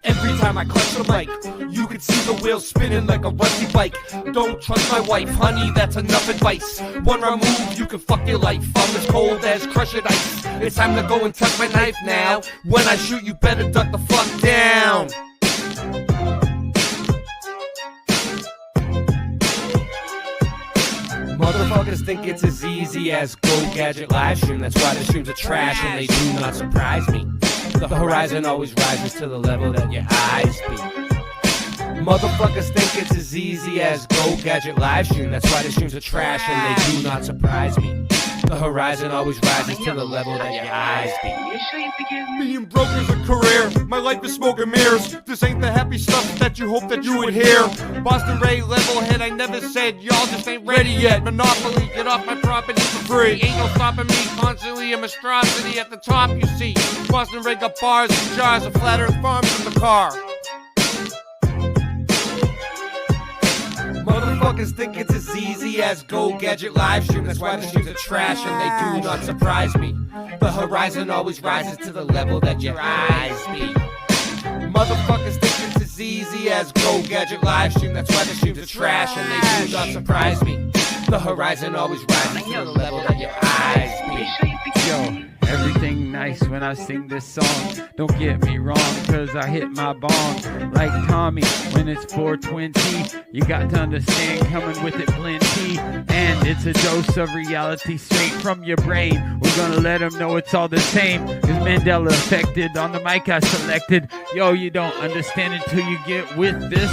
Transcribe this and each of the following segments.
Every time I clutch the mic, you can see the wheels spinning like a rusty bike. Don't trust my wife, honey, that's enough advice. One wrong move, you can fuck your life. I'm as cold as crushed ice. It's time to go and tuck my knife now. When I shoot, you better duck the fuck down. Motherfuckers think it's as easy as Go Gadget live stream. That's why the streams are trash and they do not surprise me. The horizon always rises to the level that your eyes be. Motherfuckers think it's as easy as Go Gadget live stream. That's why the streams are trash and they do not surprise me. The horizon always rises to the level that your eyes be. Being broke is a career, my life is smoke and mirrors. This ain't the happy stuff that you hope that you would hear. Boston Ray, level head, I never said y'all just ain't ready yet. Monopoly, get off my property for free. Ain't no stopping me, constantly a monstrosity at the top you see. Boston Ray got bars and jars of flat earth farms in the car. Motherfuckers think it's as easy as Go Gadget live stream. That's why the streams are trash and they do not surprise me. The horizon always rises to the level that your eyes be. Motherfuckers think it's as easy as Go Gadget live stream. That's why the streams are trash and they do not surprise me. The horizon always rises to the level that your eyes be. Yo, everything nice when I sing this song. Don't get me wrong, cause I hit my bong like Tommy when it's 420. You got to understand, coming with it plenty. And it's a dose of reality straight from your brain. We're gonna let them know it's all the same. Cause Mandela affected on the mic I selected. Yo, you don't understand until you get with this.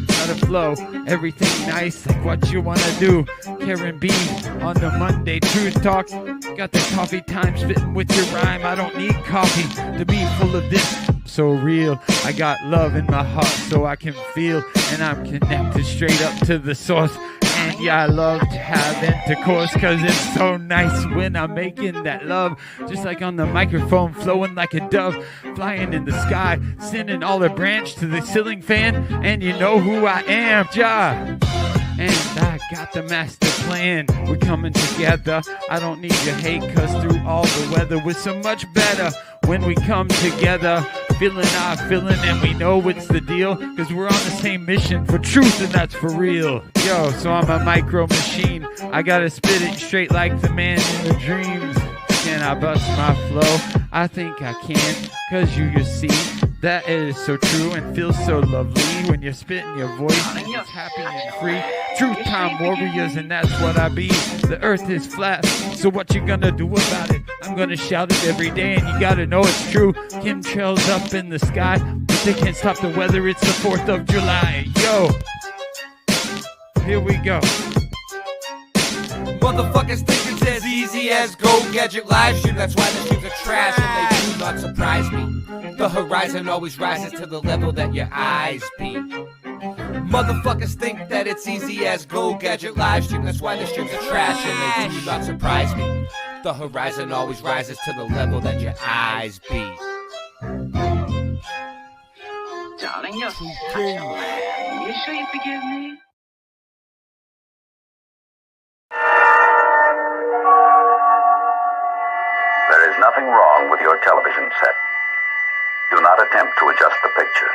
Gotta flow, everything nice like what you wanna do. Karen B on the Monday Truth Talk. Got the coffee time spitting with your rhyme. I don't need coffee to be full of this. So real, I got love in my heart so I can feel. And I'm connected straight up to the source. And yeah, I love to have intercourse cause it's so nice when I'm making that love. Just like on the microphone, flowing like a dove, flying in the sky, sending all the branch to the ceiling fan. And you know who I am, Ja. And I got the master plan. We're coming together. I don't need your hate cause through all the weather we're so much better when we come together. Feeling our feeling and we know it's the deal. Cause we're on the same mission for truth and that's for real. Yo, so I'm a micro machine. I gotta spit it straight like the man in the dreams. Can I bust my flow? I think I can. Cause you see that is so true and feels so lovely when you're spitting your voice and it's happy and free. Truth time warriors and that's what I be. The earth is flat, so what you gonna do about it? I'm gonna shout it every day and you gotta know it's true. Chemtrails up in the sky, but they can't stop the weather, it's the 4th of July. Yo, here we go. Motherfuckers think it's as easy as Go Gadget live stream. That's why the streams are trash and they do not surprise me. The horizon always rises to the level that your eyes be. Motherfuckers think that it's easy as Go Gadget live stream. That's why the streams are trash and they do not surprise me. The horizon always rises to the level that your eyes be. Darling, you're such a man. You sure you forgive me? There is nothing wrong with your television set. Do not attempt to adjust the picture.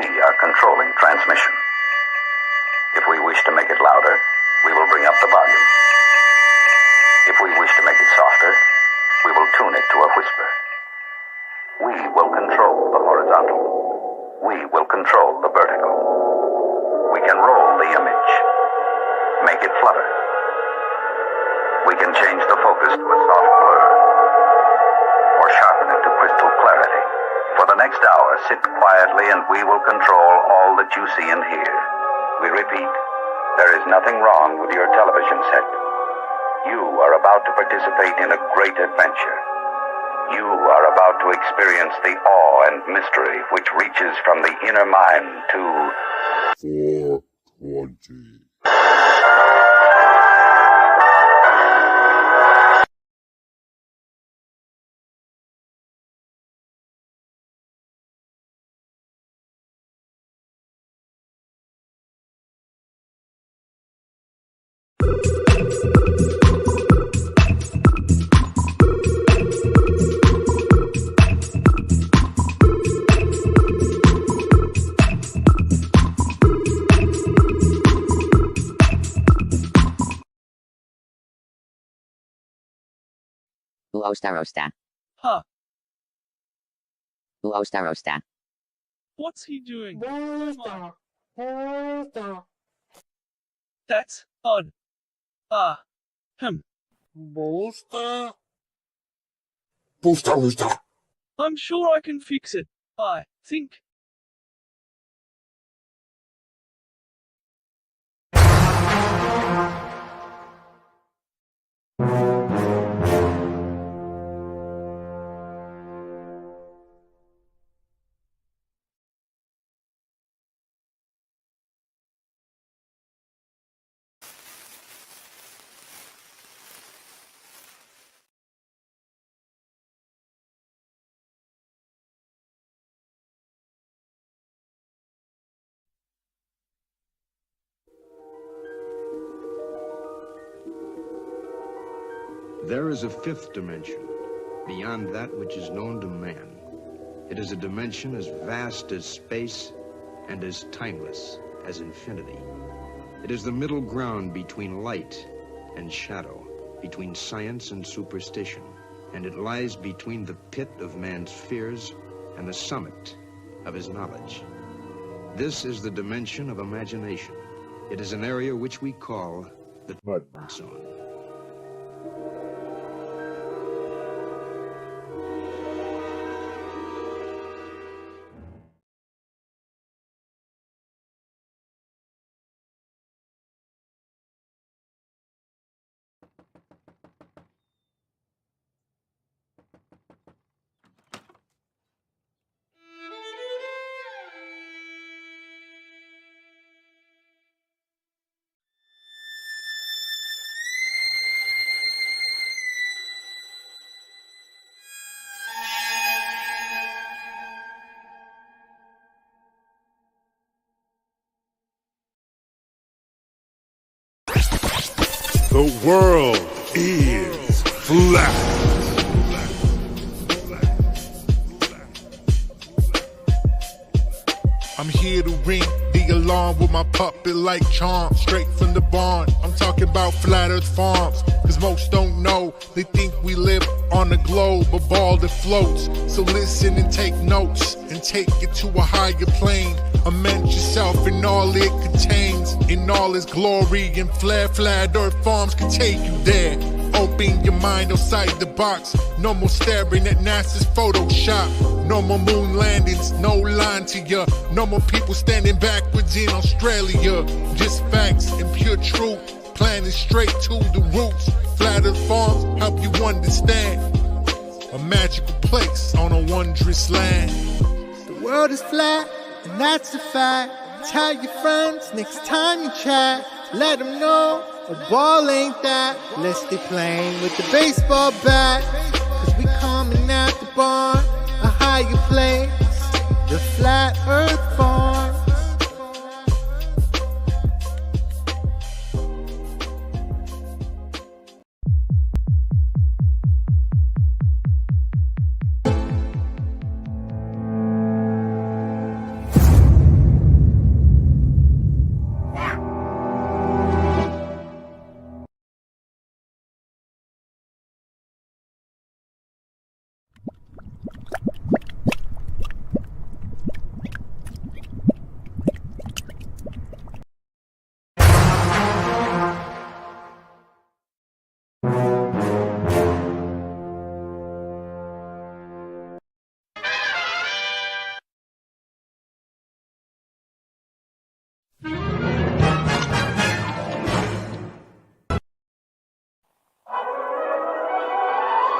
We are controlling transmission. If we wish to make it louder, we will bring up the volume. If we wish to make it softer, we will tune it to a whisper. We will control the horizontal. We will control the vertical. We can roll the image, make it flutter. We can change the focus to a soft blur, or sharpen it to crystal clarity. For the next hour, sit quietly and we will control all that you see and hear. We repeat, there is nothing wrong with your television set. You are about to participate in a great adventure. You are about to experience the awe and mystery which reaches from the inner mind to 420. Uostarosta. Huh. Uostarosta. What's he doing? That's odd. Booster. Booster, booster. I'm sure I can fix it. I think. There is a fifth dimension, beyond that which is known to man. It is a dimension as vast as space and as timeless as infinity. It is the middle ground between light and shadow, between science and superstition, and it lies between the pit of man's fears and the summit of his knowledge. This is the dimension of imagination. It is an area which we call the mud zone. The world is flat. I'm here to ring the alarm with my puppet like charm, straight from the barn. I'm talking about Flat Earth Farms, cause most don't know. They think we live on a globe, a ball that floats. So listen and take notes, and take it to a higher plane. Immerse yourself in all it contains, in all its glory and flair. Flat Earth Farms can take you there. Open your mind outside the box. No more staring at NASA's Photoshop. No more moon landings, no line to ya. No more people standing backwards in Australia. Just facts and pure truth, planning straight to the roots. Flat Earth Farms help you understand. A magical place on a wondrous land. The world is flat, and that's a fact. Tell your friends next time you chat. Let them know a ball ain't that. Let's stay playing with the baseball bat. Cause we coming at the barn, a higher place, the Flat Earth Farm.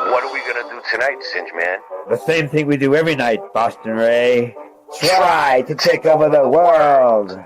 What are we gonna do tonight, Singe Man? The same thing we do every night, Boston Ray. Try to take over the world.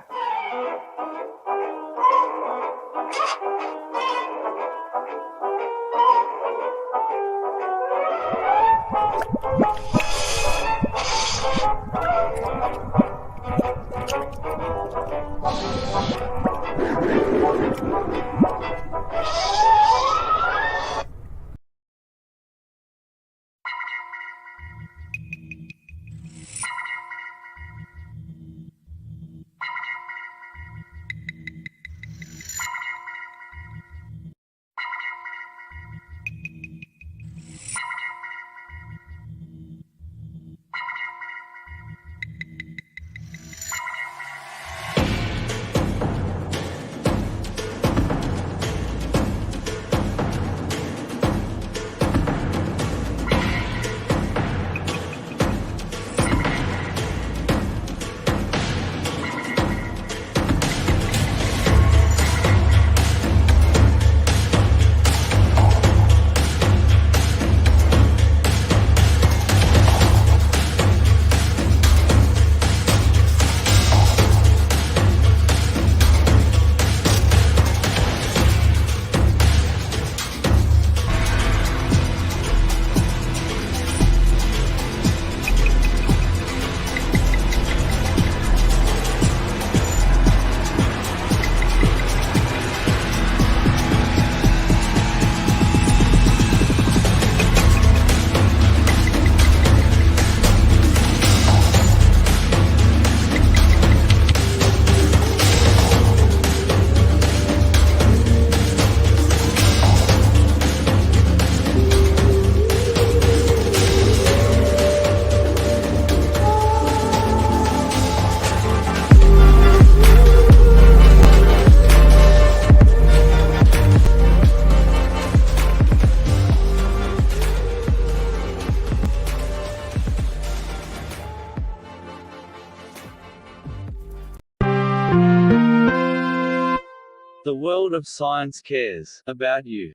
The world of science cares about you.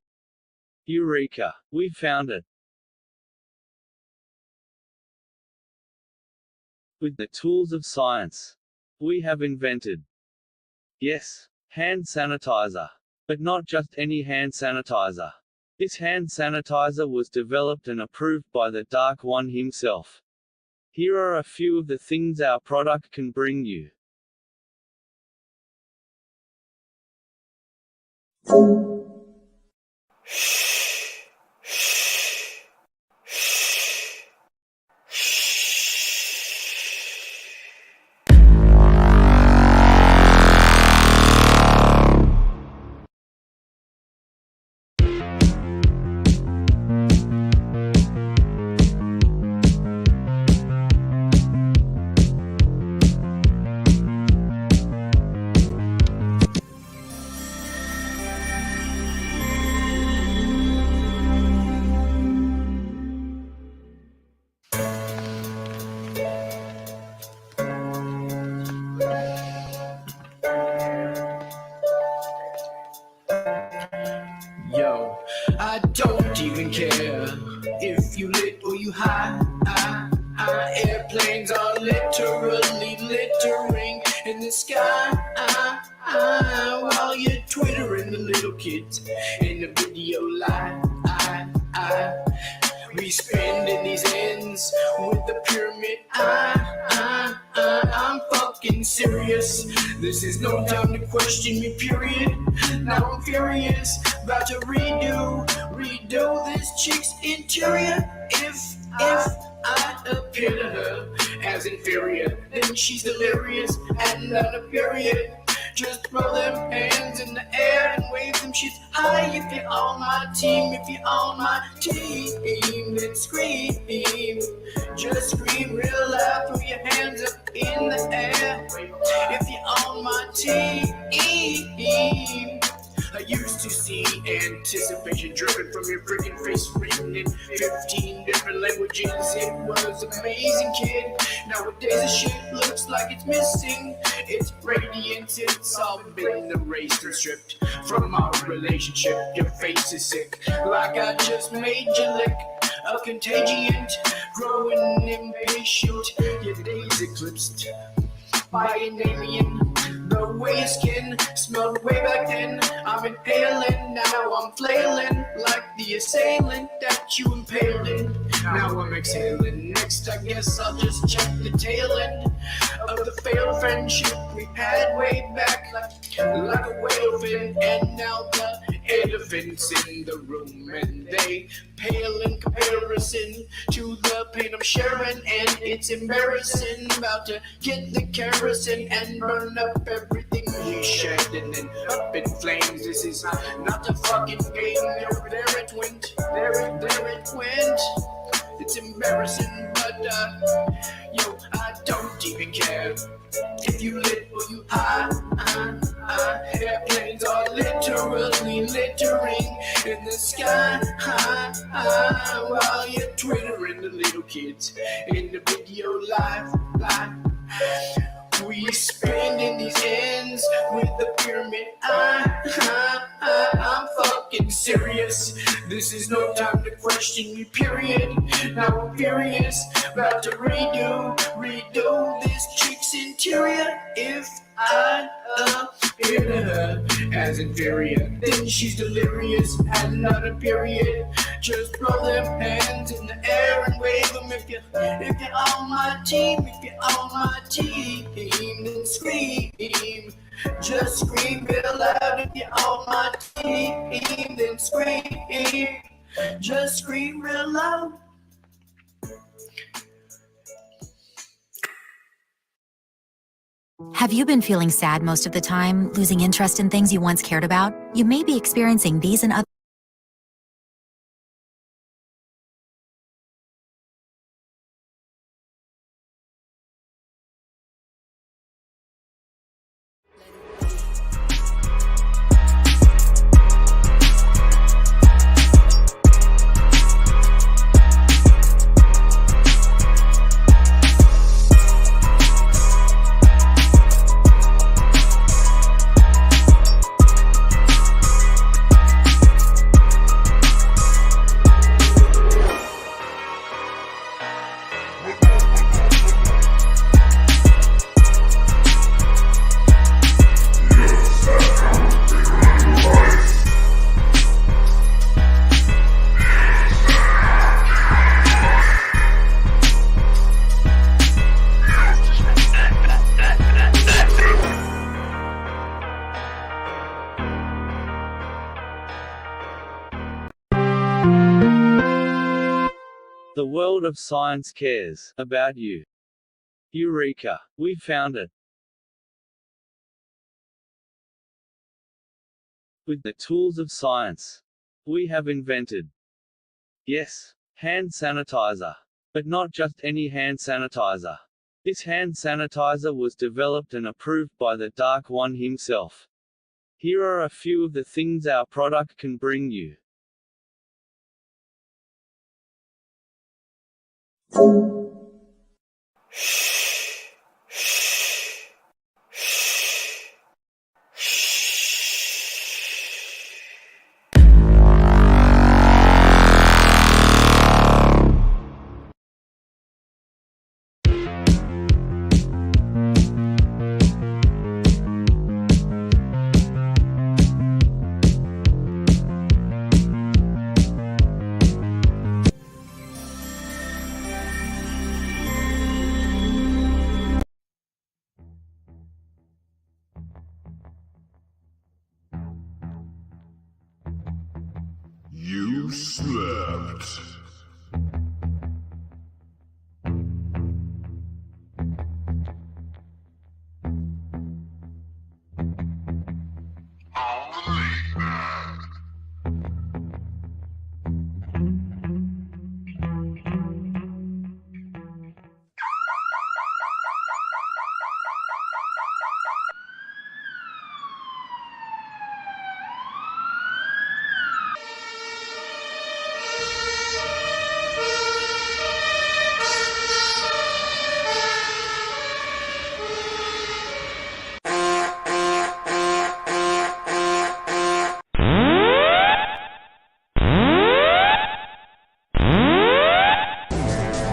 Eureka! We found it. With the tools of science, we have invented, yes, hand sanitizer. But not just any hand sanitizer. This hand sanitizer was developed and approved by the Dark One himself. Here are a few of the things our product can bring you. Yo, I don't even care if you lit or you high. Airplanes are literally littering in the sky while you're twittering the little kids in the video live. We spending these ends with the pyramid. I'm fucking serious. This is no time to question me, period. Now I'm furious, about to redo this chick's interior. If I appear to her as inferior, then she's delirious and not a period. Just throw them hands in the air and wave them shit high. If you're on my team, if you're on my team, then scream. Just scream real loud, throw your hands up in the air. If you're on my team. I used to see anticipation dripping from your freaking face, written in 15 different languages. It was amazing, kid. Nowadays the shit looks like it's missing its radiance. It's all been erased and stripped from our relationship. Your face is sick, like I just made you lick a contagion, growing impatient. Your days eclipsed by an alien. The way your skin smelled way back then, I'm inhaling, now I'm flailing like the assailant that you impaled in. Now I'm exhaling. Next I guess I'll just check the tail end of the failed friendship we had way back, like a whale fin. And now the elephants in the room, and they pale in comparison to the pain I'm sharing. And it's embarrassing, about to get the kerosene and burn up everything we shared, and then up in flames. This is not a fucking game. There it went, there it went. It's embarrassing, but yo, I don't even care if you lit or you high. Airplanes are literally littering in the sky while you're twittering the little kids in the video live. We spending these ends with the pyramid. I'm fucking serious. This is no time to question me, period. Now I'm furious, about to redo this chick's interior. If I appear to her as inferior, then she's delirious and not a period. Just throw them hands in the air and wave them if you're on my team. If you're on my team, then scream. Just scream real loud. If you're on my team, then scream. Just scream real loud. Have you been feeling sad most of the time, losing interest in things you once cared about? You may be experiencing these and other The world of science cares about you. Eureka! We found it. With the tools of science, we have invented, yes, hand sanitizer. But not just any hand sanitizer. This hand sanitizer was developed and approved by the Dark One himself. Here are a few of the things our product can bring you. You slept.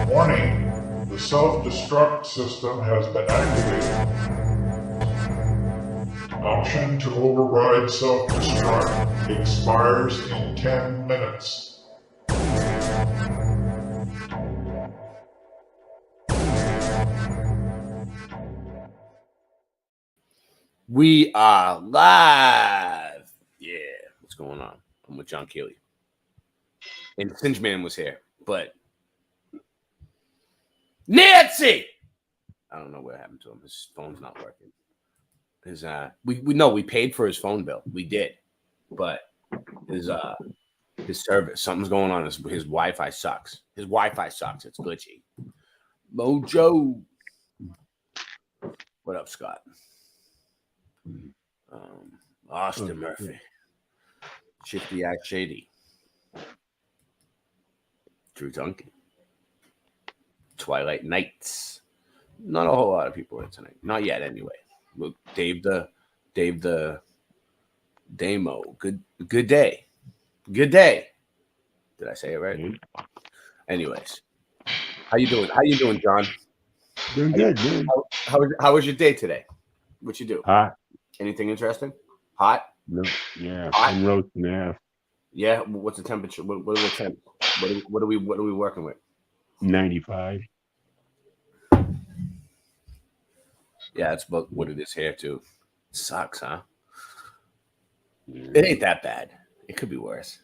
Warning, the self-destruct system has been activated. Option to override self-destruct expires in 10 minutes. We are live. Yeah, what's going on? I'm with John Keeley. And Singeman was here, but Nancy! I don't know what happened to him. His phone's not working. His we paid for his phone bill. We did. But his service, something's going on. His Wi-Fi sucks. His Wi-Fi sucks. It's glitchy. Mojo. What up, Scott? Austin Murphy. Shifty Eye Shady. Drew Duncan. Twilight Nights. Not a whole lot of people in tonight. Not yet, anyway. Look, Dave the Damo. Good day. Good day. Did I say it right? Anyways, how you doing? How you doing, John? Doing good, dude. How was your day today? What you do? Hot. Anything interesting? Hot? No, yeah. Hot? I'm roasting ass. Yeah. What's the temperature? What are the temps? What are we working with? 95. Yeah, that's about what it is here too. Sucks, huh? Yeah. It ain't that bad. It could be worse.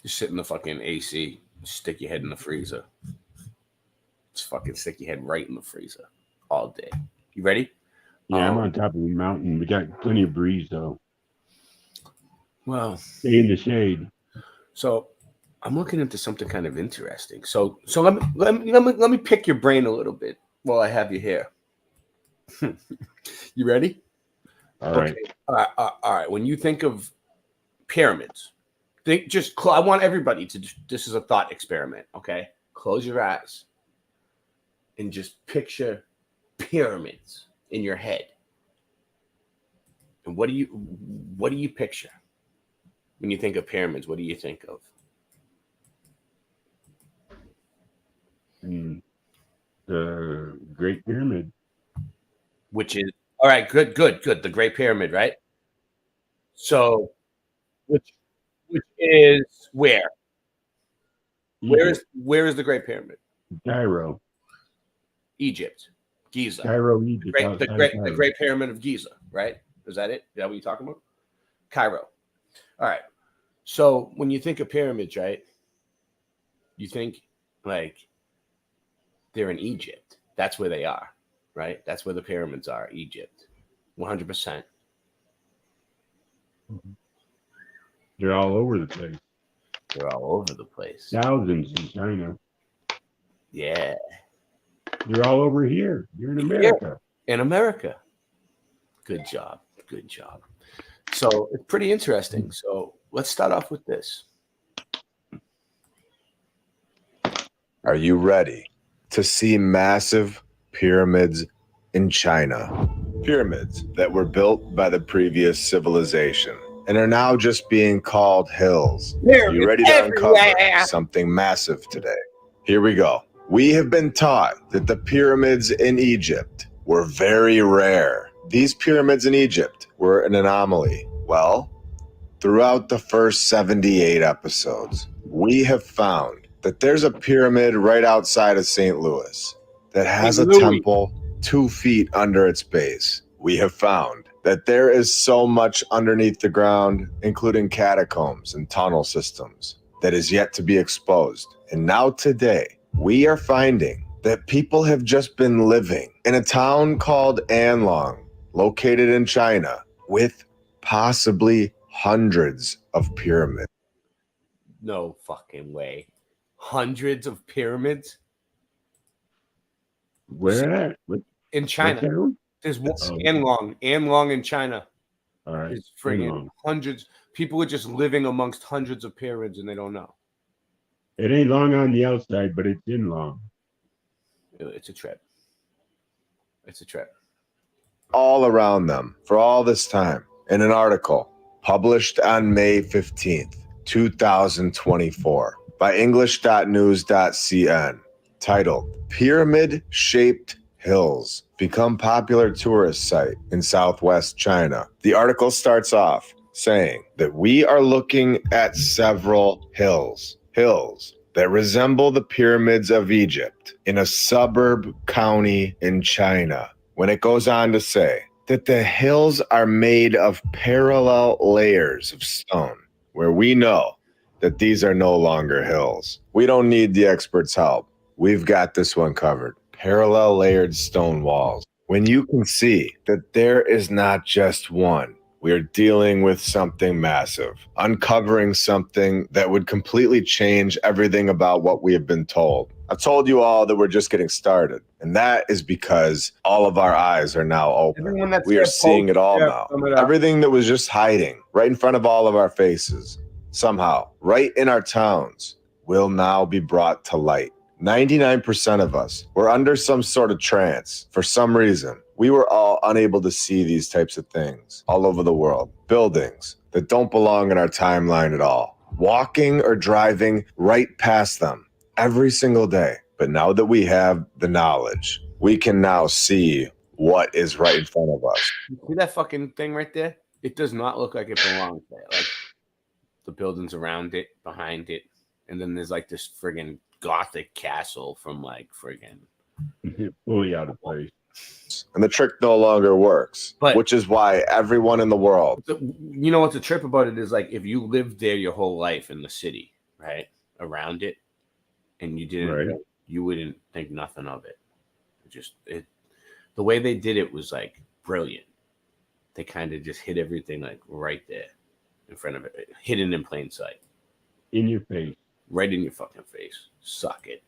Just sit in the fucking AC, stick your head in the freezer. Just fucking stick your head right in the freezer all day. You ready? Yeah, I'm on top of the mountain. We got plenty of breeze though. Well, stay in the shade. So I'm looking into something kind of interesting. So let me pick your brain a little bit while I have you here. You ready? All right. Okay. All right. When you think of pyramids, I want everybody to. This is a thought experiment. Okay, close your eyes and just picture pyramids in your head. And what do you picture when you think of pyramids? What do you think of? The Great Pyramid. Which is all right. Good. The Great Pyramid, right? So, which is where? Where is the Great Pyramid? Cairo, Egypt, Giza. Cairo, Egypt. The Great Pyramid of Giza, right? Is that it? Is that what you're talking about? Cairo. All right. So when you think of pyramids, right? You think like they're in Egypt. That's where they are, right? That's where the pyramids are, Egypt. 100%. They're all over the place. They're all over the place. Thousands in China. Yeah. They're all over here. You're in America. In America. Good job. Good job. So it's pretty interesting. So let's start off with this. Are you ready to see massive pyramids in China? Pyramids that were built by the previous civilization and are now just being called hills. Are you ready to uncover something massive today? Here we go. We have been taught that the pyramids in Egypt were very rare. These pyramids in Egypt were an anomaly. Well, throughout the first 78 episodes, we have found that there's a pyramid right outside of St. Louis that has a temple 2 feet under its base. We have found that there is so much underneath the ground, including catacombs and tunnel systems, that is yet to be exposed. And now today, we are finding that people have just been living in a town called Anlong, located in China, with possibly hundreds of pyramids. No fucking way. Hundreds of pyramids? Where at? In China. There's one Anlong in China. All right. There's friggin' hundreds. People are just living amongst hundreds of pyramids and they don't know. It ain't long on the outside, but it's in long. It's a trip. It's a trip. All around them for all this time in an article published on May 15th, 2024 by English.news.cn titled Pyramid-Shaped Hills Become Popular Tourist Site in Southwest China. The article starts off saying that we are looking at several hills that resemble the pyramids of Egypt in a suburb county in China. When it goes on to say that the hills are made of parallel layers of stone, where we know that these are no longer hills. We don't need the experts' help. We've got this one covered. Parallel layered stone walls. When you can see that there is not just one, we are dealing with something massive, uncovering something that would completely change everything about what we have been told. I've told you all that we're just getting started, and that is because all of our eyes are now open. We are seeing it all now. Everything that was just hiding right in front of all of our faces, somehow, right in our towns, will now be brought to light. 99% of us were under some sort of trance for some reason. We were all unable to see these types of things all over the world. Buildings that don't belong in our timeline at all. Walking or driving right past them every single day. But now that we have the knowledge, we can now see what is right in front of us. See that fucking thing right there? It does not look like it belongs there. Like the buildings around it, behind it, and then there's like this friggin' Gothic castle from like friggin' fully out of place. And the trick no longer works, which is why everyone in the world. You know what's the trip about it is like if you lived there your whole life in the city, right, around it, and you didn't, you wouldn't think nothing of it. The way they did it was like brilliant. They kind of just hid everything like right there in front of it, hidden in plain sight, in your face, right in your fucking face. Suck it.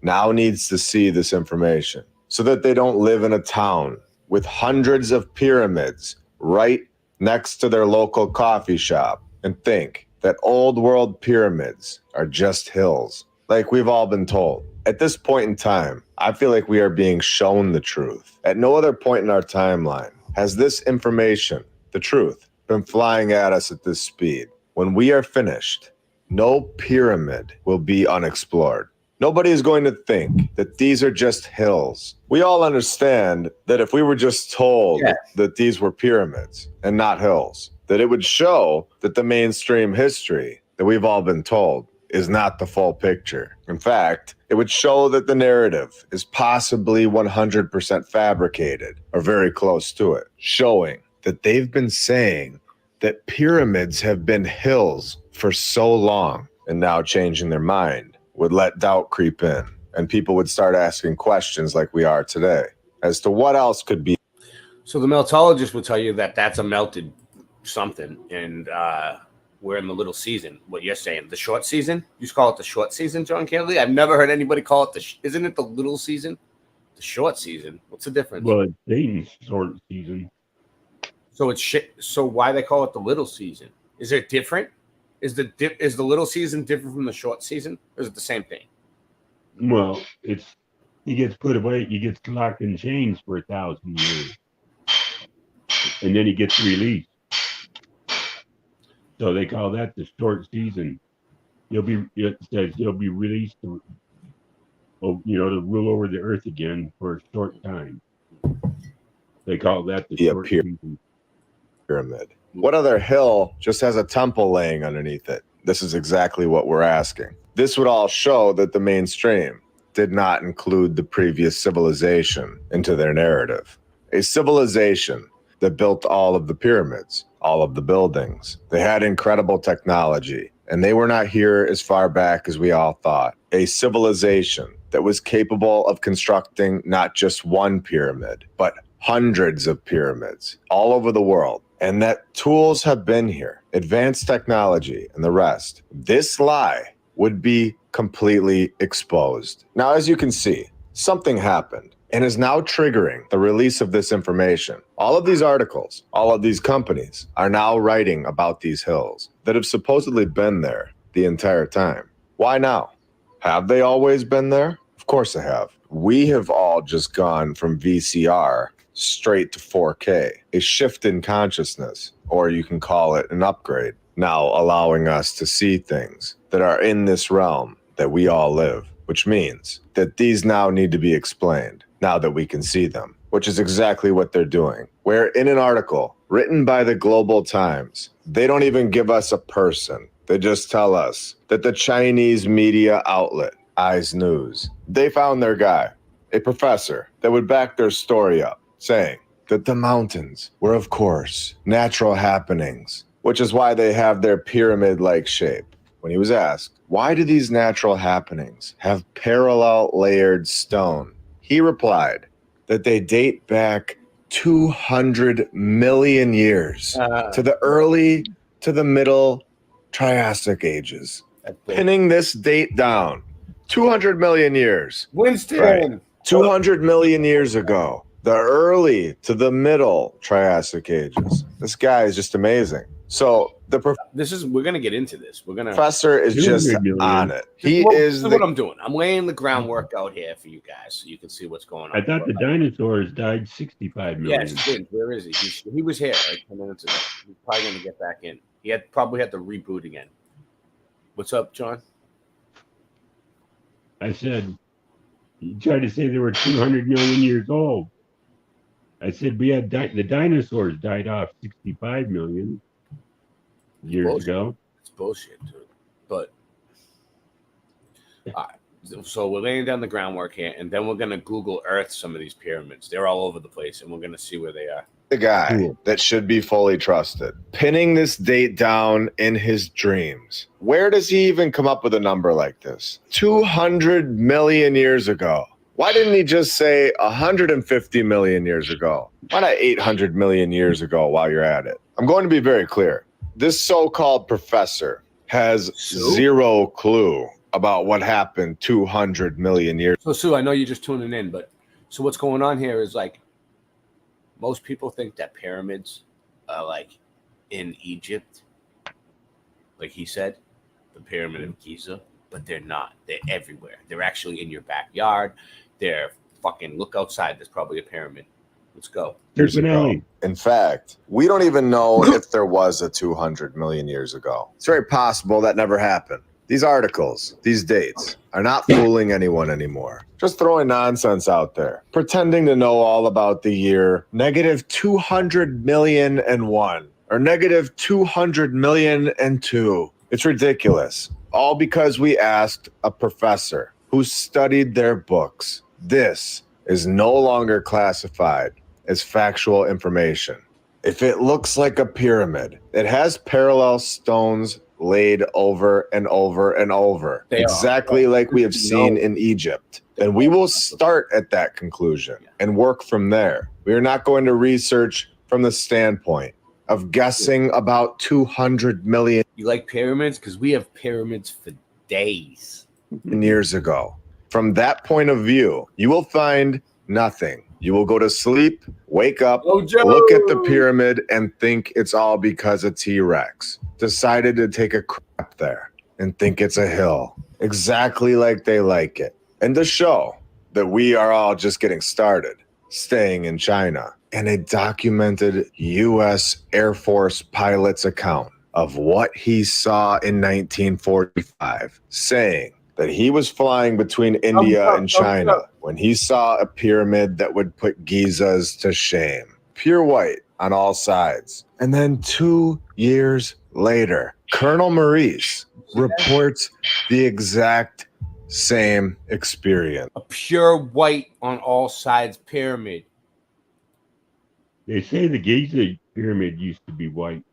Now needs to see this information so that they don't live in a town with hundreds of pyramids right next to their local coffee shop and think that old world pyramids are just hills, like we've all been told. At this point in time, I feel like we are being shown the truth. At no other point in our timeline has this information, the truth, been flying at us at this speed. When we are finished, no pyramid will be unexplored. Nobody is going to think that these are just hills. We all understand that if we were just told that these were pyramids and not hills, that it would show that the mainstream history that we've all been told is not the full picture. In fact, it would show that the narrative is possibly 100% fabricated or very close to it, showing that they've been saying that pyramids have been hills for so long and now changing their mind would let doubt creep in, and people would start asking questions like we are today as to what else could be. So the meltologist would tell you that that's a melted something, and we're in the little season. What you're saying, the short season? You just call it the short season, John Kelly? I've never heard anybody call it isn't it the little season? The short season. What's the difference? Well, it's Satan's short season. So it's shit. So why they call it the little season? Is it different? Is the little season different from the short season, or is it the same thing? Well, he gets put away. He gets locked in chains for 1,000 years, and then he gets released. So they call that the short season. It says he'll be released to rule over the earth again for a short time. They call that the short season. Pyramid. What other hill just has a temple laying underneath it? This is exactly what we're asking. This would all show that the mainstream did not include the previous civilization into their narrative. A civilization that built all of the pyramids, all of the buildings. They had incredible technology, and they were not here as far back as we all thought. A civilization that was capable of constructing not just one pyramid, but hundreds of pyramids all over the world. And that tools have been here, advanced technology and the rest. This lie would be completely exposed. Now, as you can see, something happened and is now triggering the release of this information. All of these articles, all of these companies are now writing about these hills that have supposedly been there the entire time. Why now? Have they always been there? Of course they have. We have all just gone from VCR straight to 4K, a shift in consciousness, or you can call it an upgrade, now allowing us to see things that are in this realm that we all live, which means that these now need to be explained now that we can see them, which is exactly what they're doing. Where in an article written by the Global Times, they don't even give us a person. They just tell us that the Chinese media outlet, Eyes News, they found their guy, a professor that would back their story up, saying that the mountains were, of course, natural happenings, which is why they have their pyramid-like shape. When he was asked, why do these natural happenings have parallel layered stone? He replied that they date back 200 million years to the early to the middle Triassic ages. Pinning this date down, 200 million years. Winston! Right. 200 million years ago. The early to the middle Triassic ages. This guy is just amazing. So we're gonna get into this. Professor is just on it. This is what I'm doing. I'm laying the groundwork out here for you guys, so you can see what's going on. I thought the dinosaurs died 65 million. Yes, where is he? He was here like 10 minutes ago. He's probably gonna get back in. He probably had to reboot again. What's up, John? I said, you tried to say they were 200 million years old. I said we had the dinosaurs died off 65 million years ago. It's bullshit, dude. But so we're laying down the groundwork here, and then we're gonna Google Earth some of these pyramids. They're all over the place, and we're gonna see where they are. The guy that should be fully trusted, pinning this date down in his dreams. Where does he even come up with a number like this? 200 million years ago. Why didn't he just say 150 million years ago? Why not 800 million years ago while you're at it? I'm going to be very clear. This so-called professor has zero clue about what happened 200 million years. So, Sue, I know you're just tuning in, but so what's going on here is like most people think that pyramids are like in Egypt, like he said, the Pyramid of Giza, but they're not. They're everywhere. They're actually in your backyard. They're fucking look outside. There's probably a pyramid. Let's go. Years ago. In fact, we don't even know if there was a 200 million years ago. It's very possible that never happened. These articles, these dates, are not fooling anyone anymore. Just throwing nonsense out there, pretending to know all about the year negative 200 million and one or negative 200 million and two. It's ridiculous. All because we asked a professor who studied their books. This is no longer classified as factual information. If it looks like a pyramid, it has parallel stones laid over and over and over, exactly like we have seen in Egypt. And we will start at that conclusion and work from there. We are not going to research from the standpoint of guessing about 200 million You like pyramids? Because we have pyramids for days. years ago. From that point of view, you will find nothing. You will go to sleep, wake up, look at the pyramid, and think it's all because a T-Rex decided to take a crap there and think it's a hill, exactly like they like it. And to show that we are all just getting started, staying in China, and a documented U.S. Air Force pilot's account of what he saw in 1945, saying that he was flying between India and China when he saw a pyramid that would put Gizas to shame. Pure white on all sides. And then 2 years later, Colonel Maurice reports the exact same experience. A pure white on all sides pyramid. They say the Giza pyramid used to be white.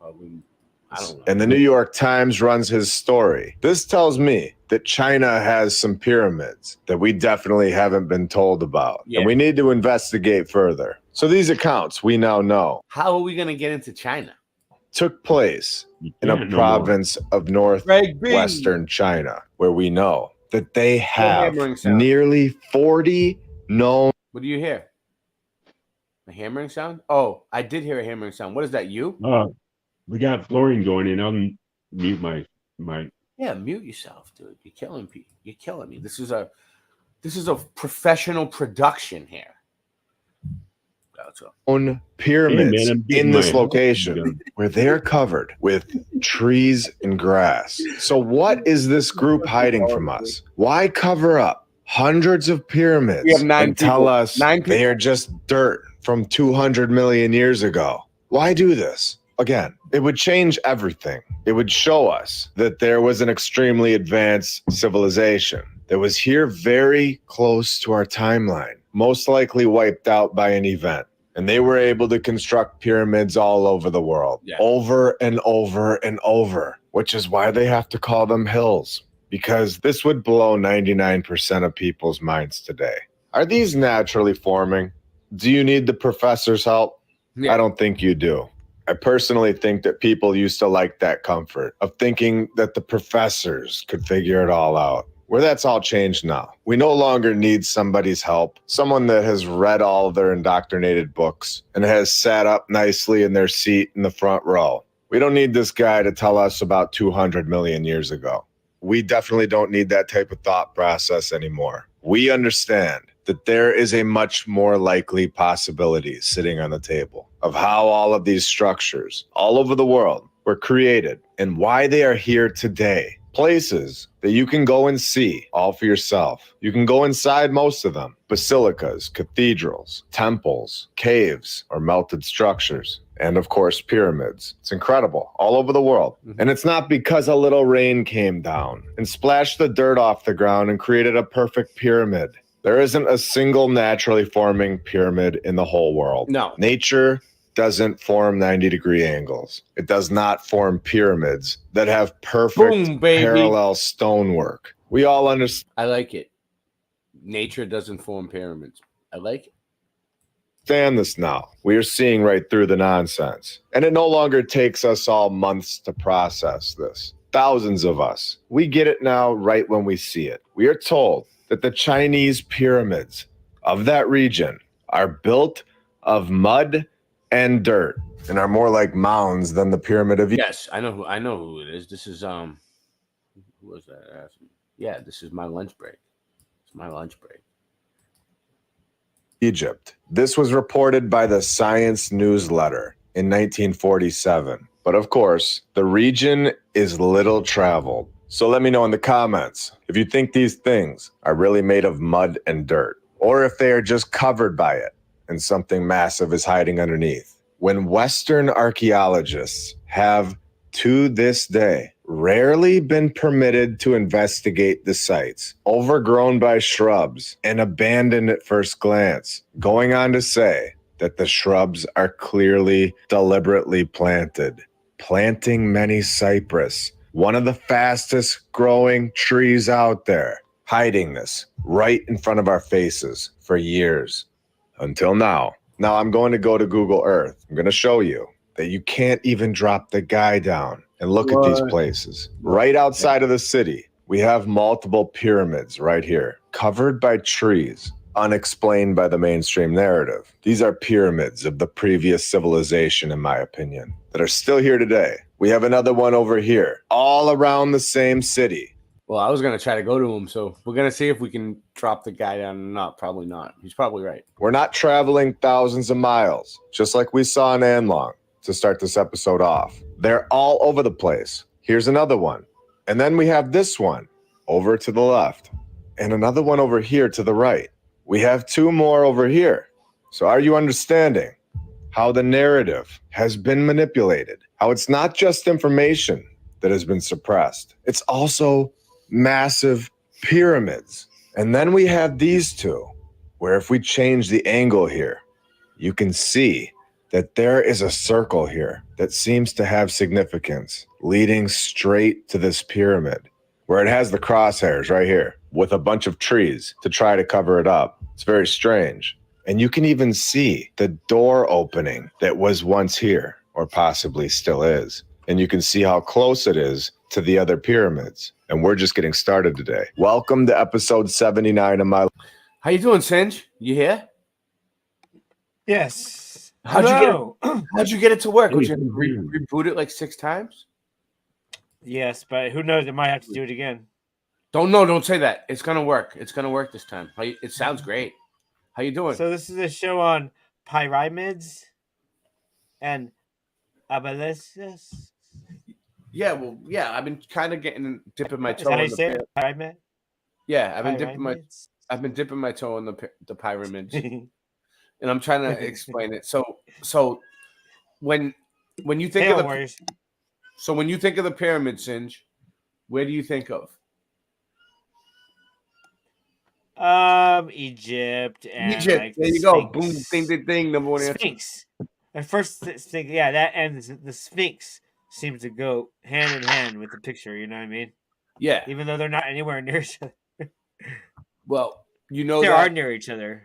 I don't know. And the New York Times runs his story. This tells me that China has some pyramids that we definitely haven't been told about. Yeah. And we need to investigate further. So these accounts we now know How are we going to get into China? took place in a can't no province of northwestern China, where we know that they have hammering sound. nearly 40 known. What do you hear? A hammering sound? Oh, I did hear a hammering sound. What is that, you? We got flooring going in. I'll mute my Yeah, mute yourself, dude. You're killing me. You're killing me. This is a professional production here. Own pyramids Hey, man, I'm in this my- location where they're covered with trees and grass. So what is this group hiding from us? Why cover up hundreds of pyramids We have 9 and tell people. us 9 people. they are just dirt from 200 million years ago? Why do this? Again, it would change everything. It would show us that there was an extremely advanced civilization that was here very close to our timeline, most likely wiped out by an event. And they were able to construct pyramids all over the world, over and over and over, which is why they have to call them hills, because this would blow 99% of people's minds today. Are these naturally forming? Do you need the professor's help? I don't think you do. I personally think that people used to like that comfort of thinking that the professors could figure it all out. Where that's all changed now. We no longer need somebody's help, someone that has read all of their indoctrinated books and has sat up nicely in their seat in the front row. We don't need this guy to tell us about 200 million years ago. We definitely don't need that type of thought process anymore. We understand that there is a much more likely possibility sitting on the table of how all of these structures all over the world were created and why they are here today. Places that you can go and see all for yourself. You can go inside most of them. Basilicas, cathedrals, temples, caves, or melted structures. And of course, pyramids. It's incredible all over the world. And it's not because a little rain came down and splashed the dirt off the ground and created a perfect pyramid. There isn't a single naturally forming pyramid in the whole world. No. Nature doesn't form 90-degree angles. It does not form pyramids that have perfect parallel stonework. We all understand. I like it. Nature doesn't form pyramids. I like it. This now. We are seeing right through the nonsense. And it no longer takes us all months to process this. Thousands of us. We get it now right when we see it. We are told that the Chinese pyramids of that region are built of mud and dirt and are more like mounds than the pyramid of Yes, I know who it is. This is who was that? Yeah, this is my lunch break. It's my lunch break. Egypt. This was reported by the Science newsletter in 1947. But of course, the region is little traveled. So let me know in the comments if you think these things are really made of mud and dirt, or if they are just covered by it and something massive is hiding underneath. When Western archaeologists have, to this day, rarely been permitted to investigate the sites, overgrown by shrubs and abandoned at first glance, going on to say that the shrubs are clearly deliberately planted planting many cypress, one of the fastest growing trees out there, hiding this right in front of our faces for years. Until now. Now I'm going to go to Google Earth. I'm going to show you that you can't even drop the guy down and look at these places. Right outside of the city, we have multiple pyramids right here, covered by trees, unexplained by the mainstream narrative. These are pyramids of the previous civilization, in my opinion, that are still here today. We have another one over here, all around the same city. Well, I was going to try to go to him, so we're going to see if we can drop the guy down or not. Probably not. He's probably right. We're not traveling thousands of miles, just like we saw in Anlong to start this episode off. They're all over the place. Here's another one. And then we have this one over to the left and another one over here to the right. We have two more over here. So are you understanding how the narrative has been manipulated? How it's not just information that has been suppressed. It's also massive pyramids. And then we have these two, where if we change the angle here, you can see that there is a circle here that seems to have significance leading straight to this pyramid, where it has the crosshairs right here with a bunch of trees to try to cover it up. It's very strange. And you can even see the door opening that was once here, or possibly still is. And you can see how close it is to the other pyramids. And we're just getting started today. Welcome to episode 79 of my... How you doing, Singe? You here? Yes. How'd you get it to work? Would you reboot it like 6 times? Yes, but who knows? I might have to do it again. Don't say that. It's gonna work. It's gonna work this time. It sounds great. How you doing? So this is a show on pyramids and obelisks. Yeah, well, yeah. I've been kind of dipping my toe. Is that how you say it? Pyramid? Yeah, I've been dipping my toe in the pyramids, and I'm trying to explain it. So when you think of when you think of the pyramid, Singe, where do you think of? Egypt and Egypt. Like there you Sphinx. Go. Boom, ding, ding, ding. Number one Sphinx. At first, think, yeah, that and the Sphinx seems to go hand in hand with the picture. You know what I mean? Yeah. Even though they're not anywhere near each other. Well, you know they that, are near each other.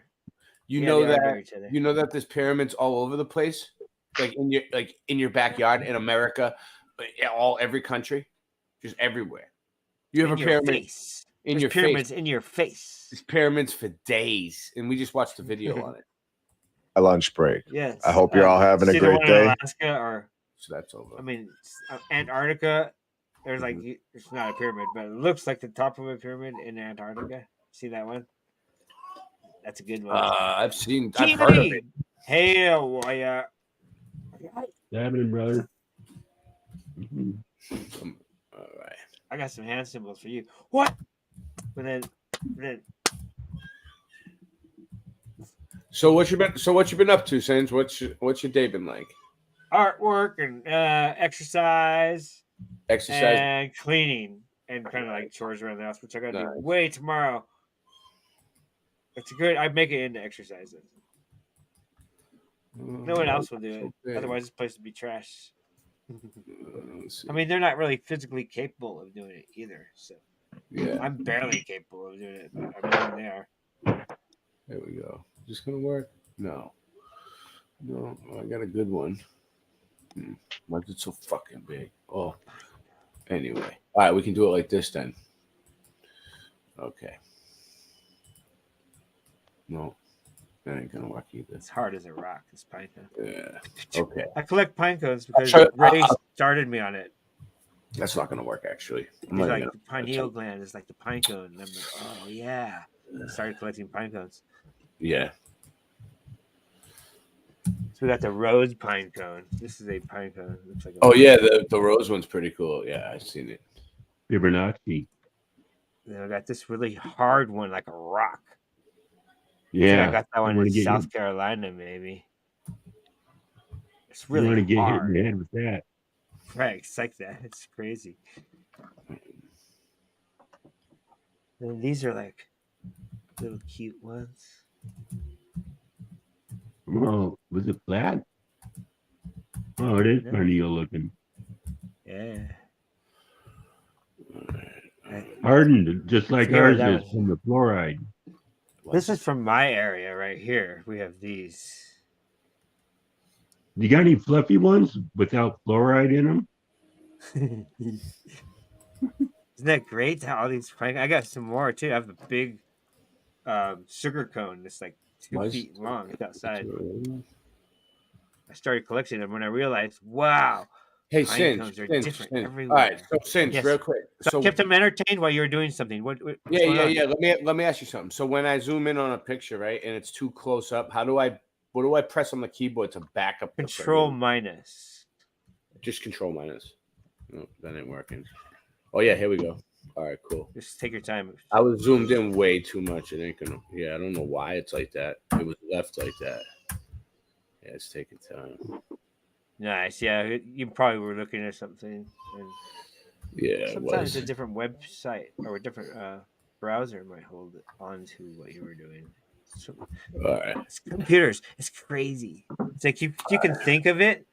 You know that there's pyramids all over the place, like in your backyard in America, every country, just everywhere. You have a pyramid in your pyramids face. in your face. There's pyramids for days, and we just watched a video on it. A lunch break. Yes. I hope you're all having a great day. Alaska or so that's over. I mean, Antarctica. There's like it's not a pyramid, but it looks like the top of a pyramid in Antarctica. See that one? That's a good one. I've heard of it. Hey, yeah. Happening, brother. All right. I got some hand symbols for you. What? But then. So what you been up to, Sins? What's your day been like? Artwork and exercise and cleaning and kind of like chores around the house, which I gotta do way tomorrow. It's good. I make it into exercises. No one else will do it. Otherwise, this place would be trash. I mean, they're not really physically capable of doing it either. So yeah, I'm barely capable of doing it. But I mean, they are. There we go. Is this gonna work? No. I got a good one. Why is it so fucking big? Oh. Anyway, all right, we can do it like this then. Okay. No, that ain't gonna work either. It's hard as a rock. This pine cone. Yeah. Okay. I collect pine cones because Ray started me on it. That's not gonna work, actually. He's like the pineal gland is like the pine cone. And I'm like, oh yeah. I started collecting pine cones. Yeah. So we got the rose pine cone. This is a pine cone. It looks like the rose one's pretty cool. Yeah, I've seen it. Fibonacci. Then I got this really hard one, like a rock. Yeah, I got that one in South Carolina, maybe. It's really hard. You want to get hit hard. in the head with that. Right, it's like that. It's crazy. And these are like little cute ones. Oh, was it flat? Oh, it is pineal looking. Yeah. Hardened, just like Forget what ours that is was. from the fluoride. This is from my area right here. We have these. You got any fluffy ones without fluoride in them? Isn't that great? How all these I got some more too. I have a big sugar cone that's like 2 feet long. It's outside. I started collecting them when I realized, wow, Hey, pine Singe, cones are Singe, different Singe. everywhere. All right, so Singe, Yes. real quick. So I kept them entertained while you were doing something. What's yeah. going on? Let me ask you something. So when I zoom in on a picture, right, and it's too close up, what do I press on the keyboard to back up? Control minus. Just control minus. No, that ain't working. Oh yeah, here we go. All right, cool. Just take your time. I was zoomed in way too much. It ain't gonna. Yeah, I don't know why it's like that. It was left like that. Yeah, it's taking time. Nice. Yeah, you probably were looking at something. And yeah, sometimes a different website or a different browser might hold it onto what you were doing. So, all right. It's computers. It's crazy. It's like you can think of it,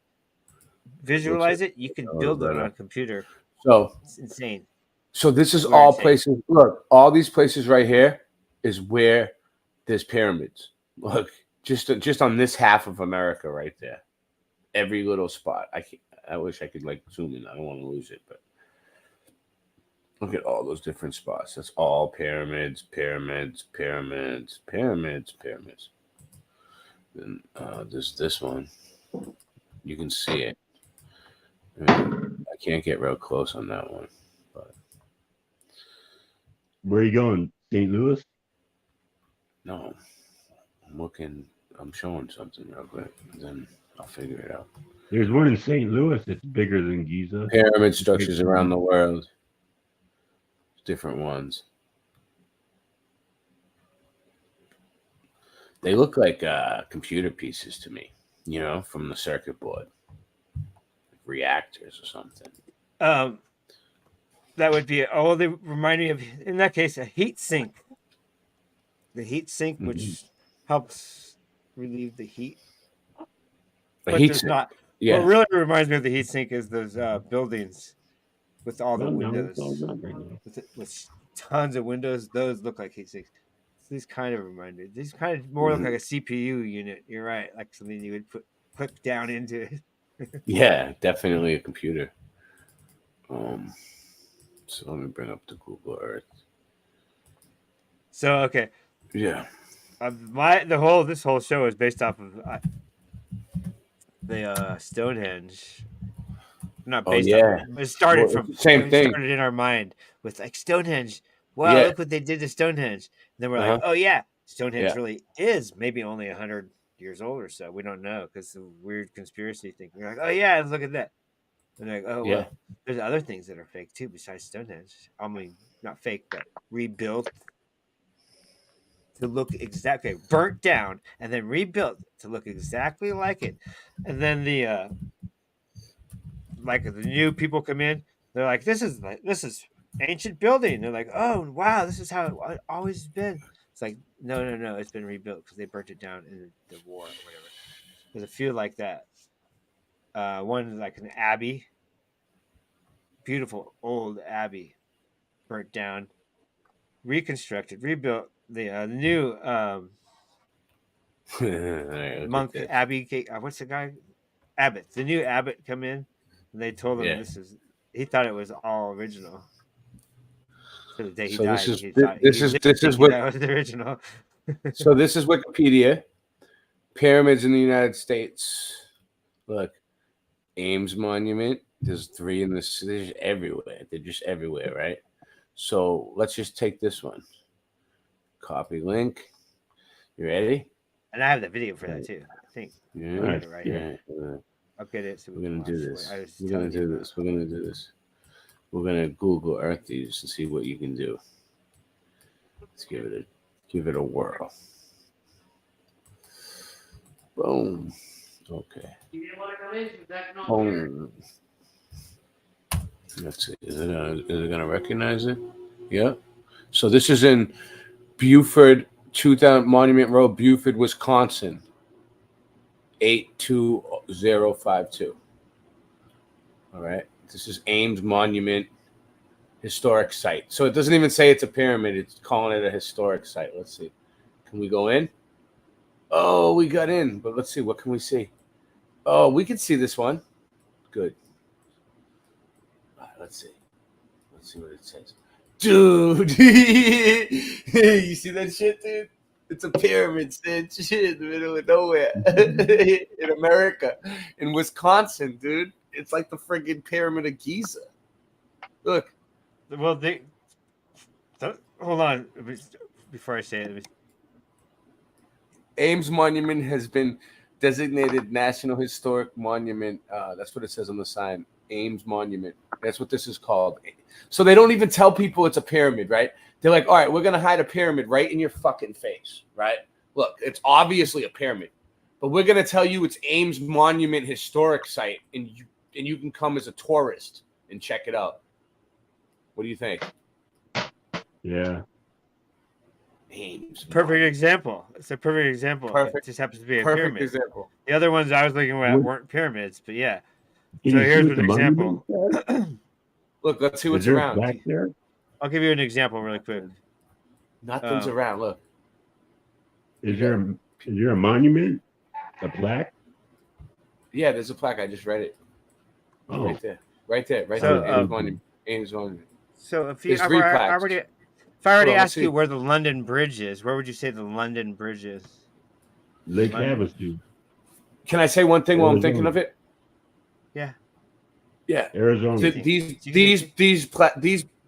visualize it. You can build it on a computer. So it's insane. So this is all places. Look, all these places right here is where there's pyramids. Look, just on this half of America right there. Every little spot. I wish I could like zoom in. I don't want to lose it, but look at all those different spots. That's all pyramids, pyramids, pyramids, pyramids, pyramids. Then there's this one. You can see it. I can't get real close on that one, but. Where are you going? St. Louis? No. I'm showing something real quick. Then I'll figure it out. There's one in St. Louis that's bigger than Giza. Pyramid structures around the world. Different ones. They look like computer pieces to me, from the circuit board. Reactors or something. That would be they remind me of, in that case, a heat sink. The heat sink, which helps relieve the heat. A heat sink. Yeah. What really reminds me of the heat sink is those buildings with all the windows. With tons of windows. Those look like heat sinks. So these kind of remind me. These kind of more look like a CPU unit. You're right. Like something you would click down into it. Yeah, definitely a computer. So let me bring up the Google Earth. So okay. Yeah. This whole show is based off of the Stonehenge. Not based off. It started from same thing. Started in our mind with like Stonehenge. Wow, look what they did to Stonehenge. And then we're like, oh yeah, Stonehenge really is maybe only 100 years old or so. We don't know because the weird conspiracy thing. We're like, oh yeah, look at that. And they're like, oh well, there's other things that are fake too besides Stonehenge. I mean, not fake, but rebuilt to look exactly burnt down and then rebuilt to look exactly like it. And then the new people come in, they're like, this is ancient building. They're like, oh wow, this is how it always been. It's like, no, it's been rebuilt because they burnt it down in the war or whatever. There's a few like that. One like an abbey, beautiful old abbey, burnt down, reconstructed, rebuilt. The new monk abbey. What's the guy? Abbot. The new abbot come in, and they told him he thought it was all original. To the day he died, this is what that was the original. So this is Wikipedia. Pyramids in the United States. Look, Ames Monument. There's 3 in the city. They're everywhere. They're just everywhere, right? So let's just take this one. Copy link. You ready? And I have the video for that too. I think. Yeah. Right here. I'll get it. So we're gonna do this. We're gonna do this. We're gonna Google Earth these and see what you can do. Let's give it a whirl. Boom. Okay. Boom. Let's see. Is it gonna recognize it? Yeah. So this is in Buford, 2000 Monument Road, Buford, Wisconsin. 82052. All right. This is Ames Monument Historic Site. So it doesn't even say it's a pyramid. It's calling it a historic site. Let's see. Can we go in? Oh, we got in. But let's see. What can we see? Oh, we can see this one. Good. All right, let's see. Let's see what it says. Dude. You see that shit, dude? It's a pyramid, shit in the middle of nowhere. In America. In Wisconsin, dude. It's like the friggin' Pyramid of Giza. Look. Well, hold on before I say it. Ames Monument has been designated National Historic Monument. That's what it says on the sign. Ames Monument. That's what this is called. So they don't even tell people it's a pyramid, right? They're like, all right, we're going to hide a pyramid right in your fucking face, right? Look, it's obviously a pyramid, but we're going to tell you it's Ames Monument Historic Site, and you can come as a tourist and check it out. What do you think? Yeah. Ames. Perfect example. It's a perfect example. Perfect. It just happens to be a Perfect pyramid. example. The other ones I was looking at weren't pyramids, but yeah. Can So you see here's what an the example. monument says? Look, let's see what's Is there a around. plaque there? I'll give you an example really quick. Nothing's around. Look. Is there a monument? A plaque? Yeah, there's a plaque. I just read it. Oh. Right there. Right there. Right So, there. Ames Monument. Ames Monument. So if There's I three plaques. already Hold on, let's asked see. you where the London Bridge is, where would you say the London Bridge is? Lake London. Havasu. Can I say one thing while I'm Arizona. thinking of it? Yeah. Yeah. Arizona.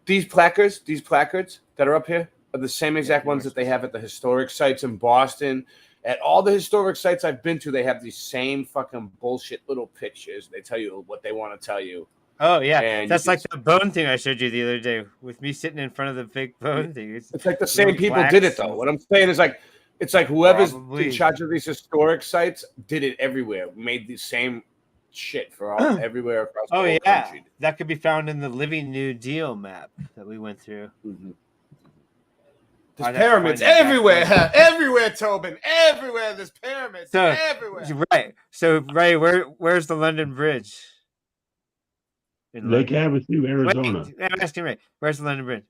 These placards that are up here are the same exact ones that they have at the historic sites in Boston. At all the historic sites I've been to, they have these same fucking bullshit little pictures. They tell you what they want to tell you. Oh yeah, And that's you like the bone thing I showed you the other day with me sitting in front of the big bone thing. It's like the same people did it though. What I'm saying is like, it's like whoever's in charge of these historic sites did it everywhere. Made the same shit for all everywhere across the whole country. That could be found in the Living New Deal map that we went through. Mm-hmm. There's pyramids everywhere, everywhere, Tobin, everywhere. There's pyramids everywhere. Right. So Ray, where's the London Bridge? In Lake Havasu, Arizona. Wait, I'm asking Ray, where's the London Bridge?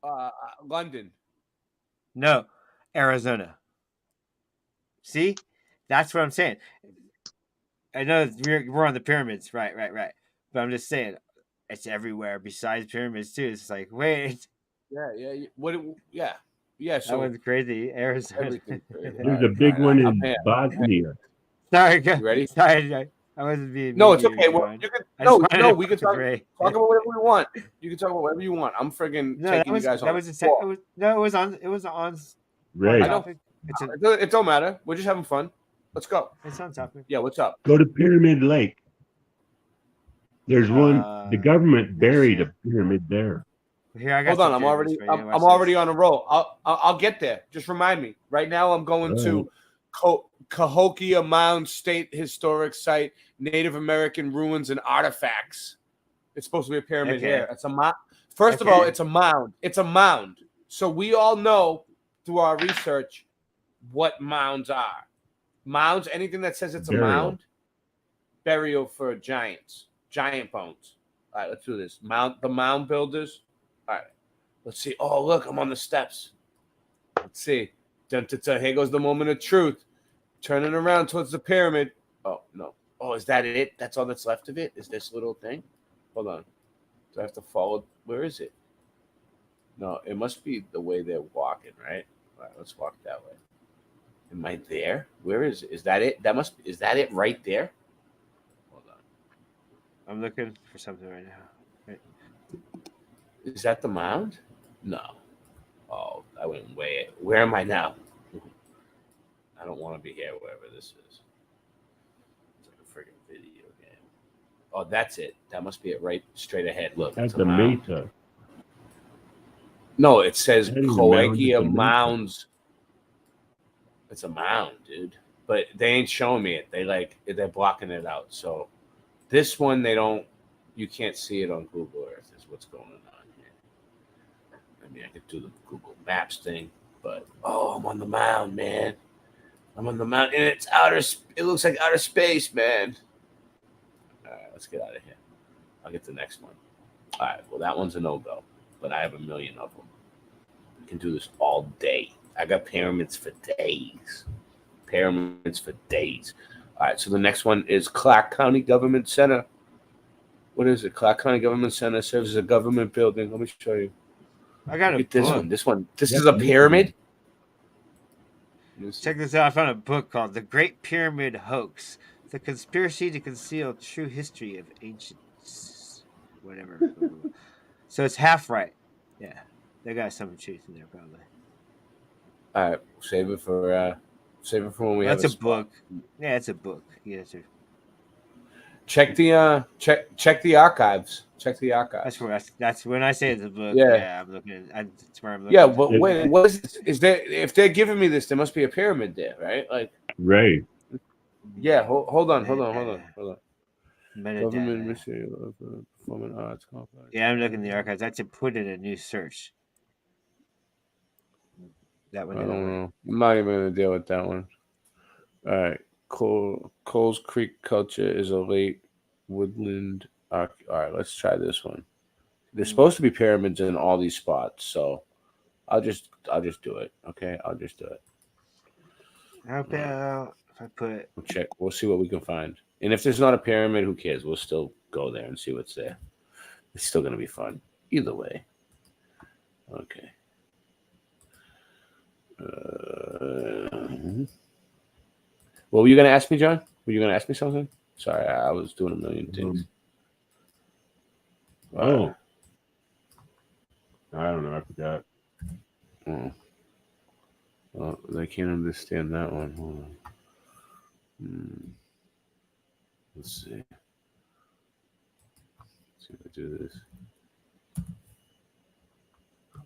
London. No, Arizona. See, that's what I'm saying. I know we're on the pyramids, right. But I'm just saying, it's everywhere besides pyramids too. It's like, wait. Yeah. So that one's crazy. Arizona. There's a big one in Bosnia. Sorry, you ready? Sorry, I wasn't being. No, it's okay. Well, we can talk Ray. about whatever we want. You can talk about whatever you want. I'm friggin' taking you guys on. It was on. Ray. I don't. It don't matter. We're just having fun. Let's go. It's on topic. Yeah, what's up? Go to Pyramid Lake. There's one. The government buried a pyramid there. Here, I got Hold on. I'm already on a roll. I'll get there. Just remind me. Right now, I'm going to Cahokia Mound State Historic Site, Native American Ruins and Artifacts. It's supposed to be a pyramid here. It's a mound. First of all, it's a mound. It's a mound. So we all know through our research what mounds are. Mounds, anything that says it's a mound, burial for giants, giant bones. All right, let's do this. The mound builders. All right, let's see. Oh, look, I'm on the steps. Let's see. Here goes the moment of truth. Turning around towards the pyramid. Oh, no. Oh, is that it? That's all that's left of it? Is this little thing? Hold on. Do I have to follow? Where is it? No, it must be the way they're walking, right? All right, let's walk that way. Am I there? Where is it? Is that it? Is that it right there? Hold on. I'm looking for something right now. Right. Is that the mound? No. Oh, I went way. Where am I now? I don't want to be here, wherever this is. It's like a freaking video game. Oh, that's it. That must be it right straight ahead. Look. That's a mesa. No, it says Cahokia Mounds. It's a mound, dude. But they ain't showing me it. They're blocking it out. So this one, you can't see it on Google Earth is what's going on here. I mean, I could do the Google Maps thing, but I'm on the mound, man. I'm on the mound, and it looks like outer space, man. All right, let's get out of here. I'll get the next one. All right, well, that one's a no-go, but I have a million of them. We can do this all day. I got pyramids for days. Pyramids for days. All right, so the next one is Clark County Government Center. What is it? Clark County Government Center serves as a government building. Let me show you. I got Look a at this book. one. This is a pyramid. Check this out. I found a book called The Great Pyramid Hoax: The Conspiracy to Conceal True History of Ancient whatever. So it's half right. Yeah. They got some truth in there probably. All right, save it for when we have That's a a book. Yeah, it's a book. Yeah, it's a... Check the check the archives. Check the archives. That's when I say it's a book. Yeah. Yeah, I'm looking. That's where I'm looking. Yeah, but wait, what is this? Is there? If they're giving me this, there must be a pyramid there, right? Like, right. Yeah. Hold on. Government Metadata. Ministry of Performing Arts Complex. Yeah, I'm looking in the archives. I had to put in a new search. That one. I don't know. I'm not even gonna deal with that one. All right. Coles Creek culture is a late woodland. All right, let's try this one. There's supposed to be pyramids in all these spots, so I'll just do it. Okay, I'll just do it. How about if I put? We'll check. We'll see what we can find. And if there's not a pyramid, who cares? We'll still go there and see what's there. It's still gonna be fun either way. Okay. What were you going to ask me, John? Were you going to ask me something? Sorry, I was doing a million things. Oh. I don't know. I forgot. Oh. Well, I can't understand that one. Hold on. Let's see. Let's see if I do this.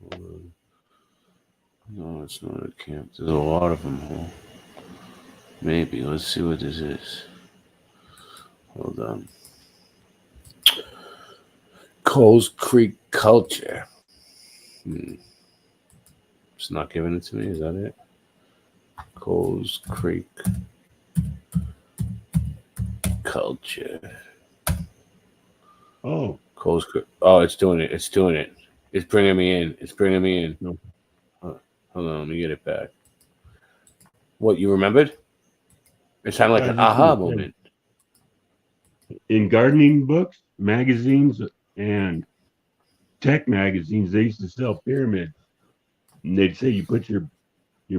Hold on. No, it's not a camp. There's a lot of them. Huh? Maybe. Let's see what this is. Hold on. Coles Creek culture. It's not giving it to me. Is that it? Coles Creek culture. Oh. Coles Creek. Oh, it's doing it. It's doing it. It's bringing me in. It's bringing me in. No. Hold on. Let me get it back. What, you remembered? It sounded like an aha moment. In gardening books, magazines, and tech magazines, they used to sell pyramids. And they'd say you put your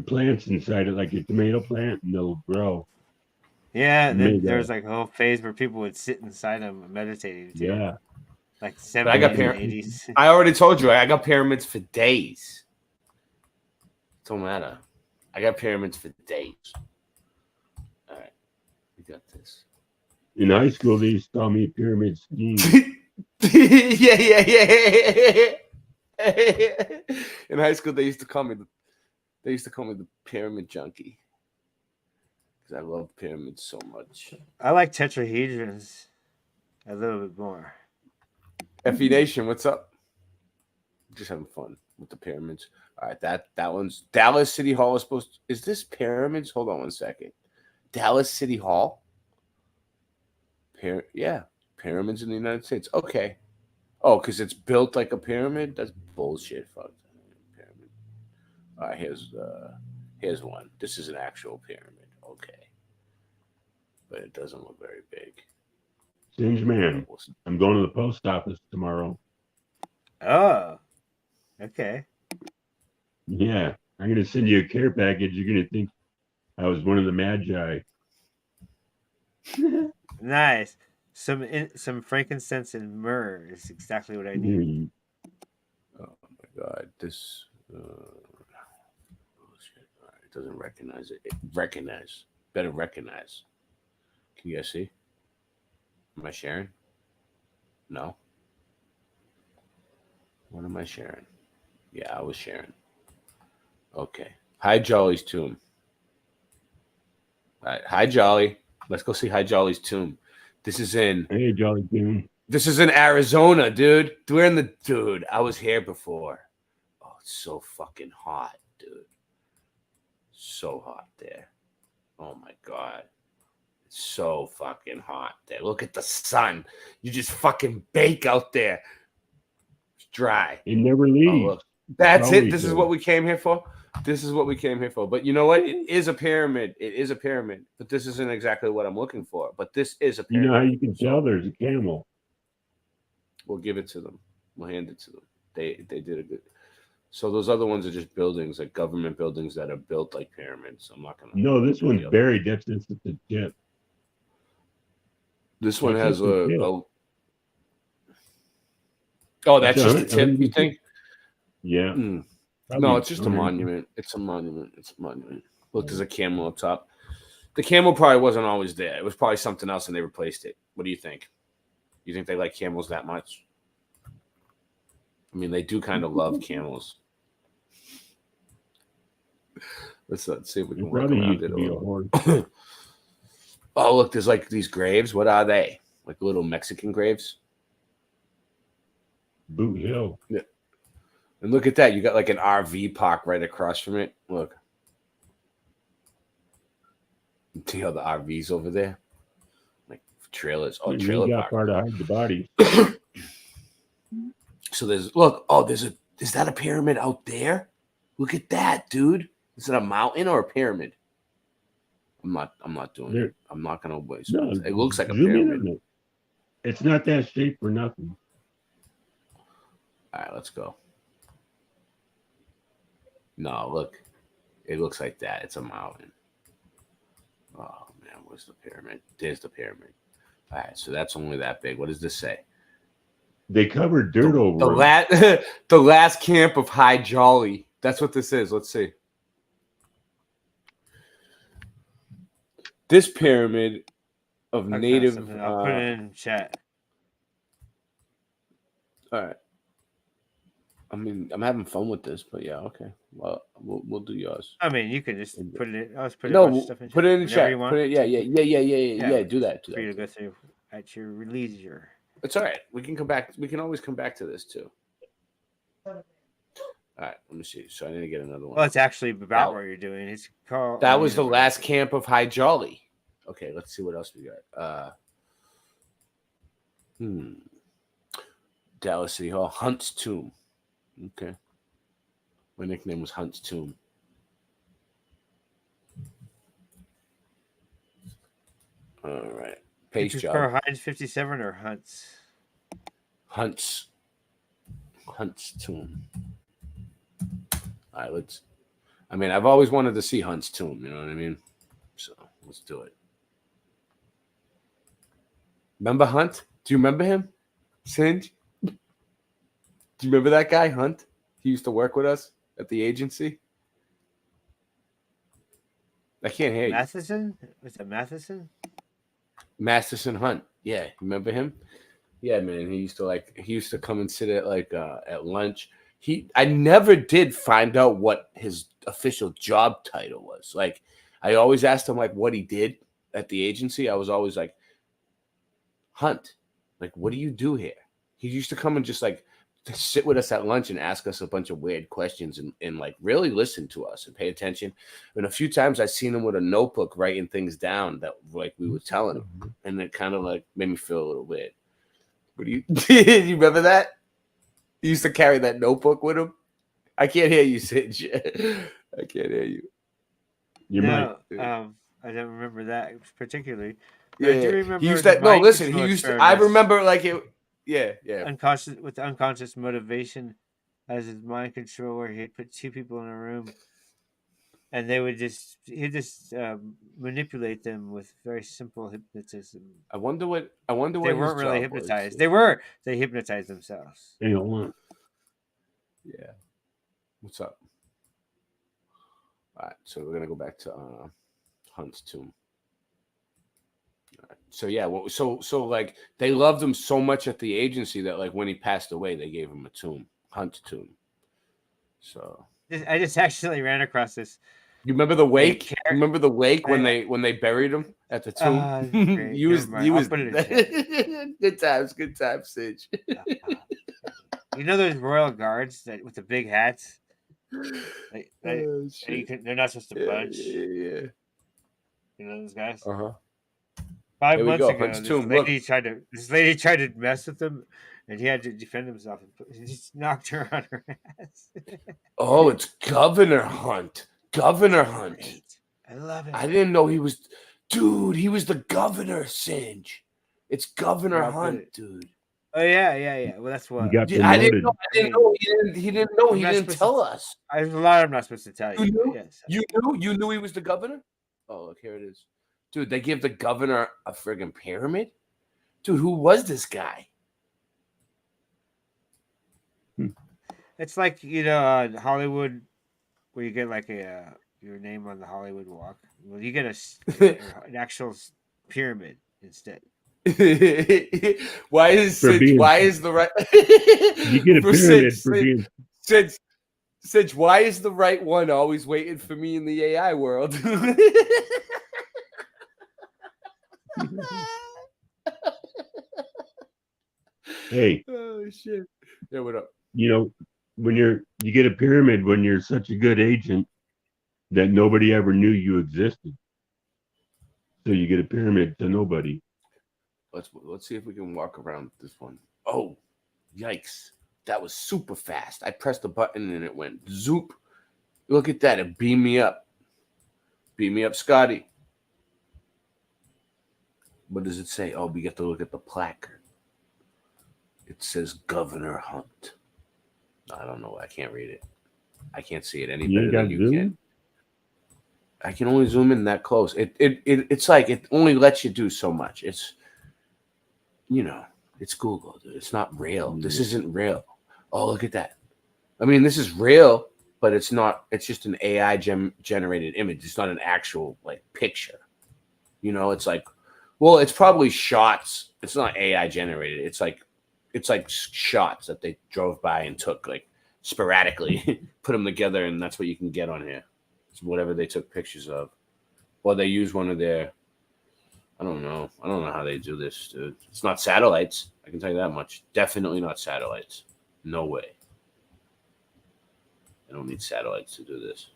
plants inside it, like your tomato plant, and they'll grow. Yeah, there's like a whole phase where people would sit inside them meditating too. Yeah. Like 70s I got and 80s. I already told you, I got pyramids for days. Don't matter. I got pyramids for days. All right. We got this. In high school, they used to call me Pyramid Scheme. yeah. In high school, they used to call me the pyramid junkie because I love pyramids so much. I like tetrahedrons a little bit more. FE Nation, what's up? Just having fun with the pyramids. All right, that one's Dallas City Hall is supposed to, is this pyramids? Hold on one second. Dallas City Hall? Yeah, pyramids in the United States. Okay. Oh, because it's built like a pyramid? That's bullshit. Fuck. Pyramid. All right, here's one. This is an actual pyramid. Okay. But it doesn't look very big. Singe man, I'm going to the post office tomorrow. Oh, okay. Yeah, I'm going to send you a care package. You're going to think I was one of the magi. Nice. Some frankincense and myrrh is exactly what I need. Oh my god, this bullshit. All right, it doesn't recognize it. Better recognize. Can you guys see? Am I sharing? No. What am I sharing? Yeah, I was sharing. Okay. Hi Jolly's tomb. All right. Hi Jolly. Let's go see Hi Jolly's tomb. This is in. Hey Jolly tomb. This is in Arizona, dude. Dude. I was here before. Oh, it's so fucking hot, dude. So hot there. Oh my god. It's so fucking hot there. Look at the sun. You just fucking bake out there. dry. It never leaves. Oh, look. That's it. always This is there. what we came here for. This is what we came here for. But you know what? It is a pyramid. It is a pyramid. But this isn't exactly what I'm looking for. But this is a You pyramid. know how you can tell there's a camel. We'll give it to them. We'll hand it to them. They did a good. So those other ones are just buildings, like government buildings that are built like pyramids. I'm not gonna. No, this one's buried. That's just the tip. This one That's has just the tip. Oh, that's It's just a- a tip. You think? Yeah. No, Probably it's just a 100. monument. It's a monument. It's a monument. Look, there's a camel up top. The camel probably wasn't always there. It was probably something else, and they replaced it. What do you think? You think they like camels that much? I mean, they do kind of love camels. Let's see if we can It work probably around used it to a be a little. horse. Oh, look, there's like these graves. What are they? Like little Mexican graves? Boot Hill. Yeah. And look at that. You got like an RV park right across from it. Look. See how the RV's over there? Like trailers. Oh, You trailer got park. far to hide the body. So is that a pyramid out there? Look at that, dude. Is it a mountain or a pyramid? I'm not doing it. I'm not gonna waste. No, It looks like a zoom in pyramid. on it. It's not that shape for nothing. All right, let's go. No, look. It looks like that. It's a mountain. Oh man, where's the pyramid? There's the pyramid. All right, so that's only that big. What does this say? They covered dirt over The it. the last camp of High Jolly. That's what this is. Let's see. This pyramid of native. I'll put it in chat. All right. I mean, I'm having fun with this, but yeah, okay. Well, we'll do yours. I mean, you could just put it. I'll just put No, a bunch of stuff in put it in the whenever chat. you want. Put it, yeah. Do that. For you to go through at your leisure. It's all right. We can come back. We can always come back to this too. All right. Let me see. So I need to get another one. Well, it's actually about what you're doing. It's called. That was the last camp of High Jolly. Okay, let's see what else we got. Dallas City Hall, Hunt's Tomb. Okay. My nickname was Hunt's Tomb. All right. Pace Did you job. prefer Heinz 57 or Hunt's? Hunt's Tomb. All right, let's. I mean, I've always wanted to see Hunt's Tomb. You know what I mean? So let's do it. Remember Hunt? Do you remember him? Singe? Do you remember that guy, Hunt? He used to work with us at the agency. I can't hear you. Matheson? Was it Matheson? Masterson Hunt. Yeah, remember him? Yeah, man. He used to come and sit at lunch. I never did find out what his official job title was. Like, I always asked him like what he did at the agency. I was always like, Hunt, like, what do you do here? He used to come and just like sit with us at lunch and ask us a bunch of weird questions and like really listen to us and pay attention. And a few times I seen him with a notebook writing things down that like we were telling him, and it kind of like made me feel a little weird. What do you you remember that? He used to carry that notebook with him. I can't hear you, Singe. I can't hear you. You might. I don't remember that particularly. Yeah, I do remember he used that. No, listen, he used to. I remember like it. Yeah. Unconscious motivation as his mind controller. He'd put two people in a room, and he'd just manipulate them with very simple hypnotism. I wonder what. They weren't really hypnotized. They hypnotized themselves. They don't want. Yeah. What's up? All right, so we're gonna go back to Hunt's Tomb. So yeah, so like they loved him so much at the agency that like when he passed away, they gave him a tomb, Hunt's Tomb. So I just actually ran across this. You remember the wake? Remember the wake when they buried him at the tomb? He was good times, Sage. You know those royal guards that with the big hats? They're not supposed to budge. Yeah. You know those guys? 5 months ago, this lady tried to mess with them, And he had to defend himself and he just knocked her on her ass. Oh, it's Governor Hunt. Governor Hunt. Great. I love it. I didn't know he was. Dude, he was the governor, Singe. It's Governor Hunt, dude. Oh yeah. Well, that's what. got Yeah, I didn't know. He didn't know. He I'm not didn't supposed tell to- us. There's a lot I'm not supposed to tell you. You but knew? Yes. You knew he was the governor? Oh, look, here it is. Dude, they give the governor a friggin' pyramid? Dude, who was this guy? It's like Hollywood, where you get like your name on the Hollywood Walk. Well, you get an actual pyramid instead. Why is the right you get a pyramid for being Since why is the right one always waiting for me in the AI world? Hey. Oh shit. Yeah, what up? When you get a pyramid when you're such a good agent that nobody ever knew you existed. So you get a pyramid to nobody. Let's see if we can walk around this one. Oh, yikes. That was super fast. I pressed the button and it went zoop. Look at that. It beamed me up. Beam me up, Scotty. What does it say? Oh, we get to look at the placard. It says Governor Hunt. I don't know. I can't read it. I can't see it any better than you can. I can only zoom in that close. It's like it only lets you do so much. It's it's Google, dude. It's not real. This isn't real. Oh, look at that. I mean, this is real, but it's not. It's just an AI generated image. It's not an actual like picture. It's like, well, it's probably shots. It's not AI generated. It's like shots that they drove by and took like sporadically, put them together, and that's what you can get on here. It's whatever they took pictures of, or they use one of their. I don't know how they do this, dude. It's not satellites. I can tell you that much. Definitely not satellites. No way. I don't need satellites to do this.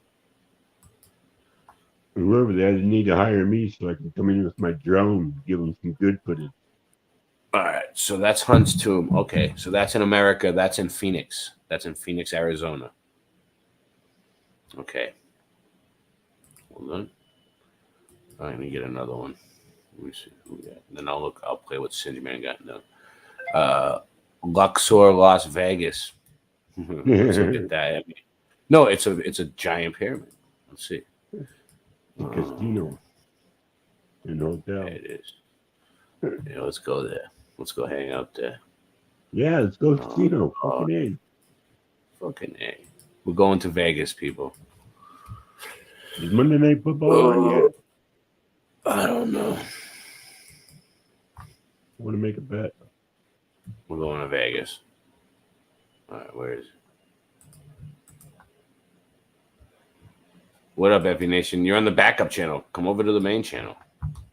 Whoever they need to hire me so I can come in with my drone, give them some good footage. All right, so that's Hunt's Tomb. Okay, so that's in America. That's in Phoenix. That's in Phoenix, Arizona. Okay. Hold on. I'm going to get another one. Let me see who we got. Then I'll play what Cindy Man got now. Luxor, Las Vegas. Let's look at that. No, it's a giant pyramid. Let's see. A casino. An hotel. There it is. Yeah, let's go there. Let's go hang out there. Yeah, let's go casino. Fucking A. Fucking A. We're going to Vegas, people. Is Monday Night Football on yet? I don't know. I want to make a bet. We're going to Vegas. All right, where is it? What up, Effie Nation? You're on the backup channel. Come over to the main channel.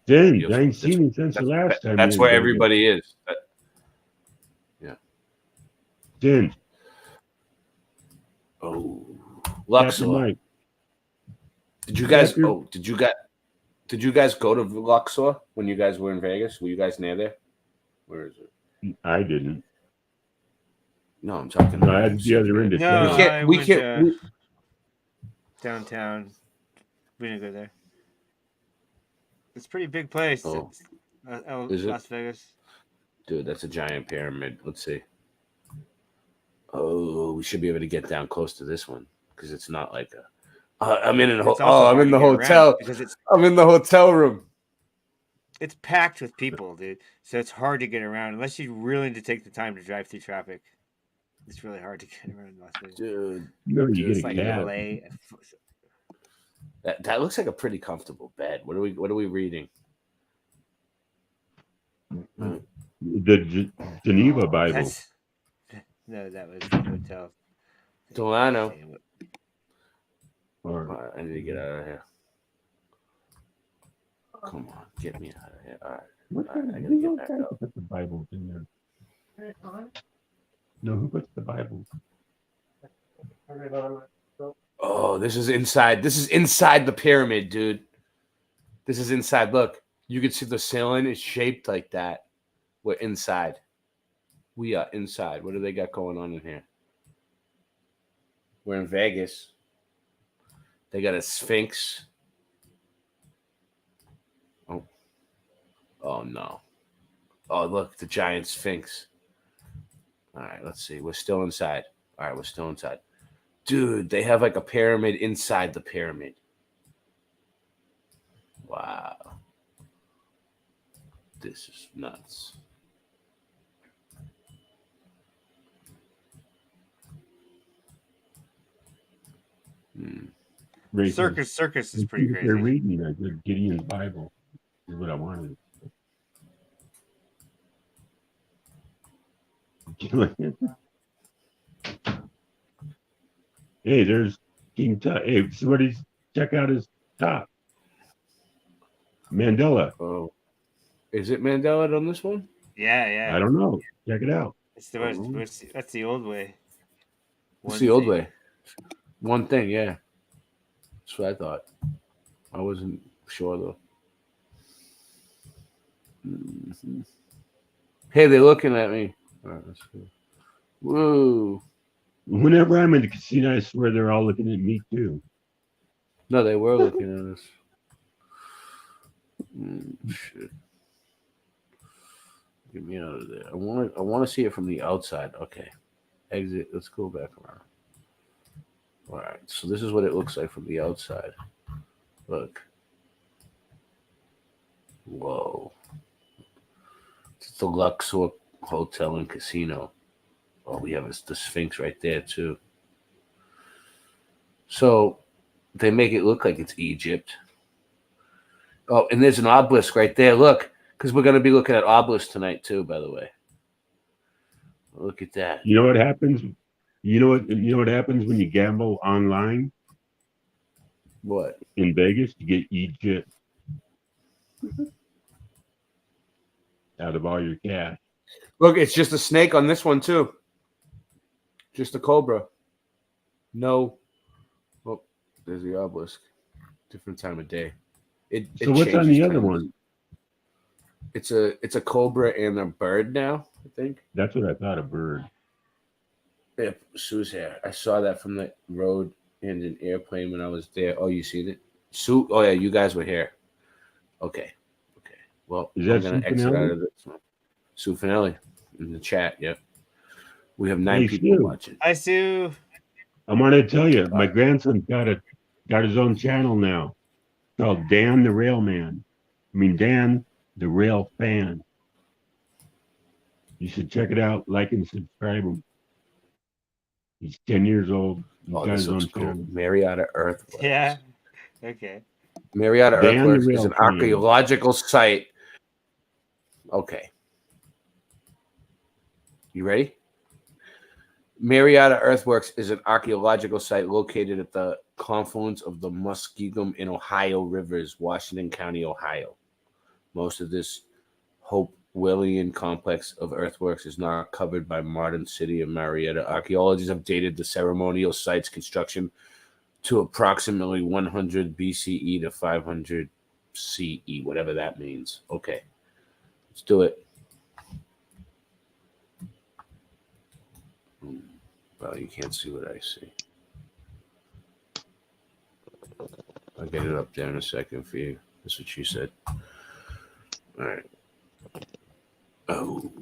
James, I ain't seen him since the last time. That's where everybody is. Yeah. James. Oh, Luxor. Did you guys? Oh, did you guys go to Luxor when you guys were in Vegas? Were you guys near there? Where is it? I didn't. No, I'm talking. No, that's the other end of town. We can't. Downtown. We didn't go there. It's a pretty big place. Oh. Is Las Vegas. Dude, that's a giant pyramid. Let's see. Oh, we should be able to get down close to this one because it's not like a. I'm in the hotel. I'm in the hotel room. It's packed with people, dude. So it's hard to get around unless you're willing to take the time to drive through traffic. It's really hard to get around Las Vegas. Dude, no, you get it's like LA. That looks like a pretty comfortable bed. What are we reading? The Geneva Bible. No, that was the hotel. Delano. Or, I need to get out of here. Come on, get me out of here. All right. I gotta get back up. Put the Bibles in there. No, who puts the Bibles? Oh, this is inside. This is inside the pyramid, dude. This is inside. Look, you can see the ceiling is shaped like that. We're inside. We are inside. What do they got going on in here? We're in Vegas. They got a Sphinx. Oh. Oh, no. Oh, look, the giant Sphinx. All right, let's see. We're still inside. All right, we're still inside. Dude, they have like a pyramid inside the pyramid. Wow. This is nuts. Circus is pretty crazy. They're reading the Gideon's Bible. Is what I wanted. Hey, there's King Tut. Hey, somebody check out his top. Mandela. Oh, is it Mandela on this one? Yeah. I don't know. Check it out. That's the old way. It's the old way. One thing, yeah. That's what I thought. I wasn't sure though. Mm-hmm. Hey, they're looking at me. All right, let's go. Woo. Whenever I'm in the casino, I swear they're all looking at me too. No, they were looking at us. Shit. Get me out of there. I want to see it from the outside. Okay. Exit. Let's go back around. All right. So this is what it looks like from the outside. Look. Whoa. It's the Luxor Hotel and Casino. Oh, we have the Sphinx right there too. So they make it look like it's Egypt. Oh, and there's an obelisk right there. Look, because we're going to be looking at obelisks tonight too, by the way. Look at that. You know what happens? You know what happens when you gamble online? What? In Vegas, you get Egypt out of all your cash. Look, it's just a snake on this one too. Just a cobra. No. Oh, there's the obelisk. Different time of day. So what's on the other one? It's a cobra and a bird now, I think. That's what I thought, a bird. Yeah, Sue's hair. I saw that from the road in an airplane when I was there. Oh, you seen it? Sue? Oh, yeah, you guys were here. Okay. Well, is that I'm going to exit out of this one. Sue Finelli in the chat, yep. We have 9 people watching. Hi, Sue. I want to tell you, my grandson got his own channel now called Dan the Rail Man. I mean, Dan the Rail Fan. You should check it out, like and subscribe him. He's 10 years old. He's got his own channel. Marietta Earthworks. Yeah. Okay. Marietta Earthworks is an archaeological site. Okay. You ready? Marietta Earthworks is an archaeological site located at the confluence of the Muskingum and Ohio rivers, Washington County, Ohio. Most of this Hopewellian complex of earthworks is not covered by modern city of Marietta. Archaeologists have dated the ceremonial site's construction to approximately 100 BCE to 500 CE, whatever that means. Okay, let's do it. Well, you can't see what I see. I'll get it up there in a second for you. That's what she said. All right. Oh.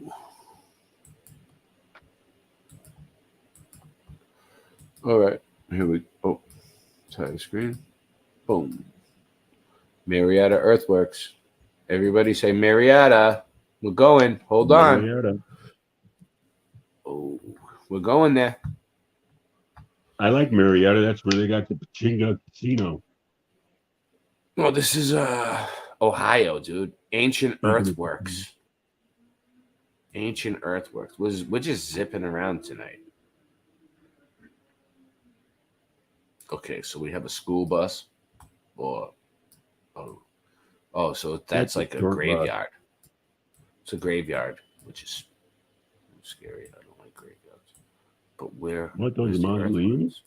All right. Here we go. Title screen. Boom. Marietta Earthworks. Everybody say Marietta. We're going. Hold on. Marietta. Oh, we're going there. I like Marietta. That's where they got the Pachinko Casino. Well, this is Ohio, dude. Ancient Earthworks. Ancient Earthworks. We're just zipping around tonight. Okay, so we have a school bus. So that's like a graveyard. It's a graveyard, which is scary. I don't like graveyards. But what those mausoleums?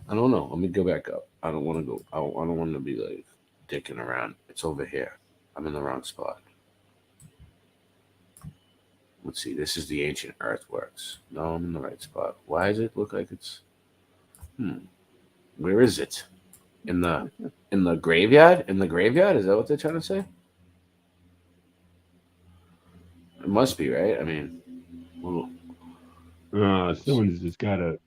I don't know. Let me go back up. I don't want to go. I don't want to be like dicking around. It's over here. I'm in the wrong spot. Let's see. This is the ancient earthworks. No, I'm in the right spot. Why does it look like it's? Where is it? In the graveyard? In the graveyard? Is that what they're trying to say? It must be, right? I mean, well, someone's just got a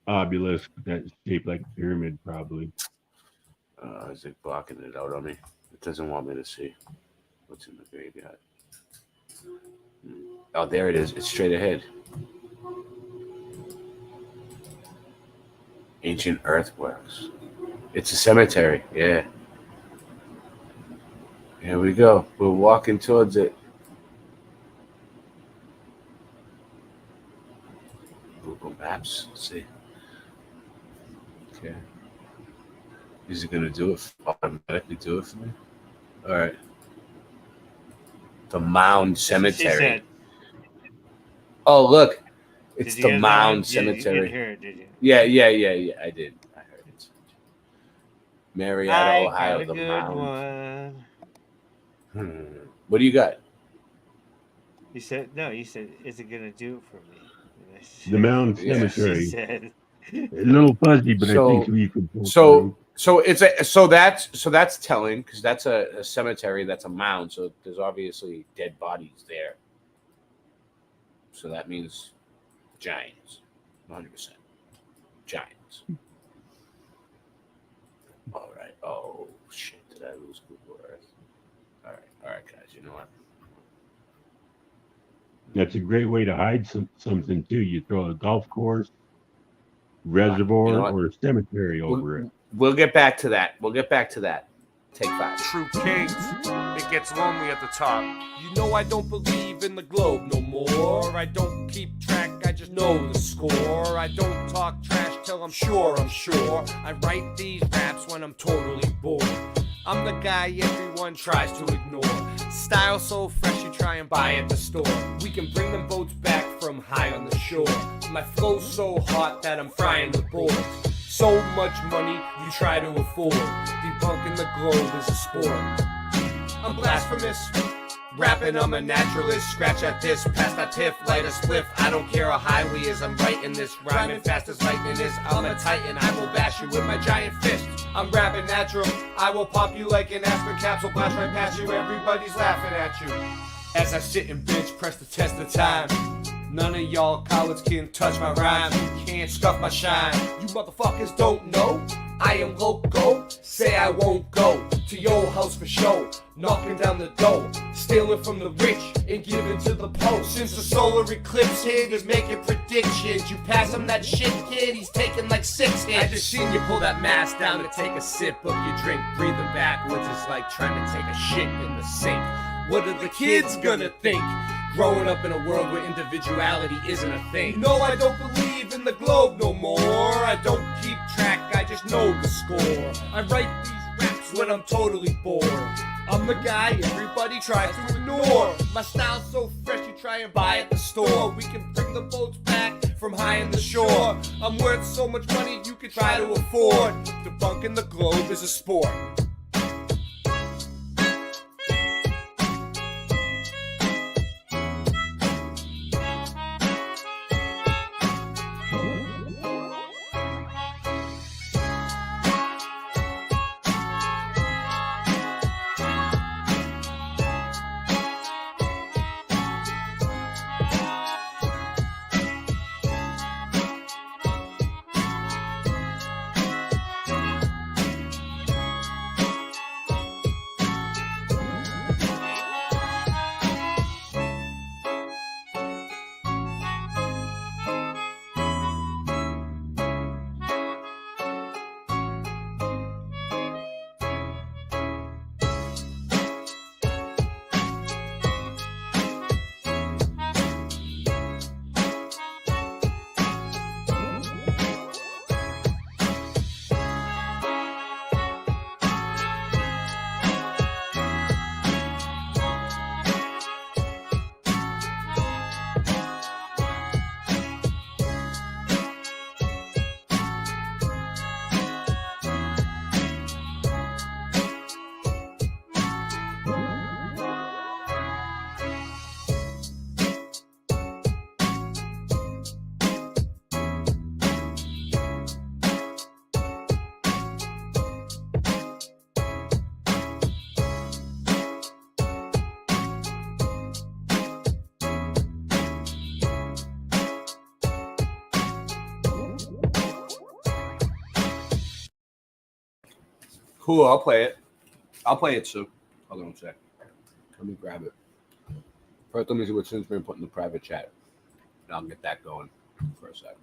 obelisk that's shaped like a pyramid, probably. Is it blocking it out on me? It doesn't want me to see what's in the graveyard. Oh, there it is. It's straight ahead. Ancient earthworks. It's a cemetery. Yeah. Here we go. We're walking towards it. Google Maps. Let's see. Okay. Is it going to do it? Automatically do it for me? All right. The Mound Cemetery. Oh, look. It's the Mound Cemetery. You didn't hear it, did you? Yeah. I did. I heard it. Marietta, Ohio, the Mound. What do you got? You said, is it going to do it for me? The Mound Cemetery. She said. A little fuzzy, but I think you can. So that's telling, because that's a cemetery, that's a mound, so there's obviously dead bodies there. So that means giants, 100% giants. All right. Oh shit! Did I lose Google Earth? All right, guys. You know what? That's a great way to hide something too. You throw a golf course, reservoir, or a cemetery over it. We'll get back to that. Take 5. True kings, it gets lonely at the top. You know I don't believe in the globe no more. I don't keep track, I just know the score. I don't talk trash till I'm sure. I write these raps when I'm totally bored. I'm the guy everyone tries to ignore. Style so fresh you try and buy at the store. We can bring them boats back from high on the shore. My flow's so hot that I'm frying the board. So much money you try to afford. Debunking the globe is a sport. I'm blasphemous, rapping I'm a naturalist. Scratch at this, pass that piff, light a spliff. I don't care how high we is, I'm writing this. Rhyming fast as lightning is, I'm a titan. I will bash you with my giant fist. I'm rapping natural, I will pop you like an aspirin capsule. Blast right past you, everybody's laughing at you. As I sit and bitch, press the test of time. None of y'all cowards can touch my rhymes. You can't scuff my shine. You motherfuckers don't know I am loco. Say I won't go to your house for show. Knocking down the dough, stealing from the rich and giving to the poor. Since the solar eclipse hit, he's making predictions. You pass him that shit, kid, he's taking like 6 hits. I just seen you pull that mask down to take a sip of your drink. Breathing backwards is like trying to take a shit in the sink. What are the kids gonna think? Growing up in a world where individuality isn't a thing. No, I don't believe in the globe no more. I don't keep track, I just know the score. I write these raps when I'm totally bored. I'm the guy everybody tries to ignore. My style's so fresh you try and buy at the store. We can bring the boats back from high in the shore. I'm worth so much money you can try to afford. Debunking the globe is a sport. Cool. I'll play it. I'll play it, Sue. Hold on a sec. Let me grab it. First, let me see what Sue's been put in the private chat. And I'll get that going for a sec.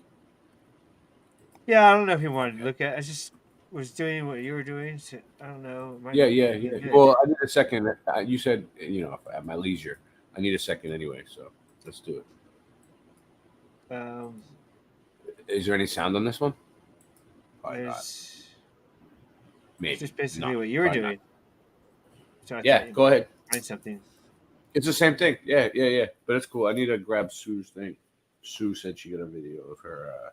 Yeah, I don't know if you wanted to look at. I just was doing what you were doing. So I don't know. It might Yeah. be good. Well, I need a second. You said, at my leisure. I need a second anyway, so let's do it. Is there any sound on this one? Probably not. Maybe. It's just basically what you were doing. So I Yeah, go ahead. Find something. It's the same thing. Yeah. But it's cool. I need to grab Sue's thing. Sue said she got a video of her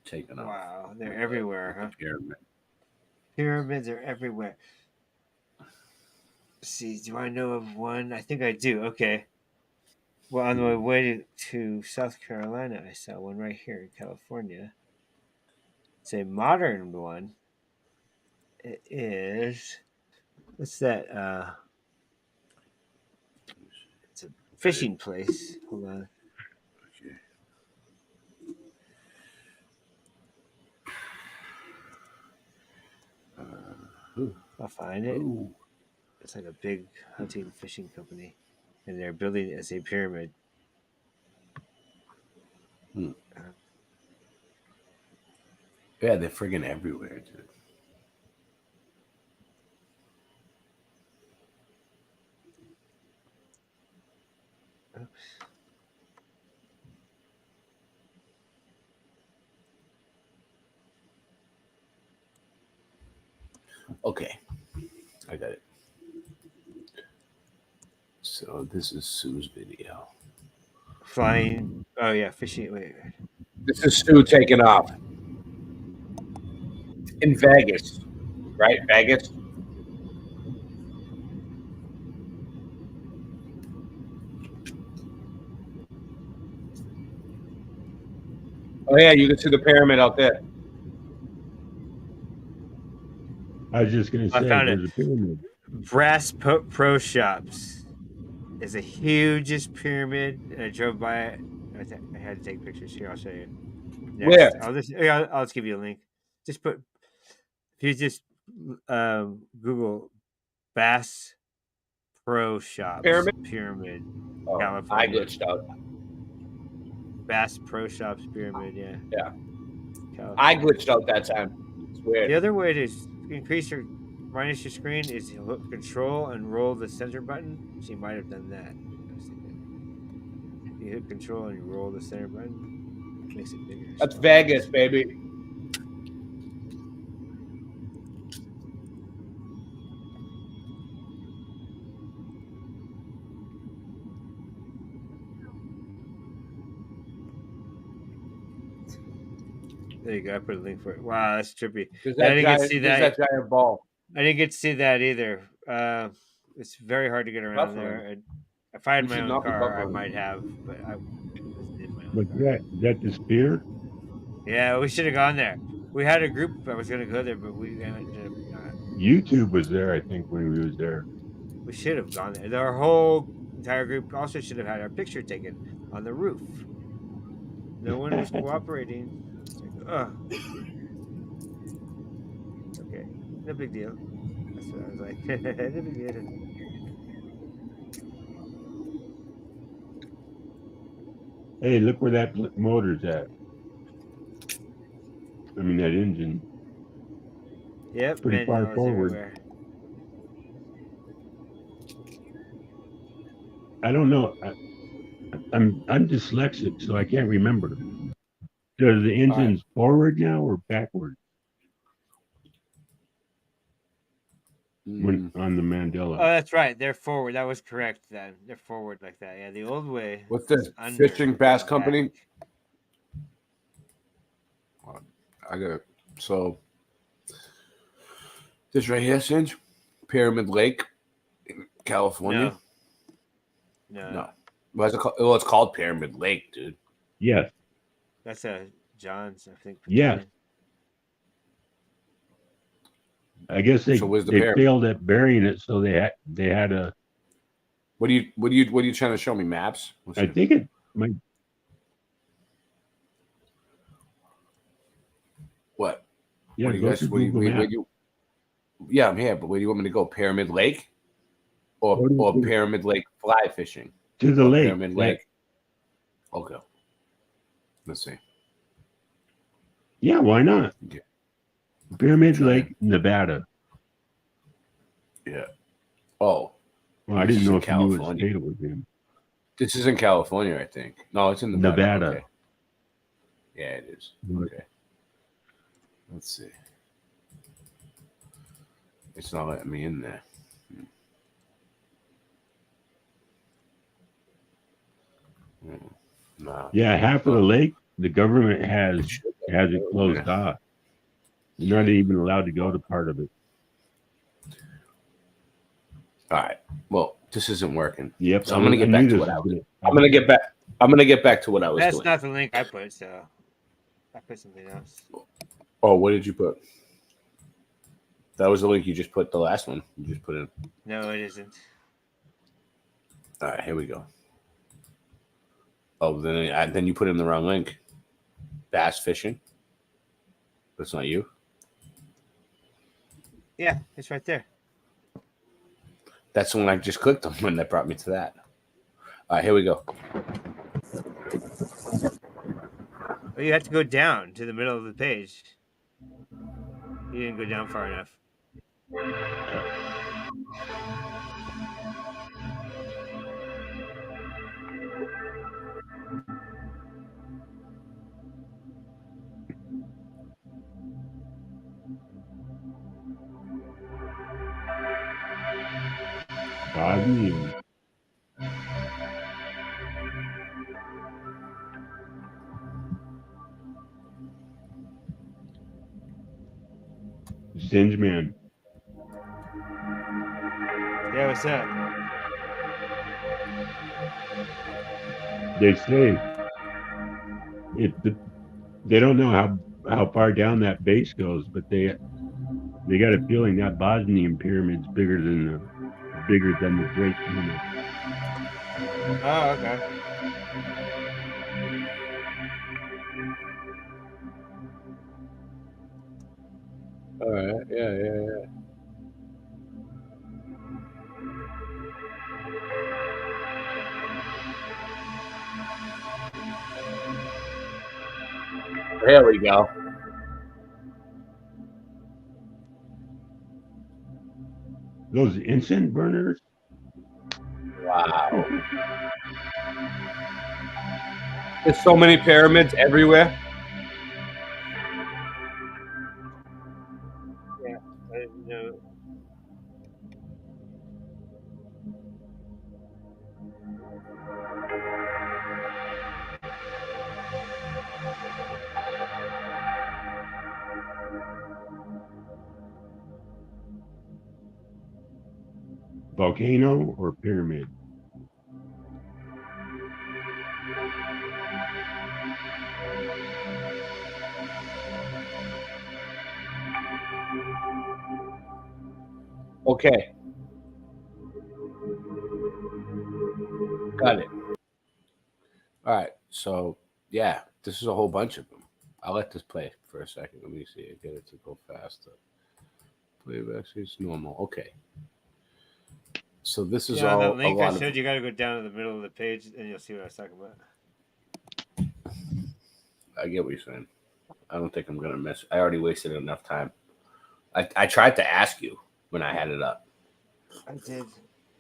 taking off. Wow, they're everywhere, huh? Pyramid. Pyramids are everywhere. Let's see, do I know of one? I think I do. Okay. Well, on my way to South Carolina, I saw one right here in California. It's a modern one. It is. What's that? It's a fishing place. Hold on. I'll find it. Ooh. It's like a big hunting fishing company, and they're building it as a pyramid. Yeah, they're friggin' everywhere, dude. Oops. Okay, I got it. So this is Sue's video. Flying. Oh yeah, fishing. Wait. This is Sue taking off in Vegas, right? Vegas. Oh yeah, you can see the pyramid out there. I was just going to say, there's a pyramid. Brass Pro Shops is the hugest pyramid. And I drove by it. I had to take pictures here. I'll show you. Where? I'll just give you a link. Just put if you just Google Bass Pro Shops pyramid Oh, California. I glitched out. Bass Pro Shops pyramid. Yeah. Yeah. California. I glitched out that time. It's weird. The other way to increase your minus your screen is you hit Control and roll the center button. She might have done that. You hit Control and you roll the center button. It makes it bigger. That's Vegas, baby. There you go. I put a link for it. Wow, that's trippy. I didn't get to see that. That giant ball. I didn't get to see that either. It's very hard to get around there. If I had my own car, I might have, but I wasn't in my own car. That the spear? Yeah, we should have gone there. We had a group that was going to go there, but we ended up not. YouTube was there, I think, when we was there. We should have gone there. Our whole entire group also should have had our picture taken on the roof. No one was cooperating. Ugh. Okay, no big deal. That's what I was like. No big deal. Hey, look where that motor's at. I mean, that engine. Yep, pretty far forward. Everywhere. I don't know. I'm dyslexic, so I can't remember. Does the engine's forward now or backward? When on the Mandela. Oh, that's right. They're forward. That was correct then. They're forward like that. Yeah, the old way. What's this? Fishing Bass Company? I got it. So this right here, Singe, Pyramid Lake in California. No. What's it called? Well, it's called Pyramid Lake, dude. Yes. That's John's, I think. Yeah. I guess they failed at burying it, so they had a. What are you trying to show me? Maps? I think it might. What? Yeah, what do you guys? What do you? Yeah, I'm here, but where do you want me to go? Pyramid Lake, or Pyramid Lake fly fishing? To the or lake. Pyramid Lake. Okay. Let's see. Yeah, why not? Yeah. Pyramid Lake, Nevada. Yeah. Oh. Well, I didn't know if you knew what state it was in. This is in California, I think. No, it's in Nevada. Nevada. Okay. Yeah, it is. Okay. Let's see. It's not letting me in there. No. Yeah, half of the lake, the government has it closed off. You're not even allowed to go to part of it. All right. Well, this isn't working. Yep. So I'm gonna get back to what I was. I'm gonna get back to what I was That's doing. not the link I put, so I put something else. Oh, what did you put? That was the link you just put. The last one you just put in. No, it isn't. All right, here we go. Oh, then you put in the wrong link. Bass fishing. That's not you. Yeah, it's right there. That's the one I just clicked on when that brought me to that. All right, here we go. Well, you have to go down to the middle of the page. You didn't go down far enough. Bosnian. Singe Man. Yeah, what's up? They say they don't know how far down that base goes, but they got a feeling that Bosnian pyramid's bigger than the Great Pyramid. Oh, okay. All right. Yeah. There we go. Those incense burners. Wow. There's so many pyramids everywhere. Yeah, I didn't know. Volcano or pyramid? Okay. Got it. All right. So, yeah, this is a whole bunch of them. I'll let this play for a second. Let me see. Get it to go faster. Playback is normal. Okay. So this is all. The link a I lot showed of, you got to go down to the middle of the page, and you'll see what I was talking about. I get what you're saying. I don't think I'm gonna miss. I already wasted enough time. I tried to ask you when I had it up. I did.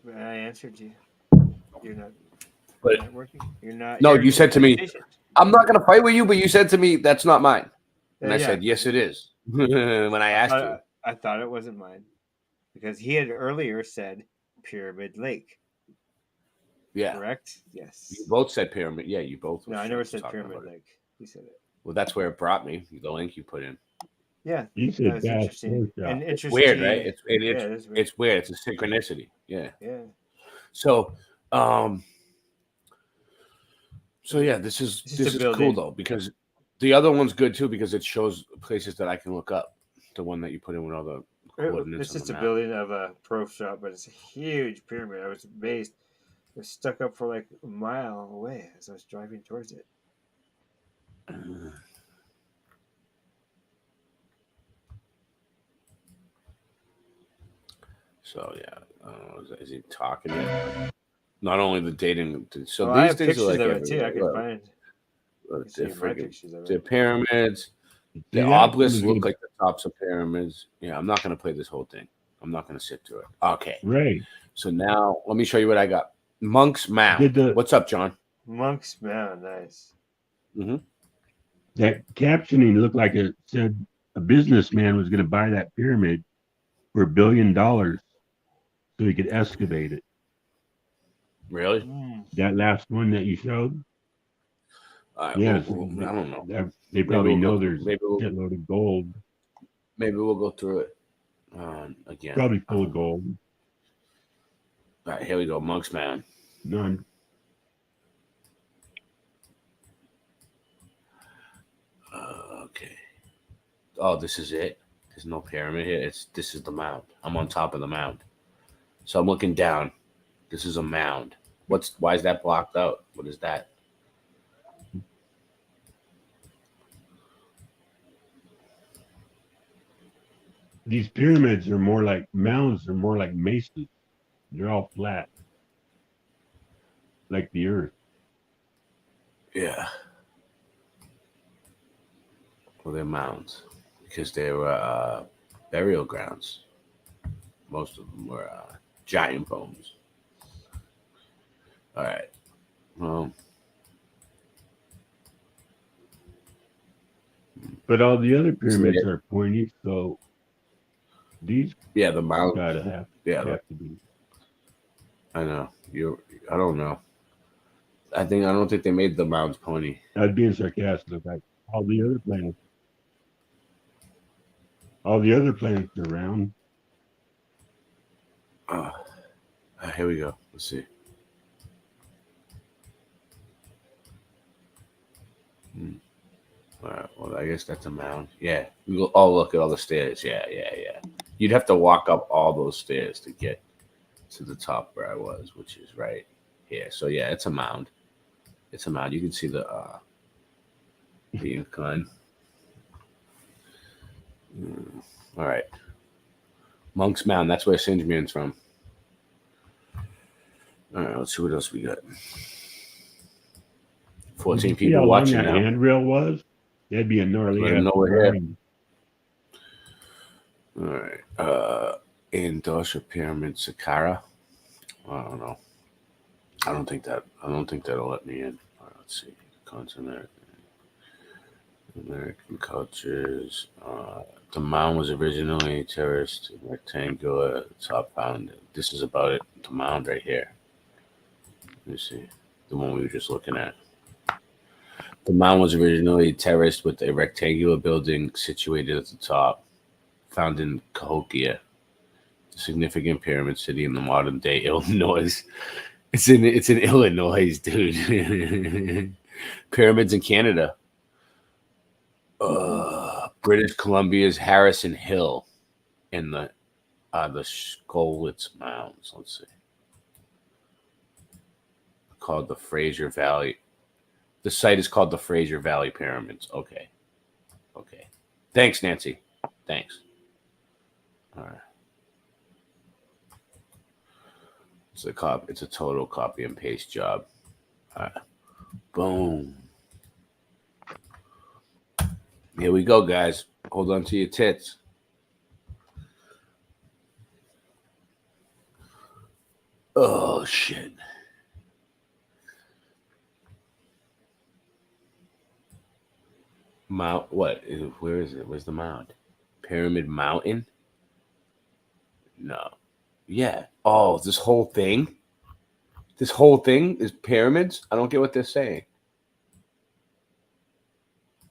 But I answered you. You're not. But you're not working. You're not. No, you're you said to me, patient. "I'm not gonna fight with you," but you said to me, "That's not mine," and I Yeah. said, "Yes, it is." When I asked you, I thought it wasn't mine because he had earlier said Pyramid Lake. Yeah. Correct. Yes. You both said pyramid. Yeah, you both. No, I never said Pyramid Lake. He said it. Well, that's where it brought me. The link you put in. Yeah, You said that was interesting. And It's interesting. weird, right? It's weird. It's weird. It's a synchronicity. Yeah. Yeah. So, yeah, this is cool though because the other one's good too because it shows places that I can look up. The one that you put in with all the coordinates. It's just a building of a pro shop, but it's a huge pyramid. I was amazed. It was stuck up for like a mile away as I was driving towards it. So yeah, is he talking yet? Not only the dating. So I these have things are pictures like of it too. I can everywhere. find. Look, See my pictures of the it. pyramids. The See that? obelisks look like the tops of pyramids. Yeah, I'm not going to play this whole thing. I'm not going to sit through it. Okay. Right. So now let me show you what I got. Monk's Mound. Did the What's up, John? Monk's Mound, nice. Mm-hmm. that captioning looked like it said a businessman was going to buy that pyramid for $1 billion so he could excavate it. Really? That last one that you showed? Yes. I don't know. They probably Maybe we'll know go, there's a shitload of gold. Maybe we'll go through it again. Probably full of gold. All right, here we go. Monk's Mound. None. Okay. Oh, this is it. There's no pyramid here. This is the mound. I'm on top of the mound, so I'm looking down. This is a mound. Why is that blocked out? What is that? These pyramids are more like mounds, are more like mesas. They're all flat. Like the earth. Yeah. Well, they're mounds because they were burial grounds. Most of them were giant bones. All right. Well, but all the other pyramids are pointy, so these the mound gotta have to be. I know. I don't know. I don't think they made the mounds pony. I'd being sarcastic. Like all the other planets. All the other planets are round. Here we go. Let's see. All right. Well, I guess that's a mound. Yeah. Oh, look at all the stairs. Yeah. You'd have to walk up all those stairs to get to the top where I was, which is right here. So yeah, it's a mound. It's a mound. You can see the incline. All right. Monk's Mound. That's where Sinjmin's from. All right. Let's see what else we got. 14 people how watching long that now. handrail was? That'd be a gnarly. Let them know we're here. All right. Industrial Pyramid, Saqqara. I don't know. I don't think that'll let me in. All right, let's see. Continent, American cultures. The mound was originally terraced, rectangular, top founded. This is about it. The mound right here. Let me see. The one we were just looking at. The mound was originally terraced with a rectangular building situated at the top, found in Cahokia, a significant pyramid city in the modern day Illinois. It's in Illinois, dude. Pyramids in Canada. British Columbia's Harrison Hill in the Skolwitz Mounds. Let's see. Called the Fraser Valley. The site is called the Fraser Valley Pyramids. Okay. Thanks, Nancy. Thanks. All right. It's a total copy and paste job. All right. Boom. Here we go, guys. Hold on to your tits. Oh, shit. Mount, what? Where is it? Where's the mound? Pyramid Mountain? No. Yeah. Oh, this whole thing? This whole thing is pyramids? I don't get what they're saying.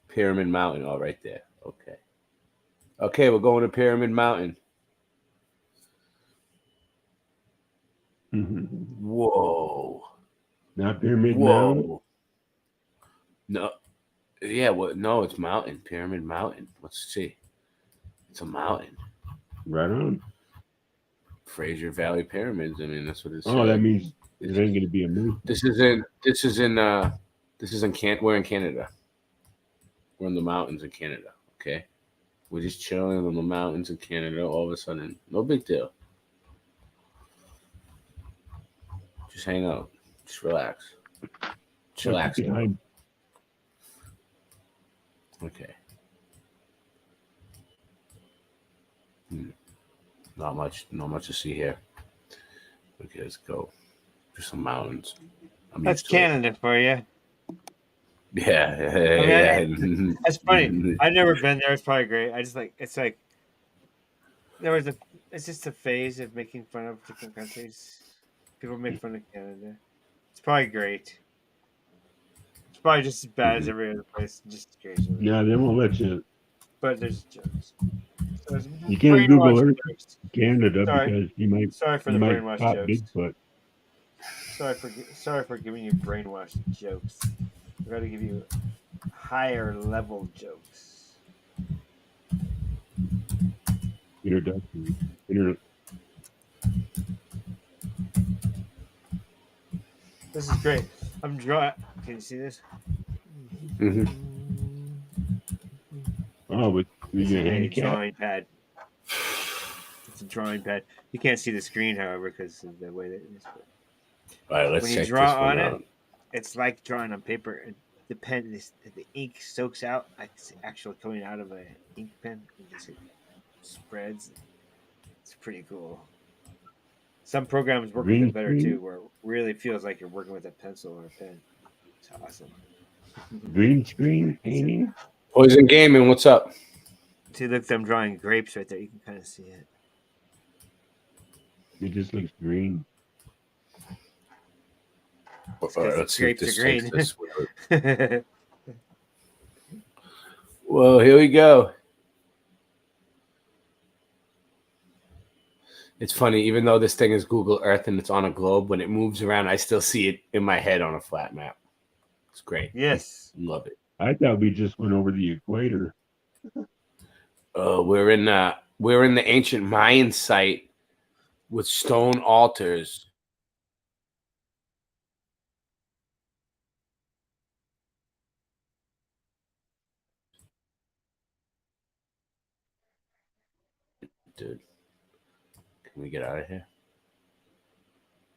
Pyramid Mountain. Oh, right there. Okay. Okay, we're going to Pyramid Mountain. Whoa. Not Pyramid Mountain? No. Yeah, no, it's mountain. Pyramid Mountain. Let's see. It's a mountain. Right on. Fraser Valley Pyramids. I mean, that's what it's. Oh, that means it ain't going to be a move. We're in Canada. We're in the mountains in Canada. Okay, we're just chilling on the mountains in Canada. All of a sudden, no big deal. Just hang out. Just relax. Chillax. Okay. Not much to see here. Okay, let's go. Just some mountains. That's Canada for you. Yeah. That's funny. I've never been there. It's probably great. I just like it's like it's just a phase of making fun of different countries. People make fun of Canada. It's probably great. It's probably just as bad as every other place. Just occasionally. Yeah, they won't let you. But there's jokes. So You can't Google Earth jokes. Canada because you might. Sorry for you the might brainwash pop jokes. Bigfoot. Sorry for giving you brainwash jokes. I got to give you higher level jokes. Introduction. This is great. I'm drawing. Can you see this? Mm-hmm. Oh, with your a handicap? drawing pad. It's a drawing pad. You can't see the screen, however, because of the way that it is. All right, let's when check you draw this one on out. it, it's like drawing on paper. And the ink soaks out. It's actually coming out of an ink pen. And just it spreads. It's pretty cool. Some programs work with it better too, where it really feels like you're working with a pencil or a pen. It's awesome. Green screen painting. Poison Gaming, what's up? See, look, I'm drawing grapes right there. You can kind of see it. It just looks green. All right, let's see if this takes this. Well, here we go. It's funny, even though this thing is Google Earth and it's on a globe, when it moves around, I still see it in my head on a flat map. It's great. Yes. Love it. I thought we just went over the equator. We're in the ancient Mayan site with stone altars. Dude, can we get out of here?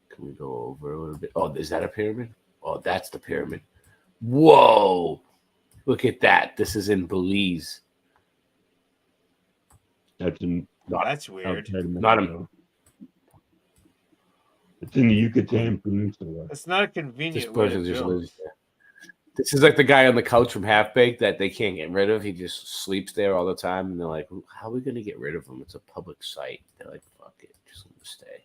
Can we go over a little bit? Oh, is that a pyramid? Oh, that's the pyramid. Whoa! Look at that. This is in Belize. That's weird. Not a. It's in the Yucatan Peninsula. It's not a convenient This way person to just build. lives there. This is like the guy on the couch from Half Baked that they can't get rid of. He just sleeps there all the time, and they're like, "How are we gonna get rid of him? It's a public site." They're like, "Fuck it, just let him stay."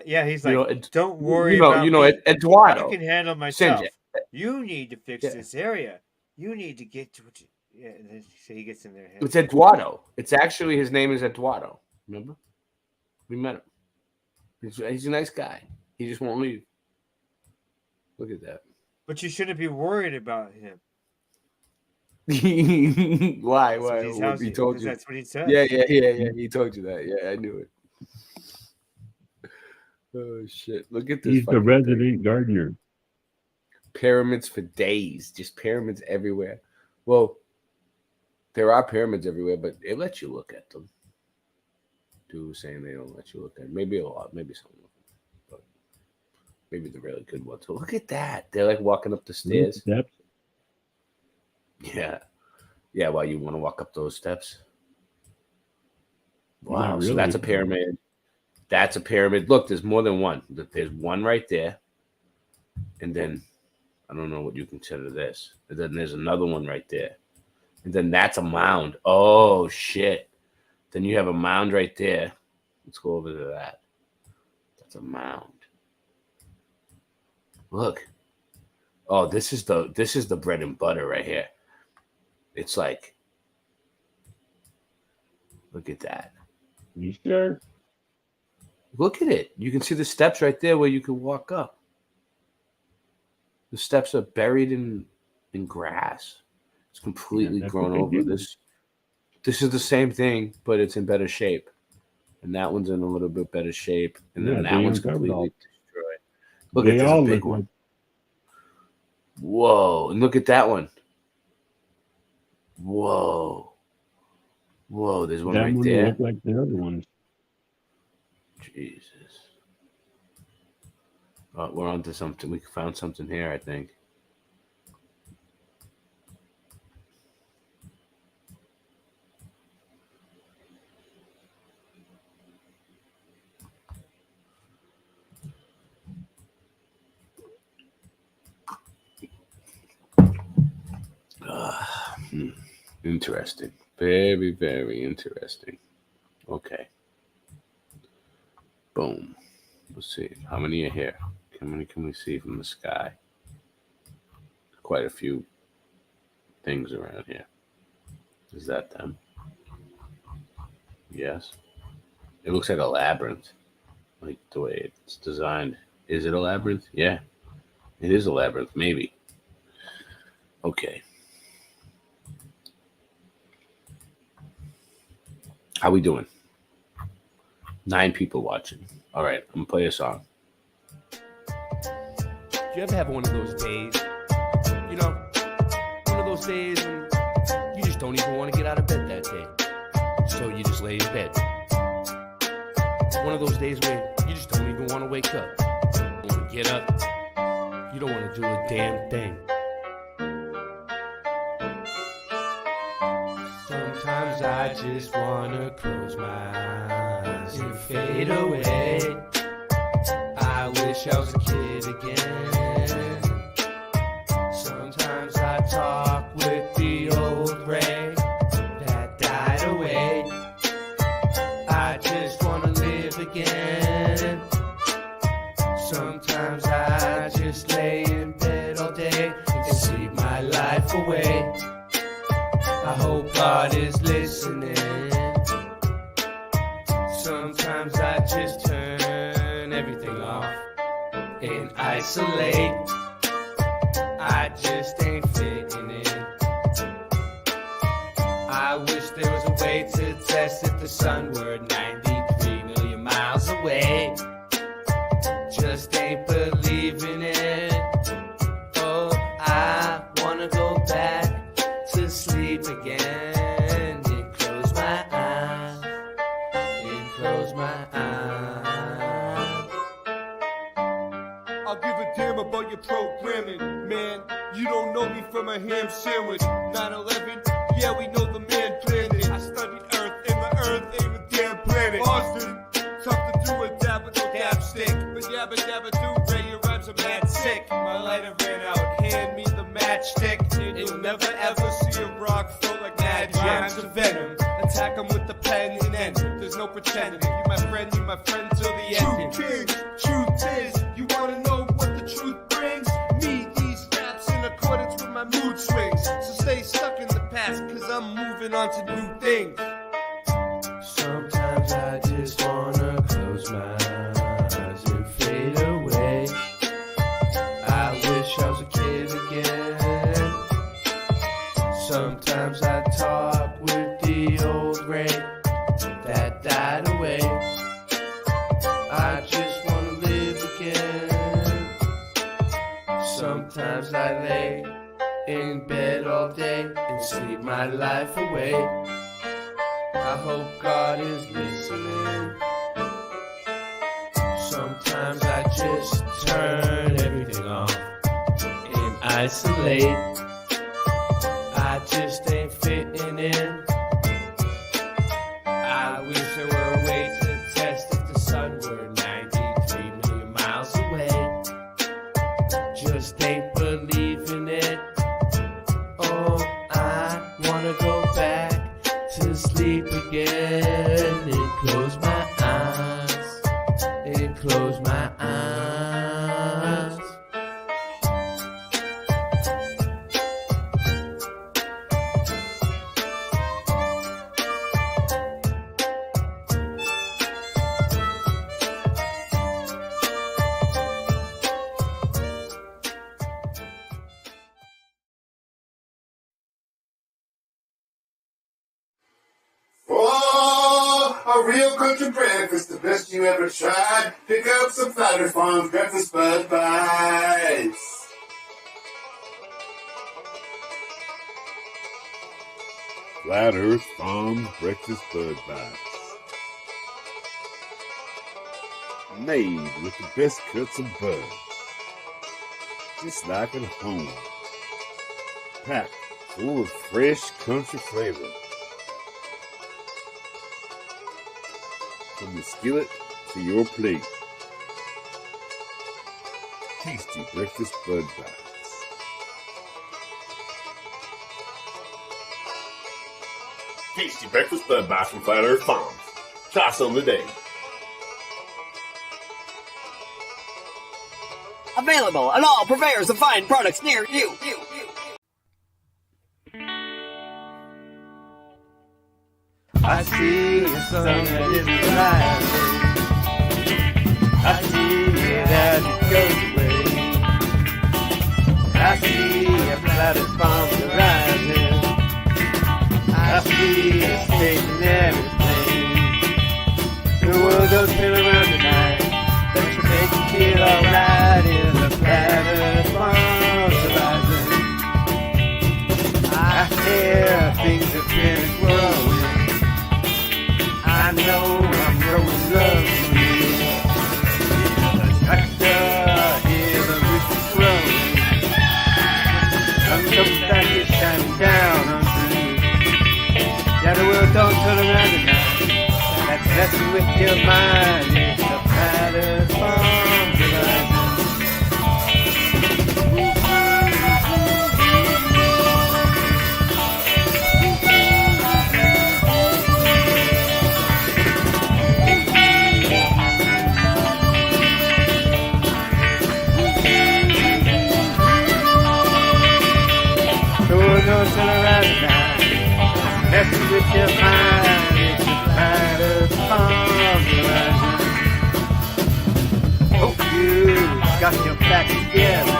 Yeah, he's You like, know, don't worry about me. Eduardo. I can handle myself. Sanjay. You need to fix this area. You need to get to what you... Yeah, and then so he gets in their head. It's Eduardo. It's actually, his name is Eduardo. Remember? We met him. He's a nice guy. He just won't leave. Look at that. But you shouldn't be worried about him. Why? That's He told you. That's what he said. Yeah. He told you that. Yeah, I knew it. Oh shit! Look at this. He's the resident gardener. Pyramids for days. Just pyramids everywhere. Well, there are pyramids everywhere, but it lets you look at them. Dude was saying they don't let you look at them. Maybe a lot, maybe some of them, but maybe the really good ones. So look at that. They're like walking up the stairs. Steps. Yeah. While you want to walk up those steps. Wow. Really. So that's a pyramid. That's a pyramid. Look, there's more than one. There's one right there, and then I don't know what you consider this. And then there's another one right there, and then that's a mound. Oh shit! Then you have a mound right there. Let's go over to that. That's a mound. Look. Oh, this is the bread and butter right here. It's like, look at that. You sure? Look at it. You can see the steps right there where you can walk up. The steps are buried in grass. It's completely grown over. This is the same thing, but it's in better shape. And that one's in a little bit better shape. And then that one's completely destroyed. Look at this big one. Whoa. And look at that one. Whoa. There's one right there. Look like the other ones. Jesus. We're onto something. We found something here, I think. Interesting. Very, very interesting. Okay. Boom. Let's see. How many are here? How many can we see from the sky? Quite a few things around here. Is that them? Yes. It looks like a labyrinth. Like the way it's designed. Is it a labyrinth? Yeah. It is a labyrinth, maybe. Okay. How we doing? 9 people watching. All right, I'm gonna play a song. Do you ever have one of those days? You know, one of those days when you just don't even want to get out of bed that day. So you just lay in bed. One of those days where you just don't even want to wake up. You don't want to get up. You don't want to do a damn thing. Sometimes I just want to close my eyes and fade away. I wish I was a kid again. Sometimes I talk with the old Ray that died away. I just want to live again. Sometimes I just lay in bed all day and sleep my life away. I hope God is listening. Sometimes I just turn everything off and isolate. I just ain't fitting in. I wish there was a way to test if the sun were 93 million miles away. Just ain't believing it. Oh, I wanna go back to sleep again and close my eyes, and close my eyes. I'll give a damn about your programming, man. You don't know me from a ham sandwich. 9/11, yeah, we know the man planned it. I studied Earth, and the Earth ain't a damn planet. Austin, tough to do with dab with no dab stick. But yabba dabba do, Ray, your rhymes are mad sick. My lighter ran out, hand me the matchstick. And you'll never ever see a rock float like mad rhymes of venom. Attack them with the pen and end. There's no pretending. You my friend till the end. True king, truth is, you wanna know what the truth brings? Me, these raps in accordance with my mood swings. So stay stuck in the past, cause I'm moving on to new things. Sometimes I just wanna close my eyes and fade away. I wish I was a kid again. Sometimes I talk with the old Ray that died away. I just wanna live again. Sometimes I lay in bed all day and sleep my life away. I hope God is listening. Sometimes I just turn everything off and isolate. I just ain't fitting in. I wish there were a way to test if the sun were 93 million miles away. Just ain't believing it. Oh, I wanna go back to sleep again and close my eyes, and close my eyes. Oh, a real country breakfast, the best you ever tried. Pick up some Flatter Farms breakfast bud bites. Flat Earth Farm Breakfast Bud Bites. made with the best cuts of bud, just like at home, packed full of fresh country flavor. From the skillet to your plate, tasty breakfast bud bites. Tasty breakfast bud bites from Flat Earth Farms. Try some today. Available at all purveyors of fine products near you. I see a sun that is rising. I see it as it goes away. I see a flattered palm rising. I see it taking everything. The world don't spin around tonight. Don't you make it feel alright in the flattered palm rising. I hear things have been growing. I know I'm growing lovely. The tractor, hear the roots growing. Sun comes back, it's shining down on through. Yeah, the world don't turn around tonight. That's messing with your mind. It's the flattered palms rising. Don't turn around tonight. Messing with your mind. It's the flattered palms rising. Hope you got your back together.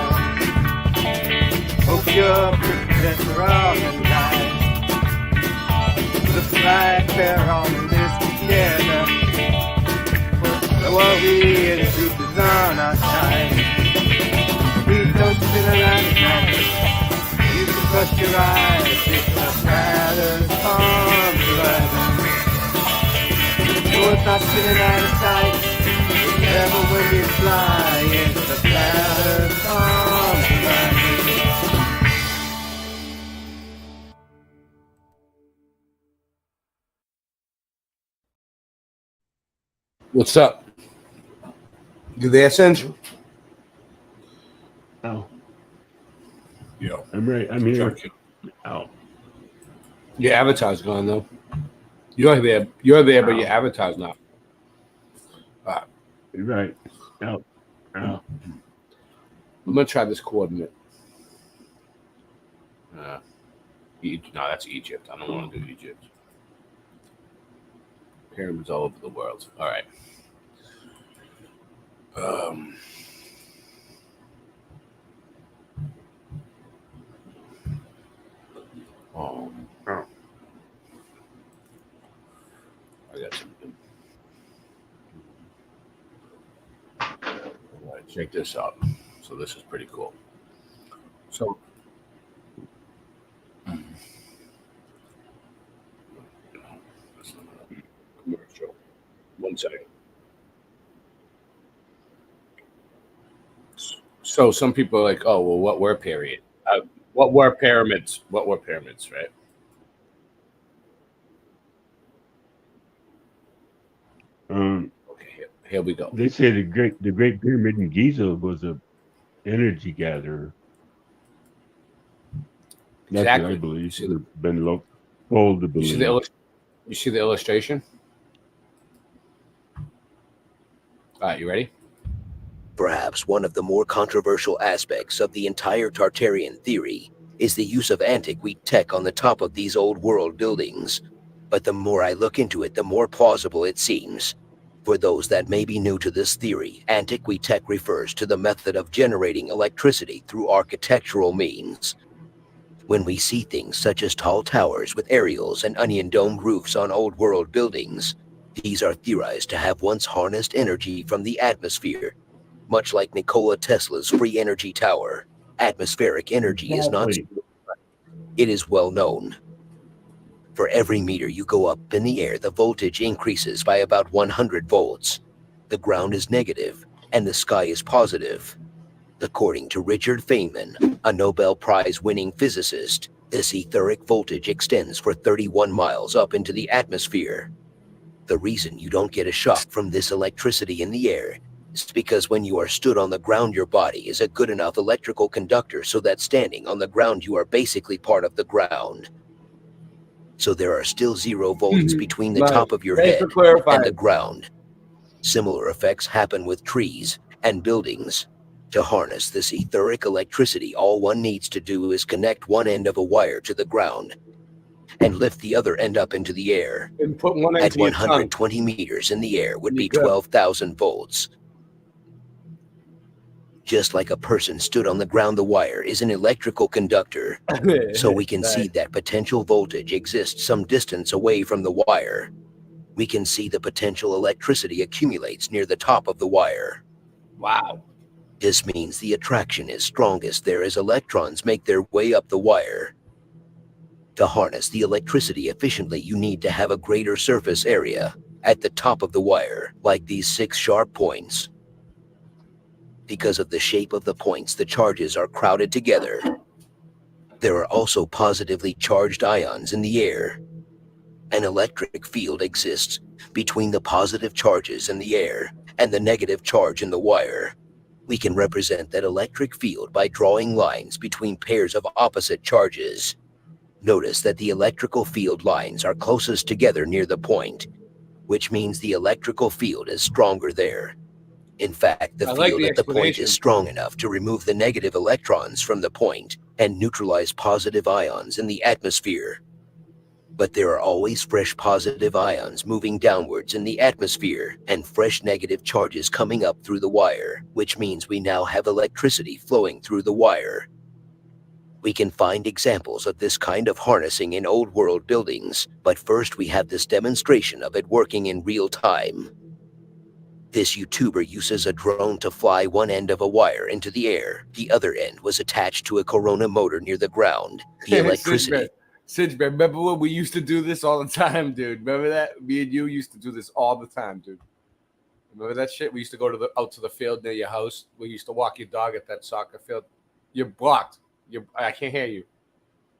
Hope you're prepared for all the night. Looks like they're all in this together. So what we in truth is on our side. Please don't spin around tonight. Close your eyes, it's the flattered palms rising. No, it's not spinning out of sight. It's never when you fly, it's the flattered palms rising. What's up? You there, Singe? Oh. Yeah. I'm right. I'm here. Oh. Your avatar's gone though. You're there, but your avatar's not. You're right. Oh. Oh. I'm gonna try this coordinate. No, that's Egypt. I don't want to do Egypt. Pyramids all over the world. All right. Oh. I got something. All right, check this out. So this is pretty cool. So commercial. 1 second. So some people are like, oh, well, what were period? What were pyramids? What were pyramids, right? Okay, here we go. They say the Great Pyramid in Giza was a energy gatherer. That's Exactly. what I believe. Should have been told to believe. You see the illustration? All right, you ready? Perhaps one of the more controversial aspects of the entire Tartarian theory is the use of antiquated tech on the top of these old world buildings. But the more I look into it, the more plausible it seems. For those that may be new to this theory, antiquated tech refers to the method of generating electricity through architectural means. When we see things such as tall towers with aerials and onion-domed roofs on old world buildings, these are theorized to have once harnessed energy from the atmosphere. Much like Nikola Tesla's free energy tower, atmospheric energy is not. It is well known. For every meter you go up in the air, the voltage increases by about 100 volts. the ground is negative, and the sky is positive. According to Richard Feynman, a Nobel Prize-winning physicist, this etheric voltage extends for 31 miles up into the atmosphere. The reason you don't get a shock from this electricity in the air is because when you are stood on the ground, your body is a good enough electrical conductor so that standing on the ground you are basically part of the ground. So there are still 0 volts between the top of your head and the ground. Similar effects happen with trees and buildings. To harness this etheric electricity, all one needs to do is connect one end of a wire to the ground and lift the other end up into the air. And put one At into your 120 meters in the air would be good. 12,000 volts. Just like a person stood on the ground, the wire is an electrical conductor. So we can see that potential voltage exists some distance away from the wire. We can see the potential electricity accumulates near the top of the wire. Wow. This means the attraction is strongest there as electrons make their way up the wire. To harness the electricity efficiently, you need to have a greater surface area at the top of the wire, like these 6 sharp points. Because of the shape of the points, the charges are crowded together. There are also positively charged ions in the air. An electric field exists between the positive charges in the air and the negative charge in the wire. We can represent that electric field by drawing lines between pairs of opposite charges. Notice that the electrical field lines are closest together near the point, which means the electrical field is stronger there. In fact, the field at the point is strong enough to remove the negative electrons from the point and neutralize positive ions in the atmosphere. But there are always fresh positive ions moving downwards in the atmosphere and fresh negative charges coming up through the wire, which means we now have electricity flowing through the wire. We can find examples of this kind of harnessing in old world buildings, but first we have this demonstration of it working in real time. This YouTuber uses a drone to fly one end of a wire into the air. The other end was attached to a Corona motor near the ground. The electricity... Sidge, man, remember when we used to do this all the time, dude? Remember that? Me and you used to do this all the time, dude. Remember that shit? We used to go to out to the field near your house. We used to walk your dog at that soccer field. You're blocked. I can't hear you.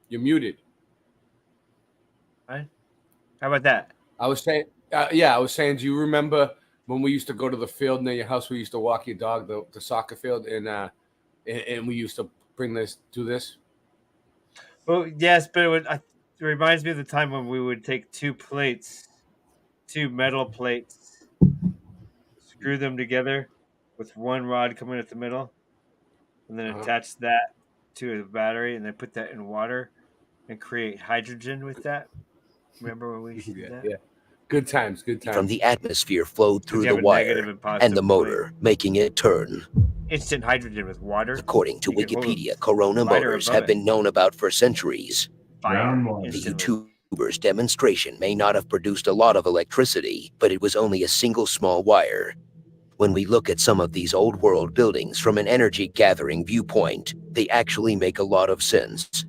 You're muted. What? How about that? I was saying, do you remember when we used to go to the field near your house? We used to walk your dog the soccer field, and we used to do this. Well, yes, but it reminds me of the time when we would take 2 metal plates, screw them together with one rod coming at the middle, and then attach that to a battery, and then put that in water and create hydrogen with that. Remember when we used to do that? Yeah. Good times. From the atmosphere flowed through the wire and the motor, making it turn. Instant hydrogen with water. According to Wikipedia, Corona motors have been known about for centuries. The YouTuber's demonstration may not have produced a lot of electricity, but it was only a single small wire. When we look at some of these old world buildings from an energy gathering viewpoint, they actually make a lot of sense.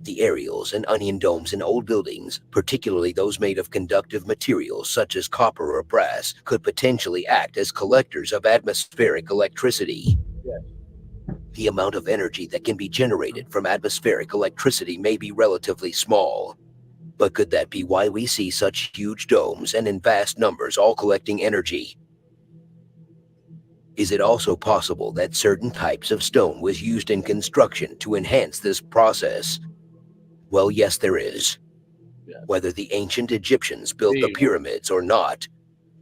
The aerials and onion domes in old buildings, particularly those made of conductive materials such as copper or brass, could potentially act as collectors of atmospheric electricity. The amount of energy that can be generated from atmospheric electricity may be relatively small. But could that be why we see such huge domes and in vast numbers all collecting energy? Is it also possible that certain types of stone was used in construction to enhance this process? Well, yes, there is. Whether the ancient Egyptians built the pyramids or not,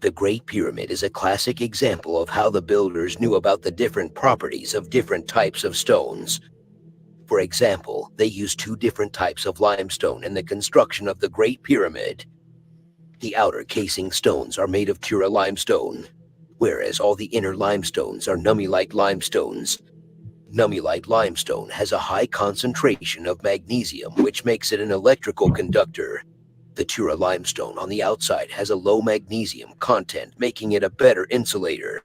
the Great Pyramid is a classic example of how the builders knew about the different properties of different types of stones. For example, they used 2 different types of limestone in the construction of the Great Pyramid. The outer casing stones are made of Kura limestone, whereas all the inner limestones are nummulite limestones. Nummulite limestone has a high concentration of magnesium, which makes it an electrical conductor. The Tura limestone on the outside has a low magnesium content, making it a better insulator.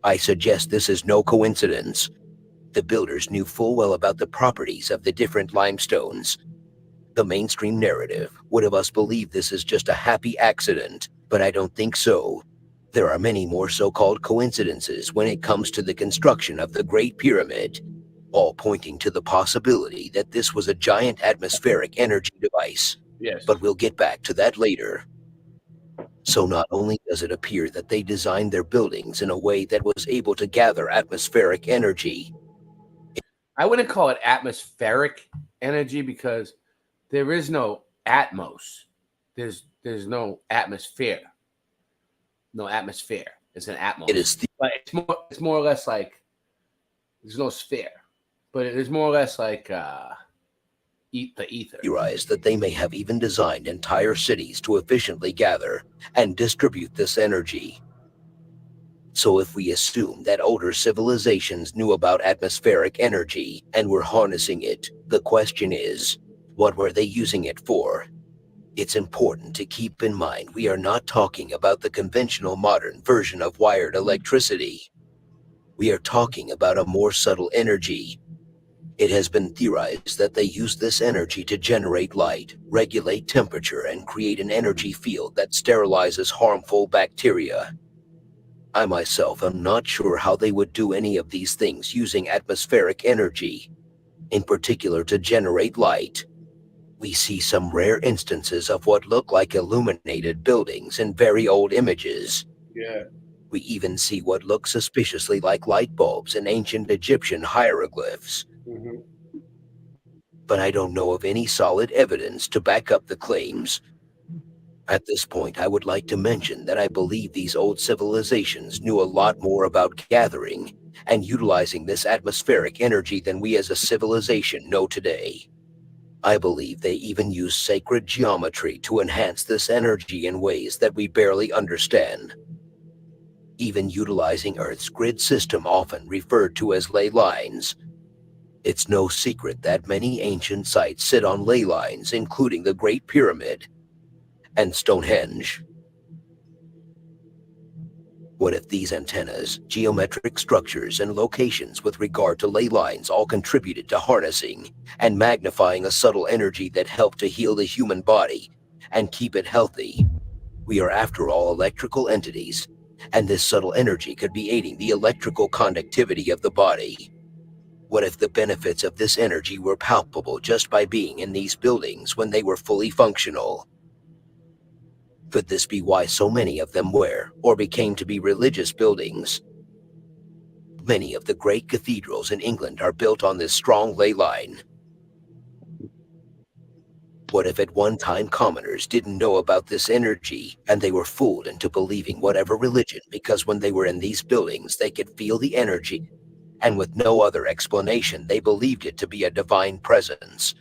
I suggest this is no coincidence. The builders knew full well about the properties of the different limestones. The mainstream narrative would have us believe this is just a happy accident, but I don't think so. There are many more so-called coincidences when it comes to the construction of the Great Pyramid, all pointing to the possibility that this was a giant atmospheric energy device. Yes. But we'll get back to that later. So not only does it appear that they designed their buildings in a way that was able to gather atmospheric energy. I wouldn't call it atmospheric energy because there is no atmos. There's no atmosphere. No atmosphere. It's an atmos. It is but it's more or less like there's no sphere, but it is more or less like the ether. Theorized that they may have even designed entire cities to efficiently gather and distribute this energy. So if we assume that older civilizations knew about atmospheric energy and were harnessing it, the question is, what were they using it for? It's important to keep in mind we are not talking about the conventional modern version of wired electricity. We are talking about a more subtle energy. It has been theorized that they use this energy to generate light, regulate temperature, and create an energy field that sterilizes harmful bacteria. I myself am not sure how they would do any of these things using atmospheric energy, in particular to generate light. We see some rare instances of what look like illuminated buildings in very old images. Yeah. We even see what looks suspiciously like light bulbs in ancient Egyptian hieroglyphs. Mm-hmm. But I don't know of any solid evidence to back up the claims. At this point, I would like to mention that I believe these old civilizations knew a lot more about gathering and utilizing this atmospheric energy than we as a civilization know today. I believe they even used sacred geometry to enhance this energy in ways that we barely understand. Even utilizing Earth's grid system, often referred to as ley lines. It's no secret that many ancient sites sit on ley lines, including the Great Pyramid and Stonehenge. What if these antennas, geometric structures, and locations with regard to ley lines all contributed to harnessing and magnifying a subtle energy that helped to heal the human body and keep it healthy? We are, after all, electrical entities, and this subtle energy could be aiding the electrical conductivity of the body. What if the benefits of this energy were palpable just by being in these buildings when they were fully functional? Could this be why so many of them were, or became to be, religious buildings? Many of the great cathedrals in England are built on this strong ley line. What if at one time commoners didn't know about this energy, and they were fooled into believing whatever religion because when they were in these buildings they could feel the energy, and with no other explanation they believed it to be a divine presence?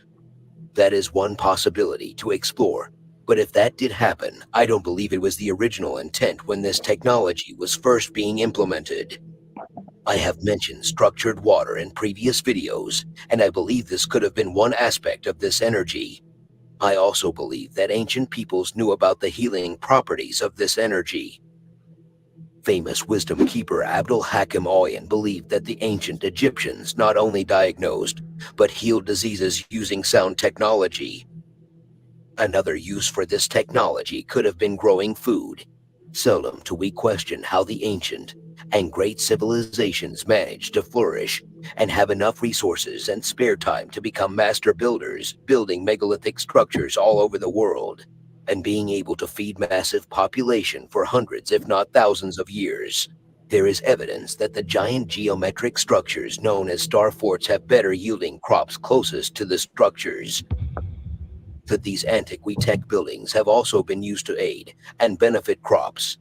That is one possibility to explore. But if that did happen, I don't believe it was the original intent when this technology was first being implemented. I have mentioned structured water in previous videos, and I believe this could have been one aspect of this energy. I also believe that ancient peoples knew about the healing properties of this energy. Famous wisdom keeper Abdul Hakim Oyan believed that the ancient Egyptians not only diagnosed, but healed diseases using sound technology. Another use for this technology could have been growing food. Seldom do we question how the ancient and great civilizations managed to flourish and have enough resources and spare time to become master builders, building megalithic structures all over the world, and being able to feed massive population for hundreds if not thousands of years. There is evidence that the giant geometric structures known as star forts have better yielding crops closest to the structures. That these antiquity buildings have also been used to aid and benefit crops.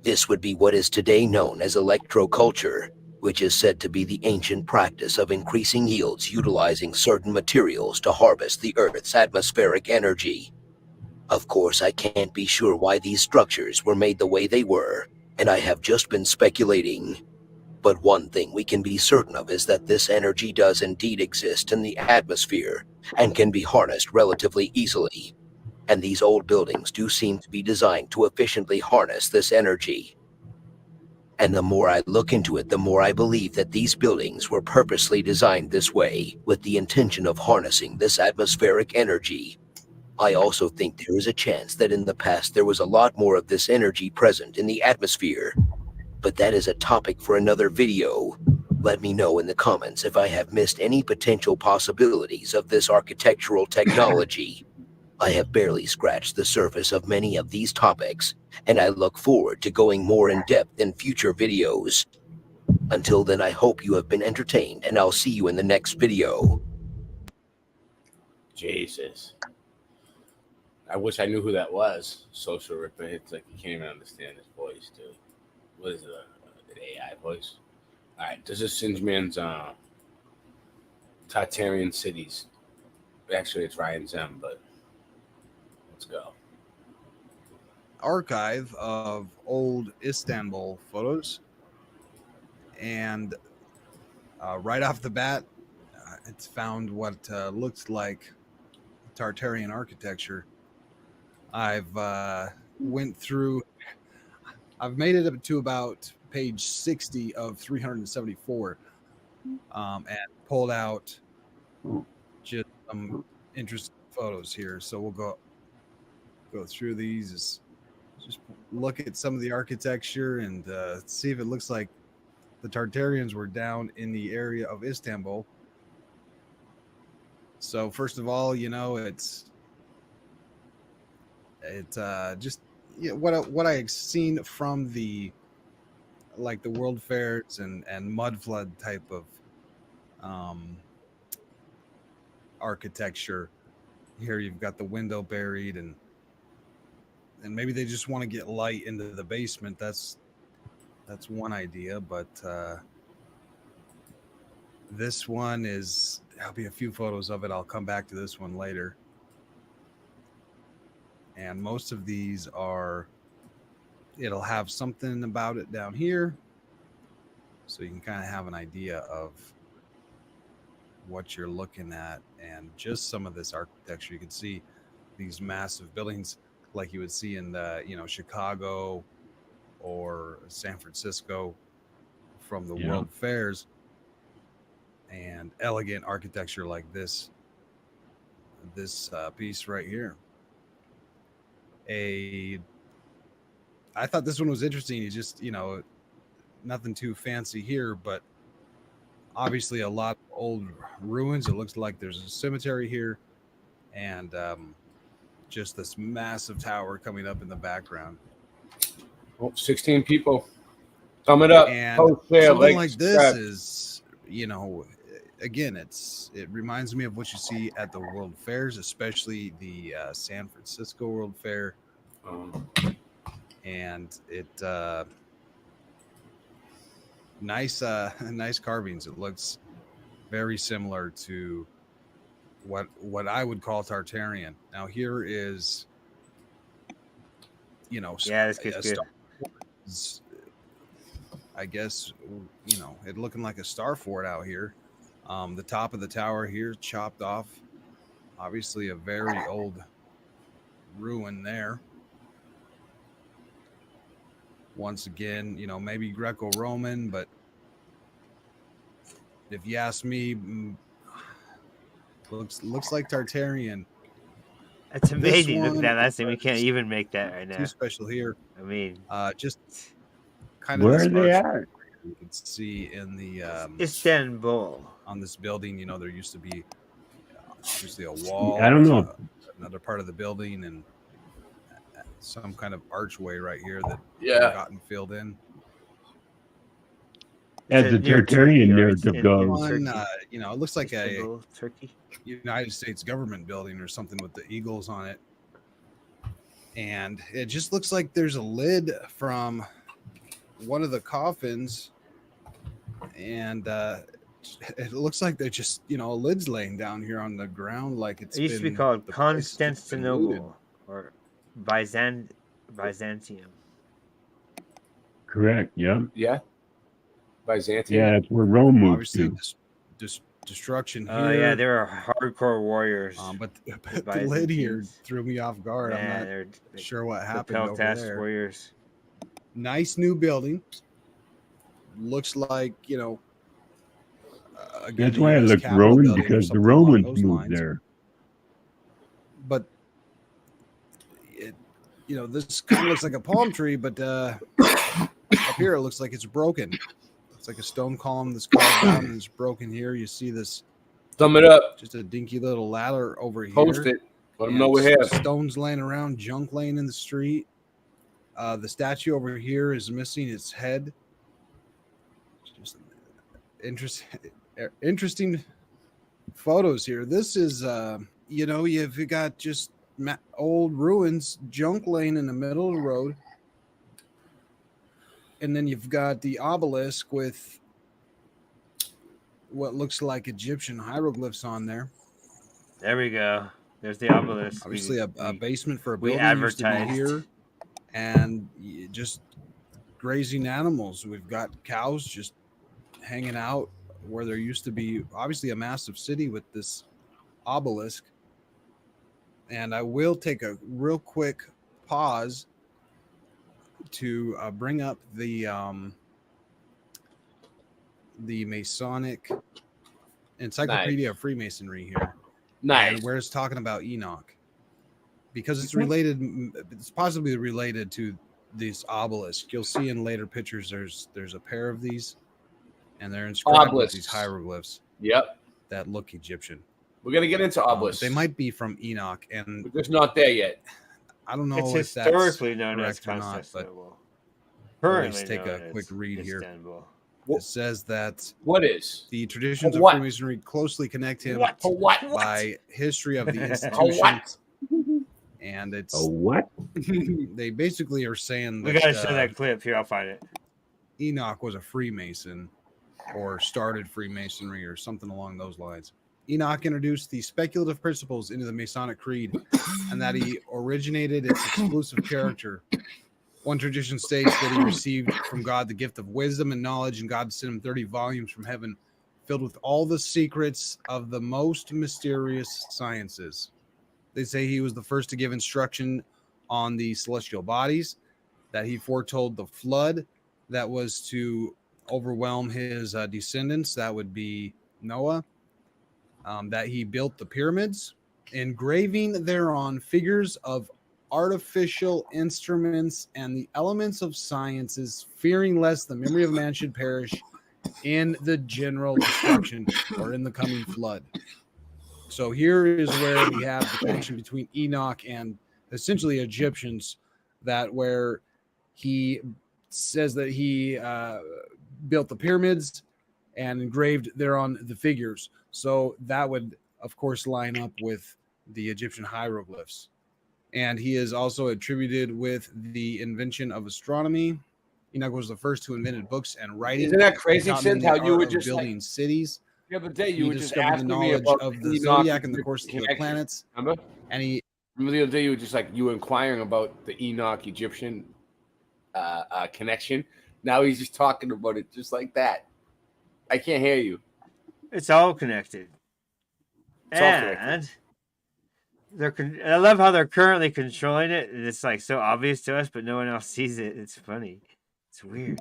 This would be what is today known as electroculture, which is said to be the ancient practice of increasing yields utilizing certain materials to harvest the Earth's atmospheric energy. Of course, I can't be sure why these structures were made the way they were, and I have just been speculating. But one thing we can be certain of is that this energy does indeed exist in the atmosphere and can be harnessed relatively easily. And these old buildings do seem to be designed to efficiently harness this energy. And the more I look into it, the more I believe that these buildings were purposely designed this way, with the intention of harnessing this atmospheric energy. I also think there is a chance that in the past there was a lot more of this energy present in the atmosphere. But that is a topic for another video. Let me know in the comments if I have missed any potential possibilities of this architectural technology. I have barely scratched the surface of many of these topics, and I look forward to going more in depth in future videos. Until then, I hope you have been entertained, and I'll see you in the next video. Jesus. I wish I knew who that was. Social Ripper. It's like you can't even understand his voice, dude. What is it? An AI voice? All right. This is Singeman's Tartarian Cities. Actually, it's Ryan's M, but let's go. Archive of old Istanbul photos, and right off the bat, it's found what looks like Tartarian architecture. I've went through. I've made it up to about page 60 of 374, and pulled out just some interesting photos here. So we'll go through these. Just look at some of the architecture and see if it looks like the Tartarians were down in the area of Istanbul. So first of all, it's just what I've seen from the world fairs and mud flood type of architecture. Here you've got the window buried, and maybe they just want to get light into the basement. That's one idea, but this one there'll be a few photos of it. I'll come back to this one later. And most of these it'll have something about it down here, so you can kind of have an idea of what you're looking at. And just some of this architecture, you can see these massive buildings like you would see in Chicago or San Francisco from the world fairs, and elegant architecture like this piece right here. I thought this one was interesting. You just, nothing too fancy here, but obviously a lot of old ruins. It looks like there's a cemetery here, and just this massive tower coming up in the background. 16 people. Sum it up. And something like this is, again, it reminds me of what you see at the world fairs, especially the San Francisco World Fair. And it nice carvings. It looks very similar to what I would call Tartarian. Now here is, this gets good. I guess, it looking like a star fort out here. The top of the tower here chopped off. Obviously a very old ruin there. Once again, maybe Greco-Roman, but if you ask me, looks like Tartarian. That's amazing. Look at that last thing. We can't even make that right now. Too special here. I mean, just kind of where are they at? You can see in the Istanbul on this building. There used to be obviously a wall. I don't know. Another part of the building, and some kind of archway right here that gotten filled in. As the Tartarian narrative goes, it looks like Istanbul, Turkey. United States government building or something with the eagles on it, and it just looks like there's a lid from one of the coffins, and it looks like they're just a lid's laying down here on the ground, like it used to be called Constantinople or Byzantium. Correct. Yeah. Byzantium. Yeah, that's where Rome moved Obviously, to. Destruction here. Oh yeah, there are hardcore warriors. But the lid here threw me off guard. I'm not sure what happened over there. Warriors. Nice new building. Looks like that's why it looks Roman, because the Romans moved there. But this kind of looks like a palm tree, but up here it looks like it's broken. It's like a stone column that's carved down and it's broken here. You see this. Thumb it up. Just a dinky little ladder over here. Post it. Let them know we're here. Stones laying around, junk laying in the street. The statue over here is missing its head. Just interesting photos here. This is, you've got just old ruins, junk laying in the middle of the road. And then you've got the obelisk with what looks like Egyptian hieroglyphs on there. There we go. There's the obelisk. Obviously, a basement for a we building used to be advertised here, and just grazing animals. We've got cows just hanging out where there used to be obviously a massive city with this obelisk. And I will take a real quick pause to bring up the Masonic Encyclopedia of Freemasonry here. Nice. And where it's talking about Enoch, because it's related. It's possibly related to this obelisk. You'll see in later pictures. There's a pair of these, and they're inscribed with these hieroglyphs. Yep. That look Egyptian. We're gonna get into obelisks. They might be from Enoch, and we're just not there yet. I don't know It's if that's historically known as correct or not, but Currently let's take known a quick as read here. Istanbul. It says that what is the traditions of what? Freemasonry closely connect him What? by history of the institution. And it's what? They basically are saying We that, gotta show that clip here. I'll find it. Enoch was a Freemason or started Freemasonry or something along those lines. Enoch introduced the speculative principles into the Masonic Creed and that he originated its exclusive character. One tradition states that he received from God the gift of wisdom and knowledge, and God sent him 30 volumes from heaven filled with all the secrets of the most mysterious sciences. They say he was the first to give instruction on the celestial bodies, that he foretold the flood that was to overwhelm his descendants, that would be Noah, that he built the pyramids, engraving thereon figures of artificial instruments and the elements of sciences, fearing lest the memory of man should perish in the general destruction or in the coming flood. So here is where we have the connection between Enoch and essentially Egyptians, that where he says that he built the pyramids and engraved thereon the figures. So that would, of course, line up with the Egyptian hieroglyphs. And he is also attributed with the invention of astronomy. Enoch was the first who invented books and writing. Isn't that crazy, taught men Sid? the How you art were of just building cities. The other day He you were just discovered the asking me knowledge about of the Enoch zodiac and and the course of the connection. planets. Remember? And he remember the other day you were just like you were inquiring about the Enoch Egyptian connection. Now he's just talking about it just like that. I can't hear you. It's all connected. It's all And I love how they're currently controlling it. And it's like so obvious to us, but no one else sees it. It's funny. It's weird.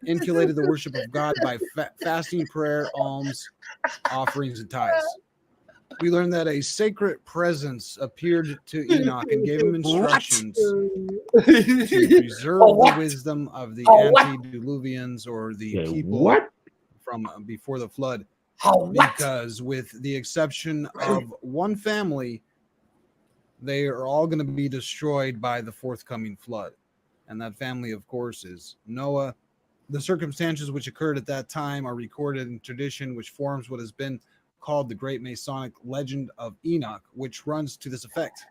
Insulated the worship of God by fasting, prayer, alms, offerings, and tithes. We learned that a sacred presence appeared to Enoch and gave him instructions to preserve the wisdom of the antediluvians, or the people from before the flood. Because with the exception of one family, they are all going to be destroyed by the forthcoming flood. And that family, of course, is Noah. The circumstances which occurred at that time are recorded in tradition, which forms what has been called the Great Masonic Legend of Enoch, which runs to this effect.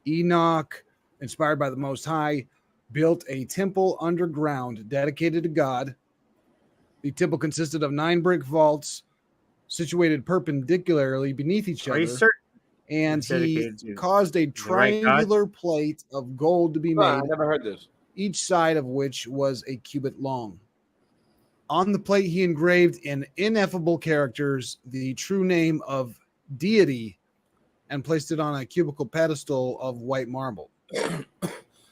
Enoch, inspired by the Most High, built a temple underground dedicated to God. The temple consisted of 9 brick vaults situated perpendicularly beneath each Are other. you certain? And he caused a triangular plate of gold to be made. I never heard this. Each side of which was a cubit long. On the plate, he engraved in ineffable characters the true name of deity and placed it on a cubical pedestal of white marble.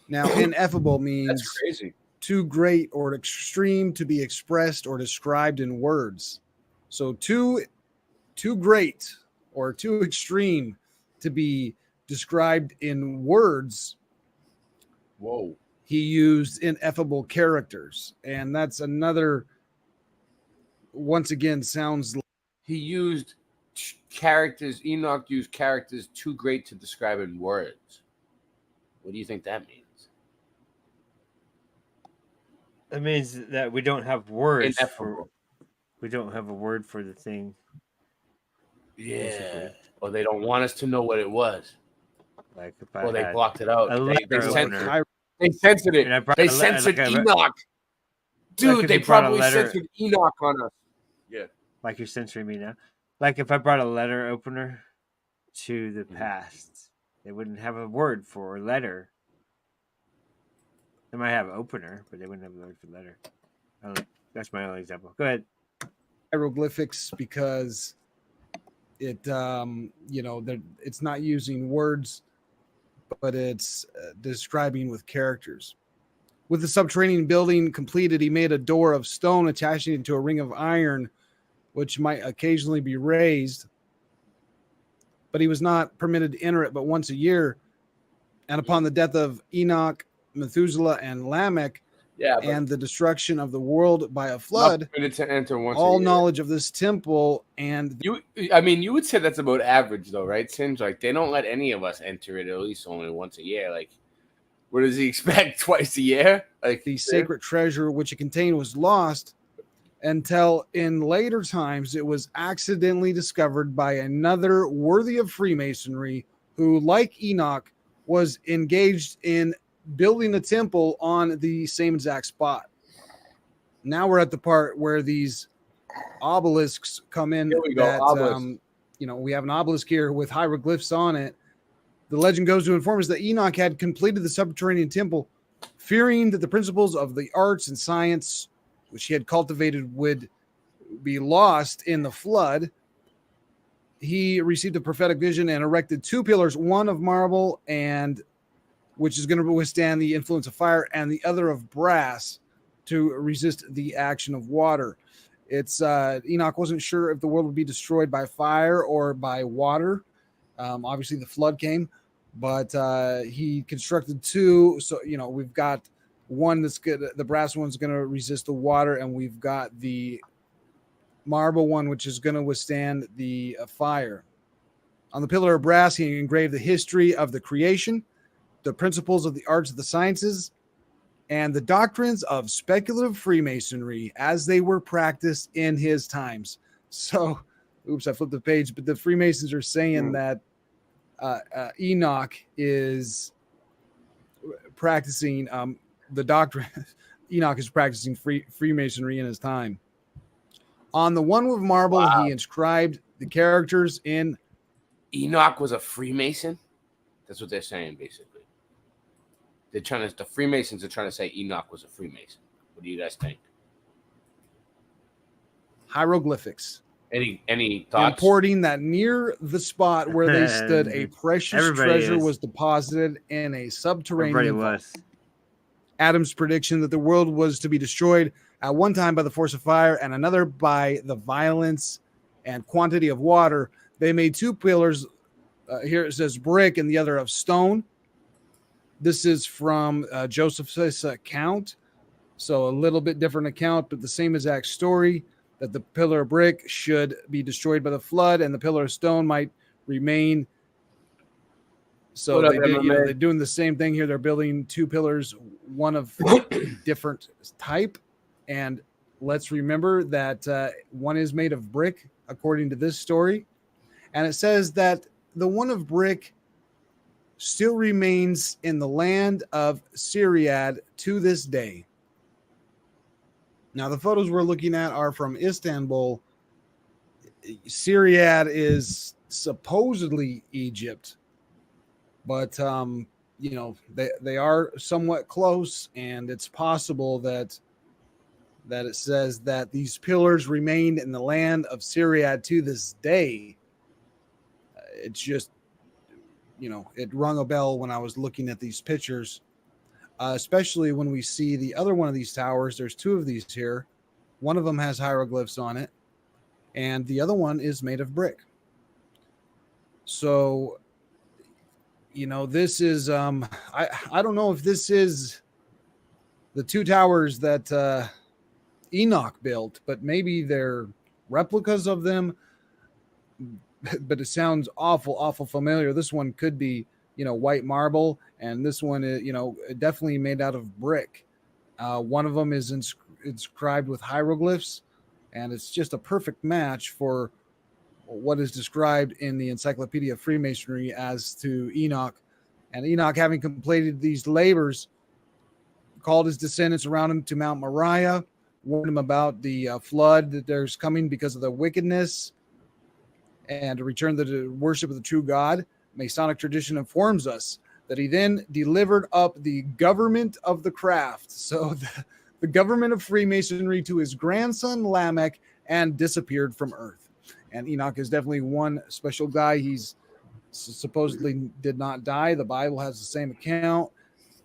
Now, ineffable means That's crazy. Too great or extreme to be expressed or described in words. So too great or too extreme to be described in words, Whoa. he used ineffable characters. And that's another, once again, sounds like He used characters. Enoch used characters too great to describe in words. What do you think that means? It means that we don't have words Ineffable. we don't have a word for the thing. Yeah. Basically. Or they don't want us to know what it was. Like if Or I they had blocked it out. a They letter censored opener. They censored And I it. brought They a le- censored like a- Enoch. Dude, like if they you brought a probably letter- censored Enoch on us. Yeah. Like you're censoring me now. Like if I brought a letter opener to the past, they wouldn't have a word for letter. They might have opener, but they wouldn't have a word for letter. That's my only example. Go ahead. hieroglyphics because it, it's not using words, but it's describing with characters. With the subterranean building completed, he made a door of stone attaching it to a ring of iron, which might occasionally be raised, but he was not permitted to enter it but once a year. And upon the death of Enoch, Methuselah, and Lamech, and the destruction of the world by a flood, To enter once all a year. knowledge of this temple and You would say that's about average, though, right? Seems like they don't let any of us enter it at least only once a year. Like, what does he expect? Twice a year? Like the sacred treasure which it contained was lost until in later times it was accidentally discovered by another worthy of Freemasonry who, like Enoch, was engaged in building a temple on the same exact spot. Now we're at the part where these obelisks come in. Here we go, obelisk. We have an obelisk here with hieroglyphs on it. The legend goes to inform us that Enoch had completed the subterranean temple, fearing that the principles of the arts and science which he had cultivated would be lost in the flood. He received a prophetic vision and erected two pillars, one of marble and which is going to withstand the influence of fire, and the other of brass to resist the action of water. It's Enoch wasn't sure if the world would be destroyed by fire or by water. Obviously, the flood came, but he constructed two. So we've got one that's good. The brass one's going to resist the water, and we've got the marble one, which is going to withstand the fire. On the pillar of brass, he engraved the history of the creation, the principles of the arts of the sciences, and the doctrines of speculative Freemasonry as they were practiced in his times. So, oops, I flipped the page, but the Freemasons are saying that Enoch is practicing the doctrine. Enoch is practicing Freemasonry in his time. On the one with marble, he inscribed the characters in. Enoch was a Freemason? That's what they're saying, basically. The Freemasons are trying to say Enoch was a Freemason. What do you guys think? Hieroglyphics. Any thoughts? Importing that near the spot where they stood, a precious treasure was deposited in a subterranean vault. Adam's prediction that the world was to be destroyed at one time by the force of fire and another by the violence and quantity of water. They made two pillars. Here it says brick and the other of stone. This is from Joseph's account. So a little bit different account, but the same exact story, that the pillar of brick should be destroyed by the flood and the pillar of stone might remain. So they're doing the same thing here. They're building two pillars, one of different type. And let's remember that one is made of brick, according to this story. And it says that the one of brick still remains in the land of Syriad to this day. Now, the photos we're looking at are from Istanbul. Syriad is supposedly Egypt, but they are somewhat close, and it's possible that it says that these pillars remained in the land of Syriad to this day. It's just, it rung a bell when I was looking at these pictures, especially when we see the other one of these towers. There's two of these here. One of them has hieroglyphs on it, and the other one is made of brick. So This is I don't know if this is the two towers that Enoch built, but maybe they're replicas of them. But it sounds awful familiar. This one could be, white marble, and this one is, definitely made out of brick. One of them is inscribed with hieroglyphs, and it's just a perfect match for what is described in the Encyclopedia of Freemasonry as to Enoch. And Enoch, having completed these labors, called his descendants around him to Mount Moriah, warned him about the flood that there's coming because of the wickedness, and to return to the worship of the true God. Masonic tradition informs us that he then delivered up the government of the craft, so the government of Freemasonry, to his grandson Lamech, and disappeared from earth. And Enoch is definitely one special guy. He's supposedly did not die. The Bible has the same account,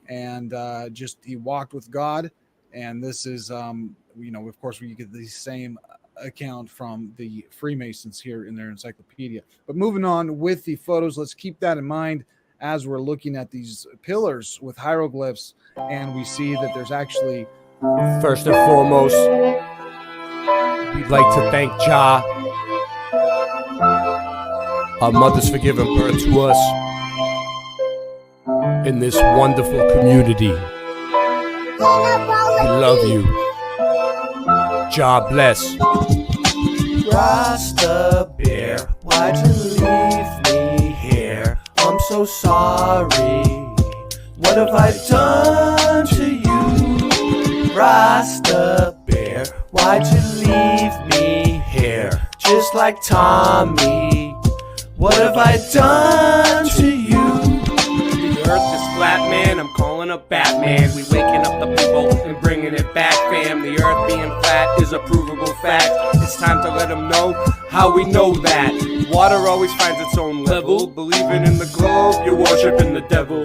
and he walked with God. And this is, of course, we get the same account from the Freemasons here in their encyclopedia. But moving on with the photos, let's keep that in mind as we're looking at these pillars with hieroglyphs, and we see that there's actually, first and foremost, we'd like to thank Jah, our mothers, for giving birth to us in this wonderful community. We love you. Jah bless. Rasta Bear, why'd you leave me here? I'm so sorry. What have I done to you? Rasta Bear, why'd you leave me here? Just like Tommy. What have I done to you? The earth is flat, man, I'm calling up Batman. We waking up the people and bringing it back, fam. The earth being flat is a provable fact. It's time to let them know how we know that. Water always finds its own level. Believing in the globe, you're worshiping the devil.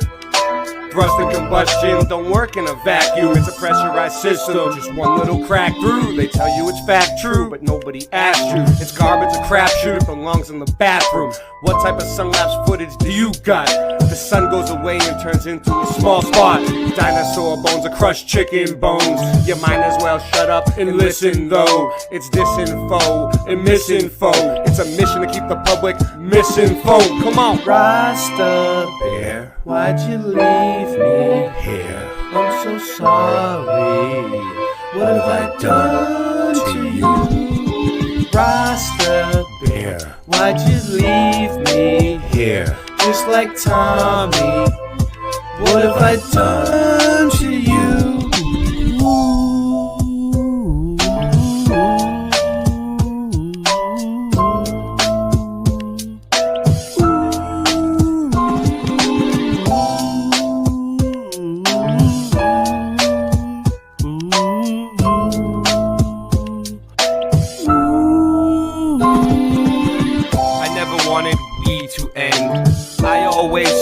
Thrust and combustion don't work in a vacuum. It's a pressurized system, just one little crack through. They tell you it's fact true, but nobody asked you. It's garbage, a crapshoot, it belongs in the bathroom. What type of sun-lapse footage do you got? The sun goes away and turns into a small spot. Dinosaur bones or crushed chicken bones. You might as well shut up and listen though. It's disinfo and misinfo. It's a mission to keep the public misinformed. Come on. Rasta Bear, why'd you leave me here? I'm so sorry. What have I done to you? Rasta Bear, why'd you leave me here? Just like Tommy. What have I done to you?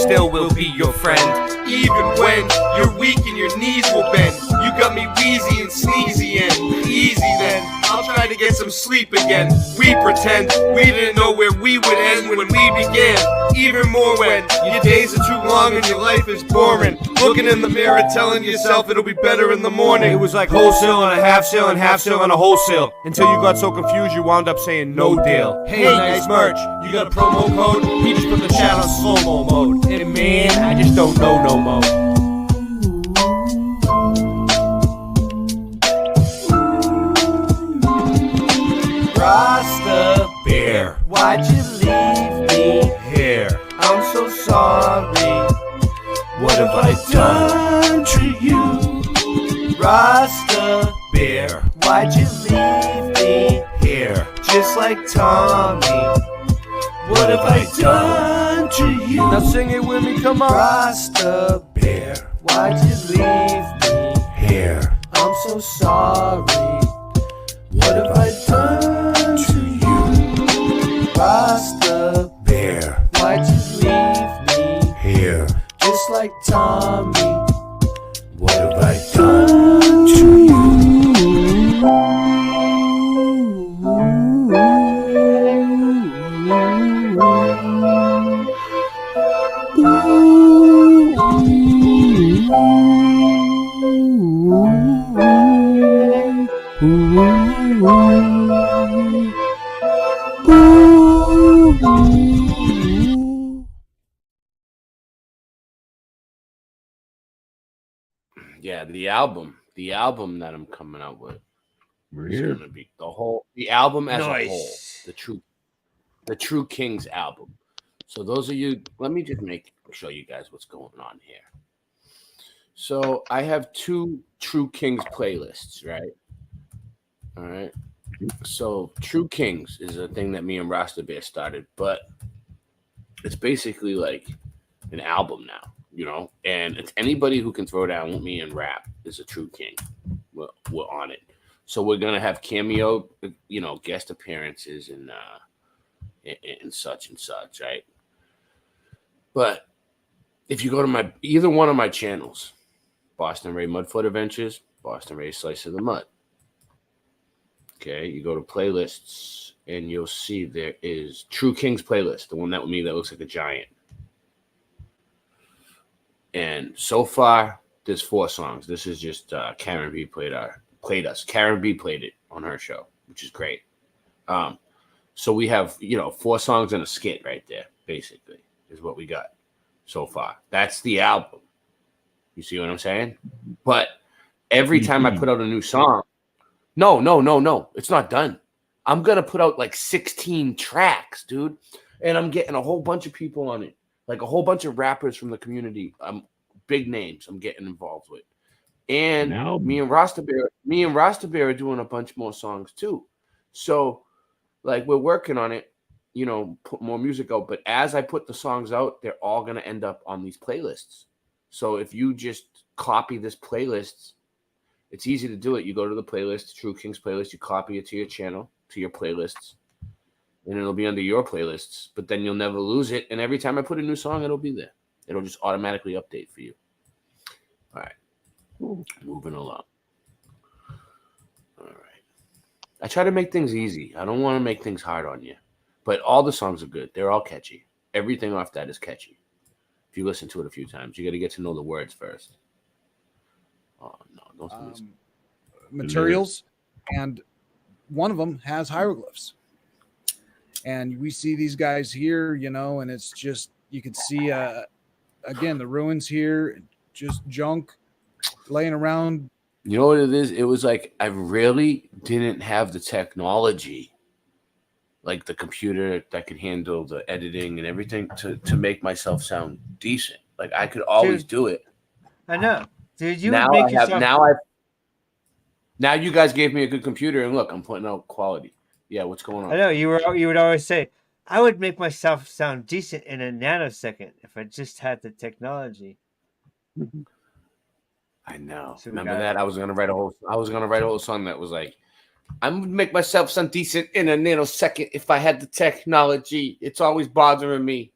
Still will be your friend, even when you're weak and your knees will bend. You got me wheezy and sneezy and easy then. I'll try to get some sleep again. We pretend we didn't know where we would end when we began. Even more when your days are too long and your life is boring. Looking in the mirror telling yourself it'll be better in the morning. It was like wholesale and a half sale and half sale and a wholesale, until you got so confused you wound up saying no deal. Hey, nice merch, you got a promo code? He just put the chat on slow-mo mode. And man, I just don't know no more. Rasta Bear, why'd you leave me here? I'm so sorry. What have I done to you? Rasta Bear, why'd you leave me here? Just like Tommy. What have I done to you? Now sing it with me, come on. Rasta Bear, why'd you leave me here? I'm so sorry. What have I done to you? Rasta Bear, why'd you leave me here? Just like Tommy. What have I done to you? Ooh. Yeah, the album that I'm coming out with We're is here. gonna be the album as a whole, Nice. the True Kings album. So those of you, let me just show you guys what's going on here. So I have 2 True Kings playlists, right? All right. So True Kings is a thing that me and Rasta Bear started, but it's basically like an album now, you know. And it's anybody who can throw down with me and rap is a True King. We're on it. So we're gonna have cameo, you know, guest appearances and such and such, right? But if you go to either one of my channels, Boston Ray Mudfoot Adventures, Boston Ray Slice of the Mud. Okay, you go to playlists and you'll see there is True Kings playlist, the one that with me that looks like a giant. And so far, there's 4 songs. This is just Karen B played us. Karen B played it on her show, which is great. So we have 4 songs and a skit right there, basically, is what we got so far. That's the album. You see what I'm saying? But every time I put out a new song, no, it's not done. I'm gonna put out like 16 tracks, dude, and I'm getting a whole bunch of people on it, like a whole bunch of rappers from the community, big names. I'm getting involved with, and me and Rasta Bear are doing a bunch more songs too. So, like, we're working on it, put more music out. But as I put the songs out, they're all gonna end up on these playlists. So if you just copy this playlist, it's easy to do it. You go to the playlist, True Kings playlist, you copy it to your channel, to your playlists, and it'll be under your playlists, but then you'll never lose it. And every time I put a new song, it'll be there. It'll just automatically update for you. All right. Moving along. All right. I try to make things easy. I don't want to make things hard on you. But all the songs are good. They're all catchy. Everything off that is catchy. If you listen to it a few times, you got to get to know the words first. Oh, no. Don't materials, and one of them has hieroglyphs. And we see these guys here, and it's just, you could see, again, the ruins here, just junk laying around. You know what it is? It was like I really didn't have the technology, like the computer that could handle the editing and everything to make myself sound decent. Like I could always do it. I know. Dude, you now would make I have yourself... now you guys gave me a good computer, and look, I'm putting out quality. Yeah, what's going on? I know you would always say, I would make myself sound decent in a nanosecond if I just had the technology. I know. So remember that? I was gonna write a whole song that was like, I'm gonna make myself sound decent in a nanosecond if I had the technology. It's always bothering me.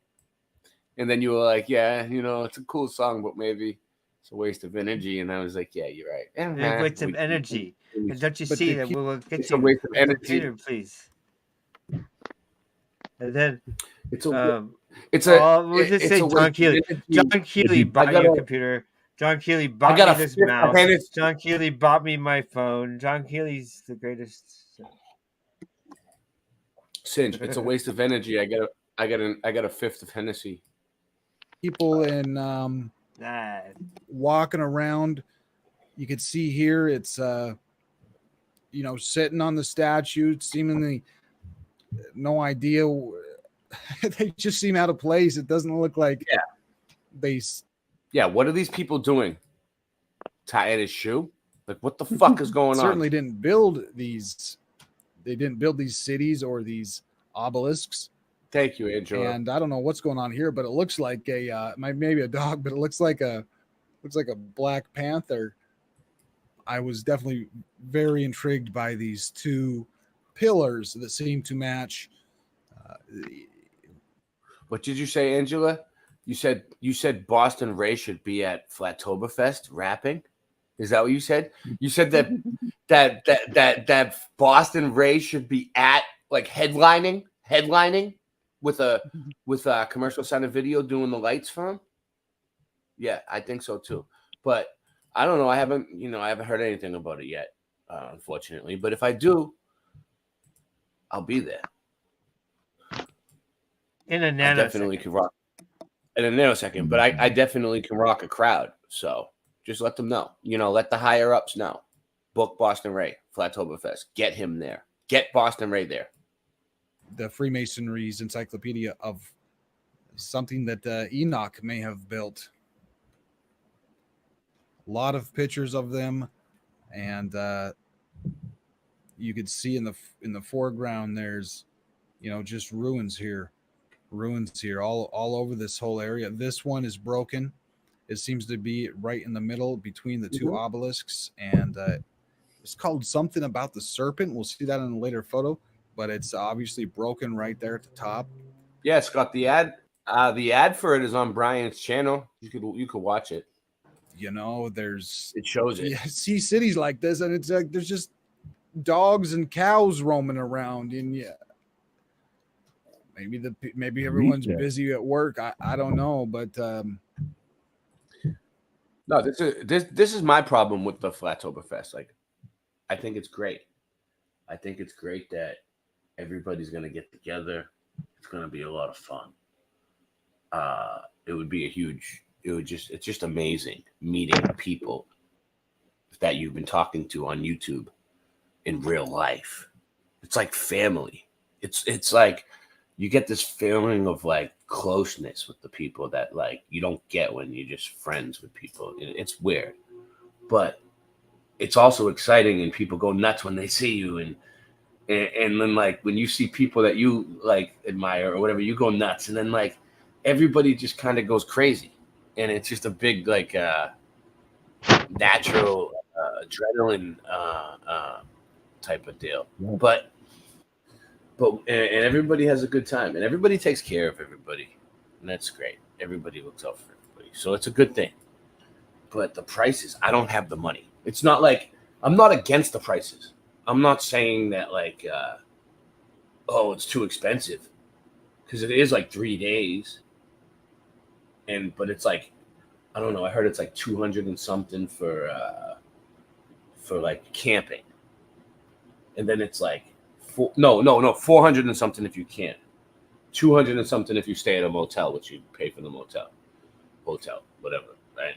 And then you were like, yeah, it's a cool song, but maybe it's a waste of energy. And I was like, yeah, you're right. A waste of energy. And don't you see that we will get you a waste of a energy. computer, please? And then we'll just say John Keely. John Keely bought you a computer. John Keely bought me this mouse. John Keely bought me my phone. John Keely's the greatest. Cinch, it's a waste of energy. I got a fifth of Hennessy. People in walking around. You could see here it's sitting on the statue, seemingly no idea. They just seem out of place. It doesn't look like they. Yeah, what are these people doing? Tie at his shoe? Like, what the fuck is going on? Certainly didn't build these. They didn't build these cities or these obelisks. Thank you, Andrew. And I don't know what's going on here, but it looks like maybe a dog, but it looks like a Black Panther. I was definitely very intrigued by these 2 pillars that seem to match. What did you say, Angela? You said Boston Ray should be at Flattoberfest rapping. Is that what you said? You said that Boston Ray should be at like headlining with a commercial sounded video doing the lights for him. Yeah, I think so too. But I don't know. I haven't heard anything about it yet. unfortunately. But if I do, I'll be there. In a I nanosecond. definitely can rock in a nanosecond, but I definitely can rock a crowd. So just let them know. Let the higher ups know. Book Boston Ray, Flattoberfest. Get him there. Get Boston Ray there. The Freemasonry's encyclopedia of something that Enoch may have built. A lot of pictures of them, and you could see in the foreground there's just ruins here all over this whole area. This one is broken. It seems to be right in the middle between the two obelisks, and it's called something about the serpent. We'll see that in a later photo, but it's obviously broken right there at the top. Yeah, it's got the ad. The ad for it is on Brian's channel. You could watch it. It shows it. Yeah, see cities like this, and it's like there's just dogs and cows roaming around, and maybe everyone's busy at work. I don't know, but no, this is my problem with the Flattoberfest. Like, I think it's great. I think it's great that everybody's gonna get together. It's gonna be a lot of fun. It's just amazing meeting people that you've been talking to on YouTube in real life. It's like family. It's like you get this feeling of like closeness with the people that like you don't get when you're just friends with people. It's weird, but it's also exciting, and people go nuts when they see you, and then like when you see people that you like admire or whatever, you go nuts, and then like everybody just kind of goes crazy, and it's just a big like natural adrenaline type of deal. But everybody has a good time, and everybody takes care of everybody, and that's great. Everybody looks out for everybody, so it's a good thing. But the prices, I don't have the money. It's not like I'm not against the prices. I'm not saying that like it's too expensive, because it is like 3 days, but it's like I don't know. I heard it's like 200 and something for like camping, and then it's like 400 and something if you camp, 200 and something if you stay at a motel, which you pay for the hotel, whatever, right?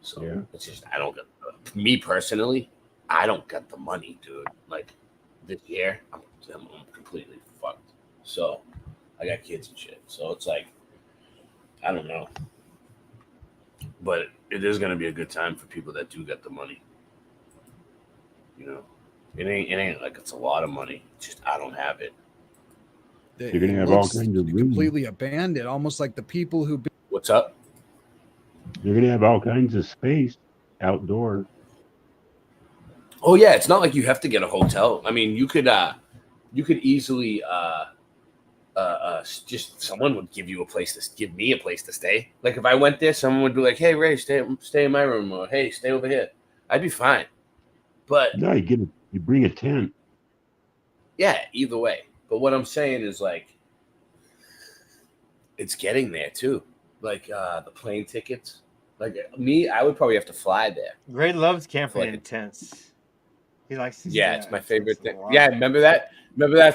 So it's just I don't get me personally. I don't get the money, dude. Like this year, I'm completely fucked. So I got kids and shit. So it's like I don't know. But it is going to be a good time for people that do get the money. It ain't like it's a lot of money. It's just I don't have it. You're going to have all kinds of room. Completely abandoned, almost like the people who. What's up? You're going to have all kinds of space outdoors. Oh yeah, it's not like you have to get a hotel. I mean, you could easily just someone would give me a place to stay. Like if I went there, someone would be like, "Hey Ray, stay in my room," or "Hey, stay over here." I'd be fine. But no, you bring a tent. Yeah, either way. But what I'm saying is like it's getting there too. Like the plane tickets. Like me, I would probably have to fly there. Gray loves camping in tents. He likes to it's my favorite thing. Yeah, remember that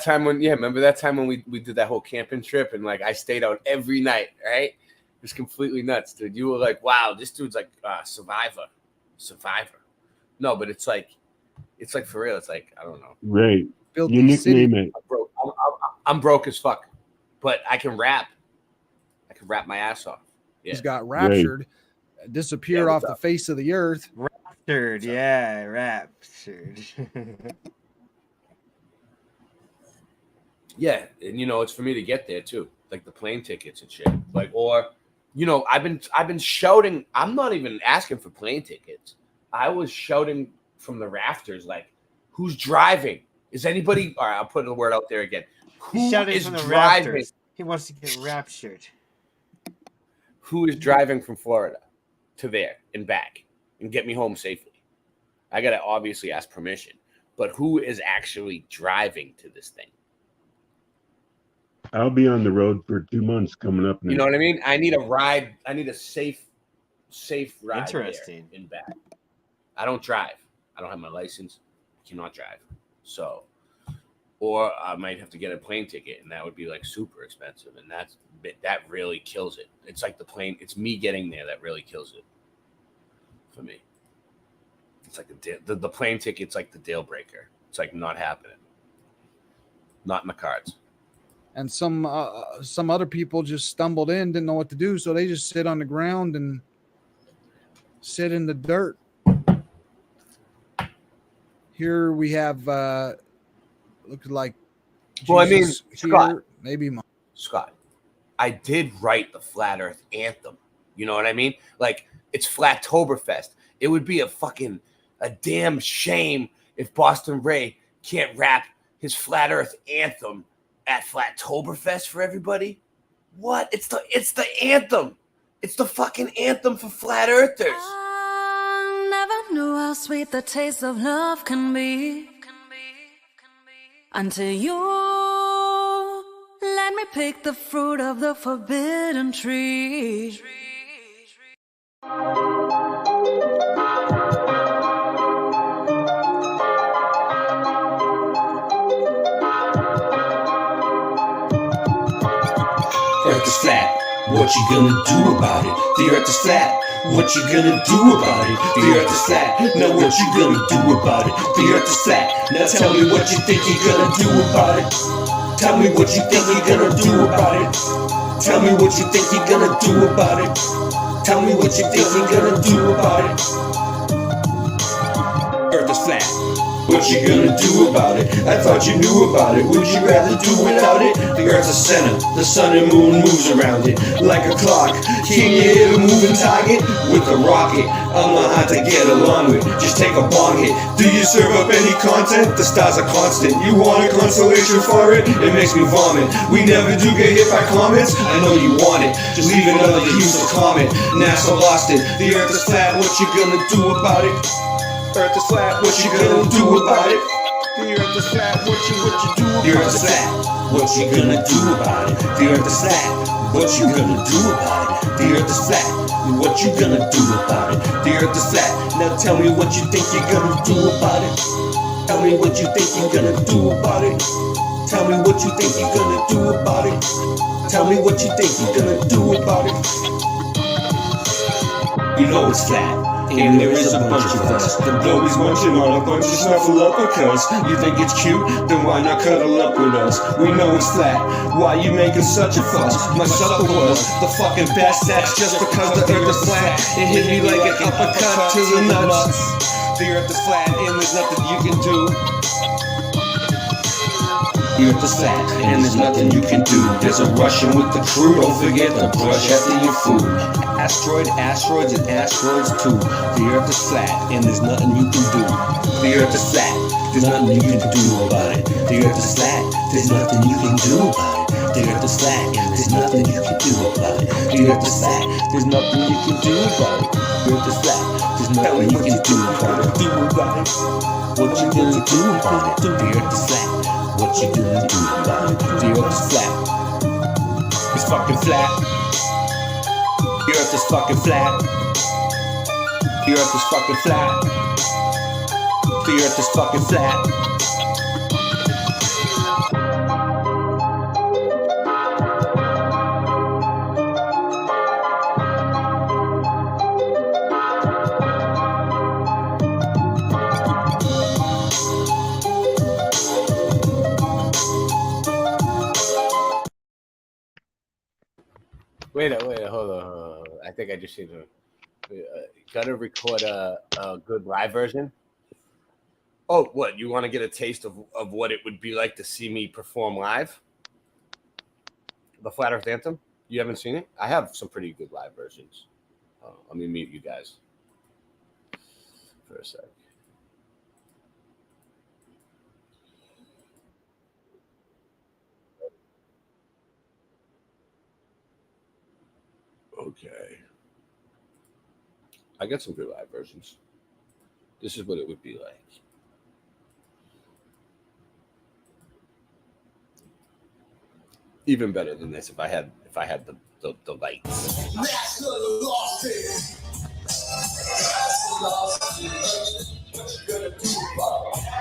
time when we did that whole camping trip, and like I stayed out every night, right? It was completely nuts, dude. You were like, wow, this dude's like survivor. No, but it's like for real. It's like I don't know. Right. You nickname it. I'm broke as fuck, but I can rap. I can rap my ass off. Yeah. He's got raptured, disappeared off the face of the earth. Raptured, raptured. Yeah, and it's for me to get there too, like the plane tickets and shit. Like, or, I've been shouting. I'm not even asking for plane tickets. I was shouting from the rafters, like, "Who's driving? Is anybody?" All right, I'll put the word out there again. He's shouting from the driving? rafters. He wants to get raptured. Who is driving from Florida to there and back and get me home safely? I gotta obviously ask permission, but who is actually driving to this thing? I'll be on the road for 2 months coming up. You know what I mean? I need a ride. I need a safe ride. Interesting. There and back. I don't drive. I don't have my license. cannot drive. So, or I might have to get a plane ticket, and that would be like super expensive, and that really kills it. It's like the plane. It's me getting there that really kills it for me. It's like the plane ticket's like the deal breaker. It's like not happening. Not in the cards. And some other people just stumbled in, didn't know what to do, so they just sit on the ground and sit in the dirt. Here we have looks like Well, I mean, Jesus Scott, here, maybe Scott, I did write the Flat Earth Anthem. You know what I mean? Like, it's Flattoberfest. It would be a damn shame if Boston Ray can't rap his Flat Earth Anthem at Flattoberfest for everybody. What? It's the anthem. It's the fucking anthem for flat earthers. I never knew how sweet the taste of love can be. Until you let me pick the fruit of the forbidden tree. Earth is flat, what you gonna do about it? The earth is flat, what you gonna do about it? The earth is flat, now what you gonna do about it? The earth is flat, now tell me what you think you're gonna do about it. Tell me what you think you're gonna do about it. Tell me what you think you're gonna do about it. Tell me what you think you're gonna do about it. Earth is flat. What you gonna do about it? I thought you knew about it. Would you rather do without it? The earth's a center, the sun and moon moves around it like a clock. Can you hit a moving target with a rocket? I'm not hard to get along with, just take a bong hit. Do you serve up any content? The stars are constant. You want a consolation for it? It makes me vomit. We never do get hit by comets. I know you want it, just leave another useless comment. NASA lost it. The earth is flat, what you gonna do about it? Earth is flat, what you gonna do about it? The earth is flat, what you do about it? The earth is flat, what you gonna do about it? The earth is flat, what you gonna do about it? The earth is flat, what you gonna do about it? The earth is flat, now tell me what you think you're gonna do about it. Tell me what you think you're gonna do about it. Tell me what you think you're gonna do about it. Tell me what you think you're gonna do about it. You know it's flat. And there is a bunch of us. The globies munching on a bunch of snuffleupagus. You think it's cute? Then why not cuddle up with us? We know it's flat. Why you making such a fuss? My supper was the fucking best. That's just because the earth is flat. It hit me like an uppercut to the nuts. The earth is flat and there's nothing you can do. The earth is flat and there's nothing you can do. There's a Russian with the crew. Don't forget to brush after your food. Asteroids and asteroids too. The earth is flat and there's nothing you can do. The earth is flat, there's nothing you can do about it. The earth is flat, there's nothing you can do about it. The earth is flat and there's nothing you can do about it. The earth is flat, there's nothing you can do about it. The earth is flat, there's nothing you can do about it. What you gonna do about it? The earth is flat. What you gonna do about it? The earth is flat. It's fucking flat. The earth is fucking flat. The earth is fucking flat. The earth is fucking flat. Wait, hold on. I think I just need to gotta record a good live version. Oh, what? You want to get a taste of what it would be like to see me perform live? The Flat Earth Anthem? You haven't seen it? I have some pretty good live versions. Let me mute you guys for a sec. Okay. I got some good live versions. This is what it would be like. Even better than this if I had the lights.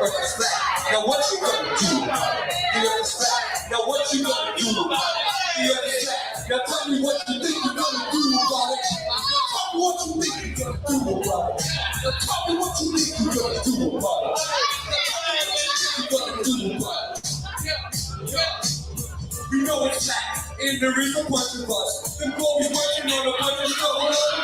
Earth is flat. Now what you gonna do about it? The earth is flat. Now what you gonna do about it? The earth is flat. Now tell me what you think you're gonna do about it. Now tell me what you think you're gonna do about it. Now tell me what you think you're gonna do about it. Now tell me what you think you're gonna do about it. We know it's flat, and there is a bunch of us. Them boys working on a bunch of stuff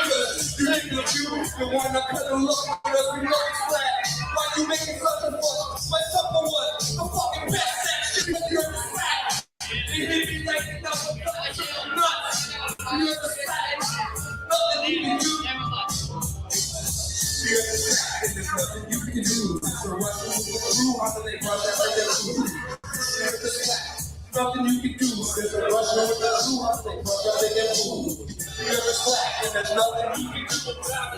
because you think that you the one that cuddle up with us. We know it's flat. Why you making such a fuss? My supper was the fucking best that shit that you're flat. They hit me like enough of I'm nuts. You're flat. Nothing you can do. You're flat, and there's nothing you can do. So rush with the crew, how do they rush after their food? You're flat. Nothing you can do. There's a Russian with the blue house, they rush out they get food. You're a slack, and there's nothing you can do. The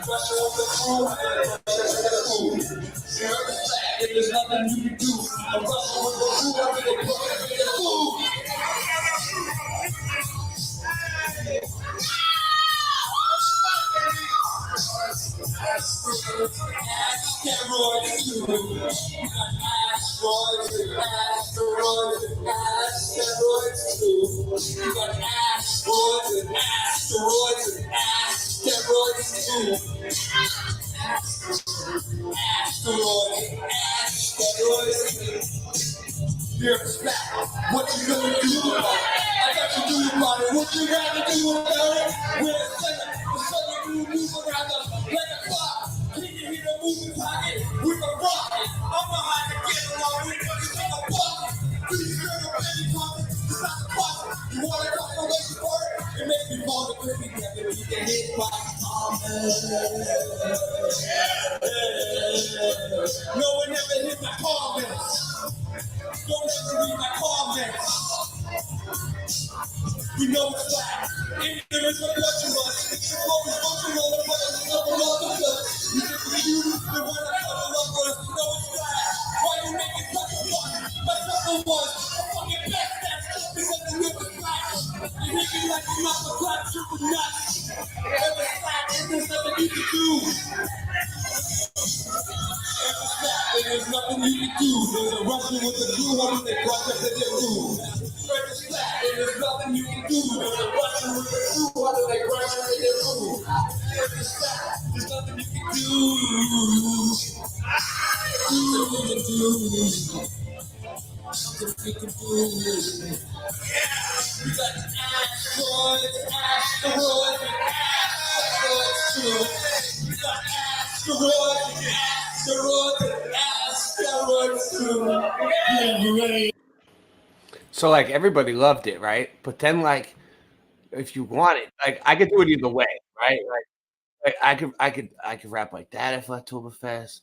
Russian with the blue house, they rush out they get food. You're a slack, and there's nothing you can do. The Russian with the blue house, they rush out they get food. Asteroids too. Asteroids too. You got asteroids and asteroids and asteroids too. Asteroids too. You're flat. What you gonna do about it? I got to do about it. What you gotta do about it? We're the sun move around us like a clock. Can you hear the moving pocket with a rocket? I'm behind the get along with you like a bucket. Do you hear the baby talking? It's not the bucket. You want to come away for it? It makes me fall to quickly together. You can hit by no one ever hit my comments. Don't ever read my comments. We know it's flat. And there is a bunch of us. It's always functional, but it's never love of us. You think we use the one that comes up for us. We know it's flat. Why you making such a fuss? My supper was a fucking best that's because the river's flat. You hit me like you're not the flat, triple nuts. It's flat, and there's nothing you can do. There's nothing you can do. There's a Russian with the blue one, they crush up to their food. It's flat, and there's nothing you can do. There's a Russian with the blue one, they crush up to their food. It's flat, there's nothing you can do. Nothing you can do. Nothing you can do. You got asteroids, asteroids, asteroids too. You got asteroids, asteroids too. Yeah, so like everybody loved it, right? But then like if you want it, like I could do it either way, right? Like I could rap like that at Flattoberfest,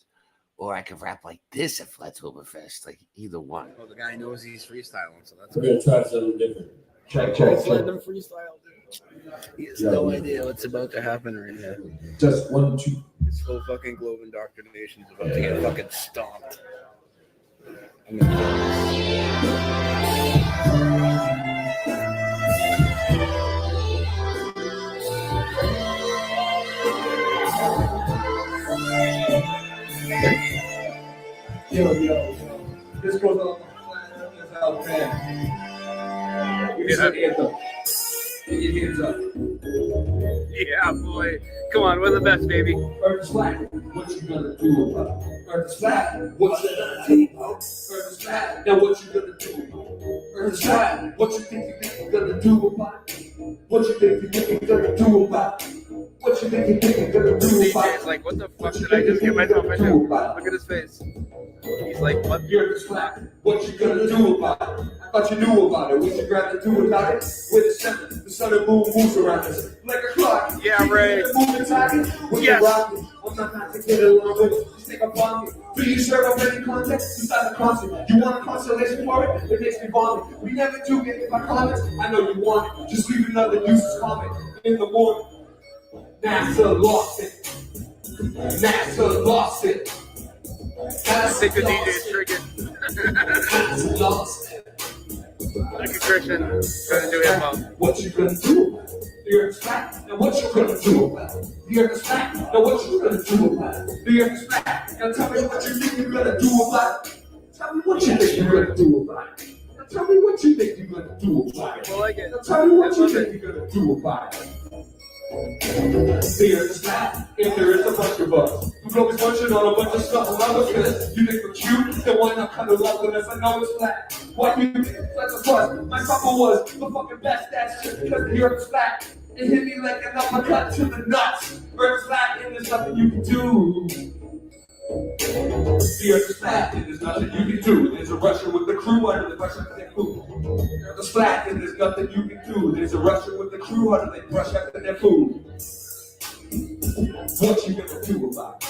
or I could rap like this at Flattoberfest, like either one. Well, the guy knows he's freestyling, so that's We're gonna try something different. Check. Let them freestyle, dude. He has no idea what's about to happen right now. Just 1, 2. This whole fucking globe indoctrination is about to get fucking stomped. Yo. This goes on the out there. Give me some hands up. Get your hands up. Yeah, boy. Come on, we're the best, baby. Earth is flat. What you gonna do about it? Earth is flat. What you gonna do about it? Earth is flat. Now what you gonna do about it? Earth is flat. What you think you're gonna do about it? What you think you're gonna do about it? What you think you're gonna do about it? DJ's like, what the fuck did I just get myself into? Look at his face. He's like, what? Earth is flat. What you gonna do about it? I thought you knew about it. What you rather do about it? With the sun and moon moves around us like a clock. Yeah, right. Yes. I'm not to get along with it. Just take a pocket. Do you serve up any context? Inside the concert. You want a consolation for it? It makes me vomit. We never do get my comments. I know you want it. Just leave another useless comment in the morning. NASA lost it. NASA lost it. I think the DJ's triggered. NASA lost it. Look at Christian trying to do hip hop. What you gonna do? The earth is flat. Now what you gonna do about it? The earth is flat. Now what you gonna do about it? The earth is flat. Now tell me what you think you're gonna do about it. Tell me what you think you're gonna do about it. Now tell me what you think you're gonna do about it. Now tell me what you think you're gonna do about it. The earth is flat, and there is a bunch of us who's always munching on a bunch of stuff around us. Cause you think we're cute, then why not kind of love with us? I know it's flat. Why you think that's a fuss? My papa was the fucking best. That's just because the earth is flat. It hit me like an uppercut to the nuts. Earth is flat, and there's nothing you can do. The earth is flat, and there's nothing you can do. There's a Russian with the crew under the brush after their food. The earth is flat, and there's nothing you can do. There's a Russian with the crew under the brush after their food. What you gonna do about it?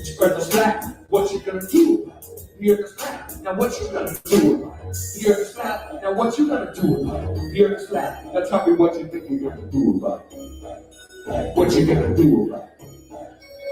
The earth is flat. What you gonna do about it? The earth is flat. Now what you gonna do about it? The earth is flat. Now what you gonna do about it? The earth is flat. Now tell me what you think you're gonna do about it. What you gonna do about it?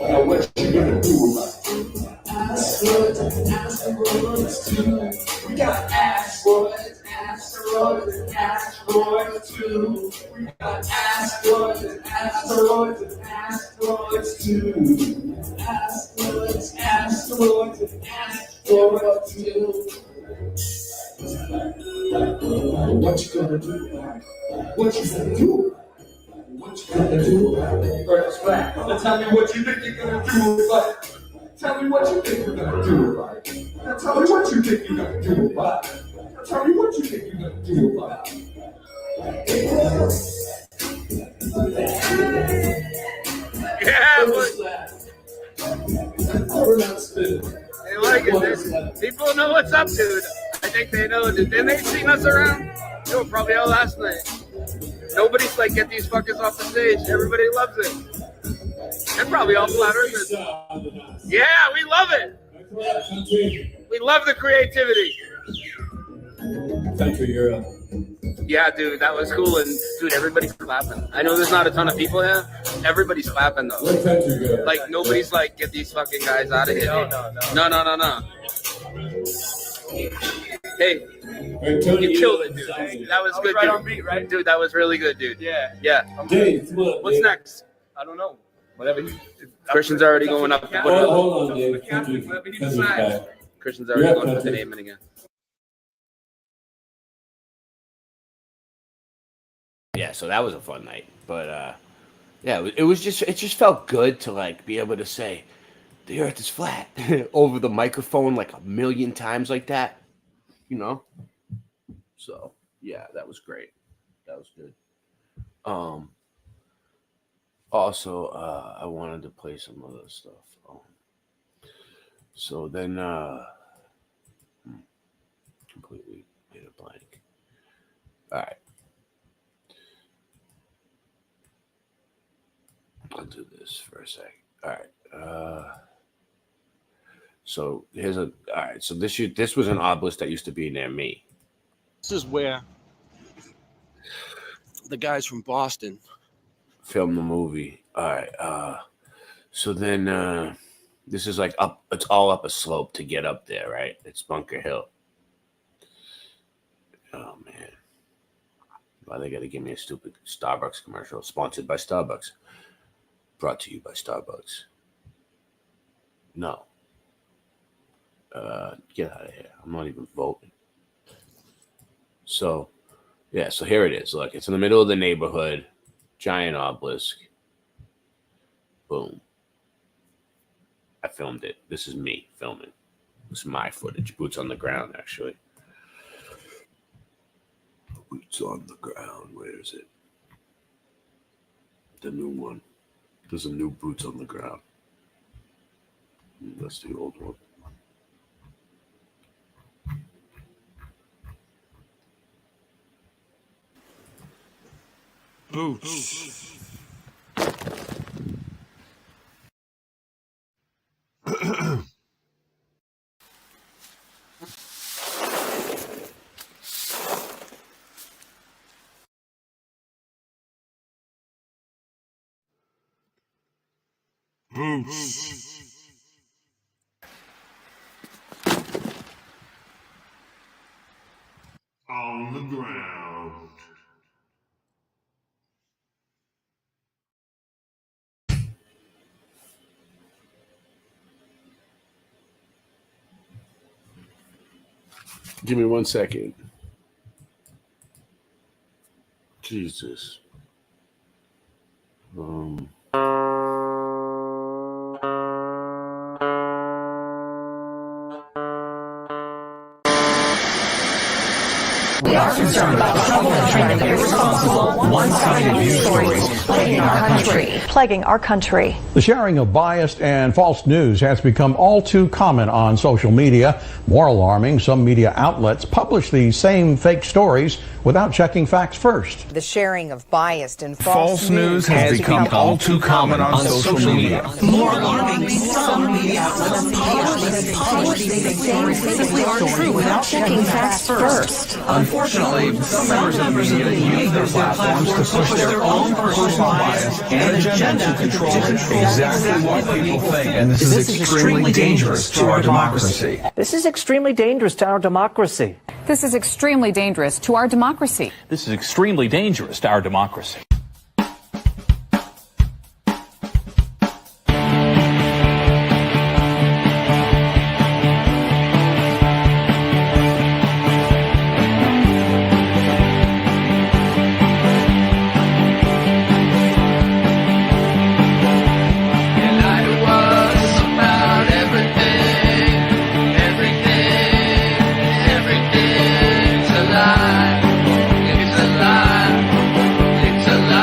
Now what you gonna do about it? Asteroids, asteroids too. We got asteroids, asteroids, asteroids too. We got asteroids, asteroids, asteroids too. Asteroids, asteroids, asteroids too. What you gonna do about it? What you gonna do? What you gonna do about it? Earth is flat. Now tell me what you think you're gonna do about it. Tell me what you think you're gonna do about it. Now tell me what you think you're gonna do about it. Now tell me what you think you're gonna do about it. Yeah, We're not spinning. they like it. People know what's up, dude. I think they know. Didn't they seen us around? They were probably out last night. Nobody's like, get these fuckers off the stage. Everybody loves it. They're probably all flat earthers. Yeah, we love it. We love the creativity. Country Europe. Yeah, dude, that was cool. And dude, everybody's clapping. I know there's not a ton of people here. Everybody's clapping though. What country go? Like nobody's like, get these fucking guys out of here. No. Hey, you killed it, dude. That was good, right dude. on beat, right? Dude, that was really good, dude. Yeah. Dave, look. What's next? I don't know. Whatever. Christian's already going up. Hold on, Dave. Country's back. Christian's already going to put the name in again. Yeah, so that was a fun night. But yeah, it just felt good to like be able to say the earth is flat over the microphone like a million times like that, you know? So yeah, that was great. That was good. Also, I wanted to play some other stuff. So then completely made a blank. All right. I'll do this for a sec. All right. So here's all right. So this was an obelisk that used to be near me. This is where the guys from Boston Filmed the movie. All right. So then this is like up. It's all up a slope to get up there, right? It's Bunker Hill. Oh man, why they gotta give me a stupid Starbucks commercial? Sponsored by Starbucks. Brought to you by Starbucks. No. Get out of here. I'm not even voting. So, yeah, so here it is. Look, it's in the middle of the neighborhood. Giant obelisk. Boom. I filmed it. This is me filming. This is my footage. Boots on the ground, actually. Boots on the ground. Where is it? The new one. There's a new Boots on the Ground. That's the old one. Boots. Boots. On the ground. Give me 1 second. Jesus. We are concerned about the trouble and irresponsible, one-sided news stories plaguing our country. The sharing of biased and false news has become all too common on social media. More alarming, some media outlets publish these same fake stories without checking facts first. The sharing of biased and False news has become all too common on social media. More alarming, some media outlets publish these stories simply aren't true without checking facts first. Unfortunately, some members of the media use their platforms to push their own personal bias and agenda to control exactly what people think. And this is extremely dangerous to our democracy. This is extremely dangerous to our democracy. This is extremely dangerous to our democracy. This is extremely dangerous to our democracy. It's a lie.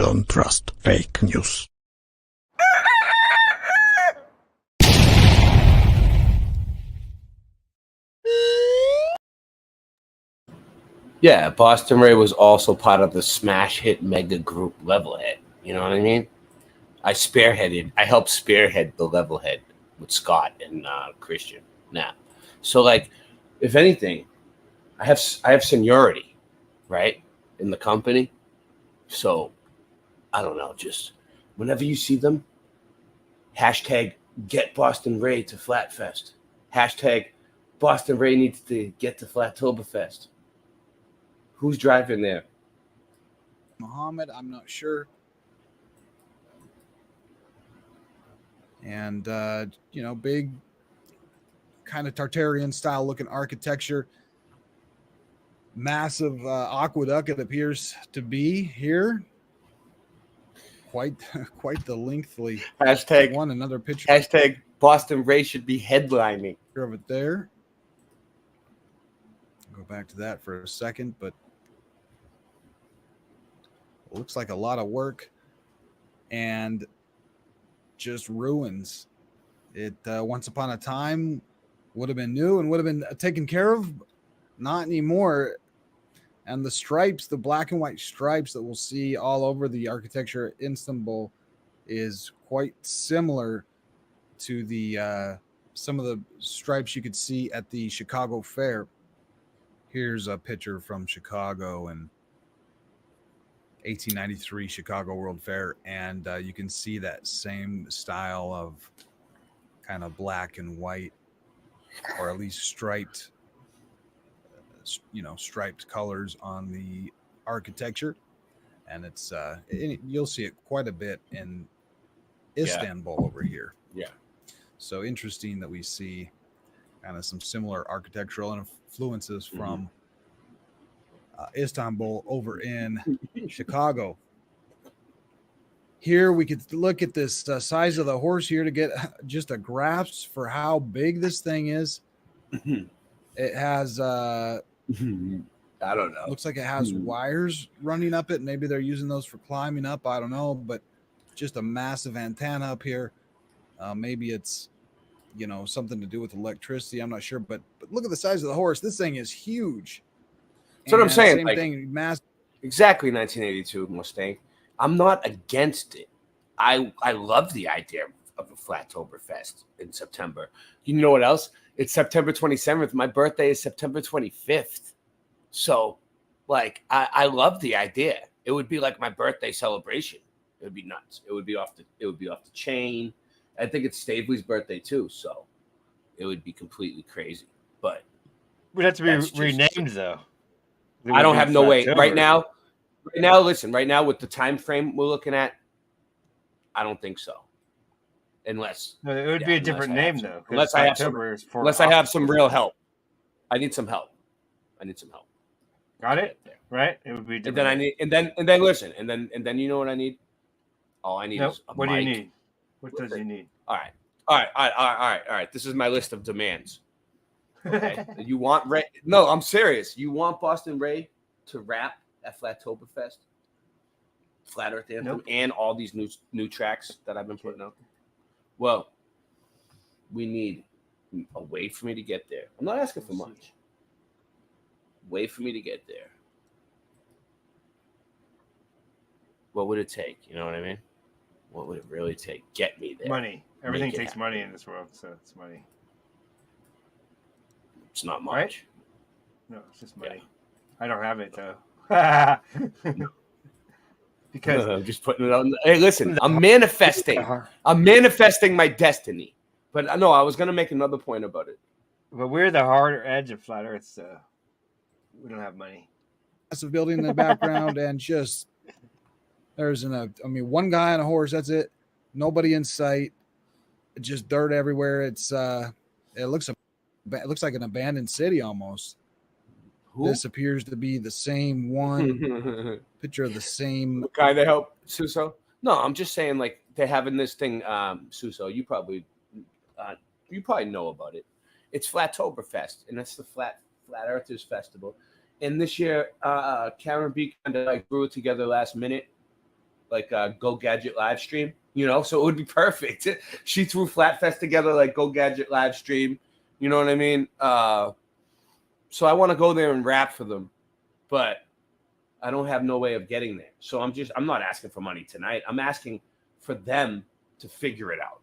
don't trust fake news. Yeah, Boston Ray was also part of the smash hit mega group Levelhead. You know what I mean? I helped spearhead the Levelhead with Scott and Christian. Now, so like, if anything, I have seniority, right, in the company. So I don't know. Just whenever you see them, hashtag get Boston Ray to Flatfest. Hashtag Boston Ray needs to get to Flattoberfest. Who's driving there? Muhammad, I'm not sure. And, big kind of Tartarian style looking architecture. Massive aqueduct, it appears to be here. Quite the lengthily Hashtag another picture. Hashtag Boston Ray should be headlining. Of it there. Go back to that for a second, but it looks like a lot of work and just ruins. It once upon a time would have been new and would have been taken care of. Not anymore. And the stripes, the black and white stripes that we'll see all over the architecture at Istanbul is quite similar to the some of the stripes you could see at the Chicago Fair. Here's a picture from Chicago in 1893 Chicago World Fair, and you can see that same style of kind of black and white, or at least striped, striped colors on the architecture. And it's you'll see it quite a bit in Istanbul over here. Yeah. So interesting that we see kind of some similar architectural influences from Istanbul over in Chicago. Here we could look at this size of the horse here to get just a grasp for how big this thing is. It has I don't know. Looks like it has wires running up it. Maybe they're using those for climbing up. I don't know, but just a massive antenna up here. Maybe it's something to do with electricity. I'm not sure, but look at the size of the horse. This thing is huge. That's what I'm saying. Same thing, massive. Exactly, 1982 Mustang. I'm not against it. I love the idea of a Flattoberfest in September. You know what else? It's September 27th. My birthday is September 25th. So, like, I love the idea. It would be like my birthday celebration. It would be nuts. It would be off the chain. I think it's Staveley's birthday too, so it would be completely crazy. But we'd have to be renamed though. I don't have no way right now. Listen, right now with the time frame we're looking at, I don't think so. Unless it would be a different name though. Unless I have some real help. I need some help. Got it? Right? It would be different. And then listen, and then you know what I need? All I need is a what mic. Do you need? What does he need? All right. This is my list of demands. Okay. You want Ray? No, I'm serious. You want Boston Ray to rap at Flattoberfest, Flat Earth Anthem, and all these new tracks that I've been putting out? Well, we need a way for me to get there. I'm not asking for much. Way for me to get there. What would it take? You know what I mean? What would it really take? Get me there. Money. Everything takes money in this world, so it's money. It's not much. Right? No, it's just money. Yeah. I don't have it though. Because I'm just putting it on. Hey, listen, I'm manifesting. I'm manifesting my destiny. But no, I was gonna make another point about it. But we're the harder edge of flat Earth, so we don't have money. Massive building in the background, and just there's one guy on a horse. That's it. Nobody in sight. Just dirt everywhere. It's it looks like an abandoned city almost. Who? This appears to be the same one. Picture of the same guy that helped Suso. No, I'm just saying, like, they're having this thing. Suso, you probably know about it. It's Flattoberfest, and it's the Flat Earthers Festival. And this year, Karen B kind of like threw it together last minute, like a Go Gadget live stream, you know, so it would be perfect. She threw Flatfest together like Go Gadget live stream, you know what I mean? So I want to go there and rap for them, but I don't have no way of getting there. So I'm not asking for money tonight. I'm asking for them to figure it out.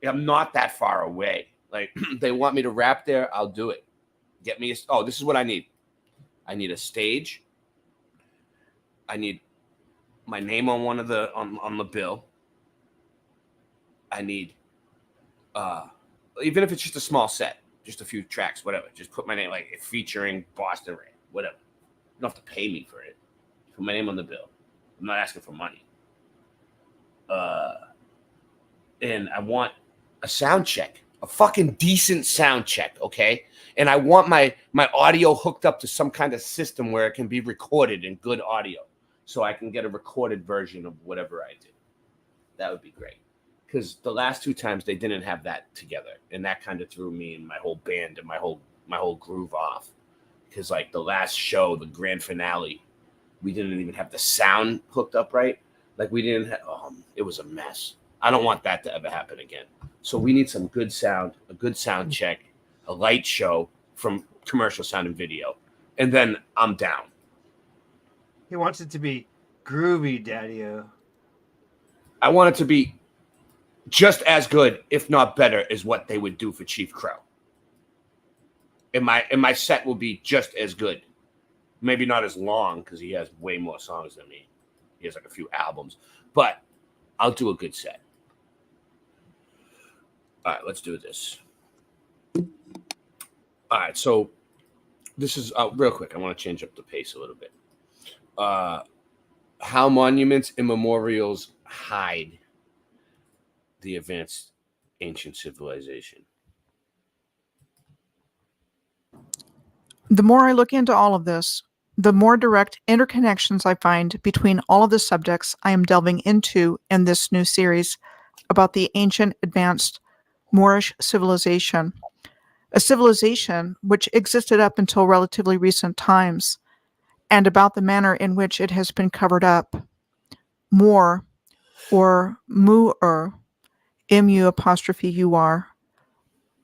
I'm not that far away. Like, they want me to rap there, I'll do it. Get me this is what I need. I need a stage. I need my name on one of the on the bill. I need even if it's just a small set, just a few tracks, whatever. Just put my name, like featuring Boston Ray, whatever. You don't have to pay me for it. Put my name on the bill. I'm not asking for money. And I want a sound check, a fucking decent sound check, okay? And I want my audio hooked up to some kind of system where it can be recorded in good audio, so I can get a recorded version of whatever I did. That would be great. Because the last 2 times they didn't have that together, and that kind of threw me and my whole band and my whole groove off. Because like the last show, the grand finale, we didn't even have the sound hooked up right. Like we didn't have. It was a mess. I don't want that to ever happen again. So we need some good sound, a good sound check, a light show from Commercial Sound and Video, and then I'm down. He wants it to be groovy, Daddy-O. I want it to be just as good, if not better, as what they would do for Chief Crow. And my set will be just as good. Maybe not as long, because he has way more songs than me. He has like a few albums. But I'll do a good set. All right, let's do this. All right, so this is real quick. I want to change up the pace a little bit. How monuments and memorials hide the advanced ancient civilization. The more I look into all of this, the more direct interconnections I find between all of the subjects I am delving into in this new series about the ancient advanced Moorish civilization, a civilization which existed up until relatively recent times, and about the manner in which it has been covered up. Moor, or Mu-ur, M-U-'-U-R,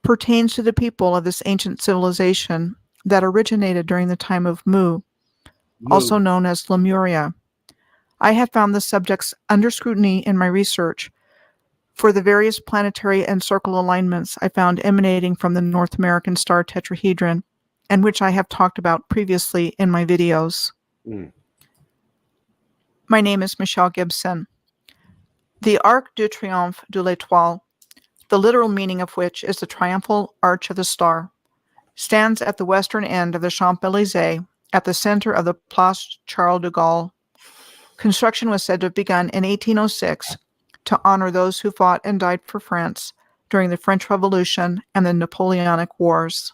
pertains to the people of this ancient civilization that originated during the time of Mu, also known as Lemuria. I have found the subjects under scrutiny in my research for the various planetary and circle alignments I found emanating from the North American star tetrahedron, and which I have talked about previously in my videos. My name is Michelle Gibson. The Arc de Triomphe de l'Étoile, the literal meaning of which is the triumphal arch of the star, stands at the western end of the Champs-Élysées at the center of the Place Charles de Gaulle. Construction was said to have begun in 1806 to honor those who fought and died for France during the French Revolution and the Napoleonic Wars.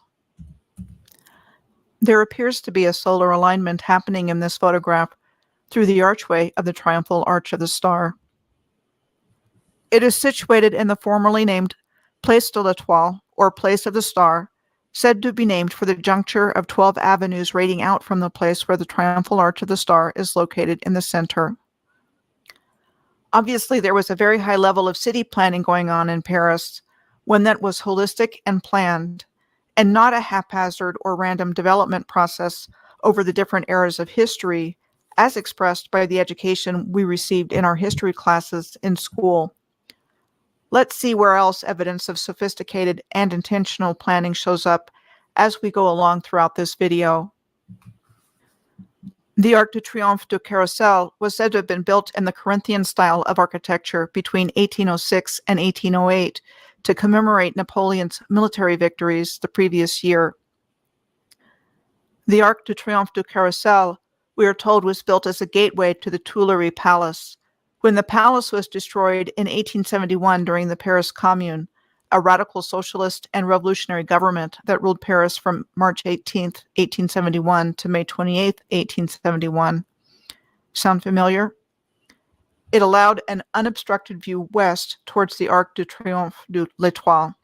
There appears to be a solar alignment happening in this photograph through the archway of the triumphal arch of the star. It is situated in the formerly named Place de l'Étoile, or Place of the Star, said to be named for the juncture of 12 avenues radiating out from the place where the triumphal arch of the star is located in the center. Obviously, there was a very high level of city planning going on in Paris, one that was holistic and planned, and not a haphazard or random development process over the different eras of history, as expressed by the education we received in our history classes in school. Let's see where else evidence of sophisticated and intentional planning shows up as we go along throughout this video. The Arc de Triomphe du Carrousel was said to have been built in the Corinthian style of architecture between 1806 and 1808 to commemorate Napoleon's military victories the previous year. The Arc de Triomphe du Carrousel, we are told, was built as a gateway to the Tuileries Palace. When the palace was destroyed in 1871 during the Paris Commune, a radical socialist and revolutionary government that ruled Paris from March 18, 1871 to May 28, 1871. Sound familiar? It allowed an unobstructed view west towards the Arc de Triomphe de l'Étoile.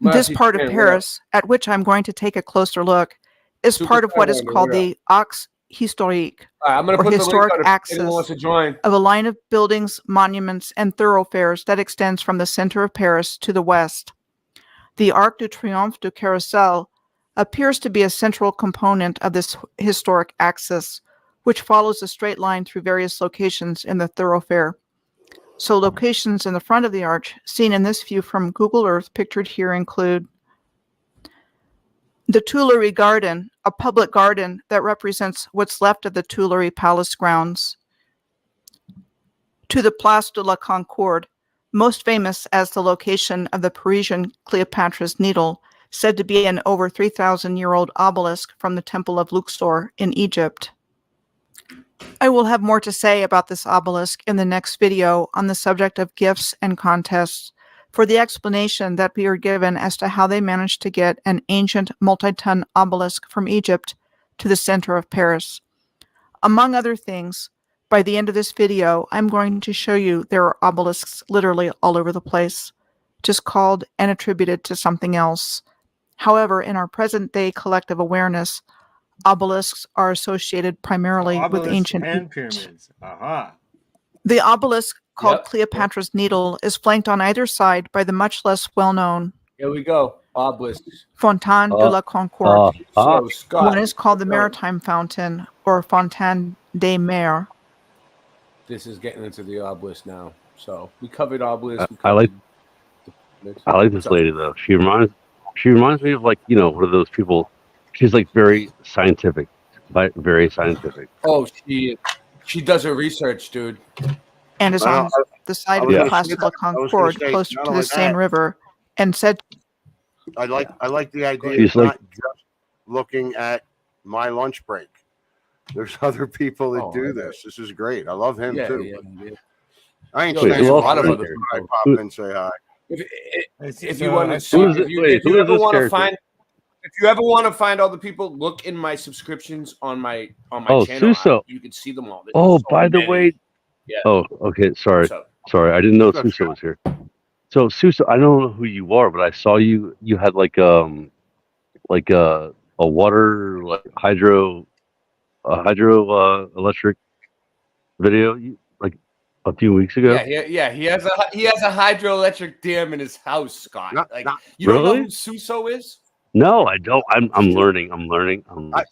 This part of Paris, at which I'm going to take a closer look, is part of what is called the Axe historique, I'm going to or put the link historic on if anyone axis wants to join. of a line of buildings, monuments, and thoroughfares that extends from the center of Paris to the west. The Arc de Triomphe du Carrousel appears to be a central component of this historic axis, which follows a straight line through various locations in the thoroughfare. So locations in the front of the arch, seen in this view from Google Earth, pictured here include the Tuileries Garden, a public garden that represents what's left of the Tuileries Palace grounds, to the Place de la Concorde, most famous as the location of the Parisian Cleopatra's Needle, said to be an over 3,000-year-old obelisk from the Temple of Luxor in Egypt. I will have more to say about this obelisk in the next video on the subject of gifts and contests, for the explanation that we are given as to how they managed to get an ancient multi-ton obelisk from Egypt to the center of Paris. Among other things, by the end of this video, I'm going to show you there are obelisks literally all over the place, just called and attributed to something else. However, in our present-day collective awareness, obelisks are associated primarily with ancient and pyramids. Aha. The obelisk, called Cleopatra's Needle, is flanked on either side by the much less well-known Here we go. Obelisks. Fontaine de la Concorde. So, Scott. One is called the Maritime Fountain, or Fontaine des Mers. This is getting into the obelisk now. So we covered obelisk. I like this lady though. She reminds me of, like, you know, one of those people. She's like very scientific, but very scientific. Oh, she does her research, dude. And is on the side of the Place de la Concorde, closer to the Seine River, and said, I like the idea She's of like- not just looking at my lunch break. There's other people that do this. This is great. I love him too. I ain't Wait, saying who a else lot of is other there? people. I pop in and say hi. If you want to see, if you ever want to find, if you ever want to find all the people, look in my subscriptions on my Oh, channel. Suso. You can see them all. There's Oh, so by the many. way. Yeah. Oh, okay. Sorry. I didn't know Suso was here. So Suso, I don't know who you are, but I saw you. You had like a water, like hydro electric video like a few weeks ago. Yeah. He has a hydroelectric dam in his house, Scott. You don't know Really? who Suso is? No, I don't. I'm learning.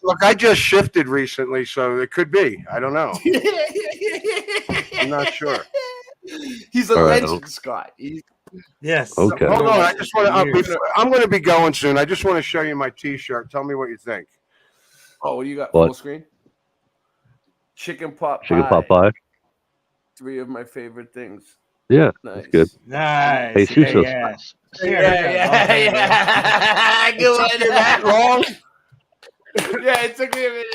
Look, I just shifted recently, so it could be. I don't know. I'm not sure. He's a All right, legend, Scott. Yes. Okay. Hold on. I just want to. I'm going to be going soon. I just want to show you my T-shirt. Tell me what you think. Oh, what do you got? What? Full screen? Chicken pot pie. 3 of my favorite things. Yeah, Nice. that's good. Nice. Hey, Suso. Yeah. Good one. Wrong. Yeah, it took me a minute.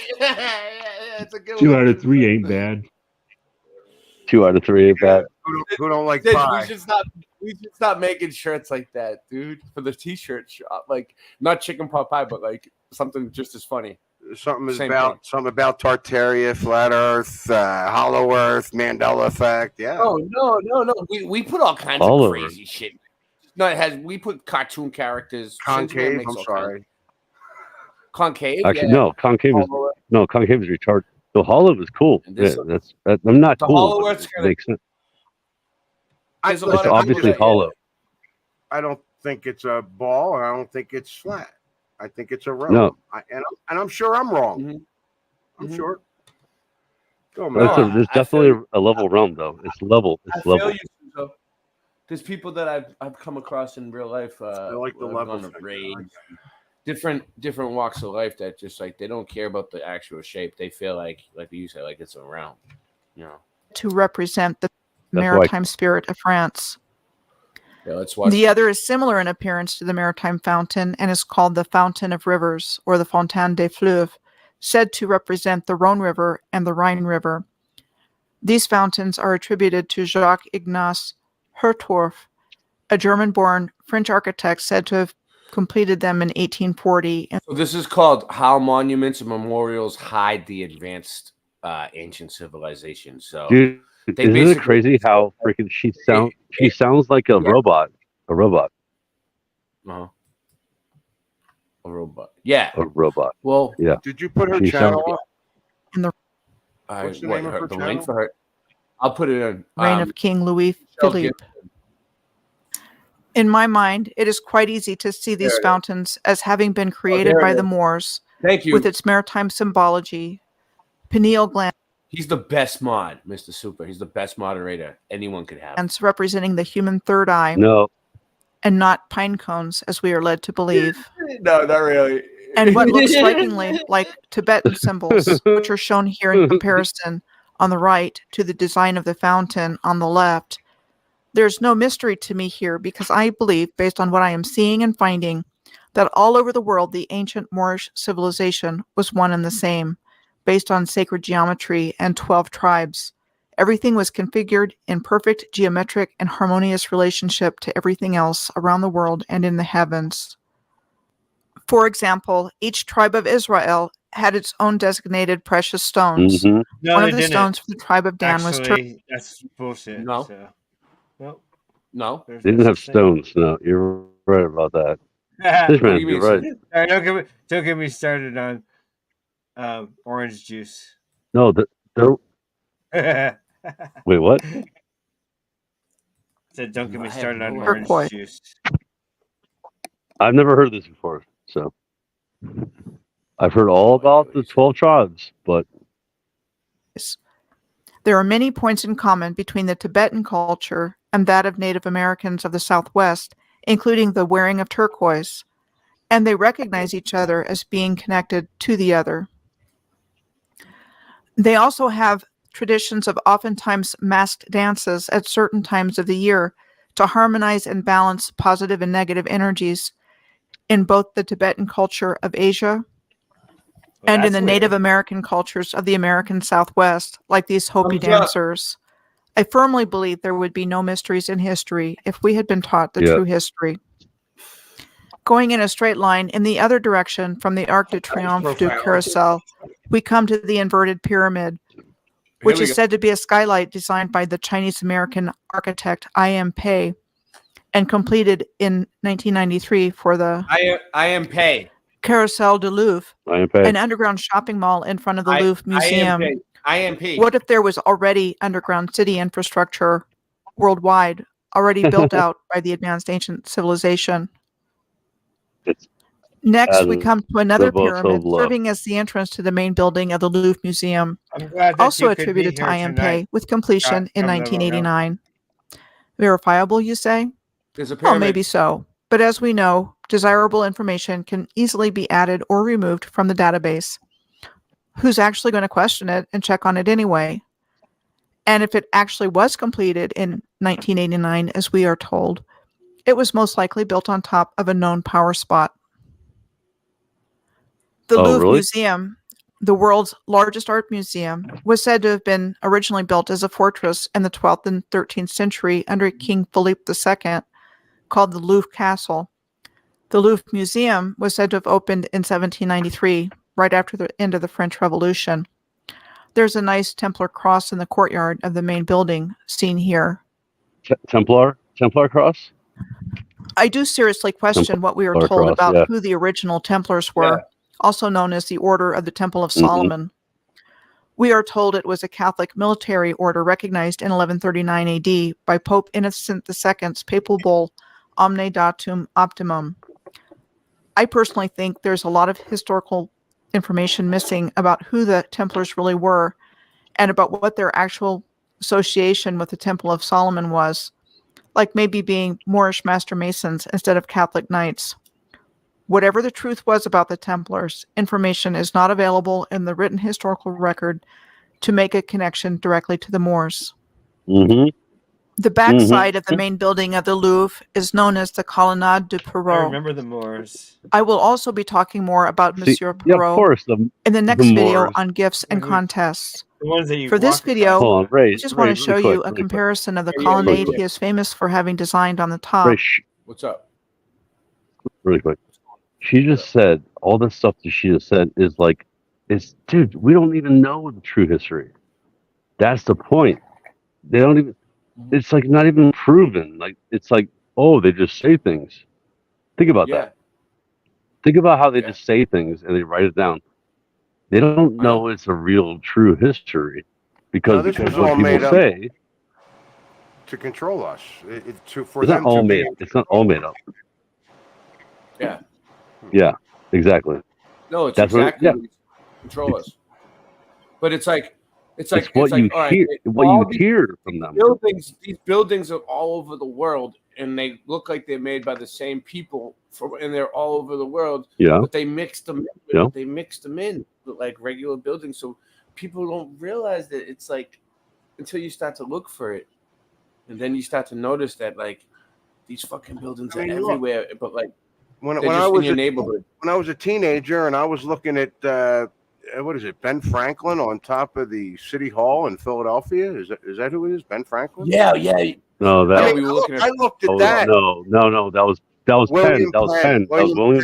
It's a good 2 one. out of 3 ain't bad. 2 out of 3 ain't bad. Who don't like Dude, pie? we should stop making shirts like that, dude, for the T-shirt shop. Like, not chicken pot pie, but like something just as funny. Something Same something about Tartaria, flat Earth, hollow Earth, Mandela effect. Yeah. Oh no. We put all kinds All of over. crazy shit. No, we put cartoon characters. Concave. makes I'm all sorry. kinds- Concave. Actually, yeah. no. Concave is retarded. The hollow is cool. And Yeah, this I'm not The cool. hollow but Earth's it gonna- makes sense. There's a It's lot of obviously people that- hollow. I don't think it's a ball, and I don't think it's flat. I think it's a row. No. And I'm sure I'm wrong. Mm-hmm. I'm sure. Go, But man. there's definitely a level realm though. It's level. I It's feel level. you, Suso. There's people that I've come across in real life. I like the I've level gone to thing. raids, different walks of life that just like they don't care about the actual shape. They feel like you said, like it's a round. You know. to represent the why- maritime spirit of France. Yeah, let's watch. The other is similar in appearance to the Maritime Fountain and is called the Fountain of Rivers, or the Fontaine des Fleuves, said to represent the Rhone River and the Rhine River. These fountains are attributed to Jacques Ignace Hertorf, a German-born French architect said to have completed them in 1840. So this is called How Monuments and Memorials Hide the Advanced Ancient Civilization. So Dude, they isn't it basically- crazy how freaking she sounds like a robot. A robot. Uh-huh. A robot. Yeah. A robot. Well, yeah. Did you put her She channel sounds- up? In What's the name of her the channel? link for her? I'll put it in. Reign of King Louis Philippe. In my mind, it is quite easy to see these There it is. fountains as having been created there it by the is. Moors Thank you. with its maritime symbology, pineal glands He's the best mod, Mr. Super. He's the best moderator anyone could have. representing the human third eye No. and not pine cones, as we are led to believe. No, not really. And what looks strikingly like Tibetan symbols, which are shown here in comparison on the right to the design of the fountain on the left. There's no mystery to me here because I believe, based on what I am seeing and finding, that all over the world the ancient Moorish civilization was one and the same, based on sacred geometry and 12 tribes. Everything was configured in perfect geometric and harmonious relationship to everything else around the world and in the heavens. For example, each tribe of Israel had its own designated precious stones. Mhm. No, One they of the didn't. stones for the tribe of Dan was Actually, that's bullshit. No. So. Nope. No. There's They no didn't have such thing. stones. No, you're right about that. What Fishman, do you you're mean? right. All right, don't get me started on orange juice. No, there. Wait, what? Said don't get me I have started on no orange Turquoise. juice. I've never heard this before. So I've heard all about the 12 tribes, but There are many points in common between the Tibetan culture and that of Native Americans of the Southwest, including the wearing of turquoise, and they recognize each other as being connected to the other. They also have traditions of oftentimes masked dances at certain times of the year to harmonize and balance positive and negative energies in both the Tibetan culture of Asia and in the Native American cultures of the American Southwest, like these Hopi Thumbs up. dancers. I firmly believe there would be no mysteries in history if we had been taught the Yeah. true history. Going in a straight line in the other direction from the Arc de Triomphe du Carousel, we come to the inverted pyramid, which we is go. said to be a skylight designed by the Chinese-American architect I.M. Pei and completed in 1993 for the I am Pei. Carousel du Louvre, I am paid. an underground shopping mall in front of the Louvre Museum. I am Pei. What if there was already underground city infrastructure worldwide already built out by the advanced ancient civilization? It's Next, we as come to another the boss pyramid of love. serving as the entrance to the main building of the Louvre Museum, I'm glad that also you could be attributed to here I.M. tonight. Pei, with completion in From the logo. 1989. Verifiable, you say? There's a Oh, pyramid. maybe so. But as we know, desirable information can easily be added or removed from the database. Who's actually going to question it and check on it anyway? And if it actually was completed in 1989, as we are told, it was most likely built on top of a known power spot. The Oh, Louvre really? Museum, the world's largest art museum, was said to have been originally built as a fortress in the 12th and 13th century under King Philippe II, called the Louvre Castle. The Louvre Museum was said to have opened in 1793, right after the end of the French Revolution. There's a nice Templar cross in the courtyard of the main building, seen here. Templar cross? I do seriously question what we were Templar told cross, about yeah. who the original Templars were, also known as the Order of the Temple of Solomon. We are told it was a Catholic military order recognized in 1139 AD by Pope Innocent II's papal bull Omne Datum Optimum. I personally think there's a lot of historical information missing about who the Templars really were and about what their actual association with the Temple of Solomon was, like maybe being Moorish Master Masons instead of Catholic Knights. Whatever the truth was about the Templars, information is not available in the written historical record to make a connection directly to the Moors. Mm-hmm. The backside of the main building of the Louvre is known as the Colonnade du I Perrault. remember the Moors. I will also be talking more about Monsieur Yeah, of Perrault course. in the next video Moors. on gifts and contests. The ones that you For this walk across. video, Hold on, Ray. I just Ray, want to really show quick, you a really quick. comparison of the Really colonnade quick. he is famous for having designed on the top. Ray, What's up? really quick. She just said all this stuff that she just said is like, dude, we don't even know the true history. That's the point. They don't even. It's like not even proven. Like it's like, oh, they just say things. Think about Yeah. that. Think about how they just say things and they write it down. They don't know it's a real, true history because this was what all people made up say. to control us. For It's them not all to made. It's not all made up. Yeah. Yeah, exactly. No, it's That's exactly what. what control us. But it's like What you all right, hear. What all you these hear from them. these buildings are all over the world, and they look like they're made by the same people, and they're all over the world. Yeah. But they mixed them. Yeah. They mixed them in with like regular buildings, so people don't realize that it's like until you start to look for it, and then you start to notice that like these fucking buildings are everywhere. But like when they're I just was in your neighborhood. when I was a teenager and I was looking at what is it, Ben Franklin on top of the City Hall in Philadelphia? Is that who it is? Ben Franklin? Yeah. No, that. I mean, we were looking at. I looked at that. No. That was Penn. That was Penn. That was William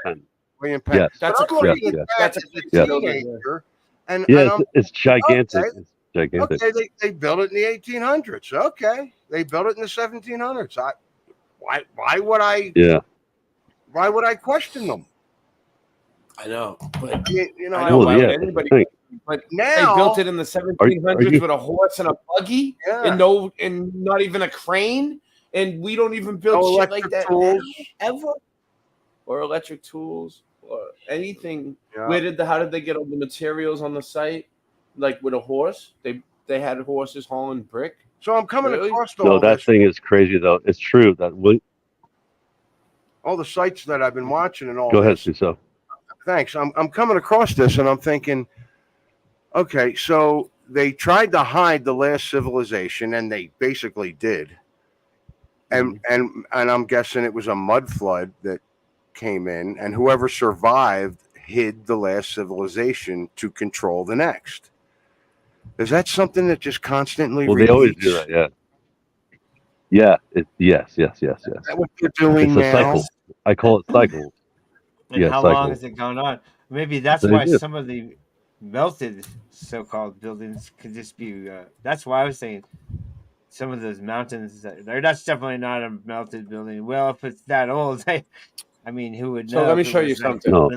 Penn. William Penn. Yes. But I'm looking at that as a teenager, and it's gigantic. Okay, It's gigantic. okay, they built it in the 1800s. Okay, they built it in the 1700s. Why would I? Yeah. Why would I question them? I know, but you know, I know. Well, Why yeah, would anybody? think. But Now- they built it in the 1700s with a horse and a buggy, Yeah. and not even a crane, and we don't even build No shit like electric that tools. ever, or electric tools or anything. Yeah. How did they get all the materials on the site? Like with a horse, they had horses hauling brick. So I'm coming Really? across No, all that this, thing is crazy though. It's true that. all the sites that I've been watching and all. Go ahead, this. Suso. Thanks. I'm coming across this and I'm thinking, okay, so they tried to hide the last civilization, and they basically did. And I'm guessing it was a mud flood that came in, and whoever survived hid the last civilization to control the next. Is that something that just constantly Well, repeats? they always do that. Yeah. Yeah. Yes. Is that what you're doing It's a now? cycle. I call it cycles. And Yeah, how cycle. long has it gone on? Maybe that's They why do. some of the melted so-called buildings could just be. That's why I was saying some of those mountains. That's definitely not a melted building. Well, if it's that old, I mean, who would know? So let me if it show you was, like, something. No.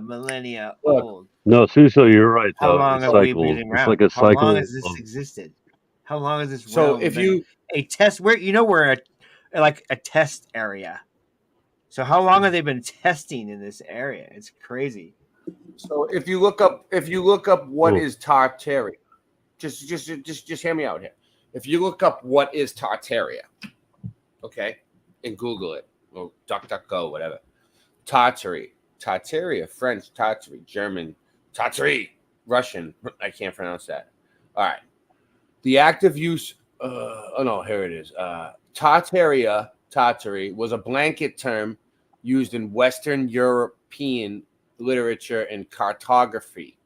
millennia Look. old. No, Suso, you're right. How Though. long It's have we cycles. been It's around? like a How cycle. long has this of- existed? How long has this? So realm if been you a test, we're like a test area. So how long have they been testing in this area? It's crazy. So if you look up what Oh. is Tartaria, just hear me out here. If you look up what is Tartaria, okay, and Google it or DuckDuckGo, whatever. Tartaria, French, Tartary, German, Tartary, Russian. I can't pronounce that. All right. The active use. Here it is. Tartary was a blanket term used in Western European literature and cartography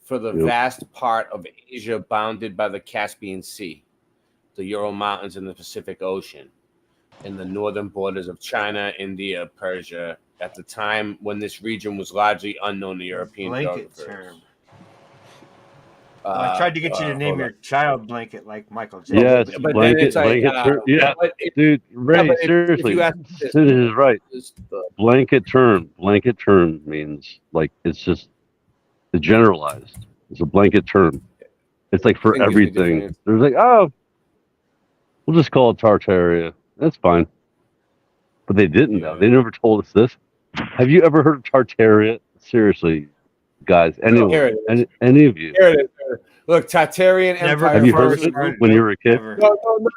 for the vast part of Asia bounded by the Caspian Sea, the Ural Mountains, and the Pacific Ocean, and the northern borders of China, India, Persia, at the time when this region was largely unknown to European Blanket geographers. term. I tried to get you to name your child blanket like Michael Jackson. Yes, but then blanket, it's like, blanket term. Yeah, but dude, Ray, but if seriously, you ask this- Sid is right. this- Blanket term means like it's just the generalized. It's a blanket term. It's like for English is everything. different. There's like, oh, we'll just call it Tartaria. That's fine. But they didn't though. They never told us this. Have you ever heard of Tartaria? Seriously, guys, anyone, Here it is. any of you? Here it is. Look, Tartarian Never Empire. Have you heard of first- it when you were a kid?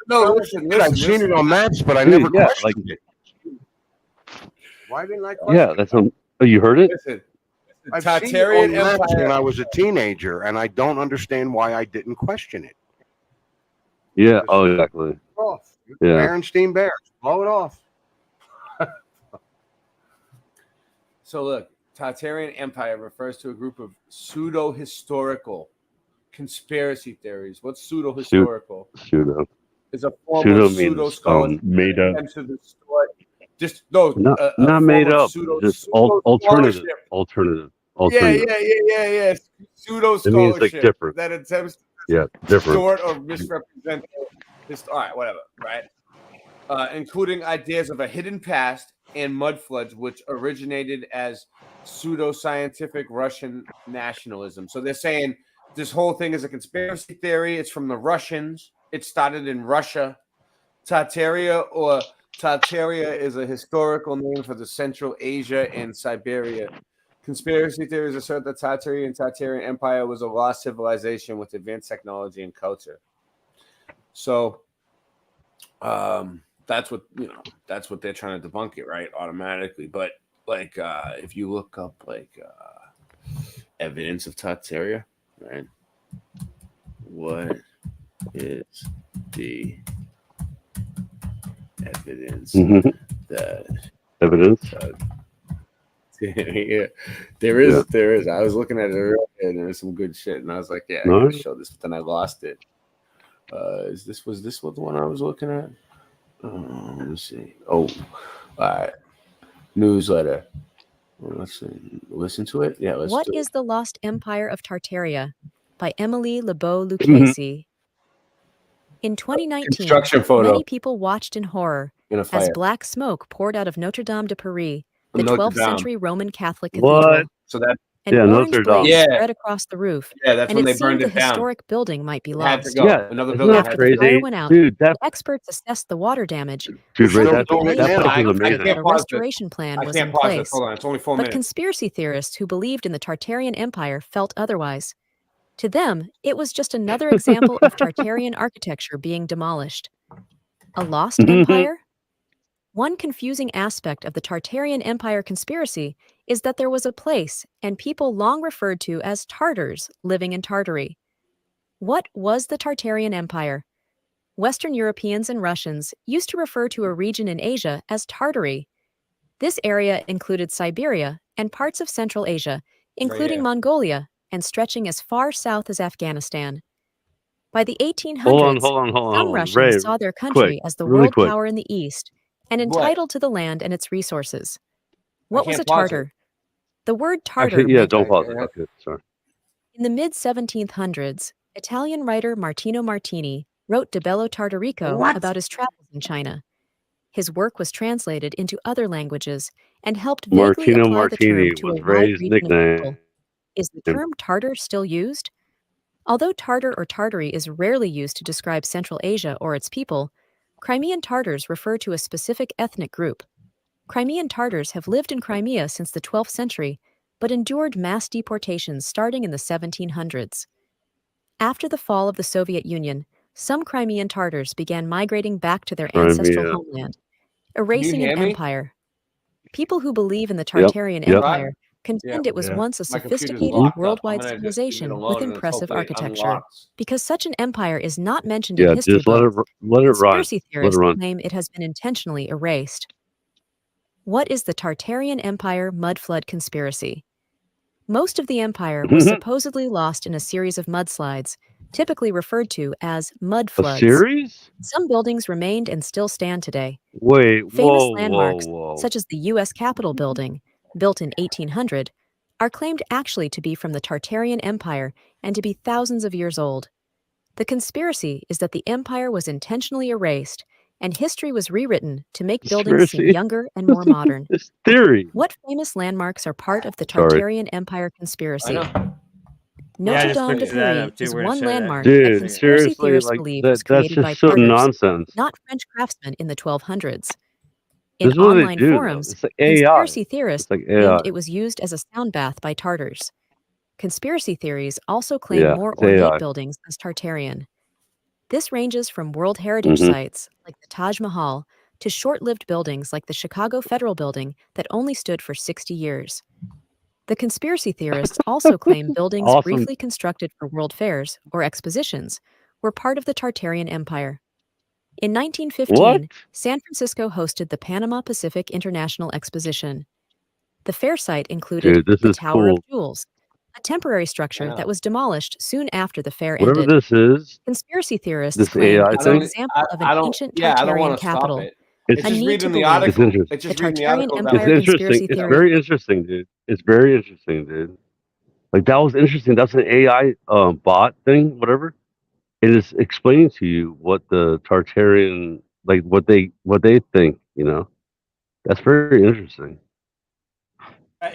No. Listen. I've seen it on maps, but I Dude, never yeah, questioned like- it. Why didn't I question Yeah, it? that's oh, you heard it? Listen. I've seen it Tartarian on maps Empire. when I was a teenager, and I don't understand why I didn't question it. Yeah. Oh, exactly. Off. Yeah. Berenstein Bears. Blow it off. So look, Tartarian Empire refers to a group of pseudo-historical conspiracy theories. What's pseudo-historical? Pseudo. Is a form Pseudo of means, pseudo-scholarship made up. attempts to distort. Just no, Not, a not form made of up. Just alternative. pseudo-scholarship. Alternative. Yeah. Pseudo It means, like, scholarship different. that attempts to Yeah, different. distort or misrepresent this. All right, whatever. Right, including ideas of a hidden past and mud floods, which originated as pseudoscientific Russian nationalism. So they're saying this whole thing is a conspiracy theory. It's from the Russians. It started in Russia. Tartaria is a historical name for the Central Asia and Siberia. Conspiracy theories assert that Tartarian Empire was a lost civilization with advanced technology and culture. So that's what they're trying to debunk it, right? Automatically. But like if you look up like evidence of Tartaria, right? What is the evidence that yeah, there is. I was looking at it earlier and there was some good shit, and I was like, yeah, I gotta show this, but then I lost it. Was this what the one I was looking at? Let me see. Oh, all right. Newsletter. Well, let's see. Listen to it. Yeah, What is the Lost Empire of Tartaria by Emily Lebeau-Lucchesi. In 2019, many people watched in horror as black smoke poured out of Notre Dame de Paris, the 12th century Roman Catholic cathedral. So that An orange blaze spread across the roof, that's and when it they burned seemed the it down. historic building might be It had to lost. go. Another building After the fire went out, the experts assessed the water damage. Dude, and that believed place is amazing. that a restoration plan was in place. Hold on, it's only 4 But minutes. conspiracy theorists who believed in the Tartarian Empire felt otherwise. To them, it was just another example of Tartarian architecture being demolished. A lost empire? One confusing aspect of the Tartarian Empire conspiracy is that there was a place and people long referred to as Tartars living in Tartary. What was the Tartarian Empire? Western Europeans and Russians used to refer to a region in Asia as Tartary. This area included Siberia and parts of Central Asia, including Mongolia, and stretching as far south as Afghanistan. By the 1800s, some Russians Ray, saw their country as the really world quick. power in the East and entitled to the land and its resources. What was a can't pause Tartar? The word Tartar Actually, yeah, meant don't pause it. Okay, sorry. in the mid-1700s, Italian writer Martino Martini wrote De Bello Tartarico about his travels in China. His work was translated into other languages and helped vaguely Martino apply the term Martini to was a wide Ray's region of nickname. people. Is the term Tartar still used? Although Tartar or Tartary is rarely used to describe Central Asia or its people, Crimean Tartars refer to a specific ethnic group. Crimean Tartars have lived in Crimea since the 12th century, but endured mass deportations starting in the 1700s. After the fall of the Soviet Union, some Crimean Tartars began migrating back to their ancestral homeland, erasing an hear me? empire. People who believe in the Tartarian Empire contend it was once a My computer's sophisticated locked up. worldwide I'm gonna just leave it civilization alone with and impressive hopefully it architecture. unlocks. Because such an empire is not mentioned Yeah, in history just let it books, run. conspiracy Let it theorists run. claim it has been intentionally erased. What is the Tartarian Empire mudflood conspiracy? Most of the empire was supposedly lost in a series of mudslides, typically referred to as mud A floods. series? Some buildings remained and still stand today. Wait, Famous whoa, landmarks, whoa. such as the U.S. Capitol building, built in 1800, are claimed actually to be from the Tartarian Empire and to be thousands of years old. The conspiracy is that the empire was intentionally erased and history was rewritten to make buildings seem Conspiracy? younger and more modern. It's theory. What famous landmarks are part of the Sorry. Tartarian Empire conspiracy? Yeah, Notre I just Dame de figured that Paris up, too. is We're gonna one show that. landmark that Dude, conspiracy seriously, theorists like believe was that's created by just so Tartars, nonsense. not French craftsmen in the 1200s. In This is what they online do, though. forums, It's like AI. conspiracy theorists It's like claimed AI. it was used as a sound bath by Tartars. Conspiracy theories also claim Yeah, more it's ornate AI. buildings as Tartarian. This ranges from World Heritage sites like the Taj Mahal to short-lived buildings like the Chicago Federal Building that only stood for 60 years. The conspiracy theorists also claim buildings Awesome. briefly constructed for world fairs or expositions were part of the Tartarian Empire. In 1915, What? San Francisco hosted the Panama Pacific International Exposition. The fair site included Dude, this the is Tower cool. of Jewels, a temporary structure that was demolished soon after the fair Whatever ended. this is, Conspiracy theorists this claim AI it's an thing, example of an ancient I don't Tartarian want to stop capital, it. it's a need to reading the believe. It's article. interesting. It's just The reading the Tartarian article. It's Empire interesting. conspiracy It's theory. very interesting, dude. It's very interesting, dude. Like that was interesting. That's an AI bot thing, whatever. It is explaining to you what the Tartarian, like what they think. You know, that's very interesting.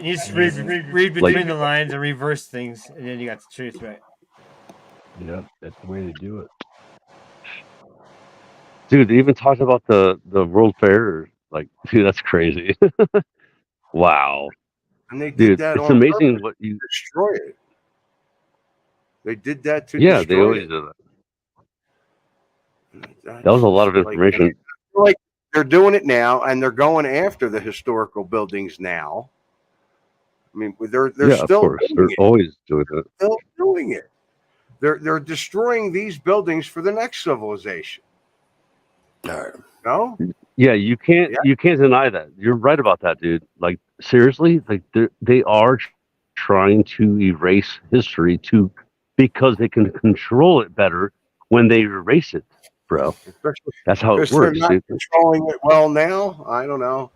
You just read between the lines and reverse things, and then you got the truth right. Yep, that's the way to do it. Dude, they even talked about the World Fair. Like, dude, that's crazy. Wow. And they did Dude, that it's on amazing purpose what you. to destroy it. They did that to Yeah, they destroy always it. do that. That was a lot of information. Like they're doing it now, and they're going after the historical buildings now. I mean, they're Yeah, of still course. doing They're it. always doing it. Still doing it. They're destroying these buildings for the next civilization. No? Yeah, you can't deny that. You're right about that, dude. Like seriously, like they are trying to erase history because they can control it better when they erase it, bro. That's how it Because they're works, not dude. controlling it well now. I don't know.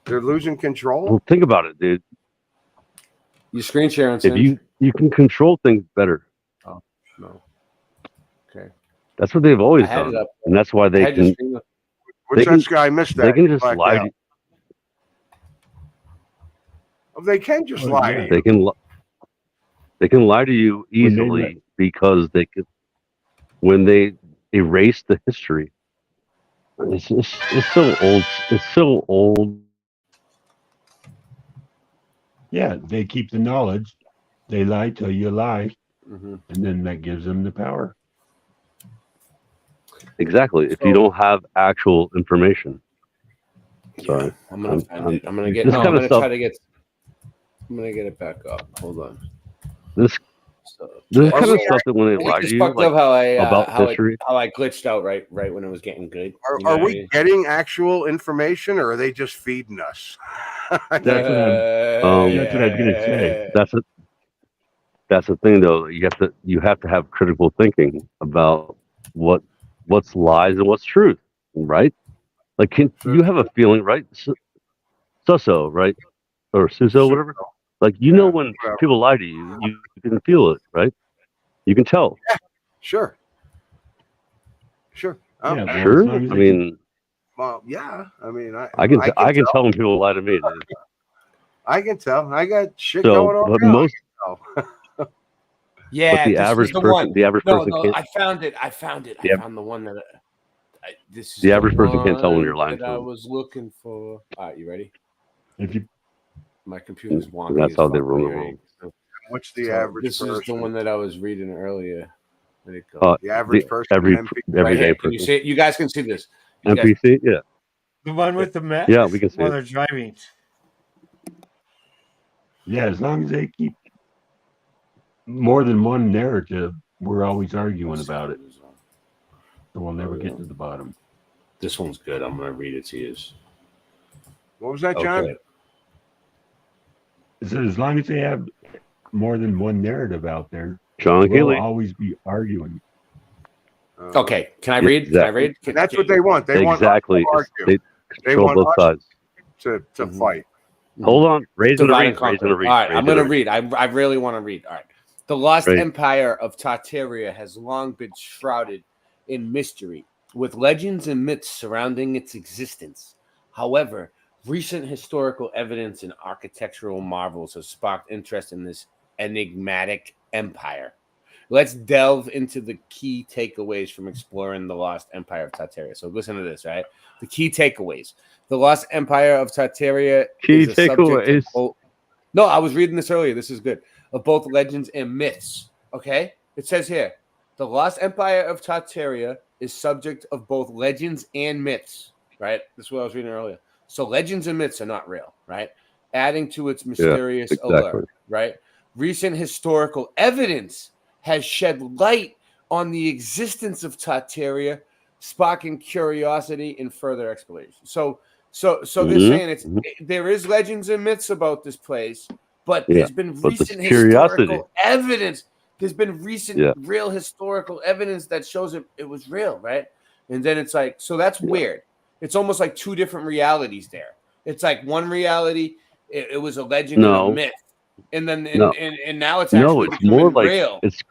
They're losing control. Well, think about it, dude. You screen sharing, If you can control things better. Oh no. Okay. That's what they've always I had done, it up. and that's why they can. Which that guy missed that? They can just blacked lie. out. Oh, they can just lie to you. They can lie to you easily because they can. When they erase the history, it's so old. It's so old. Yeah, they keep the knowledge. They lie till you lie, and then that gives them the power. Exactly. If you don't have actual information. Sorry. I'm gonna find it. I'm gonna get. This No, kind I'm of gonna stuff. try to get. I'm gonna get it back up. Hold on. This kind of stuff that when they lie to you, fucked like, up how I about how history. how I glitched out right when it was getting good. You know Are what I we mean? getting actual information, or are they just feeding us? That's what I was gonna say. That's the thing, though. You have to have critical thinking about what's lies and what's truth, right? Like, you have a feeling, right? Suso, right? Or Suso, whatever. Like, know when people lie to you, you can feel it, right? You can tell. Yeah, sure. Sure. Well, I mean, well, yeah. I mean, I can tell when people lie to me, dude. I can tell. I got shit So, going on but now. most- I can tell. Yeah, the this average was the person- one. the average person no, can't- I found it. I found the one that. This is The average person can't tell when you're one lying that to I them. was looking for. All right, you ready? If you, my computer's wonky. That's as how they fuck, rule you the ready? world. So- What's the so average This is the person? one that I was reading earlier. Where'd it go? The average person. every MP. Right everyday here. Can you person. see it? You guys can see this. You guys- NPC, yeah. The one with the map. Yeah, we can see while it. they're driving. yeah, as long as they keep more than one narrative, we're always arguing about it. So we'll never get to the bottom. This one's good. I'm gonna read it to you. What was that, John? Okay. So as long as they have more than one narrative out there, John we'll Keeley. always be arguing. Okay, can I read? Can I read? That's what they want. They want us Exactly. to argue. They They control want both us sides. to fight. Hold on. Raising Divide a and read. conquer. Raising a read. All right, I'm raising a gonna read. read. I really want to read. All right. The lost Right. empire of Tartaria has long been shrouded in mystery, with legends and myths surrounding its existence. However, recent historical evidence and architectural marvels have sparked interest in this enigmatic empire. Let's delve into the key takeaways from exploring the lost empire of Tartaria. So listen to this, right? The key takeaways. The lost empire of Tartaria Key is a subject of takeaways. both. No, I was reading this earlier. This is good. Of both legends and myths. Okay? It says here, the lost empire of Tartaria is subject of both legends and myths, right? This is what I was reading earlier. So legends and myths are not real, right? Adding to its mysterious exactly. allure, right? Recent historical evidence has shed light on the existence of Tartaria, sparking curiosity and further exploration. So they're saying there is legends and myths about this place, but there's been but there's recent curiosity. historical evidence. There's been recent Yeah. real historical evidence that shows it was real, right? And then it's like, so that's weird. It's almost like two different realities there. It's like one reality, it was a legend and a myth. And then and now it's actually it's more like real. it's.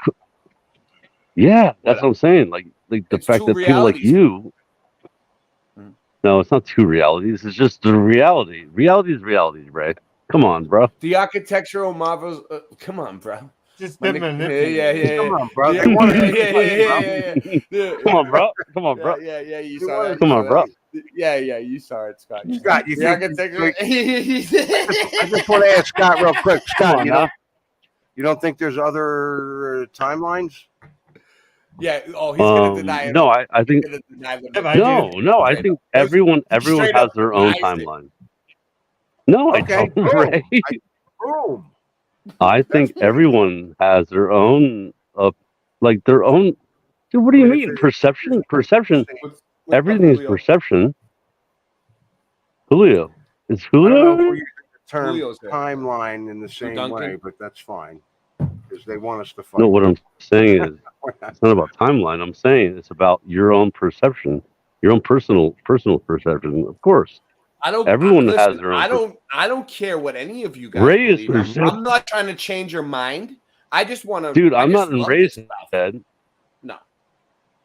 Yeah, that's what I'm saying. Like the fact two that people like realities. you. No, it's not two realities. It's just the reality. Reality is reality, Ray. Come on, bro. The architectural marvels. Come on, bro. Just My been nick- manipulated. yeah. Come on, bro. Yeah, They want to yeah. Come on, bro. Come on, bro. Yeah. You They saw wanna that. Come You on, saw bro. that. Yeah. You saw it, Scott. Scott, you The think? architecture. I just want to ask Scott real quick. Come Scott, on now. you don't think there's other timelines? Yeah. Oh, he's gonna deny it. No, I think He's gonna deny them. no. I think everyone straight has up their own denies it. timeline. No, I Okay, don't, boom. Ray. Boom. I think everyone has their own, like their own. Dude, what do you mean? Perception. Everything is perception. Julio. Is I don't know Julio? if we're using the term Julio's there. timeline in the same Duncan? way, but that's fine because they want us to fight. No, what I'm saying is it's not about timeline. I'm saying it's about your own perception, your own personal perception. Of course, I don't. Everyone listen, has their own. I don't care what any of you guys Ray is believe. perception. I'm not trying to change your mind. I just want to. Dude, I I'm just not in love Ray's this stuff. head. No.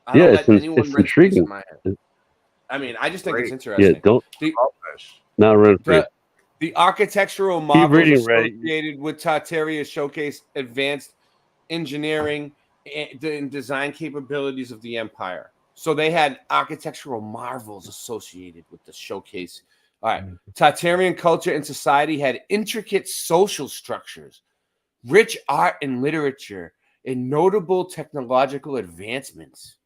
I Yeah, don't it's let anyone it's wrench space in intriguing. my head. I mean, I just think it's Yeah, interesting. don't. The, Not rent free. the architectural marvels reading, Ray. associated with Tartaria showcase advanced engineering and design capabilities of the empire. So they had architectural marvels associated with the showcase. All right. Tartarian culture and society had intricate social structures, rich art and literature, and notable technological advancements.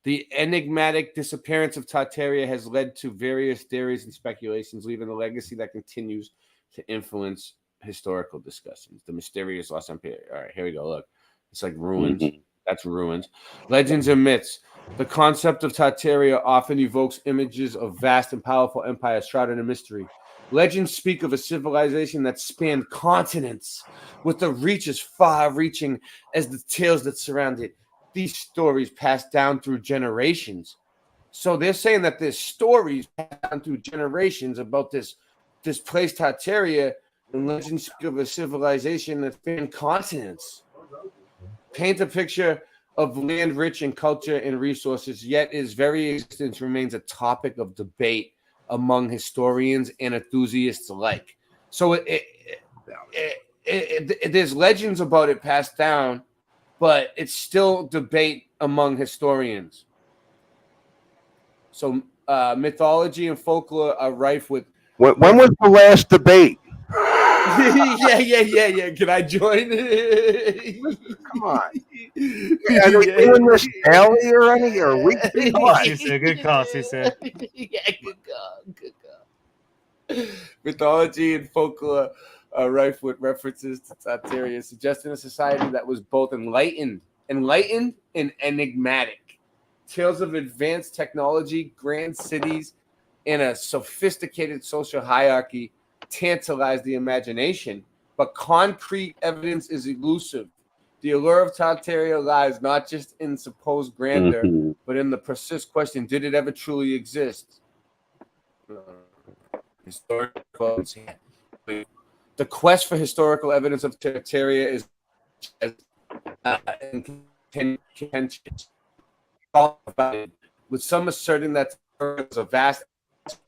The enigmatic disappearance of Tartaria has led to various theories and speculations, leaving a legacy that continues to influence historical discussions. The mysterious lost empire. All right, here we go. Look, it's like ruins. That's ruins. Legends and myths. The concept of Tartaria often evokes images of vast and powerful empires shrouded in mystery. Legends speak of a civilization that spanned continents, with a reach as far-reaching as the tales that surround it. These stories passed down through generations. So they're saying that there's stories passed down through generations about this place Tartaria, and legends speak of a civilization that spanned continents. Paint a picture of land rich in culture and resources, yet its very existence remains a topic of debate among historians and enthusiasts alike. So there's legends about it passed down, but it's still debate among historians. So mythology and folklore are rife with. When was the last debate? yeah. Can I join? Come on. Are they doing this daily or any or weekly? Good call, Cesar. Yeah, good call. Mythology and folklore are rife with references to Tartaria, suggesting a society that was both enlightened and enigmatic. Tales of advanced technology, grand cities, and a sophisticated social hierarchy tantalize the imagination, but concrete evidence is elusive. The allure of Tartaria lies not just in supposed grandeur, but in the persistent question: did it ever truly exist? Historical. The quest for historical evidence of Tartaria is contentious, with some asserting that it was a vast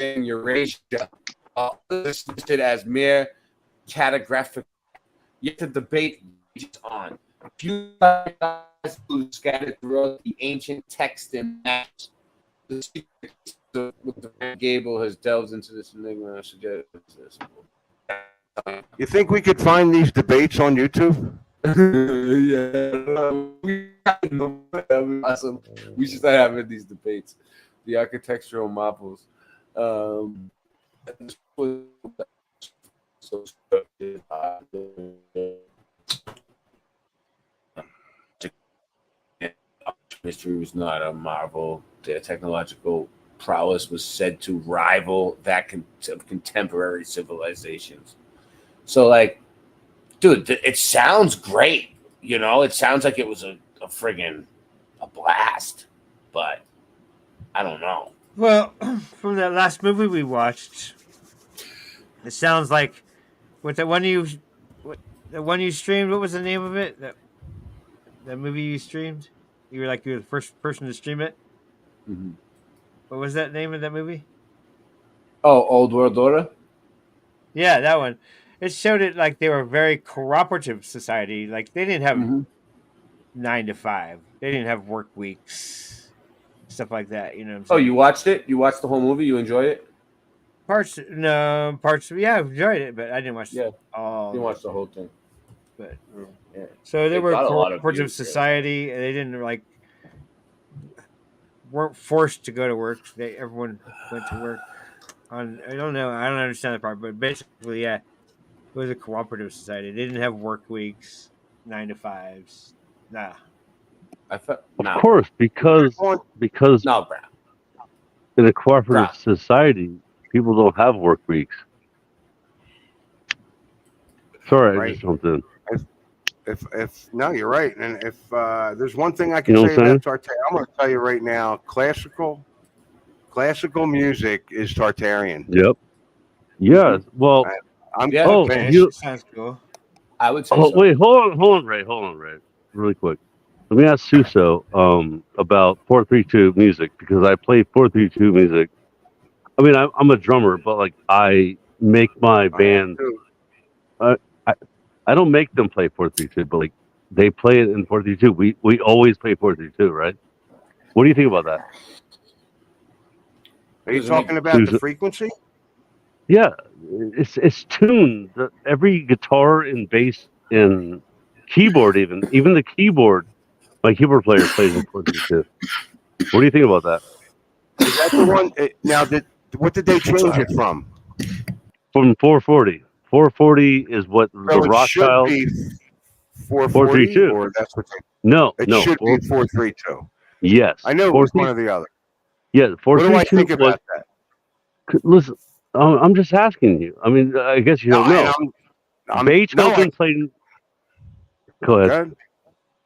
in Eurasia, others listed as mere cartographic. Yet the debate rages on. A few scattered throughout the ancient text and maps. The secret with the Red Gable has delved into this enigma. You think we could find these debates on YouTube? Awesome. We should start having these debates. The architectural marvels. History was not a marvel. Their technological prowess was said to rival that of contemporary civilizations. So, like, dude, it sounds great. You know, it sounds like it was a friggin' blast, but I don't know. Well, from that last movie we watched, it sounds like the one you streamed. What was the name of it? That movie you streamed? You were the first person to stream it. Mm-hmm. What was that name of that movie? Oh, Old World Order. Yeah, that one. It showed it like they were a very cooperative society. Like they didn't have 9 to 5. They didn't have work weeks, stuff like that. You know what I'm Oh, saying? you watched it? You watched the whole movie? You enjoyed it? Parts. Yeah, I enjoyed it, but I didn't watch all. Didn't of watch it. the whole thing. But Yeah. so they It were a got a lot of cooperative views, society, and they didn't like weren't forced to go to work. Everyone went to work. I don't know. I don't understand that part, but basically, yeah, it was a cooperative society. They didn't have work weeks, 9 to 5s. Nah. Of course, because no, Brad. In a cooperative society, people don't have work weeks. Sorry, I just jumped in. If no, you're right. And if there's one thing I can You know say what I'm about Tartarian, I'm going to tell you right now: classical music is Tartarian. Yep. Yeah. Well. I'm Sounds cool. I would say Oh, so. wait, hold on, Ray, really quick. Let me ask Suso about 432 music because I play 432 music. I mean, I'm a drummer, but like I make my band. I don't make them play 432, but like they play it in 432. We always play 432, right? What do you think about that? Are you talking about the frequency? Yeah, it's tuned. Every guitar and bass and keyboard, even the keyboard, my keyboard player plays in 432. What do you think about that? Is that the one? Now, what did they change it from? From 440. 440 is what the Rothschild. 432, or that's what they. No, it no. should be 432. Yes, I know it was one or the other. Yeah, 432. What do I think about that? Listen, I'm just asking you. I mean, I guess you don't know. Beethoven played. Go ahead.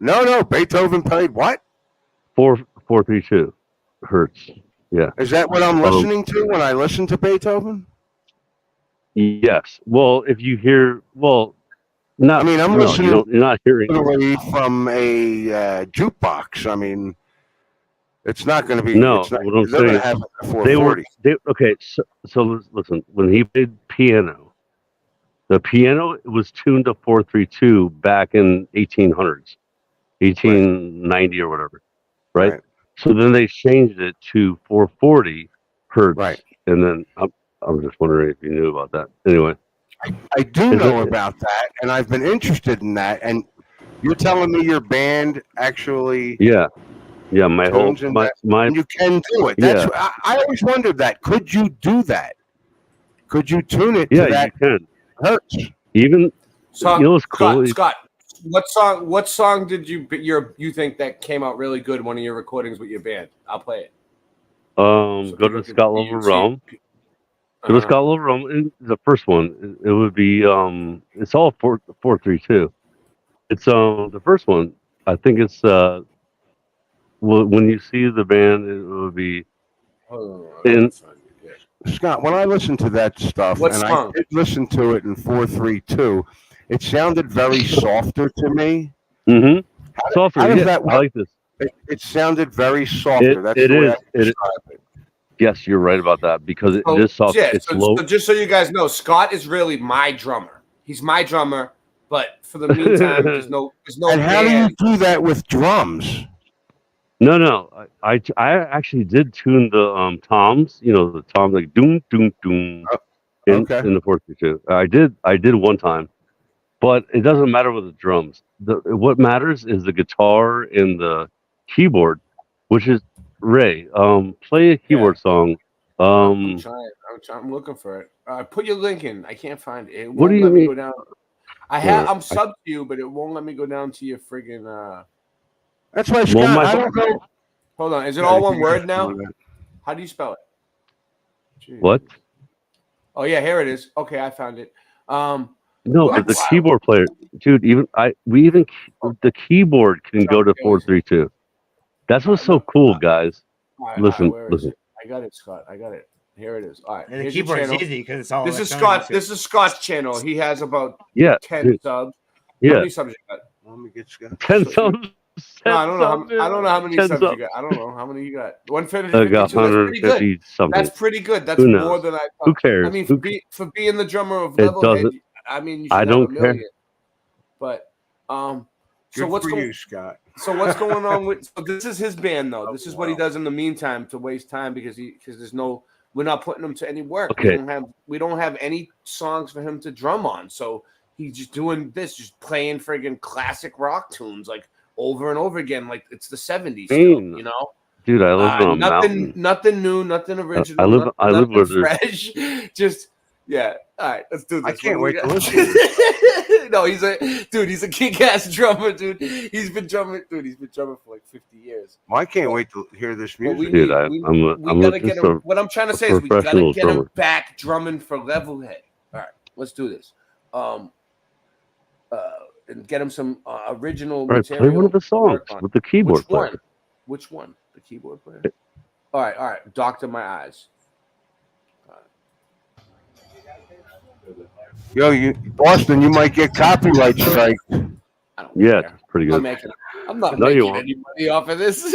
No. Beethoven played what? 432 hertz. Yeah. Is that what I'm listening to when I listen to Beethoven? Yes. Well, if you hear, not. I mean, I'm no, listening. You're not hearing literally from a jukebox. I mean, it's not going to be. No, it's not, what I'm they're going saying, to have a 440. Okay. So listen. When he played piano, the piano was tuned to 432 back in 1800s, 1890 or whatever, right? So then they changed it to 440 hertz, and then I'm just wondering if you knew about that. Anyway, I do know about that, and I've been interested in that. And you're telling me your band actually? Yeah. My whole my and you can do it. That's I always wondered that. Could you do that? Could you tune it to that? You can. Hertz. Even Scott, you know what's cool? Scott, what song did you think that came out really good? One of your recordings with your band. I'll play it. Go to Scott Lover Realm. Go to Scott Lover Realm. The first one. It would be it's all 432. It's the first one. I think it's when you see the band, it would be. Scott, when I listened to that stuff, I did listen to it in 432, it sounded very softer to me. Mm-hmm. Softer. How does Yeah, that work? I like this. It sounded very softer. That's the way I describe it. Yes, you're right about that because it is soft. Yeah, it's low. So just so you guys know, Scott is really my drummer. He's my drummer, but for the meantime, there's no. And how do you do that with drums? No. I actually did tune the toms. You know, the toms like doom doom doom in the 432. I did one time, but it doesn't matter with the drums. What matters is the guitar and the keyboard, which is Ray. Play a keyboard song. I'm trying. I'm looking for it. Put your link in. I can't find it. It won't What do you let me mean? go down. I'm subbed to you, but it won't let me go down to your friggin'. That's why Scott. I don't know. Hold on. Is it all one word now? How do you spell it? Jeez. What? Oh yeah, here it is. Okay, I found it. No, but the keyboard player, dude. The keyboard can go to 432. That's what's so cool, guys. Listen. I got it, Scott. I got it. Here it is. All right. And the keyboard is easy because it's all. This is Scott. This is Scott's channel. He has about 10 subs. Yeah. How many subs you got? Let me get Scott. 10 subs. No, I don't know. I don't know how many subs you got. I don't know how many you got. 152. That's pretty good. Something. That's pretty good. That's Who knows? more than I thought. Who cares? I mean, for being the drummer of It Levelhead, doesn't. I mean, you I should don't have a million. care. But so Good what's for going? you, Scott. So what's going on with? So this is his band, though. This is what he does in the meantime to waste time because there's no. We're not putting him to any work. Okay. We don't have any songs for him to drum on. So he's just doing this, just playing friggin' classic rock tunes like over and over again, like it's the 70s. Still, you know, dude, I live on a mountain. Nothing new, nothing original. I live where there's fresh. Just yeah. All right, let's do this. I can't wait to listen. No, he's a kick-ass drummer, dude. He's been drumming for like 50 years. Well, I can't wait to hear this music. Dude, I'm gotta get him. What I'm trying to say is we gotta get him back drumming for Levelhead. All right, let's do this. And get him some original material. Play one of the songs with the keyboard player. Which one? The keyboard player. All right. Doctor My Eyes. Yo, Boston, you might get copyright strike. Yeah, it's pretty good. I'm not No, you making won't. any money off of this. Are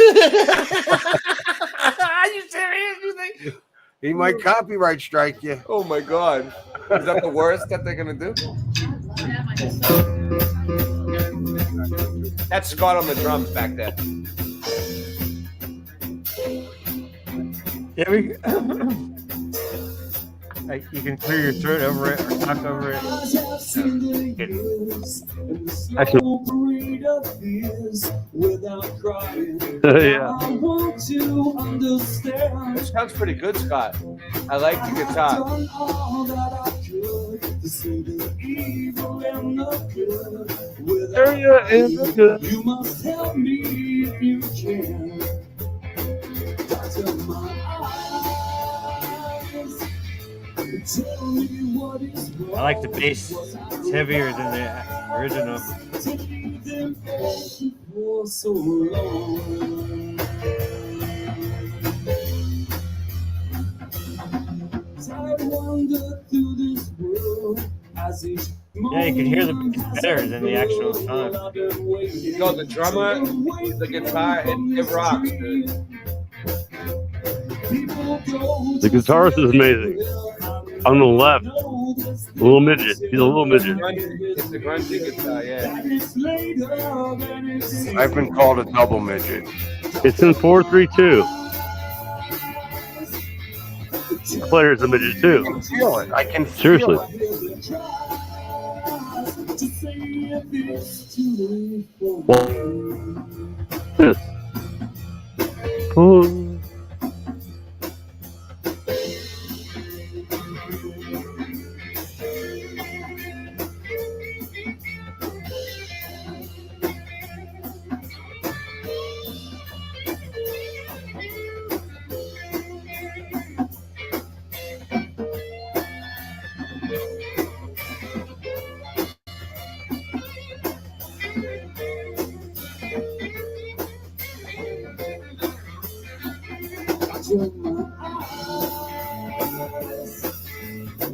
you serious? You think? He might copyright strike you. Oh my God. Is that the worst that they're gonna do? That's Scott on the drums back there. Yeah, like you can clear your throat over it or talk over it. Yeah. It sounds pretty good, Scott. I like the guitar. You must help me if you can. I like the bass. It's heavier than the original. Yeah, you can hear the bass better than the actual song. No, the drummer, the guitar, it rocks, dude. The guitarist is amazing. On the left, a little midget. He's a little midget. It's a grungy guitar, yeah. I've been called a double midget. It's in 4/3/2. Claire's a midget too. I can feel it. I can Seriously. feel it. Well, this. Oh.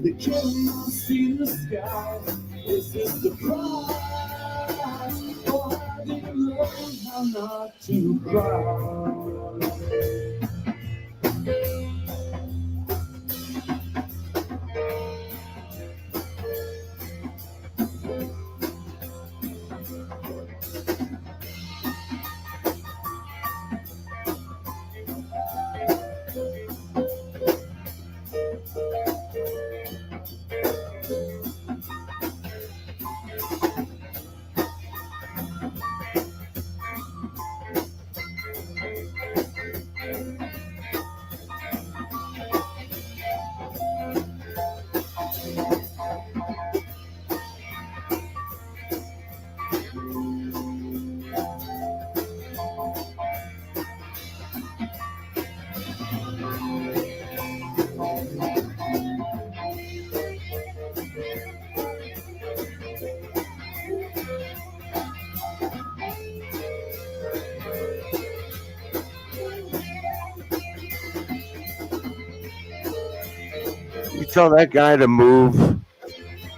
The cannot see the sky. Is this the price? Or have you learned how not to cry? You tell that guy to move.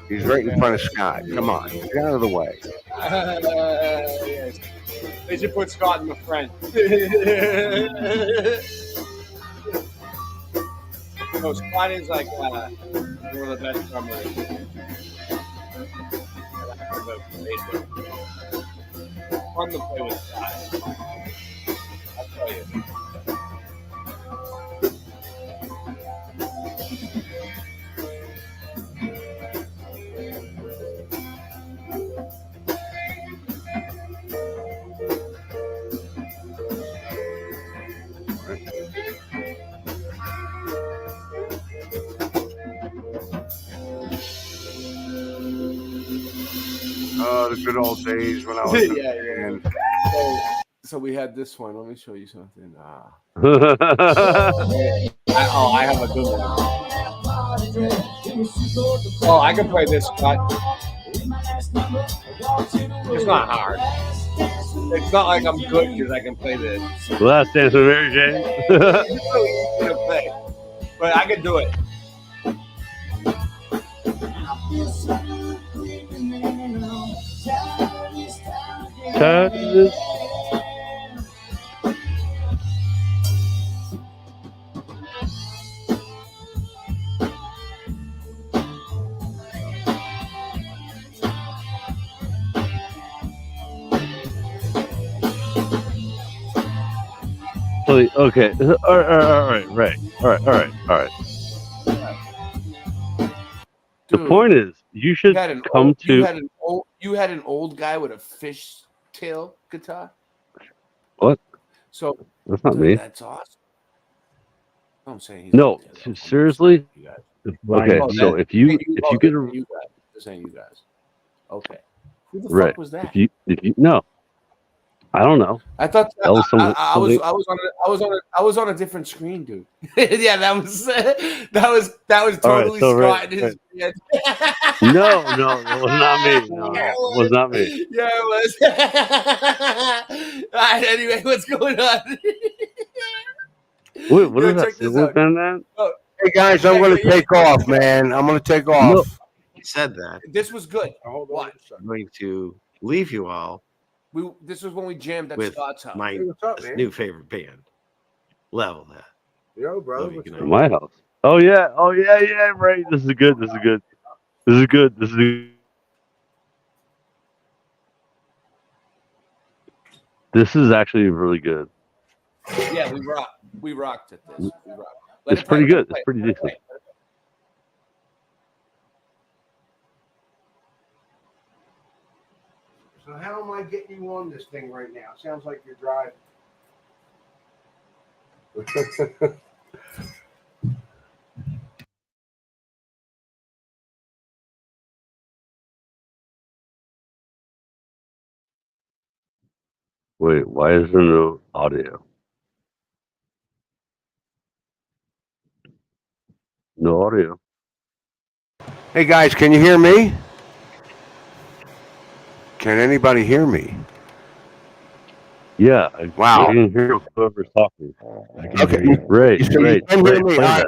He's right in front of Scott. Come on, get out of the way. Yes. They should put Scott in the friend. No, Scott is like one of the best drummers. Fun to play with Scott. I'll tell you. Oh, the good old days when I was a man. So we had this one. Let me show you something. I have a good one. Oh, I can play this, Scott. It's not hard. It's not like I'm good because I can play this. Last Dance with Mary Jane. It's really easy to play, but I can do it. Okay. All right. The point is, you should come to. You had an old guy with a fish tail guitar. What? So that's not me. That's awesome. I'm saying no. Seriously. Okay. Oh, so if you get a saying you guys. Okay. Who the right. fuck was that? If you no. I don't know. I thought that was something. I was on a different screen, dude. Yeah, that was totally Scott in his head. No, it was not me. No, it was not me. Yeah, it was. All right, anyway, what's going on? Wait, what is that? Hey guys, I'm going to take off, man. I'm going to take off. No. He said that. This was good. What? I'm going to leave you all. This was when we jammed at with Scott's house. My new favorite band. Level that. Yo, brother. My house. Oh yeah. Right. This is good. This is actually really good. Yeah, we rocked at this. It's pretty good. It's pretty decent. So how am I getting you on this thing right now? Sounds like you're driving. Wait, why is there no audio? No audio. Hey guys, can you hear me? Can anybody hear me? Yeah. Wow. I can hear whoever's talking. Okay. Ray, So you can hear me. play that.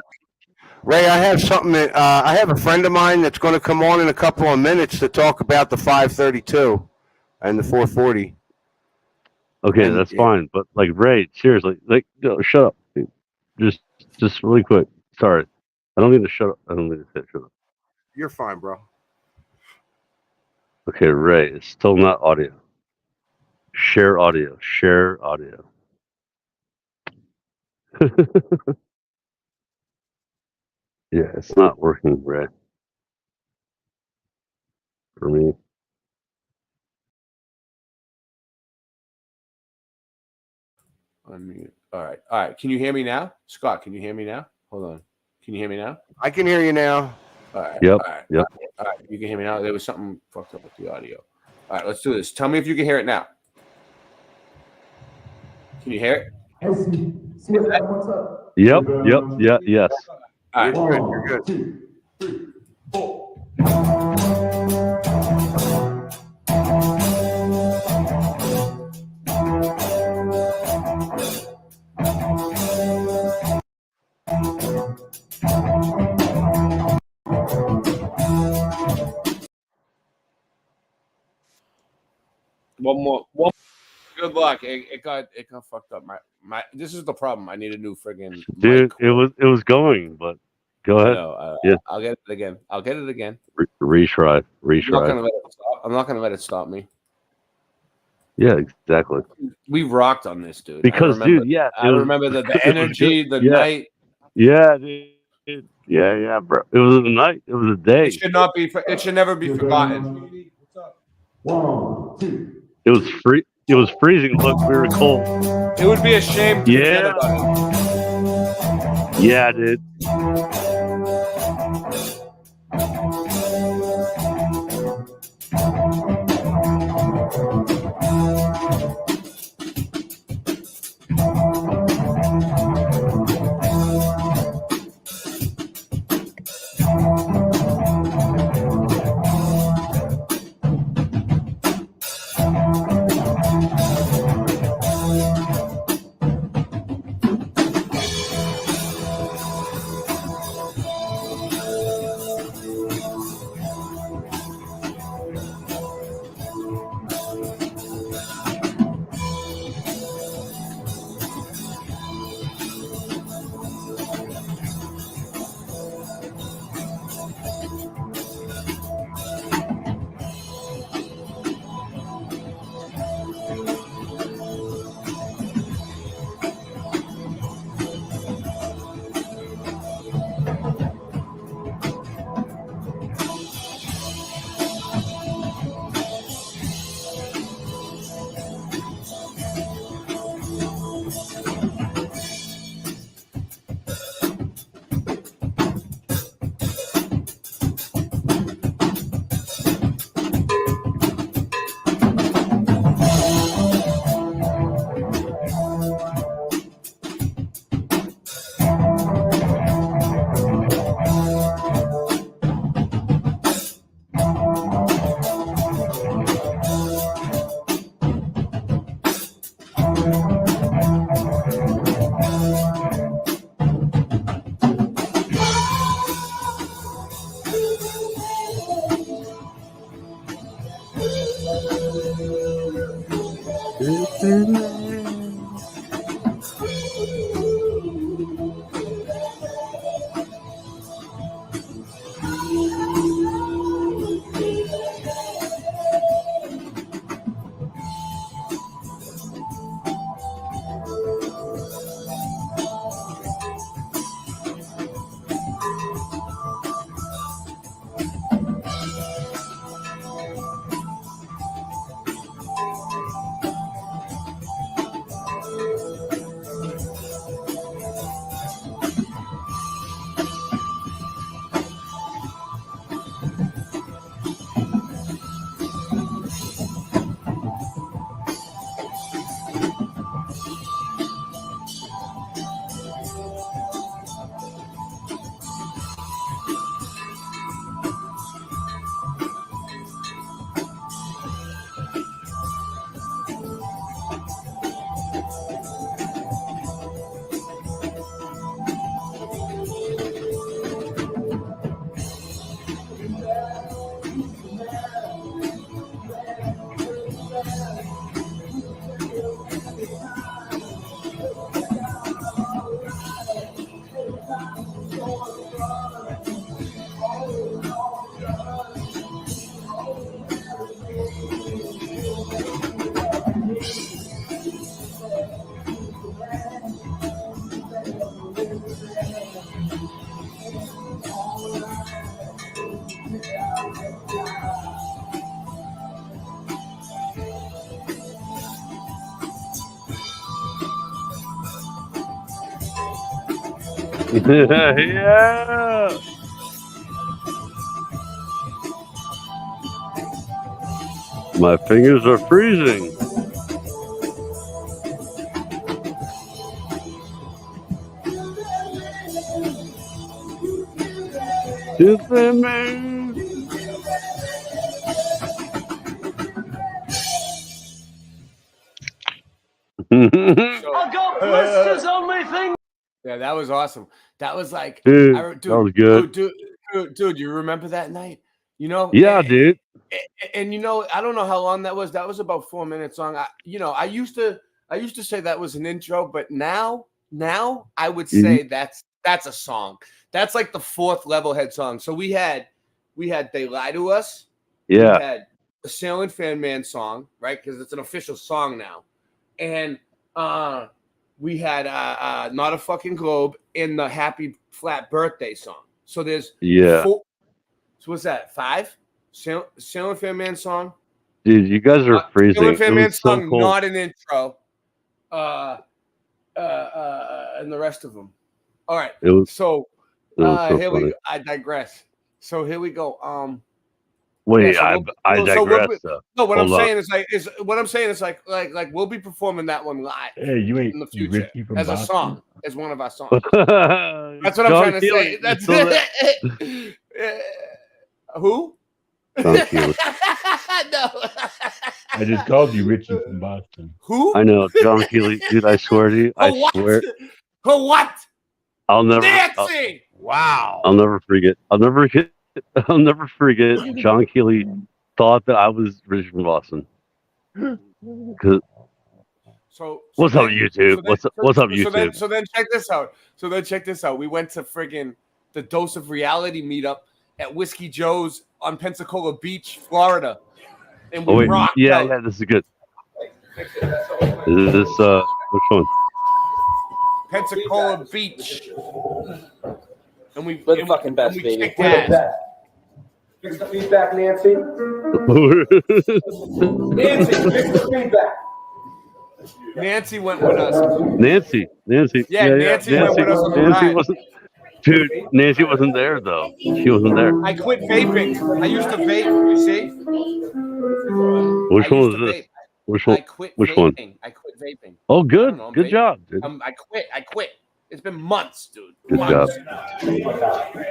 Ray, I have something that I have a friend of mine that's going to come on in a couple of minutes to talk about the 532 and the 440. Okay, that's fine. But like Ray, seriously, no, shut up. Dude. Just really quick. Sorry. I don't need to shut up. I don't need to say shut up. You're fine, bro. Okay, Ray, it's still not audio. Share audio. Yeah, it's not working, Ray. For me. Unmute. All right. Can you hear me now? Scott, can you hear me now? Hold on. Can you hear me now? I can hear you now. All right. Yep. All right. You can hear me now. There was something fucked up with the audio. All right, let's do this. Tell me if you can hear it now. Can you hear it? Yep. Yeah. Yes. All right. You're good. 2, 3, 4. One more. good luck. It got fucked up. My this is the problem. I need a new friggin' Dude, mic. it was going, but go I ahead. know. Yeah. I'll get it again. Retry. I'm not gonna let it stop me. Yeah, exactly. We rocked on this, dude. Because, I it remember was the energy, good. the night. Yeah, dude. Yeah, bro. It was a night. It was a day. It should not be. It should never be forgotten. 1, 2. It was free. It was freezing. Look, we were cold. It would be a shame to forget about it. Yeah, dude. Yeah. My fingers are freezing. I'll go blisters on my finger. Yeah, that was awesome. That was like, Dude, that was good. Dude, you remember that night? You know? Yeah, dude. And you know, I don't know how long that was. That was about 4 minutes long. I used to say that was an intro, but now I would say that's a song. That's like the fourth Levelhead song. So we had They Lie to Us. Yeah. We had the Sailing Fan Man song, right? Because it's an official song now. And we had Not a Fucking Globe and the Happy Flat Birthday song. So there's four. So what's that? 5? Sailing Fan Man song. Dude, you guys are freezing. Sailing Fan Man so song, cool. not an intro. And the rest of them. All right. So here we go. I digress. So here we go. Wait, yeah, so I digress. No, what Hold I'm up. saying is like we'll be performing that one live. Hey, you ain't in the future Richie from as a Boston? song, as one of our songs. That's what I'm trying to say. That's who? John Keely. No. I just called you Richie from Boston. Who? I know, John Keely. Dude, I swear to you. I swear. For what? I'll never. Nancy! Wow. I'll never forget. I'll never forget. John Keely thought that I was Richie from Boston. What's up, YouTube? What's up, YouTube? So then check this out. We went to friggin' the Dose of Reality meetup at Whiskey Joe's on Pensacola Beach, Florida. And we rocked out. Yeah, this is good. Is this which one? Pensacola Beach. And we We're the fucking best, we baby. kicked ass. Fix the feedback, Nancy. Nancy, fix the feedback. Nancy went with us. Nancy. Yeah, Nancy went with us on the ride. wasn't. Dude, Nancy wasn't there though. She wasn't there. I quit vaping. I used to vape. You see? Which one was this? Vape. Which one? I quit Which vaping. one? I quit vaping. Oh, good. I'm Good vaping. job, dude. I quit. It's been months, dude. Good months. job.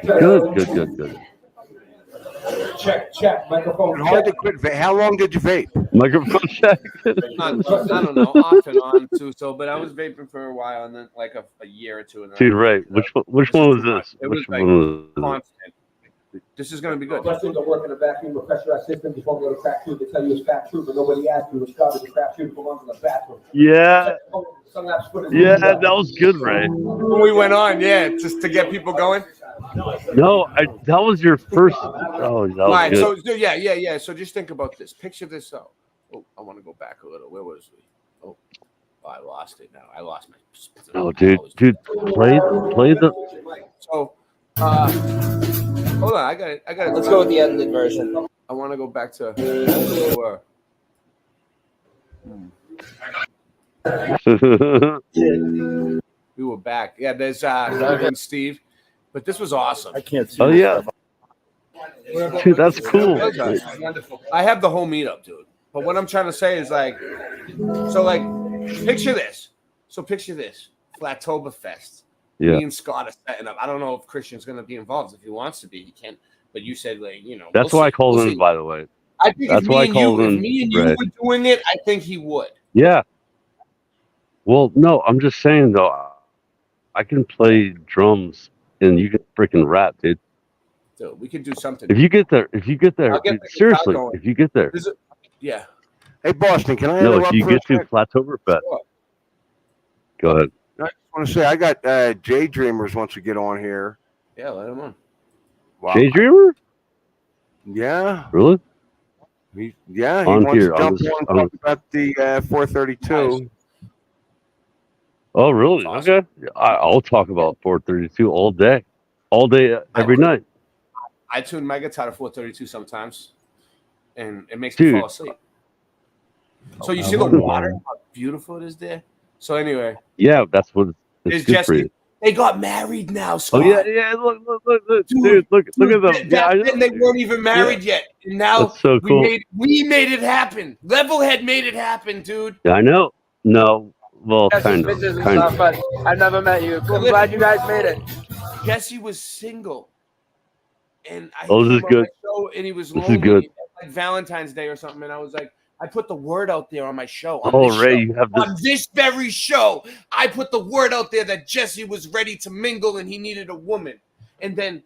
Good. Check. Microphone Hard to check. quit. How long did you vape? Microphone check. I don't know, off and on too. So, but I was vaping for a while, and then like a year or two. And then Dude, right. Which one was this? It Which was like one was this? constant. This is gonna be good. Questions don't work in a vacuum with pressurized system. Just won't go to crack tube. They tell you it's fat truth, but nobody asked you. It's garbage. The crap tube belongs in the bathroom. Yeah, that was good, Ray. When we went on, just to get people going. No, that was your first. Oh, that was All right, good. so yeah. So just think about this. Picture this out. Oh, I want to go back a little. Where was we? Oh, I lost it now. I lost my. Oh, dude, play the. So, hold on. I got it. Let's go with the edited version. I want to go back to. We were back. Yeah, there's and Steve, but this was awesome. I can't see. Oh yeah, dude, that's cool. I have the whole meetup, dude. But what I'm trying to say is picture this. So picture this, Flattoberfest. Yeah. Me and Scott are setting up. I don't know if Christian's going to be involved. If he wants to be, he can. But you said That's why I called him, by the way. I think that's why I called him. If me and you were doing it, I think he would. Yeah. Well, no, I'm just saying though, I can play drums and you can freaking rap, dude. Dude, we could do something. If you get there, seriously, if you get there. Yeah. Hey, Boston, can I No, interrupt if you for a get to sec? Flattoberfest. Go ahead. I just want to say I got Jay Dreamers wants to get on here. Yeah, let him on. Wow. Jay Dreamer? Yeah. Really? He On wants here, to jump on and talk about the 432. Nice. Oh, really? Okay. I'll talk about 432 all day, every night. I tune my guitar to 432 sometimes, and it makes me Dude. fall asleep. So you see the water, how beautiful it is there. So anyway, Yeah, that's what there's it's good for Jesse. you. They got married now, Scott. Oh yeah. Look, dude, look at them. Yeah, I know. Then they weren't even married yet, and now That's so cool. we made it happen. Levelhead made it happen, dude. Yeah, I know. No, well, Yes, kind pictures of. and stuff, but I've never met you. I'm glad you guys made it. Jesse was single, and I Oh, this is came on good. my show, and he was This is lonely, good. like Valentine's Day or something. And I was like, I put the word out there on my show. On Oh, this Ray, show. you have On this very show, I put the word out there that Jesse was ready to mingle and he needed a woman. And then,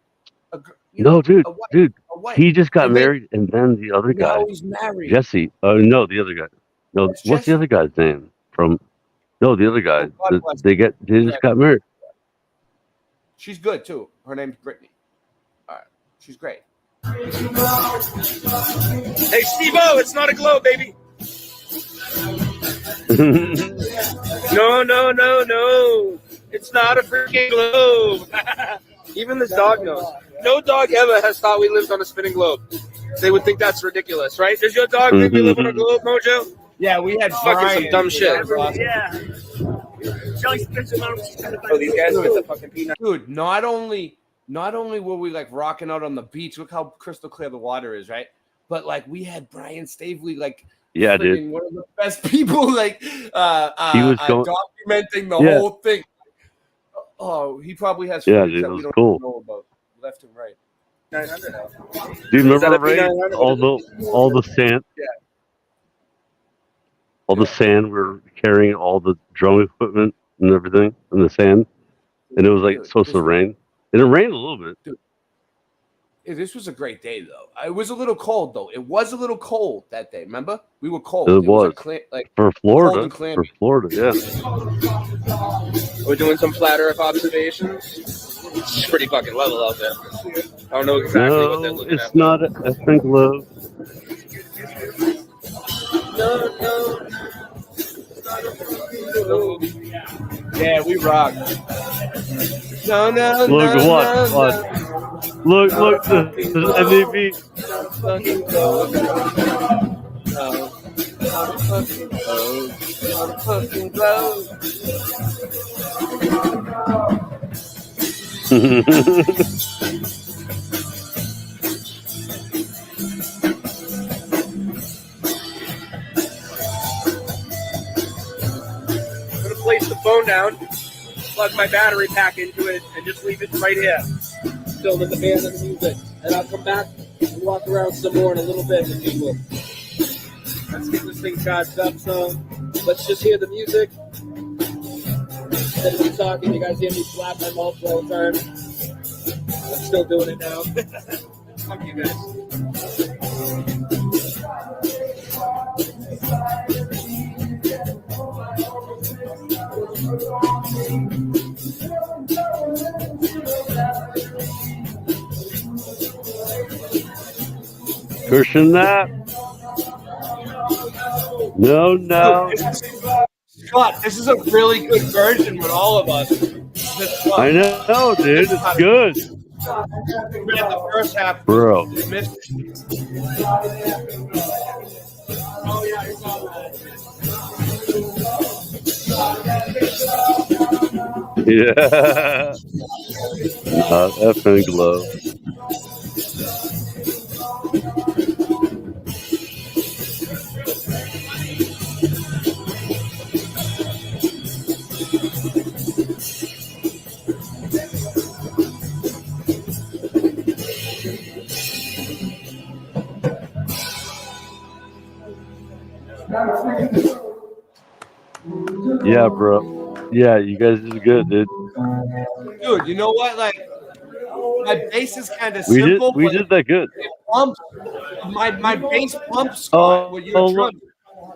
No, dude, wife. He just got And then married, and then the other guy, now he's married. Jesse. No, the other guy. No, That's what's the Jesse. other guy's name? From no, the other guy. Oh, God bless They just got married. She's good too. Her name's Brittany. All right, she's great. Hey, Steve-O, it's not a globe, baby. No. It's not a freaking globe. Even this dog knows. No dog ever has thought we lived on a spinning globe. They would think that's ridiculous, right? Does your dog think we live on a globe, Mojo? Yeah, we had fucking some dumb shit. Yeah. Oh, these guys with the fucking peanut. Dude, not only were we like rocking out on the beach, look how crystal clear the water is, right? But like we had Brian Stavely, like Yeah, dude. one of the best people, like He was going- documenting the Yeah. whole thing. Oh, he probably has Yeah, footage dude, that it we was don't cool. know about, left and right. 900 now. Do you Is that remember a Ray? P900? All the sand, Yeah. all the sand. We're carrying all the drum equipment and everything in the sand, and it was like Dude, supposed to rain, and it rained a little bit. Yeah, this was a great day, though. It was a little cold, though. It was a little cold that day. Remember, we were cold. It was like for cold Florida. and For clammy. Florida, yeah. We're doing some flat Earth observations. It's pretty fucking level out there. I don't know exactly what they're No, looking it's at. not a effing globe. Yeah, we rock. No. Look, what? Look, this is MVP. I'm gonna place the phone down, plug my battery pack into it, and just leave it right here. Filming the band and the music. And I'll come back and walk around some more in a little bit with people. Let's get this thing charged up, so let's just hear the music. Instead of me talking, you guys hear me flap my mouth all the time. I'm still doing it now. Fuck you guys. Cushion that. No. Scott, this is a really good version with all of us. I know, dude. It's good. We had the first half. Bro. We missed Yeah. Effing glow. Yeah, bro. Yeah, you guys did good, dude. Dude, you know what? Like, my bass is kind of We simple. did but that good. It pumps. My bass pumps, Scott, with your look. drum.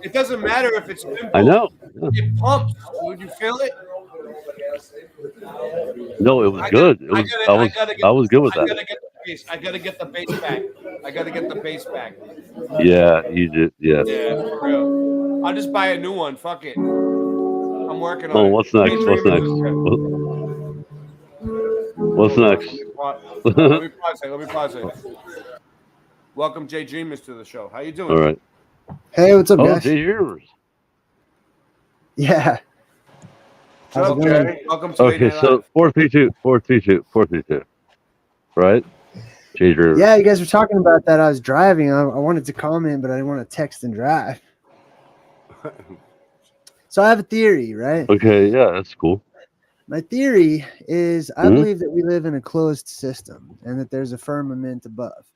It doesn't matter if it's simple. I know. It pumps. Would you feel it? No, it was good. It was. I was good with I that. gotta get the bass. I gotta get the bass back. I gotta get the bass back. Yeah, you did. Yeah. Yeah, for real. I'll just buy a new one. Fuck it. I'm working on Oh, it. what's next? What's next? What's next? Let me pause it. Welcome, Jay Dreamers, to the show. How you doing? All right. Hey, what's up, Oh, guys? Jay Dreamers. Yeah. What's up, Jay? Welcome to Okay, Late Night so Live. 432. Right? Jay Dreamers. Yeah, you guys were talking about that. I was driving. I wanted to comment, but I didn't want to text and drive. So I have a theory, right? Okay, yeah, that's cool. My theory is I Mhm. believe that we live in a closed system and that there's a firmament above.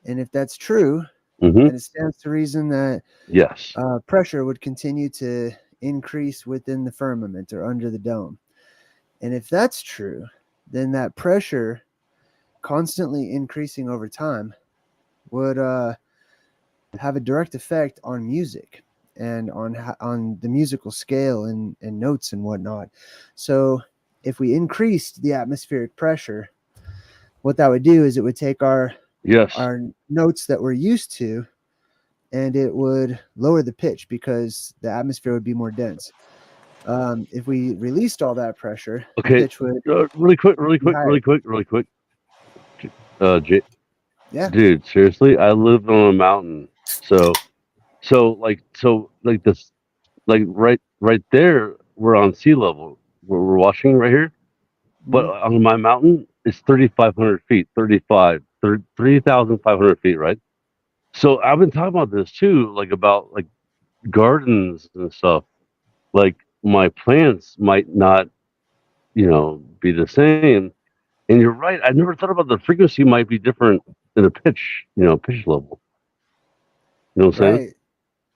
And if that's true, Mhm. then it stands to reason that Yes. pressure would continue to increase within the firmament or under the dome. And if that's true, then that pressure constantly increasing over time would have a direct effect on music and on the musical scale and notes and whatnot. So if we increased the atmospheric pressure, what that would do is it would take our notes that we're used to, and it would lower the pitch because the atmosphere would be more dense. If we released all that pressure, the Okay, pitch would really quick. Yeah. Dude, seriously, I live on a mountain, so like this, like right there, we're on sea level. We're watching right here, but on my mountain, it's 3,500 feet, 3,500 feet, right? So I've been talking about this too, like about like gardens and stuff. Like my plants might not, be the same. And you're right. I never thought about the frequency might be different in a pitch, pitch level. You know what I'm saying?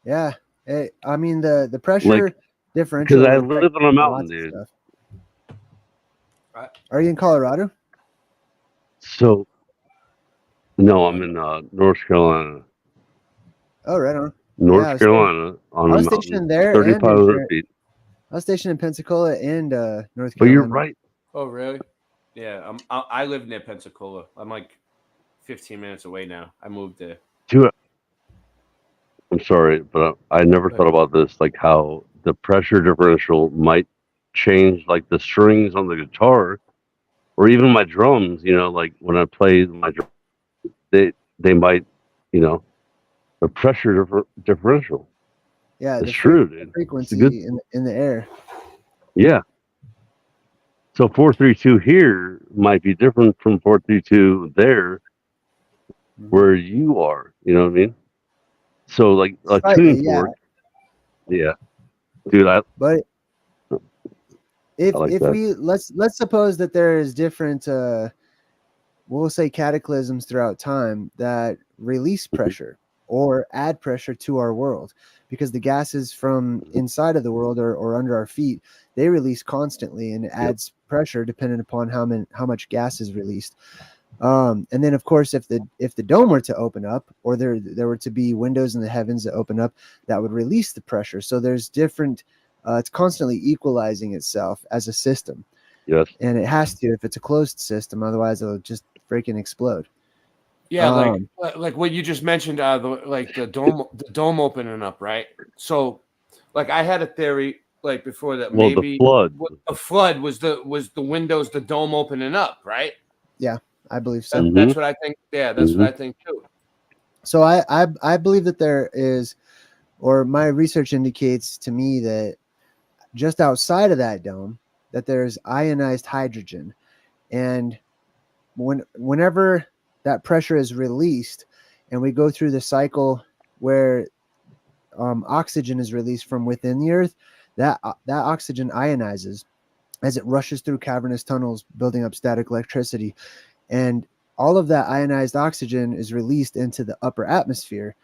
Right. Yeah. I mean the pressure Like, differential because I would affect live on a mountain, lots of dude. stuff. Are you in Colorado? So, no, I'm in North Carolina. Oh, right on. North Carolina on I a was mountain, stationed there and 3,500 feet. I was stationed in Pensacola and North Carolina. But you're right. Oh, really? Yeah. I live near Pensacola. I'm like 15 minutes away now. I moved there. Dude, I'm sorry, but I never thought about this, like how the pressure differential might change, like the strings on the guitar, or even my drums. Like when I play my drums, they might, the pressure differential. Yeah, It's true, dude. It's frequency a good, in the air. yeah. So 432 here might be different from 432 there, where you are. You know what I mean? So like a tuning fork. Yeah, dude. But if like that. we let's suppose that there is different we'll say cataclysms throughout time that release pressure or add pressure to our world, because the gases from inside of the world or under our feet, they release constantly, and it adds pressure depending upon how much gas is released. And then of course if the dome were to open up, or there were to be windows in the heavens that open up, that would release the pressure. So there's different it's constantly equalizing itself as a system. Yes. And it has to if it's a closed system, otherwise it'll just freaking explode. Yeah, like what you just mentioned, the dome opening up, right? So, like I had a theory like before that maybe a flood was the windows, the dome opening up, right? Yeah, I believe so. That's what I think. Yeah, that's what I think too. So I believe that there is, or my research indicates to me that just outside of that dome, that there's ionized hydrogen, and whenever that pressure is released, and we go through the cycle where oxygen is released from within the earth, that oxygen ionizes as it rushes through cavernous tunnels, building up static electricity, and all of that ionized oxygen is released into the upper atmosphere.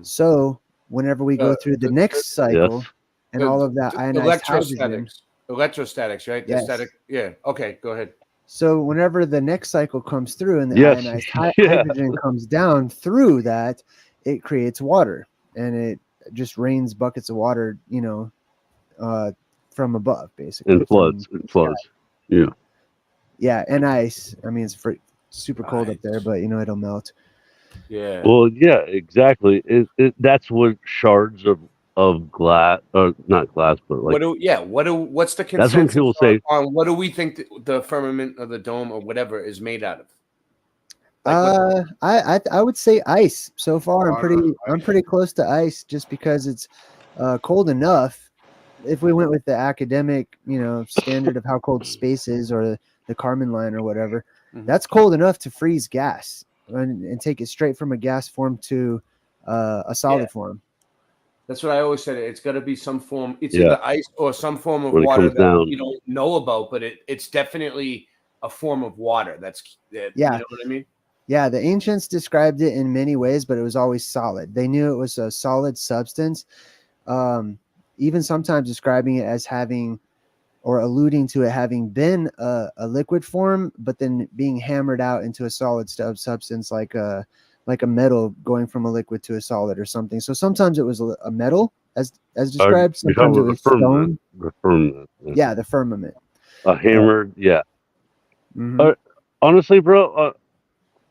So whenever we go through the next cycle, and all of that ionized hydrogen, electrostatics, right? Yes. The static. Yeah. Okay. Go ahead. so whenever the next cycle comes through and the ionized hydrogen comes down through that, it creates water, and it just rains buckets of water, from above, basically. And floods. Yeah. Yeah, and ice. I mean, it's super cold up there, but it'll melt. Yeah. Well, yeah, exactly. That's what shards of glass, or not glass, but like what's the consensus that's when people say on what do we think the firmament of the dome or whatever is made out of? I would say ice. So far, I'm pretty close to ice, just because it's cold enough. If we went with the academic, standard of how cold space is, or the Kármán line or whatever, that's cold enough to freeze gas and take it straight from a gas form to a solid form. That's what I always said. It's got to be some form. It's either ice or some form of When it water comes that down. we don't know about, but it's definitely a form of water. You know what I mean? Yeah, the ancients described it in many ways, but it was always solid. They knew it was a solid substance. Even sometimes describing it as having, or alluding to it having been a liquid form, but then being hammered out into a solid substance like like a metal going from a liquid to a solid or something. So sometimes it was a metal as described. Sometimes it was stone. The firmament. Yeah, the firmament. A hammer. Yeah. Mhm. Honestly, bro,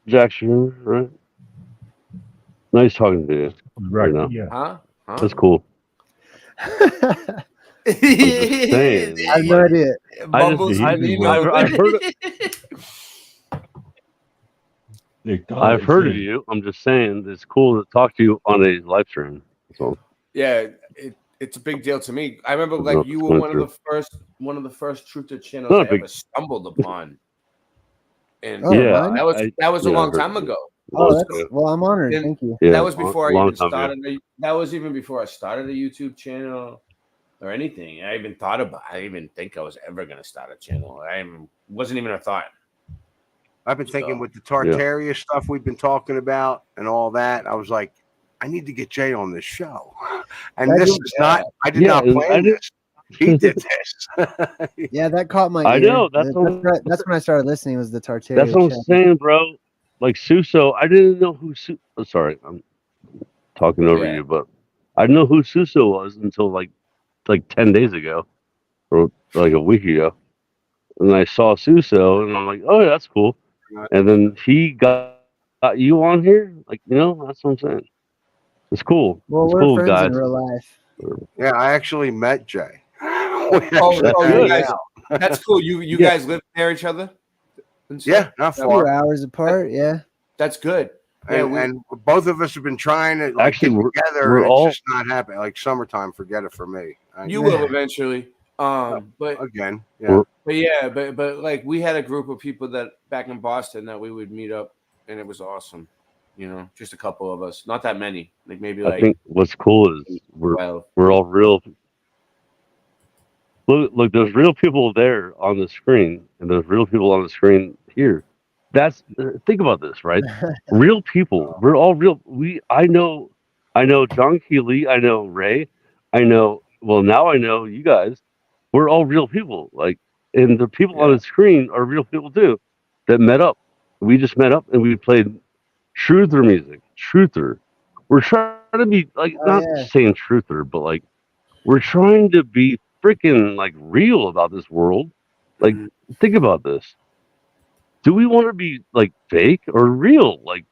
Jackson, right? Nice talking to you. Right. now. Yeah. Huh? That's cool. I'm just saying. I have no idea. I've heard I've heard of you. I'm just saying it's cool to talk to you on a live stream. So Yeah, it's a big deal to me. I remember like you were one of the first Truther channels Not I a big- ever stumbled upon. And Yeah, that was a I long heard time of you. ago. Oh, well, I'm honored. And Thank you. Yeah, that was before I long even time, started. That was even before I started a YouTube channel or anything. I even thought about. I didn't even think I was ever going to start a channel. Wasn't even a thought. I've been thinking with the Tartaria stuff we've been talking about and all that. I was like, I need to get Jay on this show. And this is not. I did not plan this. He did this. Yeah, that caught my ear. I know. That's when I started listening. Was the Tartaria? That's what I'm channel. saying, bro. Like Suso, I didn't know who. Sorry, I'm talking over you, but I didn't know who Suso was until like 10 days ago, or like a week ago, and I saw Suso, and I'm like, oh yeah, that's cool. And then he got you on here, like that's what I'm saying. It's cool. Well, it's we're cool, friends guys. in real life. Yeah, I actually met Jay. You guys, that's cool. You guys live near each other? Yeah, not A far. few hours apart. Yeah. That's good. And both of us have been trying to Actually, get we're together, and it's all- just not happening. Like summertime, forget it for me. You will eventually. But again, yeah. But like we had a group of people that back in Boston that we would meet up, and it was awesome. Just a couple of us, not that many. Like maybe I think what's cool is we're all real. Look, there's real people there on the screen, and there's real people on the screen here. That's think about this, right? Real people. We're all real. I know John Keeley. I know Ray. I know. Well, now I know you guys. We're all real people. Like, and the people on the screen are real people too, that met up. We just met up and we played truther music. Truther. We're trying to be like not saying truther, but like we're trying to be freaking like real about this world. Like, think about this. Do we want to be like fake or real? Like,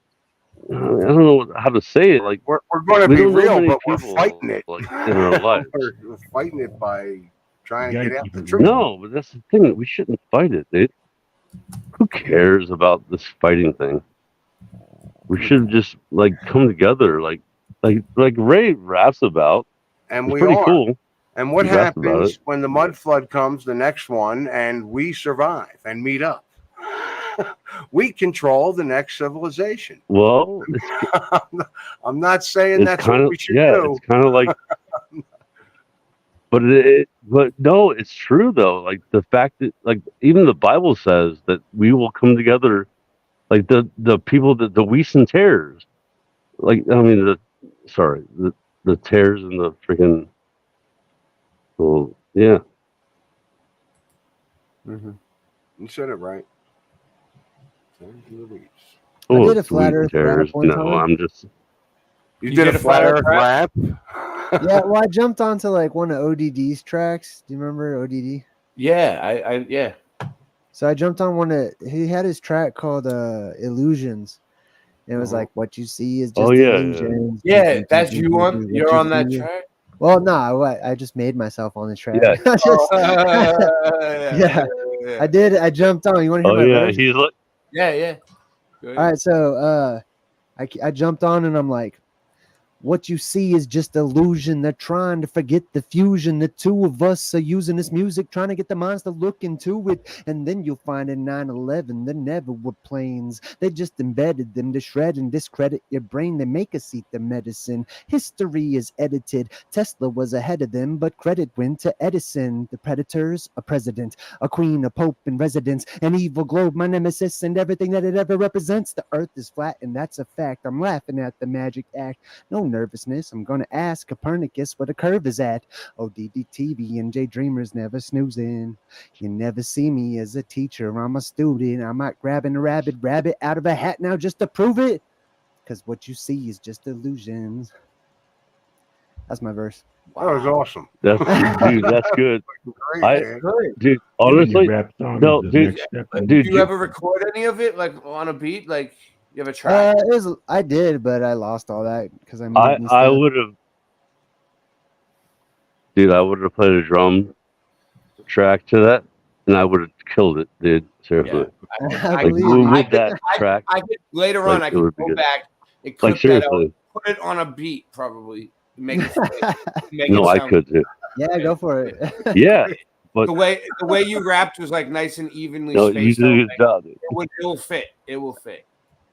I don't know how to say it. Like, we're going to we be don't know real, many but we're people, fighting it. like in our lives. We're fighting it by trying to get out the No, truth. but that's the thing. We shouldn't fight it, dude. Who cares about this fighting thing? We should just like come together, like Ray raps about. And it's we pretty are. cool. And what He raps about happens it. when the mud flood comes, the next one, and we survive and meet up? We control the next civilization. Well, I'm not saying it's that's kind what of we should do. It's kind of like, but no, it's true though. Like the fact that like even the Bible says that we will come together, like the people that the wheats and tares, like I mean the tares and the freaking, well yeah. You said it right. I did a it's flat wheat and earth rap tares. one No, time. I'm just. You did a flat earth rap? Yeah, well, I jumped onto like one of ODD's tracks. Do you remember ODD? Yeah, yeah. So I jumped on one of he had his track called Illusions. And it was like what you see is just illusions. Yeah, that's you on. You're on that track. Well, no, I just made myself on the track. Yeah. Yeah. I did. I jumped on. You want to hear my verse? He's like. Yeah. All right, so I jumped on and I'm like, what you see is just illusion. They're trying to forget the fusion. The two of us are using this music, trying to get the minds to look into it. And then you'll find in 9/11, there never were planes. They just embedded them to shred and discredit your brain. They make us eat the medicine. History is edited. Tesla was ahead of them, but credit went to Edison. The predators, a president, a queen, a pope in residence, an evil globe, my nemesis, and everything that it ever represents. The earth is flat, and that's a fact. I'm laughing at the magic act. No nervousness. I'm gonna ask Copernicus where the curve is at. ODD TV and J Dreamers never snoozing. You never see me as a teacher. I'm a student. I'm not grabbing a rabbit out of a hat now just to prove it. because what you see is just illusions. That's my verse. That was awesome. That's dude. That's good. Great, man. Dude, Giving you honestly, rap songs no, is dude, next step. Do dude, you ever record any of it like on a beat? Like you ever try? I did, but I lost all that because I moved I and stuff. would have, dude. I would have played a drum track to that, and I would have killed it, dude. Seriously. Like with that track. I could later like, on. I it could would be go good. back and Like clip that out, seriously. put it on a beat, probably make it. Make No, it I sound could too. Yeah, go for it. Yeah, but the way you rapped was like nice and evenly no, you spaced did a out. good job, dude. It will fit. It will fit.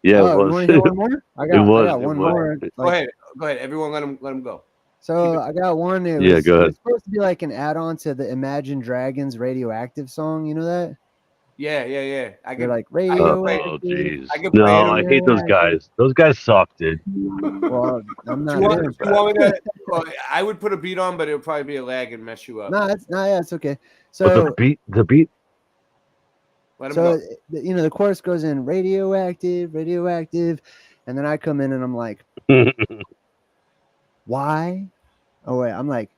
Yeah, Oh, it you was. want to hear one more? I It got was. one It more. was. Go ahead. Go ahead. Everyone, let him go. So I got one. It Yeah, was, go it ahead. was supposed to be like an add-on to the Imagine Dragons Radioactive song. You know that? Yeah. I They're can like Oh, radioactive. jeez. I can play No, it I on hate those guys. Those guys suck, dude. Well, I'm Do not you want, doing do you want me to? Well, I would put a beat on, but it would probably be a lag and mess you up. No, it's okay. But So the beat. Let him so go. you know the chorus goes in radioactive, and then I come in and I'm like, why? Oh wait, I'm like,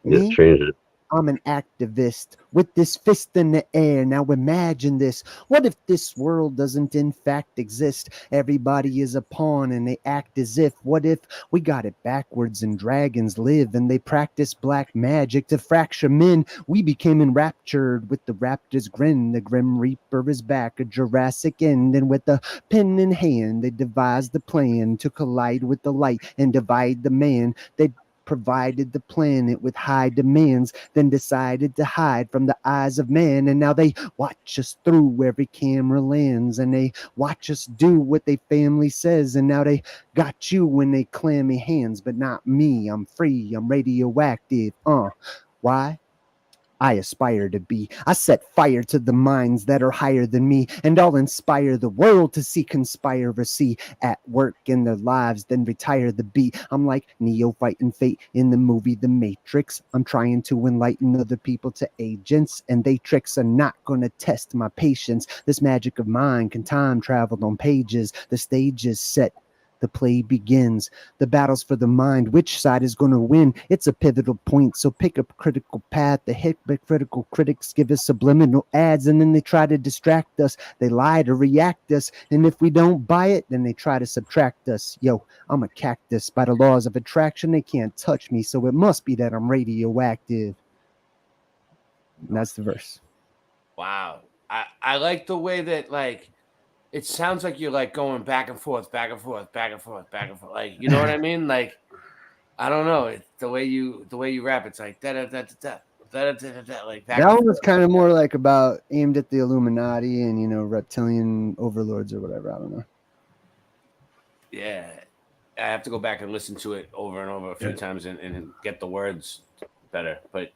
Yeah, me? change it. I'm an activist with this fist in the air. Now imagine this. What if this world doesn't in fact exist? Everybody is a pawn and they act as if. What if we got it backwards and dragons live and they practice black magic to fracture men? We became enraptured with the raptor's grin. The grim reaper is back, a Jurassic end, and with a pen in hand they devised the plan to collide with the light and divide the man. They provided the planet with high demands, then decided to hide from the eyes of man. And now they watch us through every camera lens, and they watch us do what they family says. And now they got you in they clammy hands, but not me. I'm free, I'm radioactive. Why? I aspire to be. I set fire to the minds that are higher than me, and I'll inspire the world to see conspiracy at work in their lives, then retire the beat. I'm like Neo fighting fate in the movie The Matrix. I'm trying to enlighten other people to agents, and they tricks are not gonna test my patience. This magic of mine can time travel on pages. The stage is set. The play begins. The battle's for the mind. Which side is going to win? It's a pivotal point, so pick a critical path. The hypocritical critics give us subliminal ads, and then they try to distract us. They lie to react us, and if we don't buy it, then they try to subtract us. Yo, I'm a cactus. By the laws of attraction, they can't touch me, so it must be that I'm radioactive. And that's the verse. Wow. I like the way that like it sounds like you're like going back and forth, back and forth, back and forth, back and forth. Like, you know what I mean? Like, I don't know. It's the way you rap. It's like da da da da da da da da. Like back That and one was forth. kind of more like about aimed at the Illuminati and, you know, reptilian overlords or whatever. I don't know. Yeah, I have to go back and listen to it over and over a few times and get the words better. But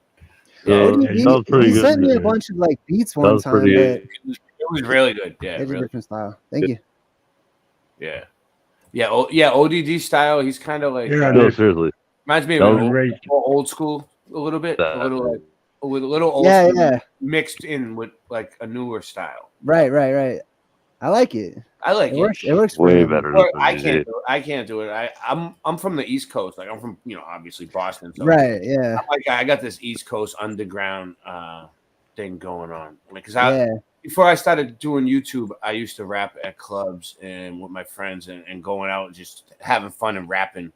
yeah, He sent me a bunch of like beats one time, but it was really good. Yeah, it's a really. different style. Thank you. Yeah. Yeah, ODD style. He's kind of like No, seriously. reminds me of an old school a little bit, a little like with a little old school mixed in with like a newer style. Right. I like it. I like it. It works for way him. better. Or I can't do it. I'm from the East Coast. Like I'm from obviously Boston. So Right. Yeah. I'm like I got this East Coast underground thing going on. Like because before I started doing YouTube, I used to rap at clubs and with my friends and going out and just having fun and rapping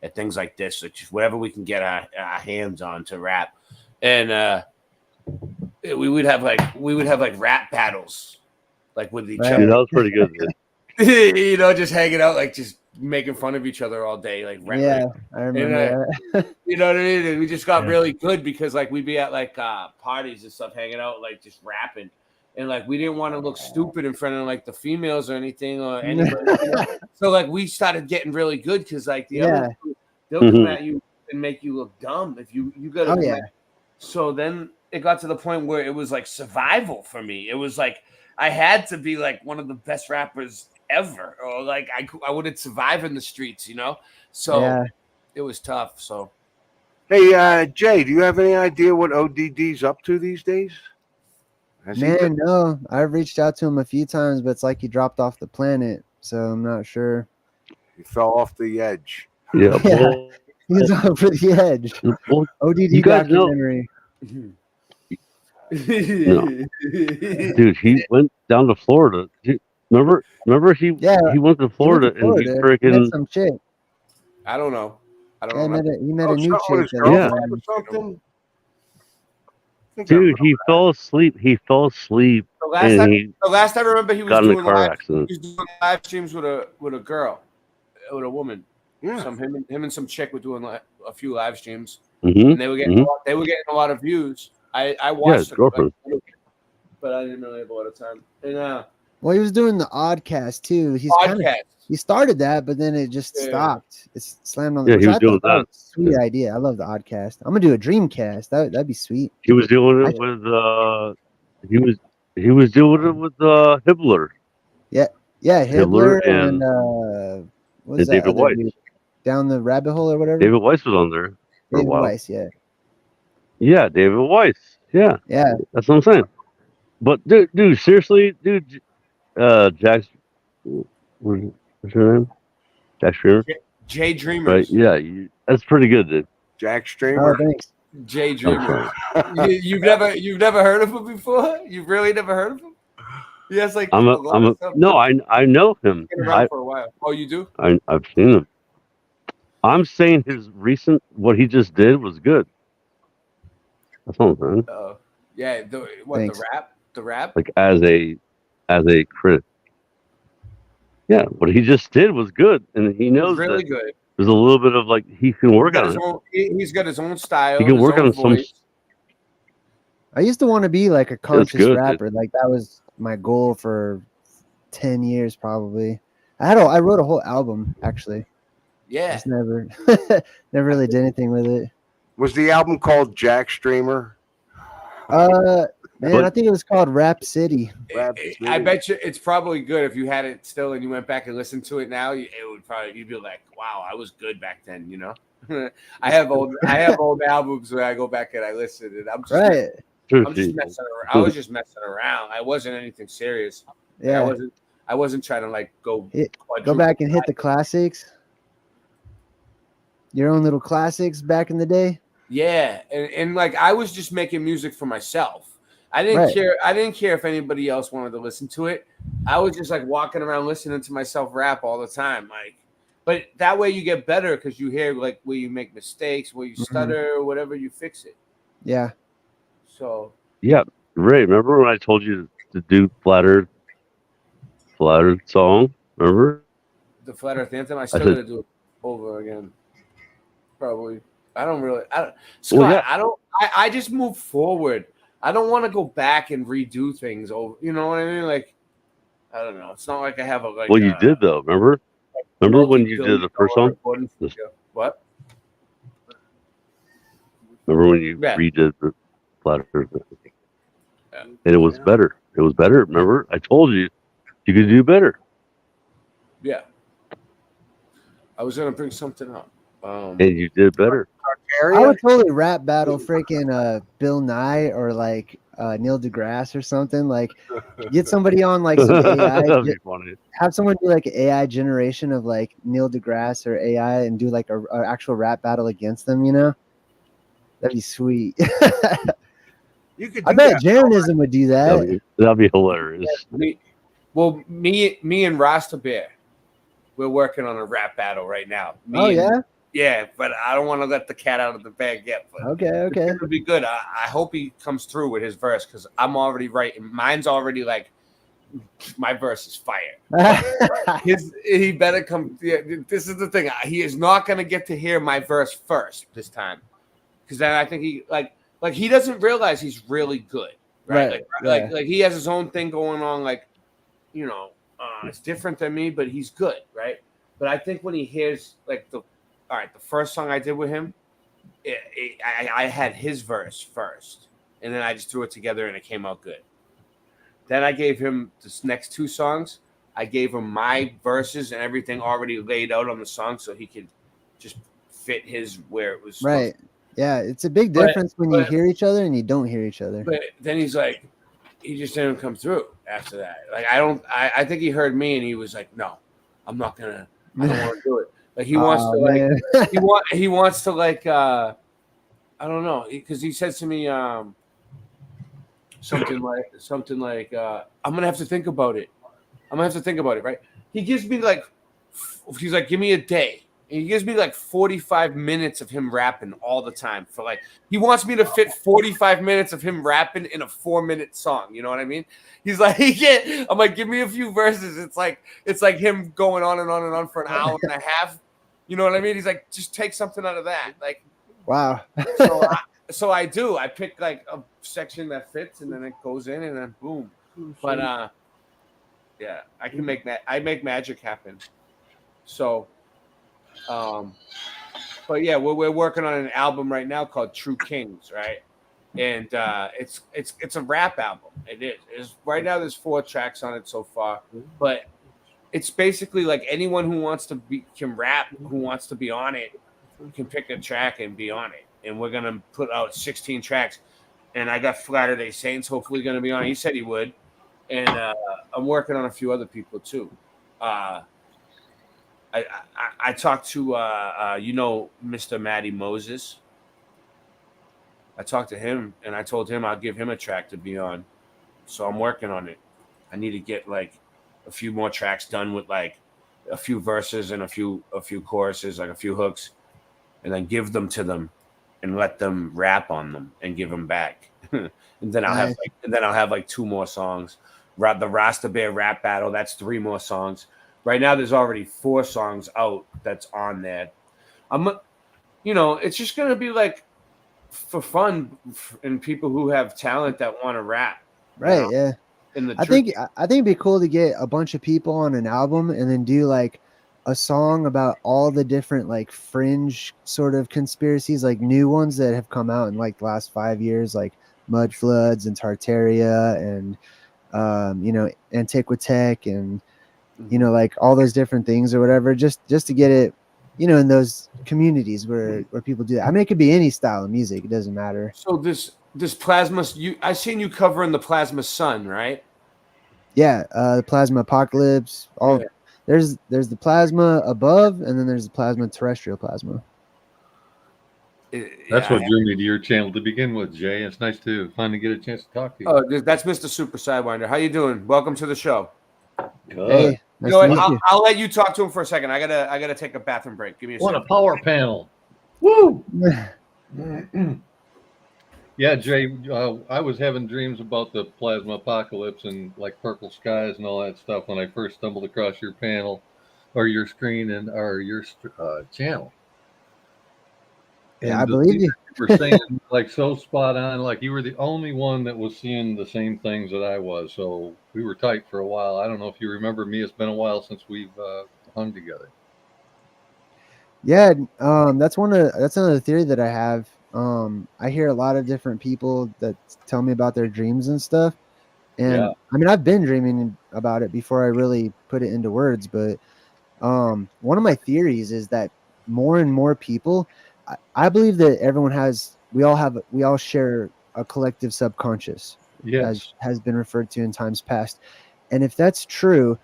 at things like this, like just whatever we can get our hands on to rap. And we would have like rap battles like with each other. Dude, that was pretty good. Dude. Just hanging out, like just making fun of each other all day. Like I remember that. you know what I mean? And we just got really good because like we'd be at like parties and stuff, hanging out, like just rapping. And like we didn't want to look stupid in front of like the females or anything or anybody. So like we started getting really good because like the other they'll come at you and make you look dumb if you gotta So then it got to the point where it was like survival for me. It was like I had to be like one of the best rappers ever, or like I wouldn't survive in the streets, So it was tough. So hey, Jay, do you have any idea what ODD's up to these days? Man, no. I've reached out to him a few times, but it's like he dropped off the planet, so I'm not sure. He fell off the edge. Yeah, well, He was over the edge. well, ODD you guys know. documentary. No, dude, he went down to Florida. Remember he went to He went Florida to and he Florida, met freaking some chick. I don't know. I don't Yeah, know. he met a new something with chick. his that was, girlfriend or something. dude, he fell asleep. He fell asleep and he The last time I remember he was got in a doing car live. accident. He was doing live streams with a girl, with a woman. Yeah. Him and some chick were doing a few live streams, Mhm, and they were getting a lot of views. I watched his girlfriend. but I didn't really have a lot of time. And well, he was doing the Oddcast too. He started that, but then it just stopped. It's slammed on. Yeah, Which he was I doing thought was that. a sweet idea. I love the Oddcast. I'm gonna do a Dreamcast. That'd be sweet. He was doing it with he was doing it with Hibbler. Yeah, Hibbler Hibbler and what's that David other Weiss. dude? Down the rabbit hole or whatever. David Weiss was on there for a David while. Weiss, yeah. Yeah, David Weiss. Yeah. Yeah. That's what I'm saying. But dude, seriously, dude, Jack's what's her name? Jack Streamer? Jay Dreamers. Right? Yeah, that's pretty good, dude. Jack Streamer. Oh, thanks. Jay Dreamers. You've never heard of him before? You've really never heard of him? He has like I know him. Been around for a while. Oh, you do? I've seen him. I'm saying his what he just did was good. That's what I'm saying. Yeah, the rap? Like as a critic. Yeah, what he just did was good, and he knows really that good. there's a little bit of like he can work on it. He's got his own style. He can his work own on some. voice. I used to want to be like a conscious good, rapper. Like that was my goal for 10 years probably. I wrote a whole album actually. Yeah. Just never really did anything with it. Was the album called Jack Streamer? Man, I think it was called Rap City. I bet you it's probably good if you had it still and you went back and listened to it now. It would probably you'd be like, "Wow, I was good back then." You know, I have old albums where I go back and I listen, and I'm just messing around. I was just messing around. I wasn't anything serious. Yeah, I wasn't trying to like go back and hit the classics. Your own little classics back in the day. Yeah, and like I was just making music for myself. I didn't care. I didn't care if anybody else wanted to listen to it. I was just like walking around listening to myself rap all the time. Like, but that way you get better because you hear like where you make mistakes, where you stutter, or whatever, you fix it. Yeah. So. Yeah, Ray. Remember when I told you to do flattered song? Remember The Flat Earth Anthem. I still gotta do it over again. Probably. Scott, I just move forward. I don't want to go back and redo things over. You know what I mean? Like, I don't know. It's not like I have a like. Well, you did though. Remember when you did the first song? What? Remember when you redid the Flat Earth? Yeah. And it was better. It was better. Remember, I told you you could do better. Yeah. I was gonna bring something up. And you did better. I would totally rap battle freaking Bill Nye or like Neil deGrasse or something. Like get somebody on like some AI. That'd be funny. Have someone do like an AI generation of like Neil deGrasse or AI and do like a actual rap battle against them, you know? That'd be sweet. You could I bet Jeranism would do that. That'd be hilarious. Me and Rasta Bear, we're working on a rap battle right now. Yeah, but I don't want to let the cat out of the bag yet. But okay. It's gonna be good. I hope he comes through with his verse because I'm already writing. Mine's already like my verse is fire. He better come. Yeah, this is the thing. He is not gonna get to hear my verse first this time because then I think he like he doesn't realize he's really good, right? Like he has his own thing going on. Like you know, it's different than me, but he's good, right? But I think when he hears like the first song I did with him, I had his verse first, and then I just threw it together, and it came out good. Then I gave him this next two songs. I gave him my verses and everything already laid out on the song, so he could just fit his where it was. Right. Yeah, it's a big difference when you hear each other and you don't hear each other. But then he's like, he just didn't come through after that. Like I think he heard me, and he was like, "No, I'm not gonna I don't want to do it. Like he wants to man. he wants to like I don't know, because he says to me something like I'm gonna have to think about it. I'm gonna have to think about it, right? He gives me like he's like, give me a day. And he gives me like 45 minutes of him rapping all the time for like he wants me to fit 45 minutes of him rapping in a 4-minute song. You know what I mean? He's like, I'm like, give me a few verses. It's like him going on and on and on for an hour and a half. You know what I mean? He's like, just take something out of that. Like, wow. So I do. I pick like a section that fits, and then it goes in, and then boom. But yeah, I can make that. I make magic happen. So, but yeah, we're working on an album right now called True Kings, right? And it's a rap album. It is. Right now there's 4 tracks on it so far, but it's basically like anyone who wants to can rap, who wants to be on it, can pick a track and be on it. And we're gonna put out 16 tracks. And I got Latter-day Saints hopefully gonna be on. He said he would. And I'm working on a few other people too. I talked to Mr. Matty Moses. I talked to him and I told him I'll give him a track to be on. So I'm working on it. I need to get like a few more tracks done with like a few verses and a few choruses, like a few hooks, and then give them to them and let them rap on them and give them back. and then I'll have like 2 more songs. The Rasta Bear rap battle, that's 3 more songs. Right now there's already 4 songs out that's on there. It's just gonna be like for fun and people who have talent that want to rap. Right, yeah. I think it'd be cool to get a bunch of people on an album and then do like a song about all the different like fringe sort of conspiracies, like new ones that have come out in like the last 5 years, like Mud Floods and Tartaria and Antiquitech and like all those different things or whatever, just to get it, in those communities where people do that. I mean, it could be any style of music, it doesn't matter. So this Plasma, I seen you covering the Plasma Sun, right? Yeah, the Plasma Apocalypse. There's the plasma above, and then there's the plasma terrestrial plasma. That's what drew me to your channel to begin with, Jay. It's nice to finally get a chance to talk to you. Oh, that's Mr. Super Sidewinder. How you doing? Welcome to the show. Good. Hey, nice to meet you. I'll let you talk to him for a second. I gotta take a bathroom break. Give me a second. What a power panel! Woo! Yeah, Jay, I was having dreams about the plasma apocalypse and like purple skies and all that stuff when I first stumbled across your panel or your screen or your channel. Yeah, I believe you. You were saying like so spot on, like you were the only one that was seeing the same things that I was. So we were tight for a while. I don't know if you remember me. It's been a while since we've hung together. Yeah, that's another theory that I have. I hear a lot of different people that tell me about their dreams and stuff. And Yeah. I mean, I've been dreaming about it before I really put it into words, but one of my theories is that more and more people, I believe that we all share a collective subconscious, Yes. as has been referred to in times past. And if that's true,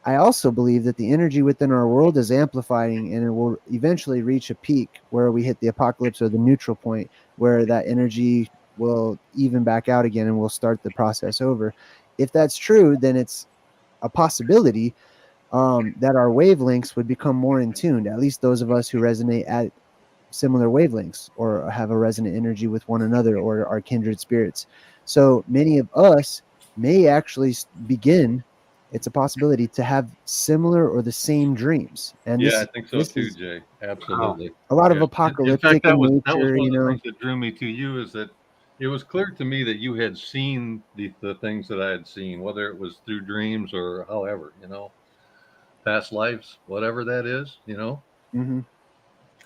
I also believe that the energy within our world is amplifying, and it will eventually reach a peak where we hit the apocalypse or the neutral point where that energy will even back out again and we'll start the process over. If that's true, then it's a possibility that our wavelengths would become more in tune, at least those of us who resonate at similar wavelengths or have a resonant energy with one another or are kindred spirits. So many of us may actually begin, it's a possibility, to have similar or the same dreams. And Yeah, I think so too, Jay. Absolutely. a lot of apocalyptic in fact, that was nature, one of the things that drew me to you, is that it was clear to me that you had seen the things that I had seen, whether it was through dreams or however, past lives, whatever that is, Mm-hmm.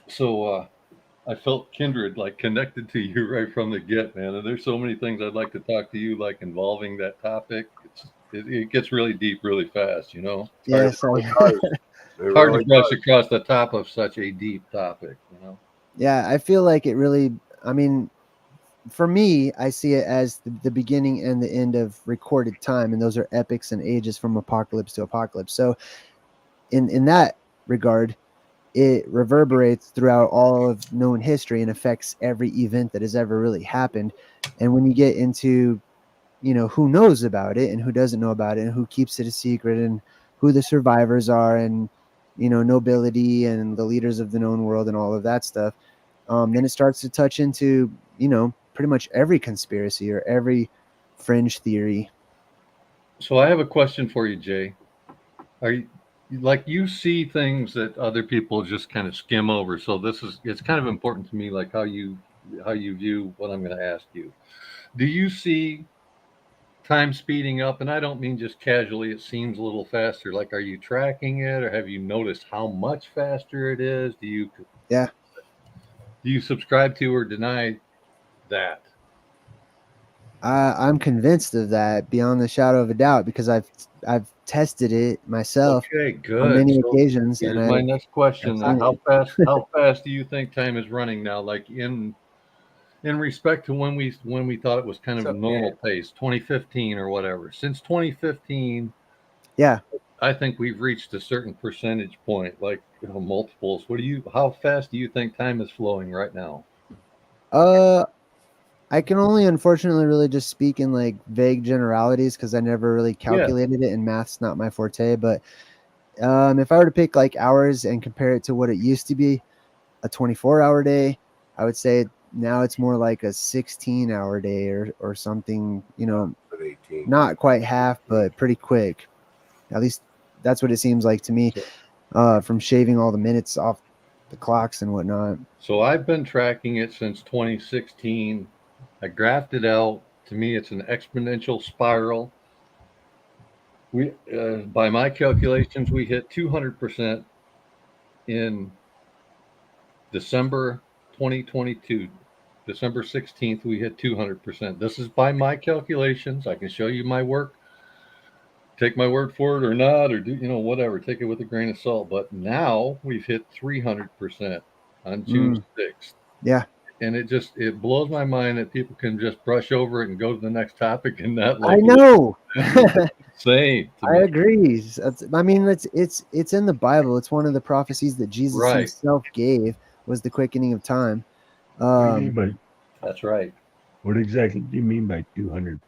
So I felt kindred, like connected to you right from the get, man. And there's so many things I'd like to talk to you, like involving that topic. It gets really deep really fast, Yes, hard to brush across the top of such a deep topic, Yeah, I feel like it really, I mean, for me, I see it as the beginning and the end of recorded time, and those are epics and ages from apocalypse to apocalypse. So in that regard, it reverberates throughout all of known history and affects every event that has ever really happened. And when you get into, who knows about it and who doesn't know about it and who keeps it a secret and who the survivors are and, nobility and the leaders of the known world and all of that stuff, then it starts to touch into, pretty much every conspiracy or every fringe theory. So I have a question for you, Jay. Are you like you see things that other people just kind of skim over? So it's kind of important to me, like how you view what I'm going to ask you. Do you see time speeding up? And I don't mean just casually. It seems a little faster. Like, are you tracking it, or have you noticed how much faster it is? Do you subscribe to or deny that? I'm convinced of that beyond the shadow of a doubt because I've tested it myself Okay, on good. many So occasions, and here's my next question: I've seen it. how fast do you think time is running now? Like in respect to when we thought it was kind of a normal pace, 2015 or whatever. Since 2015, Yeah, I think we've reached a certain percentage point, like multiples. How fast do you think time is flowing right now? I can only unfortunately really just speak in like vague generalities because I never really calculated it, and math's not my forte. But if I were to pick like hours and compare it to what it used to be, a 24-hour day, I would say now it's more like a 16-hour day or something, not quite half, but pretty quick. At least that's what it seems like to me, from shaving all the minutes off the clocks and whatnot. So I've been tracking it since 2016. I graphed it out. To me, it's an exponential spiral. By my calculations, we hit 200% in December 2022. December 16th, we hit 200%. This is by my calculations. I can show you my work. Take my word for it or not, or do whatever. Take it with a grain of salt. But now we've hit 300% on June 6th. Yeah. And it blows my mind that people can just brush over it and go to the next topic and not I like know. insane to I me. agree. It's in the Bible. It's one of the prophecies that Jesus Right. himself gave, was the quickening of time. What do you mean by That's right. What exactly do you mean by 200%?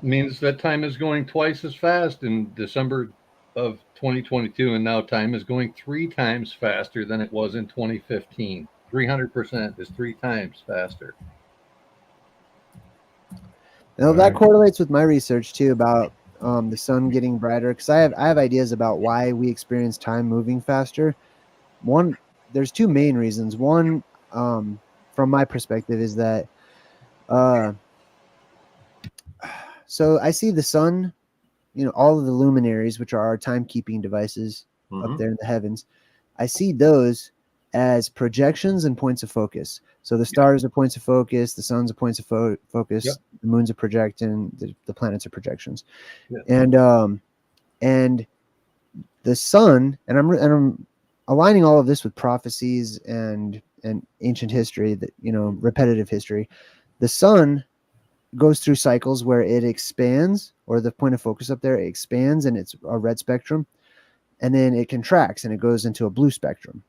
Means that time is going twice as fast in December of 2022, and now time is going 3 times faster than it was in 2015. 300% is 3 times faster. Now that correlates with my research too about the sun getting brighter, because I have ideas about why we experience time moving faster. There's 2 main reasons. One, from my perspective, is that so I see the sun, all of the luminaries, which are our timekeeping devices up there in the heavens. I see those as projections and points of focus. So the stars are points of focus, the suns are points of focus, the moon's a projection, the planets are projections. And the sun, and I'm aligning all of this with prophecies and ancient history, that repetitive history. The sun goes through cycles where it expands, or the point of focus up there, it expands and it's a red spectrum, and then it contracts and it goes into a blue spectrum,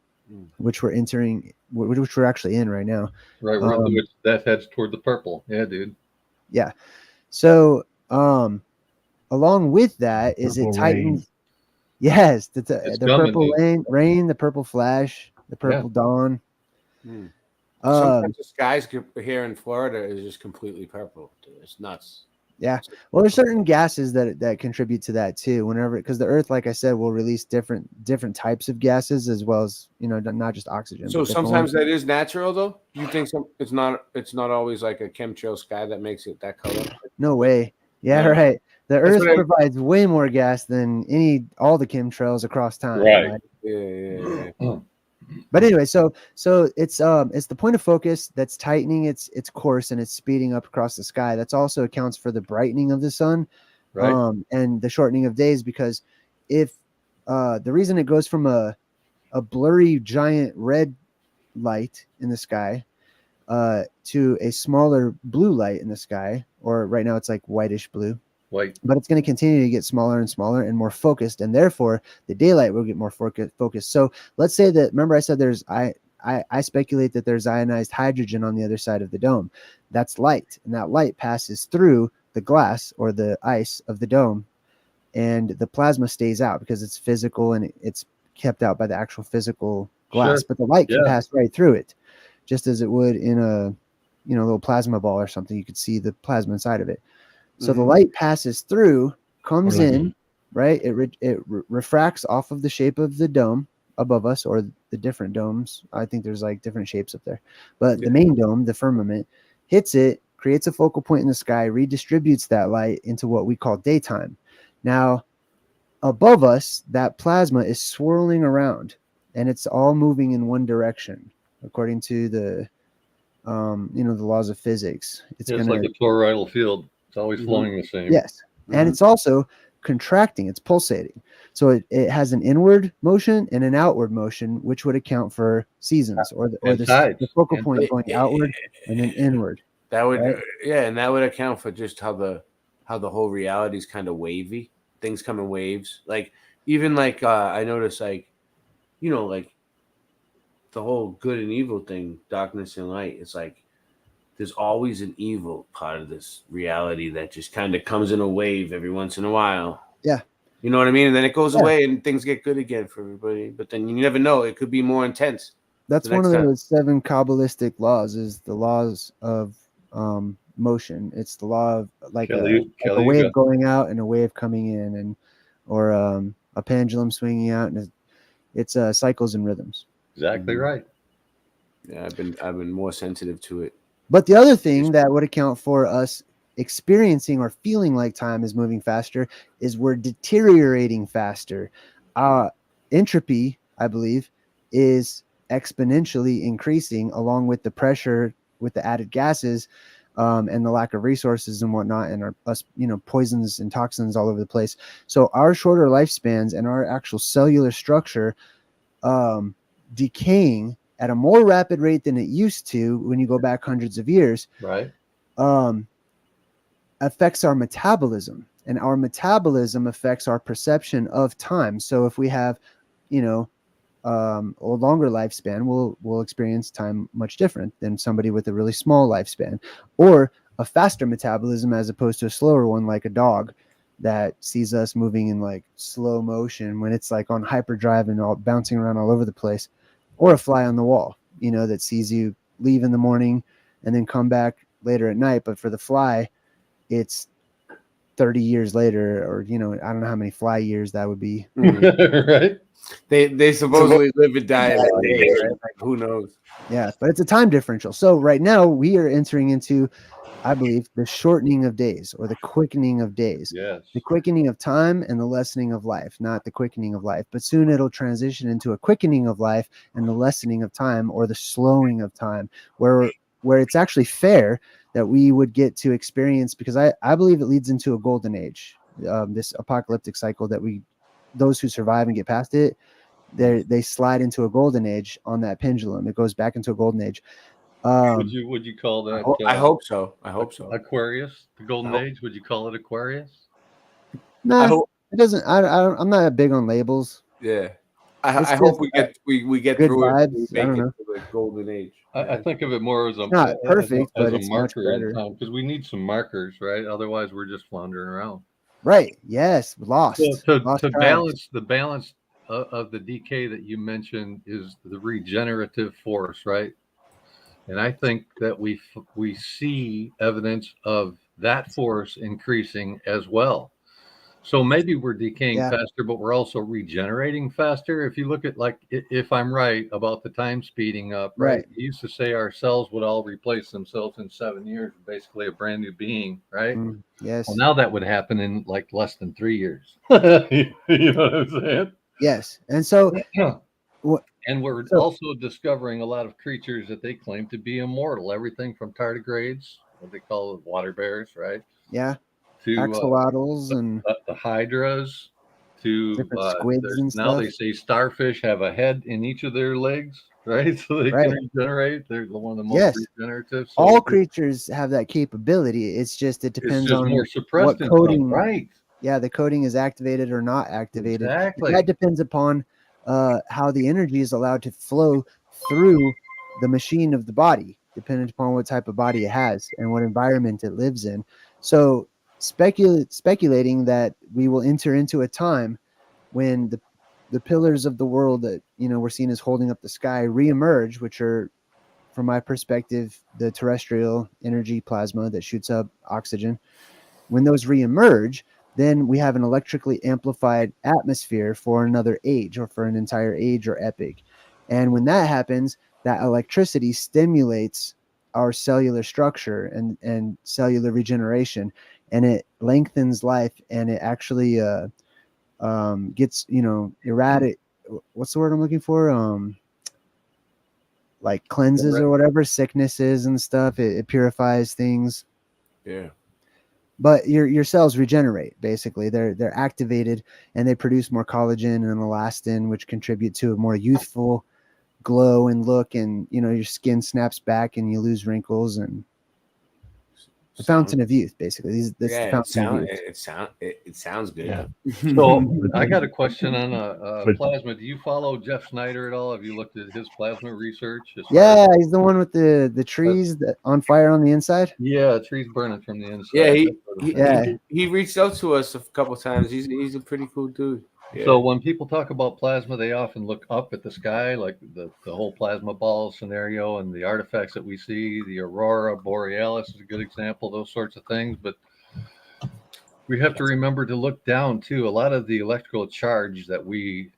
which we're actually in right now. Right, that heads toward the purple. Yeah, dude. Yeah. So along with that is Purple it tightens. rain. Yes, the coming, purple dude. rain, the purple flash, the purple dawn. Sometimes the skies here in Florida is just completely purple. It's nuts. Yeah. Well, there's certain gases that contribute to that too. Because the Earth, like I said, will release different types of gases, as well as not just oxygen. So sometimes that is natural, though. Do you think it's not always like a chemtrail sky that makes it that color? No way. Yeah, right. The Earth provides way more gas than all the chemtrails across time. Right. Yeah. But anyway, so it's the point of focus that's tightening its course and it's speeding up across the sky. That's also accounts for the brightening of the sun, right, and the shortening of days, because if the reason it goes from a blurry giant red light in the sky to a smaller blue light in the sky, or right now it's like whitish blue. White. But it's going to continue to get smaller and smaller and more focused, and therefore the daylight will get more focused. So let's say that, remember I said I speculate that there's ionized hydrogen on the other side of the dome. That's light, and that light passes through the glass or the ice of the dome, and the plasma stays out because it's physical and it's kept out by the actual physical glass. Sure. But the light can Yeah. pass right through it, just as it would in a little plasma ball or something. You could see the plasma inside of it. So the light passes through, comes in, right? It refracts off of the shape of the dome above us, or the different domes. I think there's like different shapes up there, but the main dome, the firmament, hits it, creates a focal point in the sky, redistributes that light into what we call daytime. Now, above us, that plasma is swirling around, and it's all moving in one direction, according to the the laws of physics. It's It's gonna like a toroidal field. It's always flowing the same. Yes. And it's also contracting, it's pulsating. So it has an inward motion and an outward motion, which would account for seasons or the focal point going outward and then inward. That would right? and that would account for just how the whole reality is kind of wavy. Things come in waves. Like even like I noticed like like the whole good and evil thing, darkness and light. It's like there's always an evil part of this reality that just kind of comes in a wave every once in a while. Yeah. You know what I mean? And then it goes away and things get good again for everybody. But then you never know. It could be more intense. That's one of the 7 Kabbalistic laws, is the laws of motion. It's the law of like a wave going out and a wave coming in, or a pendulum swinging out, and it's cycles and rhythms. Exactly right. Yeah, I've been more sensitive to it. But the other thing that would account for us experiencing or feeling like time is moving faster is we're deteriorating faster. Entropy, I believe, is exponentially increasing along with the pressure, with the added gases, and the lack of resources and whatnot, and us poisons and toxins all over the place. So our shorter lifespans and our actual cellular structure decaying at a more rapid rate than it used to when you go back hundreds of years, right, affects our metabolism, and our metabolism affects our perception of time. So if we have, a longer lifespan, we'll experience time much different than somebody with a really small lifespan, or a faster metabolism as opposed to a slower one, like a dog that sees us moving in like slow motion when it's like on hyperdrive and all bouncing around all over the place, or a fly on the wall, that sees you leave in the morning and then come back later at night. But for the fly, it's 30 years later, or I don't know how many fly years that would be. Right. They supposedly live and die in a day, right? Like, who knows? Yeah, but it's a time differential. So right now we are entering into, I believe, the shortening of days, or the quickening of days. Yes. The quickening of time and the lessening of life, not the quickening of life. But soon it'll transition into a quickening of life and the lessening of time, or the slowing of time, where it's actually fair that we would get to experience, because I believe it leads into a golden age, this apocalyptic cycle that those who survive and get past it, they slide into a golden age on that pendulum. It goes back into a golden age. Would you call that? I hope so. I hope so. Aquarius, the golden age. Would you call it Aquarius? No, it doesn't. I'm not big on labels. Yeah, I hope we get good through vibes. it. I don't know. To the golden age. I think of it more as a not perfect, as but a it's much marker in better. time, because we need some markers, right? Otherwise, we're just floundering around. Right. Yes. Lost. So Lost to tribes. balance of the decay that you mentioned is the regenerative force, right? And I think that we see evidence of that force increasing as well. So maybe we're decaying faster, but we're also regenerating faster. If you look at, like, if I'm right about the time speeding up, right? We used to say our cells would all replace themselves in 7 years, basically a brand new being, right? Yes. Well, now that would happen in like less than 3 years. You know what I'm saying? Yes. And so, and we're also discovering a lot of creatures that they claim to be immortal. Everything from tardigrades, what they call water bears, right? Yeah. To axolotls and the hydras, to different squids and now stuff. they say starfish have a head in each of their legs. right? So they Right. can regenerate. They're one of the most Yes. regenerative. So All creatures have that capability. It's just it depends just on more suppressed what in some, coding. right? Yeah, the coding is activated or not activated. Exactly. That depends upon how the energy is allowed to flow through the machine of the body, depending upon what type of body it has and what environment it lives in. So speculating that we will enter into a time when the pillars of the world that we're seeing as holding up the sky reemerge, which are, from my perspective, the terrestrial energy plasma that shoots up oxygen. When those reemerge, then we have an electrically amplified atmosphere for another age or for an entire age or epoch. And when that happens, that electricity stimulates our cellular structure and cellular regeneration, and it lengthens life, and it actually gets erratic. What's the word I'm looking for? Like cleanses or whatever, sicknesses and stuff. It purifies things. Yeah. But your cells regenerate. Basically, they're activated, and they produce more collagen and elastin, which contribute to a more youthful glow and look. And your skin snaps back, and you lose wrinkles, and the fountain of youth. Basically, that's the fountain of youth. It sounds good. Yeah. So I got a question on plasma. Do you follow Jeff Snyder at all? Have you looked at his plasma research? Yeah, he's the one with the trees that on fire on the inside. Yeah, trees burning from the inside. Yeah, he reached out to us a couple times. He's a pretty cool dude. Yeah. So when people talk about plasma, they often look up at the sky, like the whole plasma ball scenario and the artifacts that we see. The aurora borealis is a good example, those sorts of things. But we have to remember to look down too. A lot of the electrical charge that we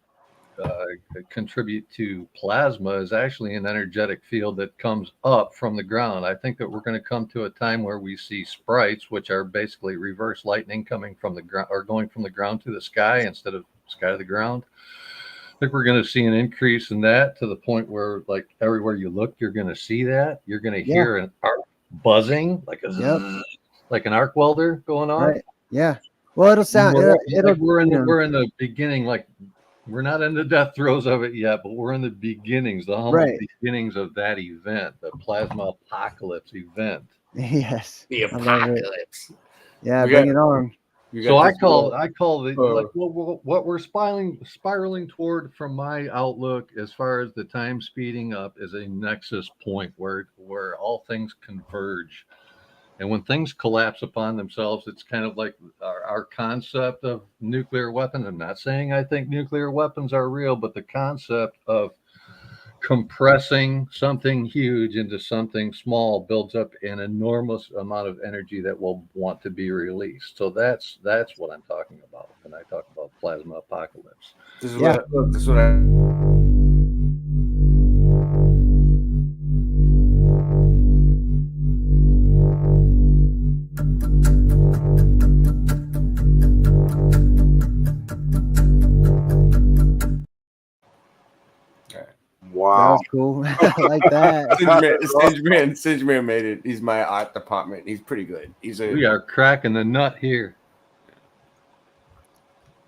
contribute to plasma is actually an energetic field that comes up from the ground. I think that we're going to come to a time where we see sprites, which are basically reverse lightning coming from the ground or going from the ground to the sky instead of sky to the ground. I think we're going to see an increase in that to the point where, like, everywhere you look, you're going to see that. You're going to hear an arc buzzing, like like an arc welder going on. Right. Yeah. Well, it'll sound. We're in the beginning, like. We're not in the death throes of it yet, but we're in the beginnings, the humble beginnings of that event, the plasma apocalypse event. Yes. The apocalypse. Yeah, bring it on. So I call the like what we're spiraling toward from my outlook as far as the time speeding up is a nexus point where all things converge. And when things collapse upon themselves, it's kind of like our concept of nuclear weapons. I'm not saying I think nuclear weapons are real, but the concept of compressing something huge into something small builds up an enormous amount of energy that will want to be released. So that's what I'm talking about when I talk about plasma apocalypse. This is what I Wow, that was cool. I like that. Singe Man made it. He's my art department. He's pretty good. We are cracking the nut here.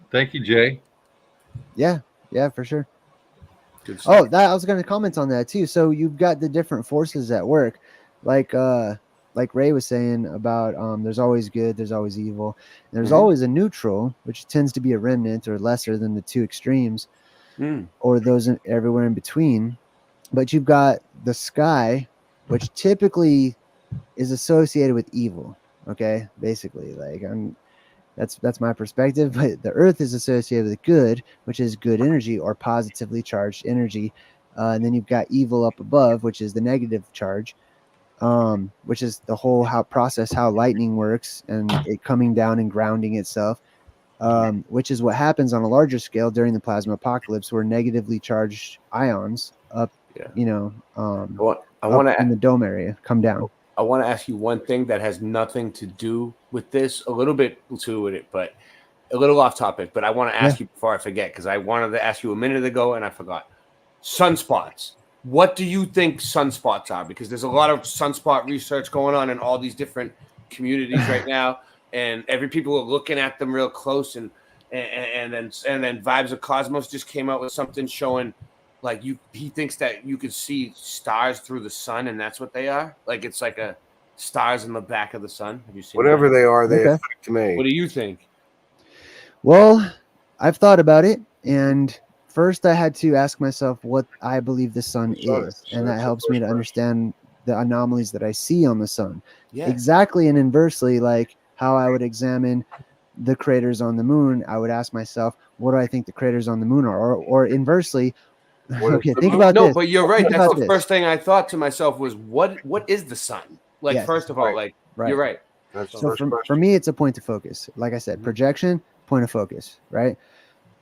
Thank you, Jay. Yeah, for sure. I was going to comment on that too. So you've got the different forces at work, like Ray was saying about there's always good, there's always evil, and there's always a neutral, which tends to be a remnant or lesser than the two extremes, or those everywhere in between. But you've got the sky, which typically is associated with evil. Okay, basically, like that's my perspective. But the earth is associated with good, which is good energy or positively charged energy. And then you've got evil up above, which is the negative charge, which is the whole how lightning works and it coming down and grounding itself, which is what happens on a larger scale during the plasma apocalypse, where negatively charged ions up, in the dome area come down. I want to ask you one thing that has nothing to do with this, a little bit to with it, but a little off topic. But I want to ask you before I forget, because I wanted to ask you a minute ago and I forgot. Sunspots. What do you think sunspots are? Because there's a lot of sunspot research going on in all these different communities right now, and people are looking at them real close. And then Vibes of Cosmos just came out with something showing Like he thinks that you could see stars through the sun, and that's what they are. Like it's like a stars in the back of the sun. Have you seen Whatever that? they are, they Okay. affect me. What do you think? Well, I've thought about it, and first I had to ask myself what I believe the sun is, and that helps me to understand the anomalies that I see on the sun. Yeah. Exactly, and inversely, like how I would examine the craters on the moon, I would ask myself, what do I think the craters on the moon are? Or inversely, okay, think about no, this. but you're right. Think That's about the this. first thing I thought to myself was what is the sun? Like Yes. first of all, like Right. you're right. So for me, it's a point of focus. Like I said, projection, point of focus, right?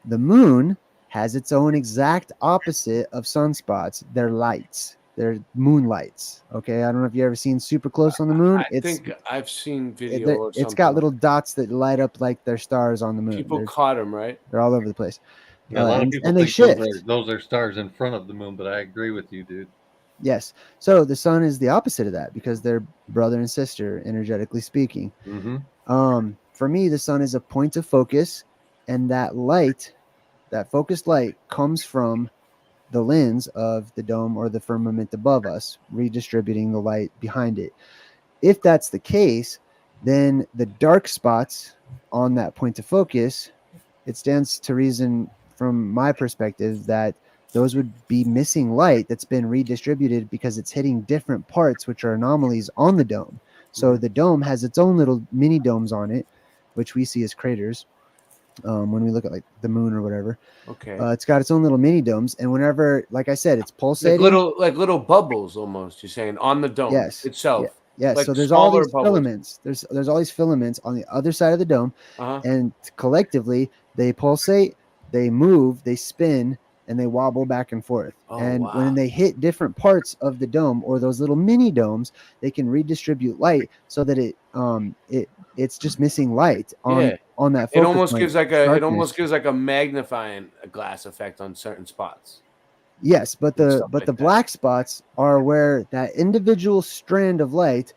The moon has its own exact opposite of sunspots. They're lights. They're moonlights. Okay. I don't know if you've ever seen Super Close on the Moon. I think I've seen video or something. It's got little dots that light up like they're stars on the moon. People caught them, right? They're all over the place. Yeah, a lot of people and they think shift. those are stars in front of the moon, but I agree with you, dude. Yes. So the sun is the opposite of that because they're brother and sister, energetically speaking. Mm-hmm. For me, the sun is a point of focus, and that light, that focused light, comes from the lens of the dome or the firmament above us, redistributing the light behind it. If that's the case, then the dark spots on that point of focus, it stands to reason from my perspective that those would be missing light that's been redistributed because it's hitting different parts, which are anomalies on the dome. So the dome has its own little mini domes on it, which we see as craters when we look at like the moon or whatever. Okay. It's got its own little mini domes, and whenever, like I said, it's pulsating. Like little bubbles almost. You're saying on the dome itself. Yes. Like So there's all these bubbles. filaments. There's all these filaments on the other side of the dome, and collectively they pulsate, they move, they spin, and they wobble back and forth. When they hit different parts of the dome or those little mini domes, they can redistribute light so that it's just missing light on that focus. It almost point, gives darkness. like a magnifying glass effect on certain spots. Yes, but the black spots are where that individual strand of light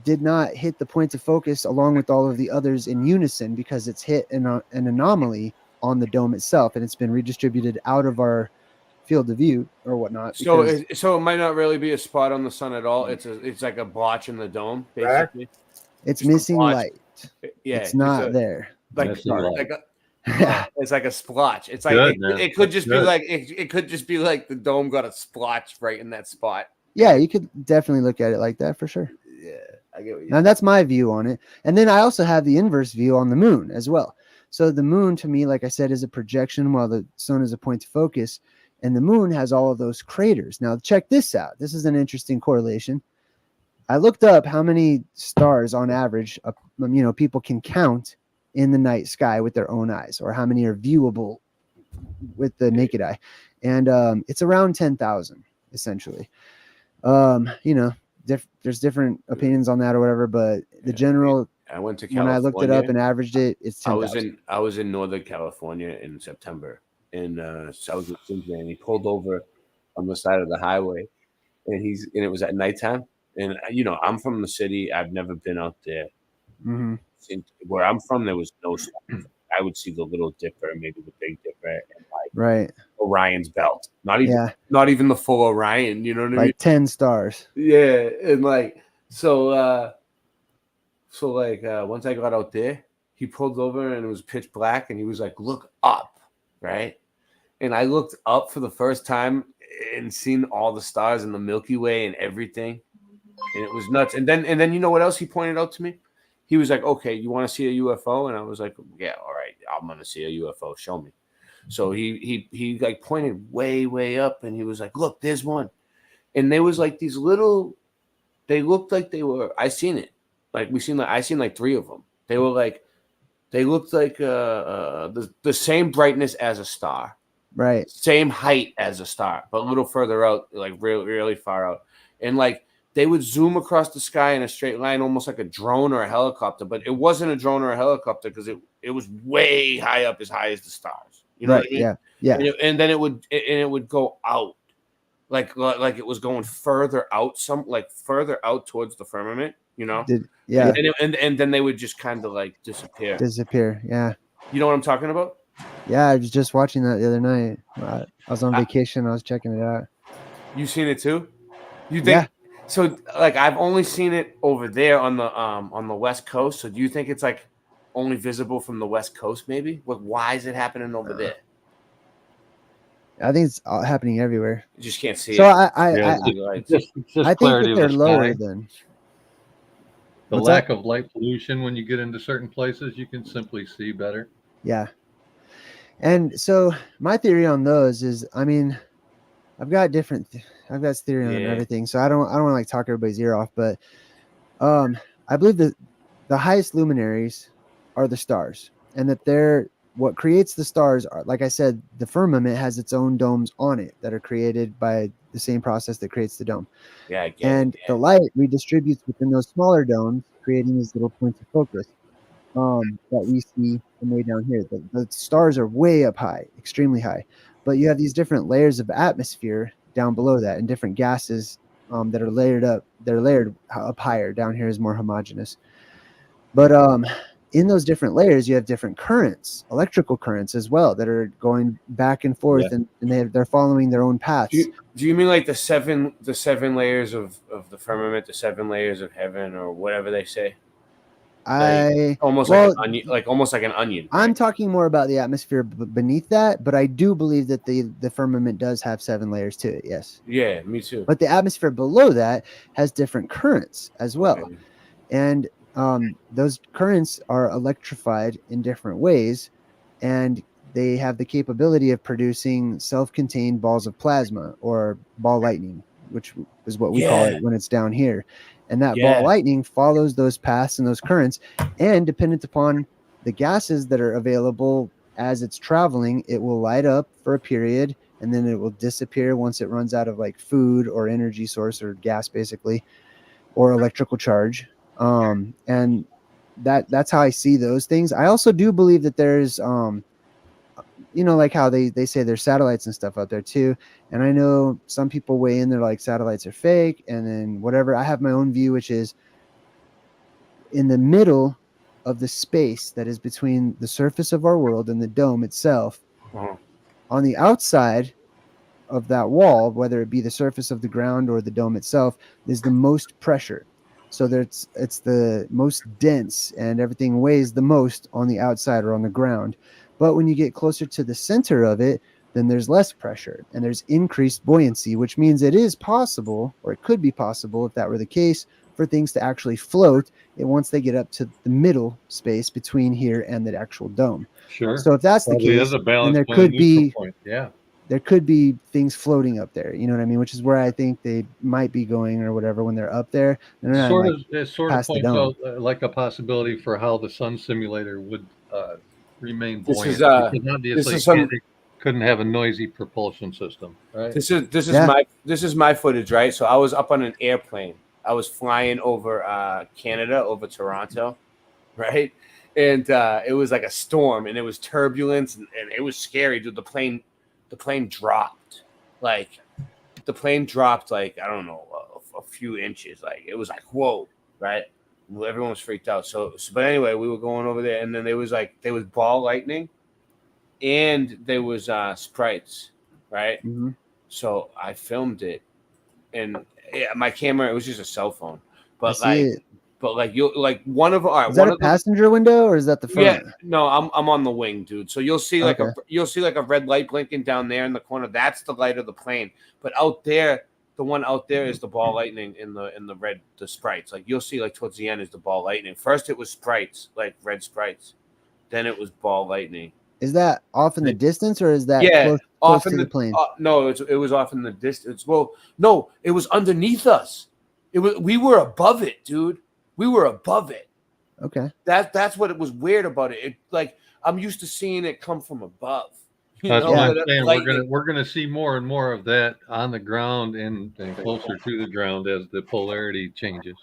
did not hit the point of focus along with all of the others in unison because it's hit an anomaly on the dome itself, and it's been redistributed out of our field of view or whatnot. So it might not really be a spot on the sun at all. It's like a blotch in the dome, basically. It's missing light. Yeah, it's not there. It's like a splotch. It's like it could just be like it could just be like the dome got a splotch right in that spot. Yeah, you could definitely look at it like that for sure. Yeah, I get what you. Now that's my view on it, and then I also have the inverse view on the moon as well. So the moon, to me, like I said, is a projection, while the sun is a point of focus, and the moon has all of those craters. Now check this out. This is an interesting correlation. I looked up how many stars on average, people can count in the night sky with their own eyes, or how many are viewable with the naked eye, and it's around 10,000 essentially. There's different opinions on that or whatever, but the general. I went to California. When I looked it up and averaged it, it's 10,000. I was in Northern California in September, and so I was with Cynthia, and he pulled over on the side of the highway, and it was at nighttime, and I'm from the city. I've never been out there. Mm-hmm. Where I'm from, there was no stars. I would see the Little Dipper, maybe the Big Dipper, and right On's belt. Not even the full Orion. You know what I mean? Like 10 stars. Yeah, and once I got out there, he pulled over and it was pitch black, and he was like, "Look up," right? And I looked up for the first time and seen all the stars in the Milky Way and everything, and it was nuts. And then you know what else he pointed out to me? He was like, "Okay, you want to see a UFO?" And I was like, "Yeah, all right, I'm gonna see a UFO. Show me." So he like pointed way up, and he was like, "Look, there's one." And there was like these little. They looked like they were. I seen it. I seen like 3 of them. They looked like the same brightness as a star, right? Same height as a star, but a little further out, like really far out. And like they would zoom across the sky in a straight line, almost like a drone or a helicopter. But it wasn't a drone or a helicopter because it was way high up, as high as the stars. You know what I mean? Yeah. And then it would go out, like it was going further out, further out towards the firmament. Yeah. And then they would just kind of like disappear. Yeah. You know what I'm talking about? Yeah, I was just watching that the other night. I was on vacation. I was checking it out. You seen it too? You Yeah. think so? Like I've only seen it over there on the West Coast. So do you think it's like only visible from the West Coast? Maybe. Like, why is it happening over there? I think it's happening everywhere. You just can't see so it. It's just I think clarity that of they're the lower sky. than The What's lack that? of light pollution when you get into certain places, you can simply see better. Yeah. And so my theory on those is, I mean, I've got theory on Yeah. everything. So I don't want to like talk everybody's ear off, but I believe that the highest luminaries are the stars, and that they're what creates the stars are, like I said, the firmament has its own domes on it that are created by the same process that creates the dome. Yeah, I get And the light redistributes within those smaller domes, creating these little points of focus that we see from way down here. The stars are way up high, extremely high, but you have these different layers of atmosphere down below that, and different gases that are layered up. They're layered up higher. Down here is more homogeneous. But in those different layers, you have different currents, electrical currents as well, that are going back and forth, Yeah. and they're following their own paths. Do you mean like the seven layers of the firmament, the 7 layers of heaven, or whatever they say? Almost like an onion, almost like an onion. I'm talking more about the atmosphere beneath that, but I do believe that the firmament does have 7 layers to it. Yes. Yeah, me too. But the atmosphere below that has different currents as well, Okay. and those currents are electrified in different ways, and they have the capability of producing self-contained balls of plasma or ball lightning, which is what we call it when it's down here. And that ball lightning follows those paths and those currents, and dependent upon the gases that are available as it's traveling, it will light up for a period, and then it will disappear once it runs out of like food or energy source or gas, basically, or electrical charge. And that's how I see those things. I also do believe that there's like how they say there's satellites and stuff out there too. And I know some people weigh in, they're like satellites are fake, and then whatever. I have my own view, which is in the middle of the space that is between the surface of our world and the dome itself. On the outside of that wall, whether it be the surface of the ground or the dome itself, is the most pressure. So it's the most dense, and everything weighs the most on the outside or on the ground. But when you get closer to the center of it, then there's less pressure and there's increased buoyancy, which means it is possible, or it could be possible if that were the case, for things to actually float once they get up to the middle space between here and the actual dome. Sure. So if that's Probably the is case, a balance then there point, a could neutral be point. Yeah. there could be things floating up there. You know what I mean? Which is where I think they might be going or whatever when they're up there. They're not Sort like of, it sort of past the points dome. out like a possibility for how the sun simulator would remain This buoyant. is, Because this obviously is some- they couldn't have a noisy propulsion system, right? This is my footage, right? So I was up on an airplane. I was flying over Canada, over Toronto, right? And it was like a storm, and it was turbulence, and it was scary, dude. The plane dropped, like I don't know, a few inches. Like it was like whoa, right? Everyone was freaked out. So but anyway, we were going over there, and then there was ball lightning, and there was sprites, right? Mm-hmm. So I filmed it, and my camera, it was just a cell phone, I see it. you one of Is that a passenger window or is that the front? Yeah, no, I'm on the wing, dude. So you'll see like Okay. a red light blinking down there in the corner. That's the light of the plane. But out there, the one out there is the ball lightning in the red, the sprites. Like you'll see like towards the end is the ball lightning. First it was sprites, like red sprites. Then it was ball lightning. Is that off in the distance or is that close off in to the plane? No, it was off in the distance. Well, no, it was underneath us. We were above it, dude. We were above it. Okay. That's what it was weird about it. Like I'm used to seeing it come from above. That's what I'm saying. We're gonna see more and more of that on the ground and closer to the ground as the polarity changes.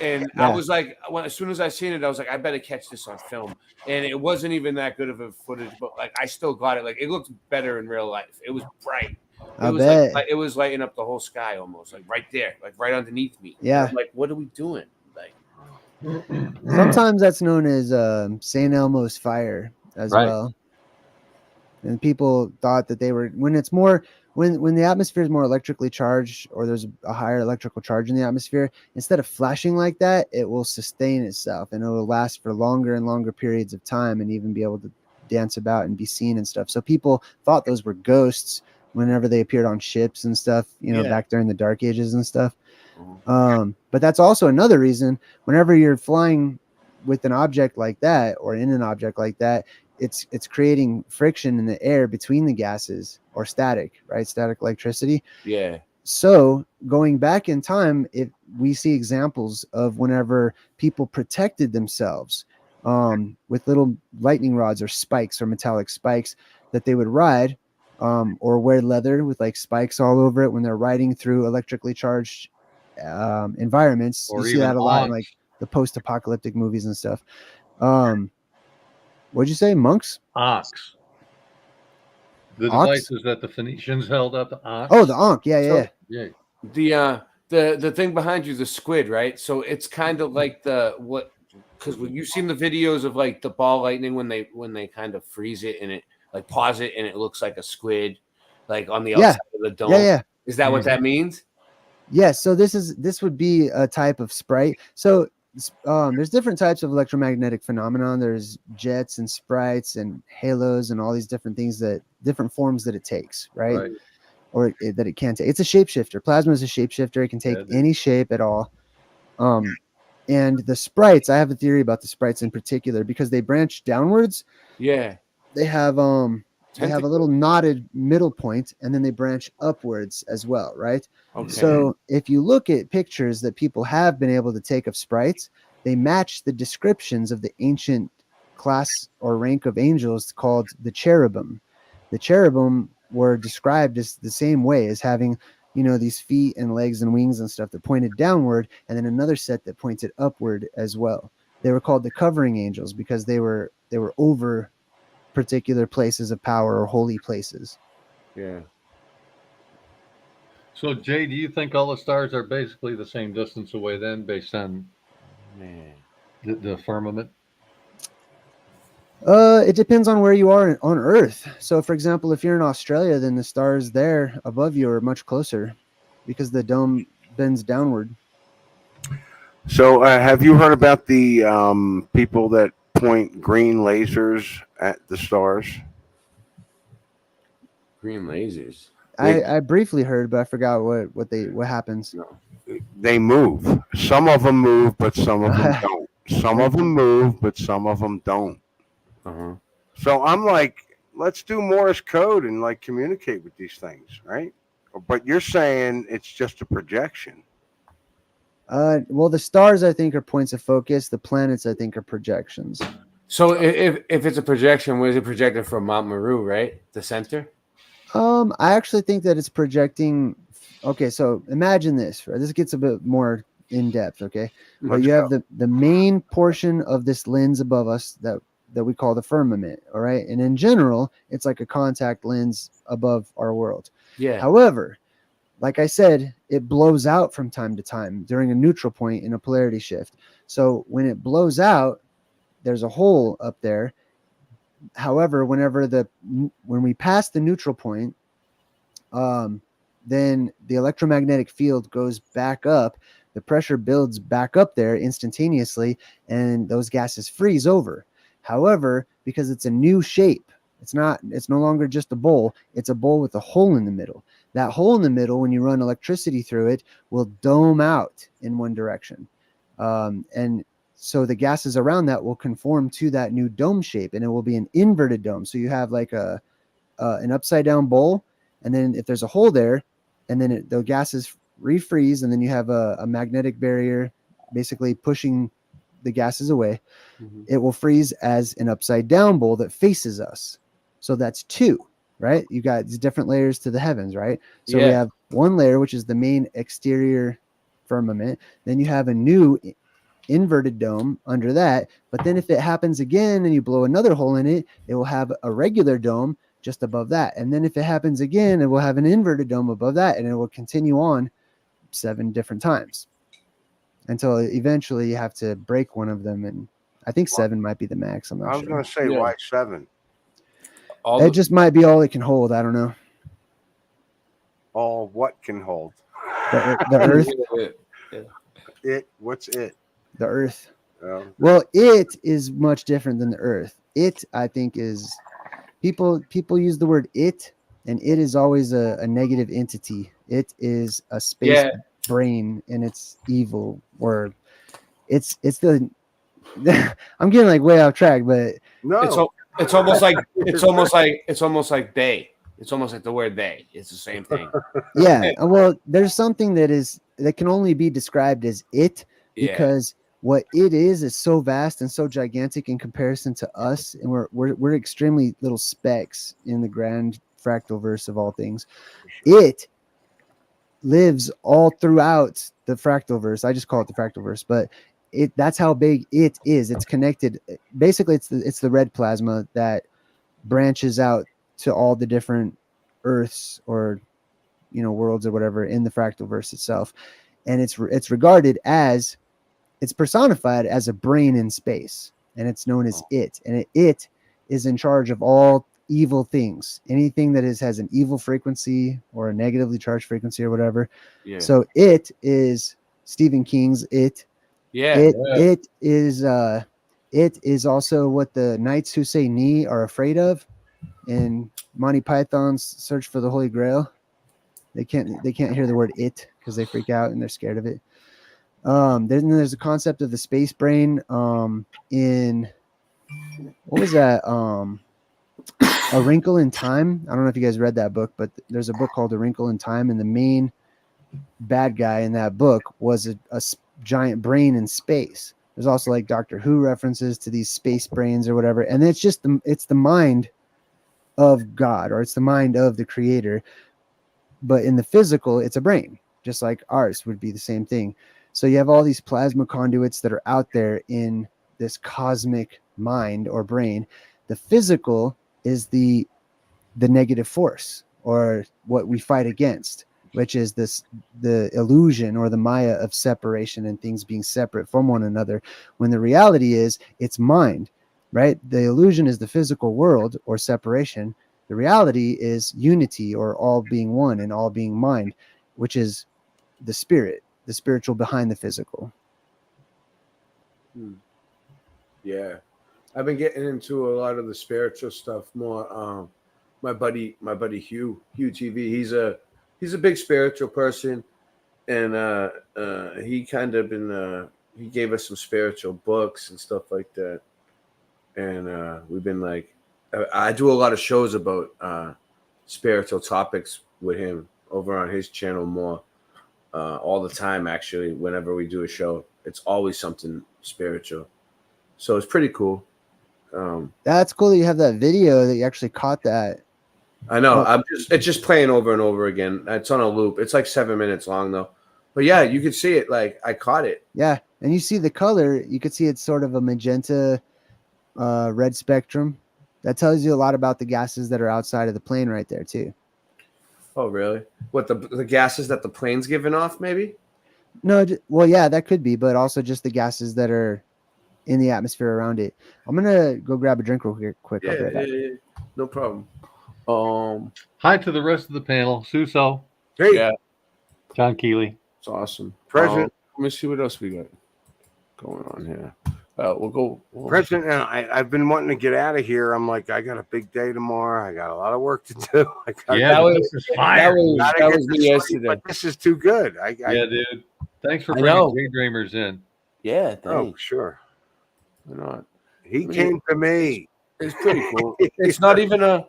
And I was like, as soon as I seen it, I was like, I better catch this on film. And it wasn't even that good of a footage, but like I still got it. Like it looked better in real life. It was bright. I bet. Like it was lighting up the whole sky almost, like right there, like right underneath me. Yeah. I'm like, what are we doing? Like Sometimes that's known as St. Elmo's fire as well. And people thought that they were, when it's more, when the atmosphere is more electrically charged, or there's a higher electrical charge in the atmosphere, instead of flashing like that, it will sustain itself and it will last for longer and longer periods of time and even be able to dance about and be seen and stuff. So people thought those were ghosts whenever they appeared on ships and stuff, back during the Dark Ages and stuff. But that's also another reason whenever you're flying with an object like that or in an object like that, it's creating friction in the air between the gases, or static, right? Static electricity. Yeah. So going back in time, if we see examples of whenever people protected themselves with little lightning rods or spikes or metallic spikes that they would ride, or wear leather with like spikes all over it when they're riding through electrically charged environments. Or you see even that a lot in monks. like the post-apocalyptic movies and stuff. What'd you say, monks? Ox. The Ox? devices that the Phoenicians held up, the ox. Oh, the Ankh. Yeah. The thing behind you, the squid, right? So it's kind of like because when you've seen the videos of like the ball lightning when they kind of freeze it and it like pause it and it looks like a squid, like on the outside of the dome. Yeah. Is that what that means? Yes. So this would be a type of sprite. So there's different types of electromagnetic phenomenon. There's jets and sprites and halos and all these different things, that different forms that it takes, right? Or that it can take. It's a shapeshifter. Plasma is a shapeshifter. It can take any shape at all. And the sprites, I have a theory about the sprites in particular because they branch downwards. Yeah. They have a little knotted middle point, and then they branch upwards as well, right? Okay. So if you look at pictures that people have been able to take of sprites, they match the descriptions of the ancient class or rank of angels called the cherubim. The cherubim were described as the same way, as having, these feet and legs and wings and stuff that pointed downward, and then another set that pointed upward as well. They were called the covering angels because they were over particular places of power or holy places. Yeah. So, Jay, do you think all the stars are basically the same distance away then, based on the firmament? It depends on where you are on Earth. So, for example, if you're in Australia, then the stars there above you are much closer because the dome bends downward. So, have you heard about the people that point green lasers at the stars? Green lasers. I briefly heard, but I forgot what happens. They move. Some of them move, but some of them don't. Some of them move, but some of them don't. So I'm like, let's do Morse code and like communicate with these things, right? But you're saying it's just a projection. Well, the stars I think are points of focus. The planets I think are projections. So if it's a projection, where is it projected from? Mount Meru, right? The center. I actually think that it's projecting. Okay, so imagine this. Right? This gets a bit more in depth. Okay, but you have the main portion of this lens above us that we call the firmament. All right, and in general, it's like a contact lens above our world. Yeah. However, like I said, it blows out from time to time during a neutral point in a polarity shift. So when it blows out, there's a hole up there. However, when we pass the neutral point, then the electromagnetic field goes back up. The pressure builds back up there instantaneously, and those gases freeze over. However, because it's a new shape, it's no longer just a bowl. It's a bowl with a hole in the middle. That hole in the middle, when you run electricity through it, will dome out in one direction. And so the gases around that will conform to that new dome shape, and it will be an inverted dome. So you have like an upside down bowl, and then if there's a hole there, and then the gases refreeze, and then you have a magnetic barrier basically pushing the gases away. It will freeze as an upside down bowl that faces us. So that's two, right? You got these different layers to the heavens, right? So we have one layer, which is the main exterior firmament. Then you have a new inverted dome under that. But then if it happens again and you blow another hole in it, it will have a regular dome just above that. And then if it happens again, it will have an inverted dome above that, and it will continue on 7 different times until eventually you have to break one of them. And I think 7 might be the max. I'm not sure. I was going to say, why 7? It just might be all it can hold. I don't know. All what can hold? The Earth. What's it? The Earth. Oh. Well, it is much different than the Earth. It, I think, is people use the word it, and it is always a negative entity. It is a space brain, and it's evil, or it's the. I'm getting like way off track, but no, it's almost like it's almost like they. It's almost like the word they. It's the same thing. Yeah. Well, there's something that can only be described as it because what it is so vast and so gigantic in comparison to us, and we're extremely little specks in the grand fractal verse of all things. It lives all throughout the fractal verse. I just call it the fractal verse, but that's how big it is. It's connected. Basically, it's the red plasma that branches out to all the different earths or worlds or whatever in the fractal verse itself, and it's regarded as, it's personified as a brain in space, and it's known as it, and it is in charge of all evil things, anything that has an evil frequency or a negatively charged frequency or whatever. So it is Stephen King's It. It is also what the knights who say "ni" are afraid of in Monty Python's Search for the Holy Grail. They can't hear the word "it" because they freak out and they're scared of it. Then there's the concept of the space brain. In what was that? A Wrinkle in Time. I don't know if you guys read that book, but there's a book called A Wrinkle in Time, and the main bad guy in that book was a giant brain in space. There's also like Doctor Who references to these space brains or whatever, and it's just it's the mind of God, or it's the mind of the creator, but in the physical it's a brain, just like ours would be the same thing. So you have all these plasma conduits that are out there in this cosmic mind or brain. The physical is the negative force, or what we fight against, which is the illusion or the Maya of separation and things being separate from one another, when the reality is it's mind, right? The illusion is the physical world or separation. The reality is unity, or all being one and all being mind, which is the spirit, the spiritual behind the physical. Yeah, I've been getting into a lot of the spiritual stuff more. My buddy Hugh TV, he's a big spiritual person, and he kind of been he gave us some spiritual books and stuff like that, and we've been like, I do a lot of shows about spiritual topics with him over on his channel more all the time. Actually, whenever we do a show, it's always something spiritual, so it's pretty cool. That's cool that you have that video that you actually caught that. I know. It's just playing over and over again. It's on a loop. It's like 7 minutes long though. But yeah, you can see it. Like I caught it. Yeah, and you see the color. You could see it's sort of a magenta, red spectrum. That tells you a lot about the gases that are outside of the plane right there too. Oh, really? What, the gases that the plane's giving off, maybe? No, well, yeah, that could be, but also just the gases that are in the atmosphere around it. I'm gonna go grab a drink real quick. Yeah, no problem. Hi to the rest of the panel. Suso. Hey. Yeah. John Keeley. It's awesome. President. Let me see what else we got going on here. We'll go. President, I've been wanting to get out of here. I'm like, I got a big day tomorrow. I got a lot of work to do. That was me yesterday. But this is too good. Yeah, dude. Thanks for bringing Daydreamers in. Yeah. Thanks. Oh, sure. Why not? He came to me. It's pretty cool. It's not even a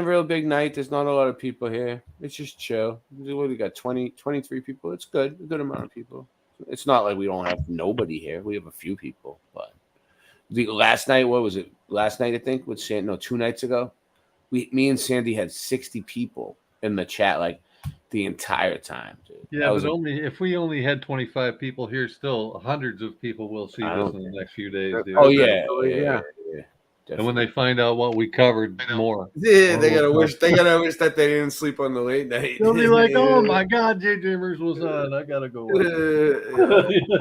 real big night. There's not a lot of people here. It's just chill. We got 23 people. It's good. A good amount of people. It's not like we don't have nobody here. We have a few people. But last night, what was it? Last night, I think, with 2 nights ago, me and Sandy had 60 people in the chat, like the entire time, dude. Yeah, but if we only had 25 people here, still hundreds of people will see this in the next few days, dude. Oh yeah. And when they find out what we covered, more. Yeah, they gotta wish that they didn't sleep on the late night. They'll be like, "Oh my God, Daydreamers was on. I gotta go."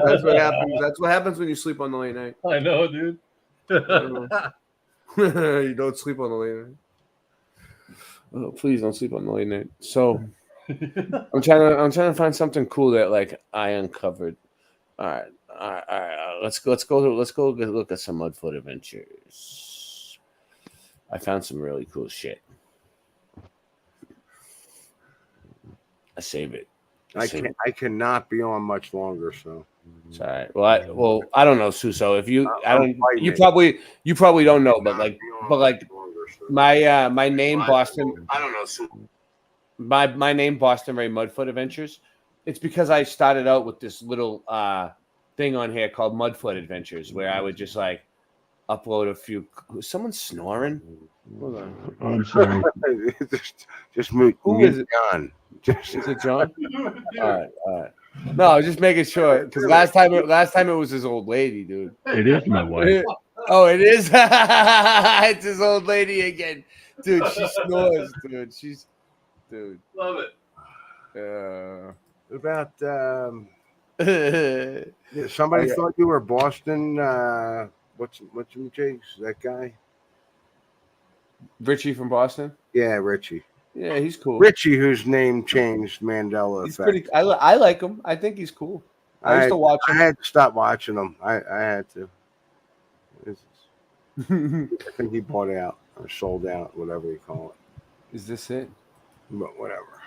That's what happens. That's what happens when you sleep on the late night. I know, dude. You don't sleep on the late night. Oh, please don't sleep on the late night. So I'm trying to find something cool that like I uncovered. All right. Let's go look at some Mudfoot adventures. I found some really cool shit. I save it. I cannot be on much longer, so it's all right. Well, I don't know, Suso. If you, I'm you fighting probably don't know, but my name Boston. I don't know. My name Boston Ray Mudfoot Adventures. It's because I started out with this little thing on here called Mudfoot Adventures, where I would just like upload a few. Someone's snoring. Hold on. Oh, I'm sorry. just mute. Who is it? John. Is it John? All right. No, I was just making sure because last time it was his old lady, dude. It is my wife. Oh, it is. It's his old lady again, dude. She snores, dude. Dude. Love it. About somebody thought you were Boston. What's your Jakes? That guy? Richie from Boston. Yeah, Richie. Yeah, he's cool. Richie, whose name changed Mandela He's effect. pretty. I like him. I think he's cool. I used to watch him. I had to stop watching him. I had to. I think he bought out or sold out, whatever you call it. Is this it? But whatever.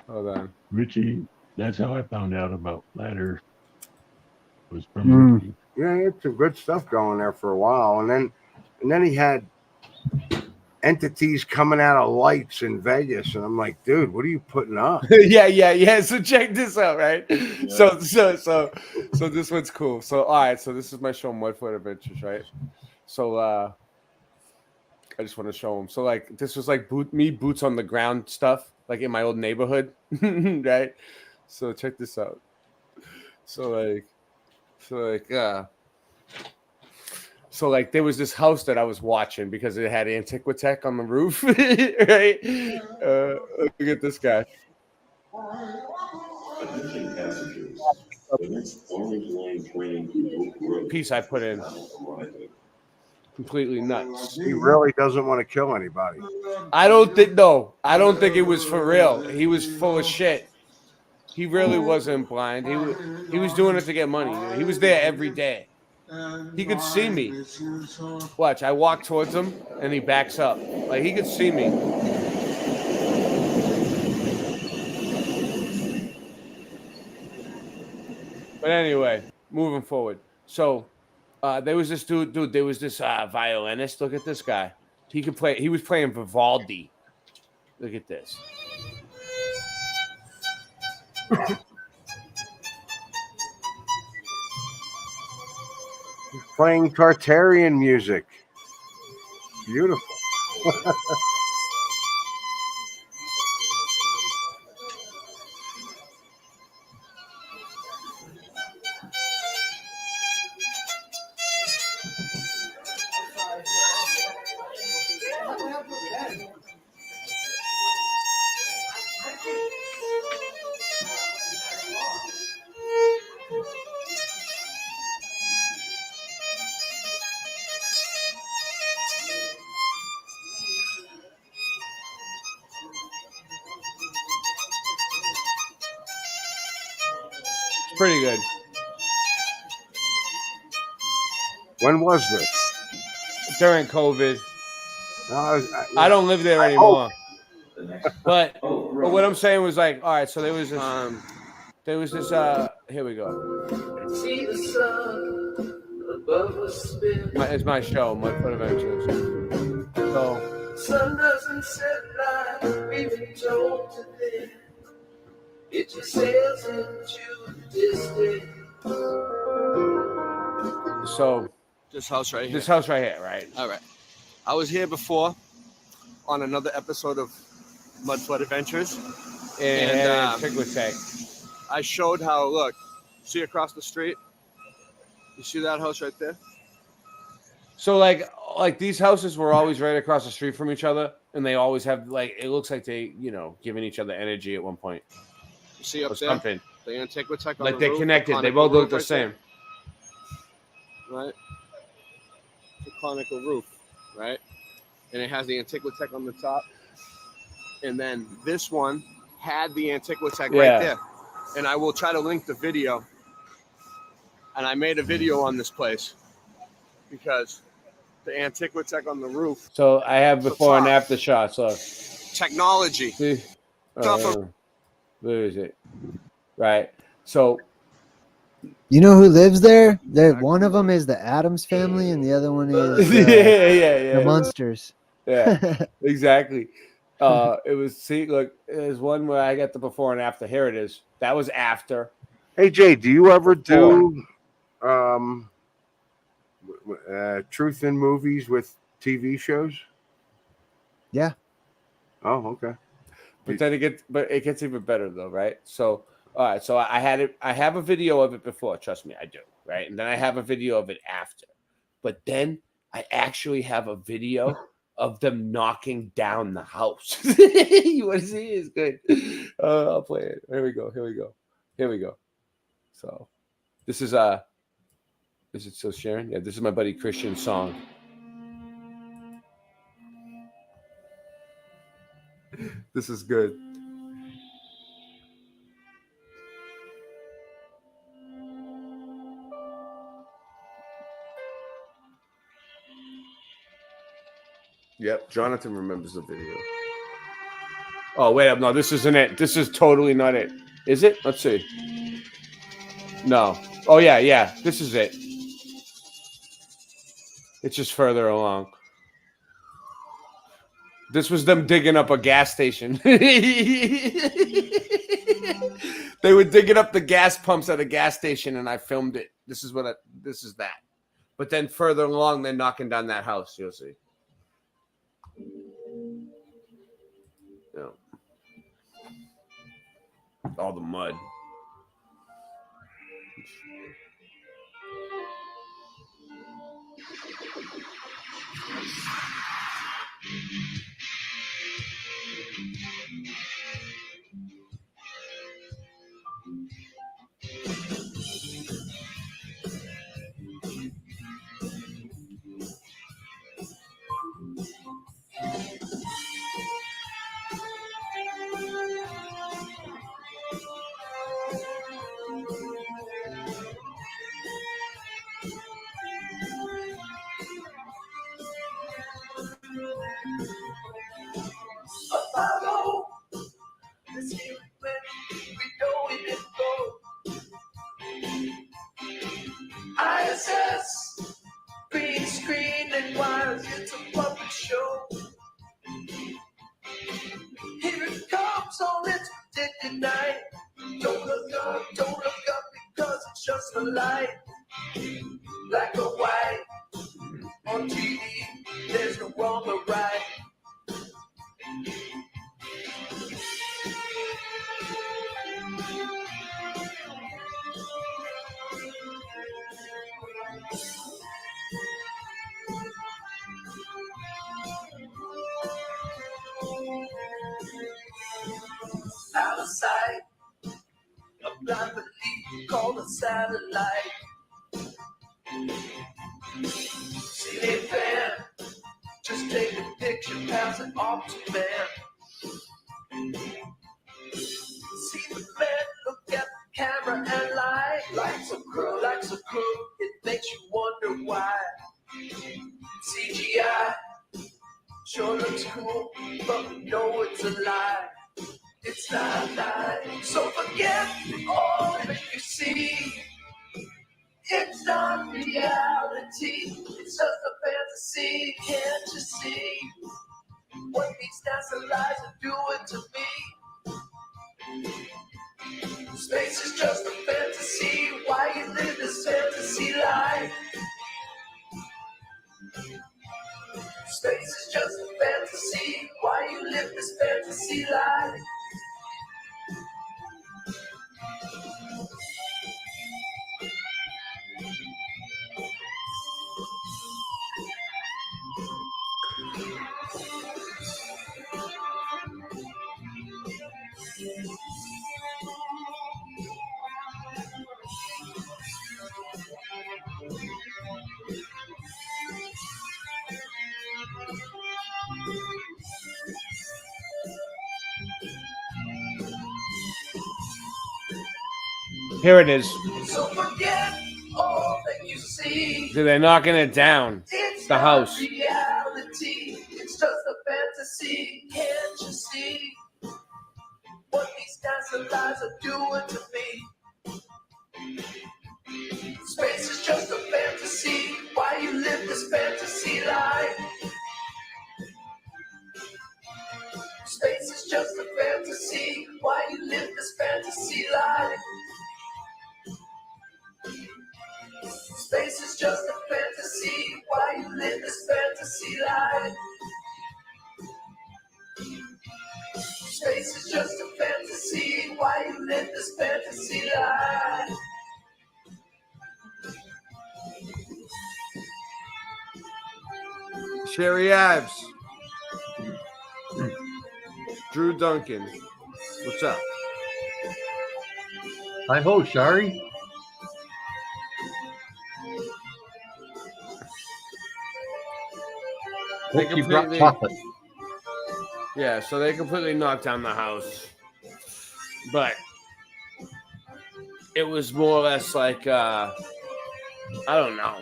Hold on. Richie, that's how I found out about Flat Earth. Was from Richie. Yeah, he had some good stuff going there for a while, and then he had entities coming out of lights in Vegas, and I'm like, dude, what are you putting up? yeah. So check this out, right? Yeah. So this one's cool. So all right, so this is my show, Mudfoot Adventures, right? So I just want to show them. So like this was like boots on the ground stuff, like in my old neighborhood, right? So check this out. So there was this house that I was watching because it had Antiquitech on the roof, right? Look at this guy. Piece I put in. Completely nuts. He really doesn't want to kill anybody. I don't think it was for real. He was full of shit. He really wasn't blind. He was doing it to get money. He was there every day. He could see me. Watch, I walk towards him and he backs up. Like he could see me. But anyway, moving forward. So there was this dude, there was this violinist. Look at this guy. He could play, he was playing Vivaldi. Look at this. Playing Tartarian music. Beautiful. It's pretty good. When was this? During COVID. I don't live there anymore. But what I'm saying was like, all right, so there was this here we go. See the sun above us. It's my show, Mudfoot Adventures. So Sun doesn't set like we've been told today. It just sails into the distance. So this house right here. This house right here, right? All right. I was here before on another episode of Mudfoot Adventures. And I showed how, look, see across the street? You see that house right there? So like these houses were always right across the street from each other, and they always have like, it looks like they, giving each other energy at one point. You see up or there? Something. The Antiquitech on Like the they're roof, connected. the They both look the right same. There. Right? The conical roof, right? And it has the Antiquitech on the top. and then this one had the Antiquitech Yeah. right there. And I will try to link the video. And I made a video on this place because the Antiquitech on the roof. So I have the before and top, after shots. Look. Technology. See? Tough of- Where is it? Right. So You know who lives there? One of them is the Addams family, and the other one is yeah. the Munsters. Yeah, exactly. It was look, there's one where I got the before and after. Here it is. That was after. Hey Jay, do you ever Before. do truth in movies with TV shows? Yeah. Oh, okay. But then it gets even better though, right? So all right, so I have a video of it before, trust me, I do, right? And then I have a video of it after. But then I actually have a video of them knocking down the house. You want to see it? It's good. I'll play it. Here we go. So this is is it still sharing? Yeah, this is my buddy Christian's song. This is good. Yep, Jonathan remembers the video. Oh, wait, no, this isn't it. This is totally not it. Is it? Let's see. No. Oh, yeah. This is it. It's just further along. This was them digging up a gas station. They were digging up the gas pumps at a gas station, and I filmed it. This is that. But then further along, they're knocking down that house. You'll see. Yeah. All the mud. Apollo, this feeling when we know it is go. ISS, green screen and wires, it's a puppet show. Here it comes on its predicted night. Don't look up because it's just a light. Black or white, on TV, there's no wrong or right. Out of sight, a blind belief called a satellite. See they fan, just take a picture, pass it off to man. See the man look at the camera and lie. Like so cruel, it makes you wonder why. CGI sure looks cool, but we know it's a lie. It's not life, so forget all that you see. It's not reality, it's just a fantasy. Can't you see what these NASA lies are doing to me? Space is just a fantasy. Why you live this fantasy life? Space is just a fantasy. Why you live this fantasy life? Here it is. So forget all that you see. So they're knocking it down. It's The not house. reality. It's just a fantasy. Can't you see what these dancing lies are doing to me? Space is just a fantasy. Why you live this fantasy life? Space is just a fantasy. Why you live this fantasy life? Space is just a fantasy. Why you live this fantasy life? Space is just a fantasy. Why you live this fantasy life? Sherry Ives. Drew Duncan. What's up? Hi ho, Shari. They Hope you brought completely, chocolate. yeah, so they completely knocked down the house. But it was more or less like, I don't know.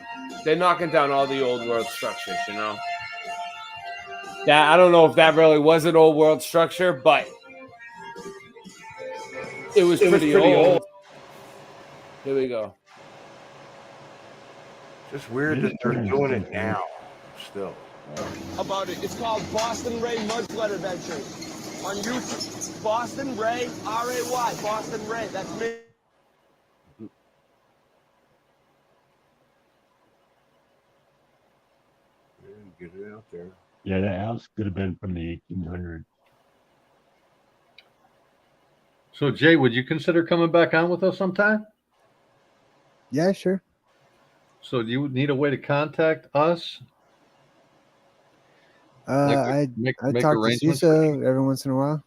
They're knocking down all the old world structures, you know? That I don't know if that really was an old world structure, but it was pretty old. Here we go. Just weird that they're doing it now. Still. About it. It's called Boston Ray Mud Flood Adventure on YouTube. Boston Ray, R-A-Y, Boston Ray. That's me. Get it out there. Yeah, that house could have been from the 1800s. So, Jay, would you consider coming back on with us sometime? Yeah, sure. So, do you need a way to contact us? I talk to Suso every once in a while.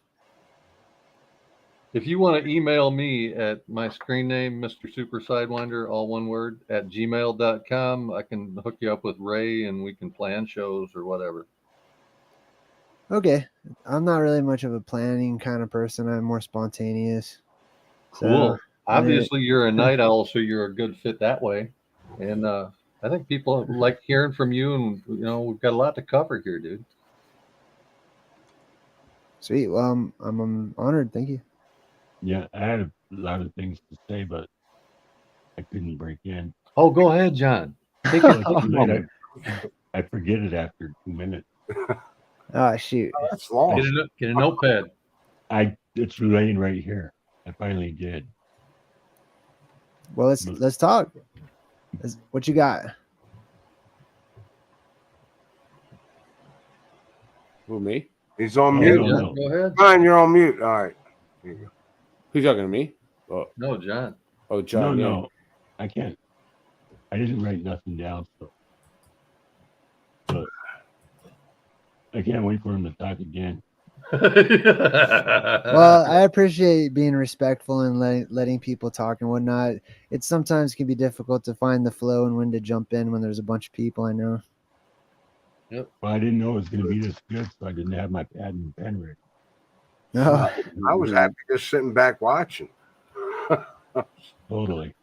If you want to email me at my screen name, Mr. Super Sidewinder, all one word, at gmail.com, I can hook you up with Ray and we can plan shows or whatever. Okay. I'm not really much of a planning kind of person. I'm more spontaneous. Cool. So, Obviously, you're a night owl, so you're a good fit that way. And I think people like hearing from you, and we've got a lot to cover here, dude. Sweet. Well, I'm honored. Thank you. Yeah, I had a lot of things to say, but I couldn't break in. Oh, go ahead, John. Take it. I forget it after 2 minutes. Oh, shoot. Oh, that's long. Get a notepad. It's laying right here. I finally did. Well, let's talk. What you got? Who, me? He's on mute. Go ahead. Fine, you're on mute. All right. Here you go. Who's talking to me? Oh. No, John. Oh, John. No, I can't. I didn't write nothing down, so. But I can't wait for him to talk again. Well, I appreciate being respectful and letting people talk and whatnot. It sometimes can be difficult to find the flow and when to jump in when there's a bunch of people. I know. Yep. Well, I didn't know it was going to be this good, so I didn't have my pad and pen ready. No, I was happy just sitting back watching. Totally.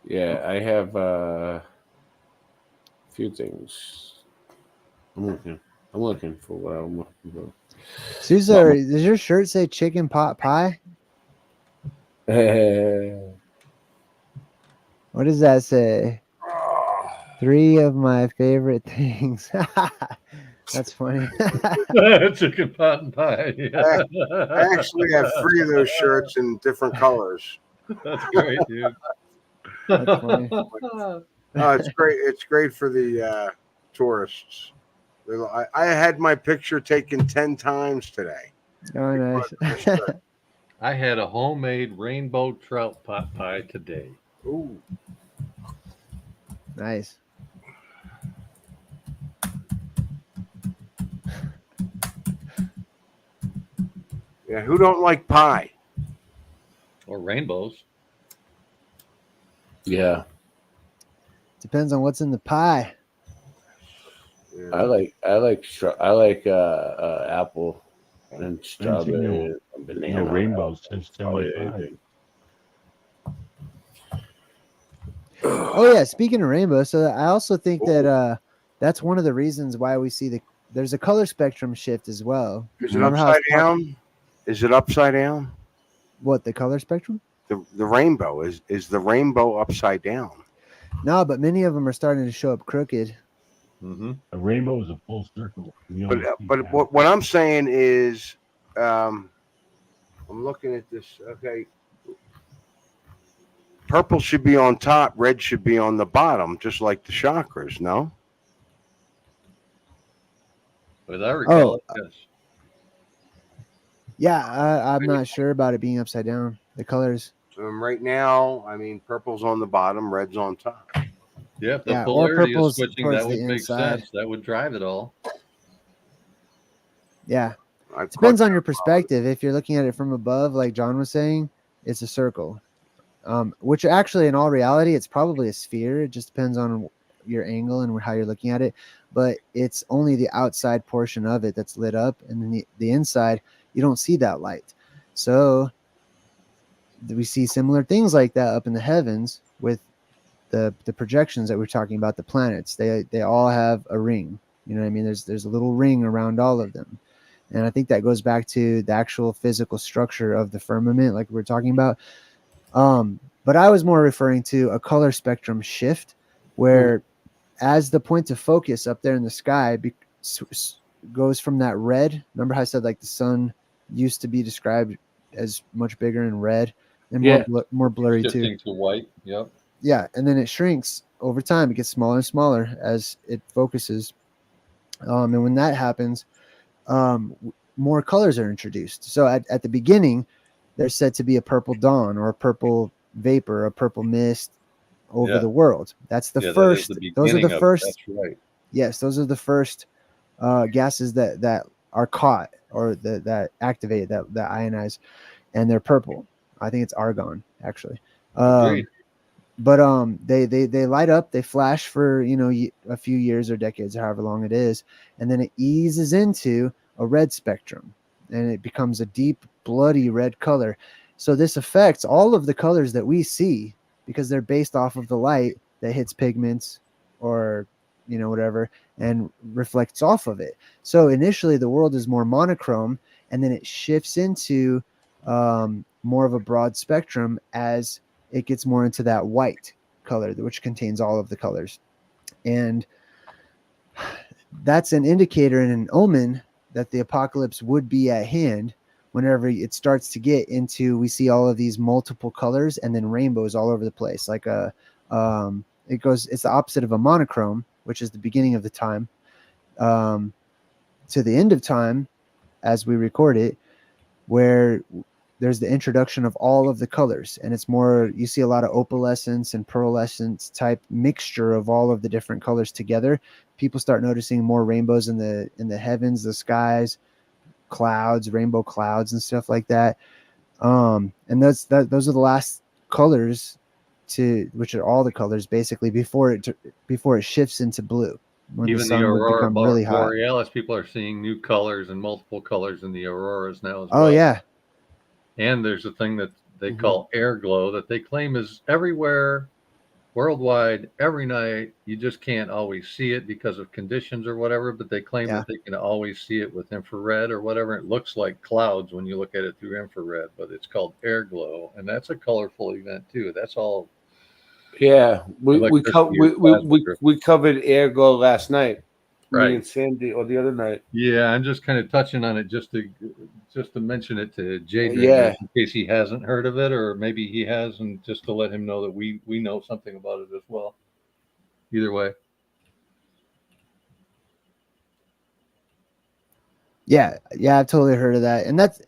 Yeah, I have a few things. I'm looking for what I'm looking for. Suso, does your shirt say chicken pot pie? What does that say? 3 of my favorite things. That's funny. Chicken pot and pie. Yeah. I actually have 3 of those shirts in different colors. That's great, dude. That's funny. It's great. It's great for the tourists. I had my picture taken 10 times today. Oh, nice. I had a homemade rainbow trout pot pie today. Ooh. Nice. Yeah, who don't like pie? Or rainbows. Yeah. Depends on what's in the pie. Yeah. I like apple and strawberry and banana. No rainbows since 75. Oh yeah, speaking of rainbow, so I also think that that's one of the reasons why we see there's a color spectrum shift as well. Is it upside down? Is it upside down? What, the color spectrum? The rainbow is the rainbow upside down? No, but many of them are starting to show up crooked. Mm-hmm. A rainbow is a full circle. But what I'm saying is, I'm looking at this. Okay, purple should be on top, red should be on the bottom, just like the chakras. No. As I recall, it, yes. Yeah, I'm not sure about it being upside down. The colors. Right now, I mean, purple's on the bottom, red's on top. Yeah, if the Yeah, or polarity is purple's switching, towards that would the make inside. sense. That would drive it all. Yeah. It depends on your perspective. If you're looking at it from above, like John was saying, it's a circle. Which actually, in all reality, it's probably a sphere. It just depends on your angle and how you're looking at it. But it's only the outside portion of it that's lit up, and then the inside, you don't see that light. So we see similar things like that up in the heavens with the projections that we're talking about, the planets. They all have a ring. You know what I mean? There's a little ring around all of them. And I think that goes back to the actual physical structure of the firmament, like we're talking about. But I was more referring to a color spectrum shift where as the point of focus up there in the sky goes from that red. Remember how I said like the sun used to be described as much bigger in red and more blurry too. Shifting to white. Yep. Yeah, and then it shrinks over time. It gets smaller and smaller as it focuses. And when that happens, more colors are introduced. So at the beginning, there's said to be a purple dawn or a purple vapor, a purple mist over the world. That's the first. Those are the first. That's right. Yes, those are the first gases that are caught or that activate, that ionize, and they're purple. I think it's argon, actually. Agreed. But they light up, they flash for a few years or decades, or however long it is, and then it eases into a red spectrum, and it becomes a deep, bloody red color. So this affects all of the colors that we see because they're based off of the light that hits pigments or whatever and reflects off of it. So initially the world is more monochrome, and then it shifts into more of a broad spectrum as it gets more into that white color, which contains all of the colors. And that's an indicator and an omen that the apocalypse would be at hand whenever it starts to get into, we see all of these multiple colors and then rainbows all over the place. Like it's the opposite of a monochrome, which is the beginning of the time, to the end of time as we record it, where there's the introduction of all of the colors, and it's more, you see a lot of opalescence and pearlescence type mixture of all of the different colors together. People start noticing more rainbows in the heavens, the skies, clouds, rainbow clouds and stuff like that. And those are the last colors which are all the colors basically before it shifts into blue. When Even the sun the would aurora become really hot. borealis, people are seeing new colors and multiple colors in the auroras now as well. Oh yeah. And there's a thing that they call air glow that they claim is everywhere, worldwide, every night. You just can't always see it because of conditions or whatever, but they claim that they can always see it with infrared or whatever. It looks like clouds when you look at it through infrared, but it's called air glow, and that's a colorful event too. That's all. Yeah, we covered air glow last night. Right. Me and Sandy, or the other night. Yeah, I'm just kind of touching on it just to mention it to Jay, Yeah. in case he hasn't heard of it, or maybe he has, and just to let him know that we know something about it as well. Either way. Yeah, I've totally heard of that. And that's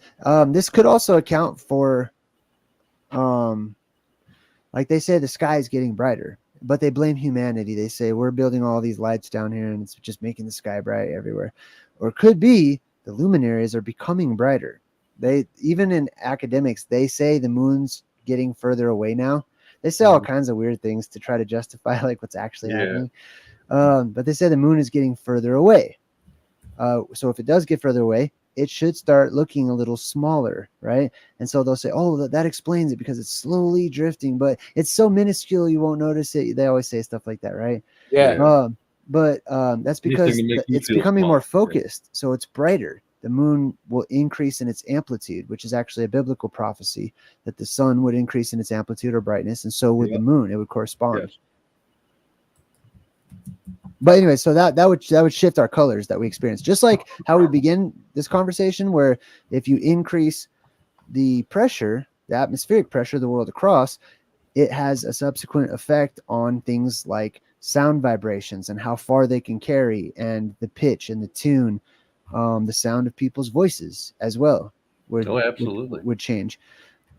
this could also account for like they say the sky is getting brighter, but they blame humanity. They say we're building all these lights down here and it's just making the sky bright everywhere. Or it could be the luminaries are becoming brighter. They, even in academics, they say the moon's getting further away now. They say all kinds of weird things to try to justify like what's actually happening. But they say the moon is getting further away. So if it does get further away, it should start looking a little smaller, right? And so they'll say, oh, that explains it because it's slowly drifting, but it's so minuscule you won't notice it. They always say stuff like that, right? Yeah. But that's because Anything to make you it's feel becoming small. more focused, so it's brighter. The moon will increase in its amplitude, which is actually a biblical prophecy that the sun would increase in its amplitude or brightness, and so would the moon. It would correspond. Yes. But anyway, so that would shift our colors that we experience, just like how we begin this conversation, where if you increase the pressure, the atmospheric pressure of the world across, it has a subsequent effect on things like sound vibrations and how far they can carry, and the pitch and the tune, the sound of people's voices as well would change.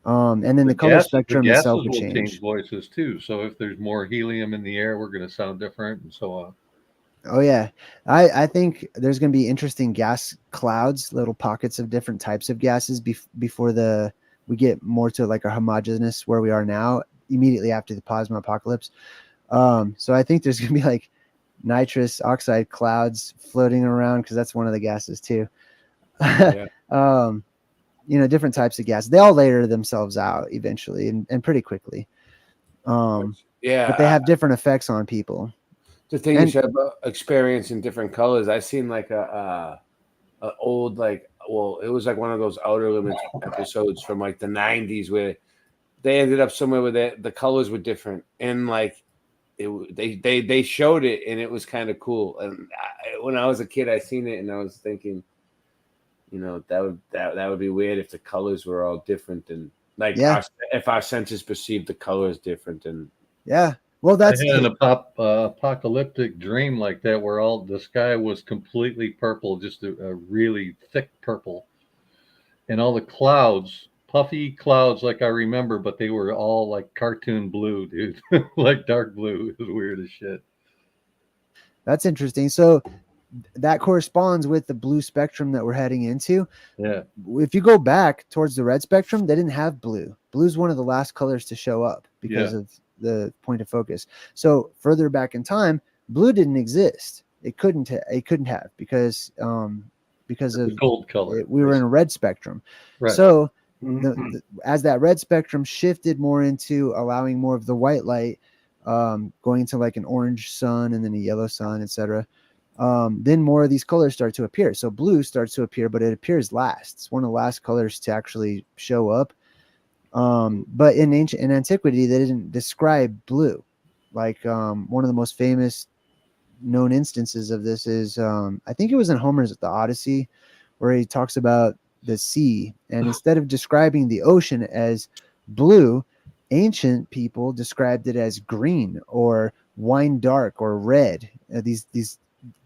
And then the color spectrum itself would change. Voices too. So if there's more helium in the air, we're going to sound different, and so on. Oh yeah, I think there's going to be interesting gas clouds, little pockets of different types of gases before we get more to like a homogeneous where we are now, immediately after the plasma apocalypse. So I think there's going to be like nitrous oxide clouds floating around, because that's one of the gases too. Yeah. Different types of gas. They all layer themselves out eventually and pretty quickly. But they have different effects on people. The thing you said about experiencing different colors, I seen like a old, like, well, it was like one of those Outer Limits episodes from like the 90s where they ended up somewhere where the colors were different, and like they showed it, and it was kind of cool. And when I was a kid, I seen it, and I was thinking, that would be weird if the colors were all different, and like if our senses perceived the colors different. And well, that's I had an apocalyptic dream like that, where all the sky was completely purple, just a really thick purple, and all the clouds, puffy clouds, like I remember, but they were all like cartoon blue, dude, like dark blue. It was weird as shit. That's interesting. So that corresponds with the blue spectrum that we're heading into. Yeah. If you go back towards the red spectrum, they didn't have blue. Blue is one of the last colors to show up because of the point of focus. So further back in time, blue didn't exist. It couldn't have because of the gold color. We were in a red spectrum. Right. So as that red spectrum shifted more into allowing more of the white light, going to like an orange sun and then a yellow sun, etc. Then more of these colors start to appear. So blue starts to appear, but it appears last. It's one of the last colors to actually show up. But in antiquity, they didn't describe blue. Like one of the most famous known instances of this is I think it was in Homer's The Odyssey, where he talks about the sea, and instead of describing the ocean as blue, ancient people described it as green or wine dark or red. These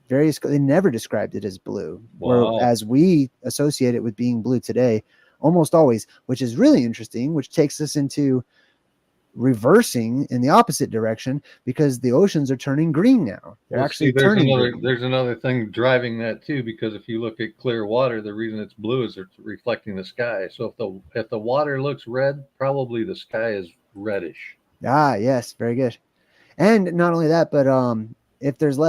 various, they never described it as blue, whereas we associate it with being blue today almost always, which is really interesting, which takes us into reversing in the opposite direction, because the oceans are turning green now. They're actually turning green. There's another thing driving that too, because if you look at clear water, the reason it's blue is it's reflecting the sky. So if the water looks red, probably the sky is reddish. Yes, very good. And not only that, but if there's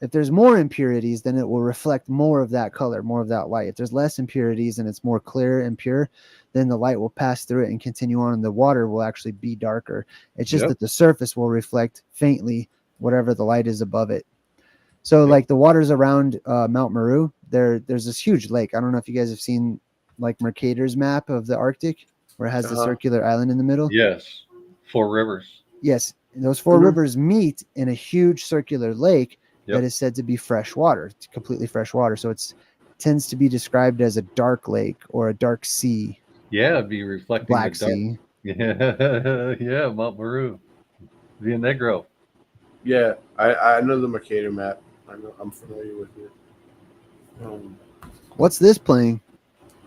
if there's more impurities, then it will reflect more of that color, more of that light. If there's less impurities and it's more clear and pure, then the light will pass through it and continue on, and the water will actually be darker. It's just that the surface will reflect faintly whatever the light is above it. So like the waters around Mount Meru, there's this huge lake. I don't know if you guys have seen like Mercator's map of the Arctic, where it has the circular island in the middle. Yes. 4 rivers. Yes. And those 4 rivers meet in a huge circular lake that is said to be fresh water, completely fresh water. So it tends to be described as a dark lake or a dark sea. Yeah, it'd be reflecting Black the dark Sea. Yeah, Mount Meru, Via Negro. Yeah, I know the Mercator map. I'm familiar with it. What's this playing?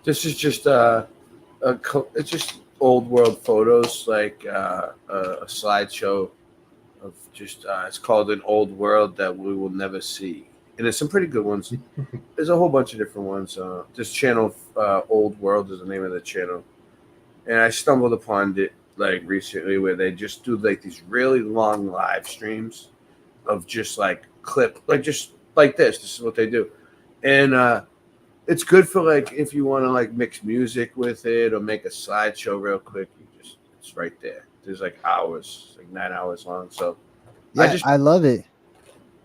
This is just it's just old world photos, like a slideshow of just it's called An Old World That We Will Never See, and there's some pretty good ones. There's a whole bunch of different ones. This channel, Old World, is the name of the channel, and I stumbled upon it like recently, where they just do like these really long live streams of just like clip, like just like this. This is what they do, And it's good for like if you want to like mix music with it or make a slideshow real quick. It's right there. There's like hours, like 9 hours long. So Yeah, I love it.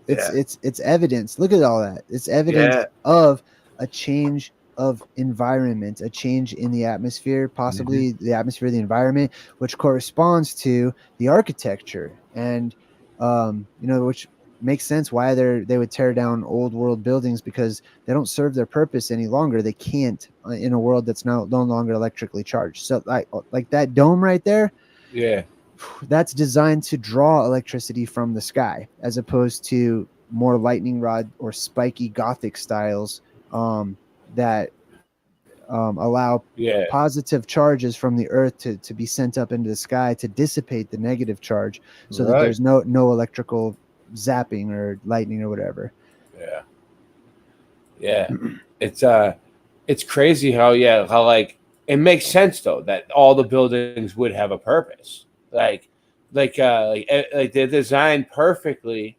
Yeah. It's evidence. Look at all that. It's evidence Yeah. of a change of environment, a change in the atmosphere, possibly the atmosphere of the environment, which corresponds to the architecture, and which makes sense why they would tear down old world buildings, because they don't serve their purpose any longer. They can't in a world that's no longer electrically charged. So like that dome right there, Yeah. that's designed to draw electricity from the sky, as opposed to more lightning rod or spiky Gothic styles that allow Yeah. positive charges from the earth to be sent up into the sky to dissipate the negative charge, so that Right. there's no electrical zapping or lightning or whatever. Yeah. Yeah. It's crazy how like it makes sense though that all the buildings would have a purpose. Like they're designed perfectly,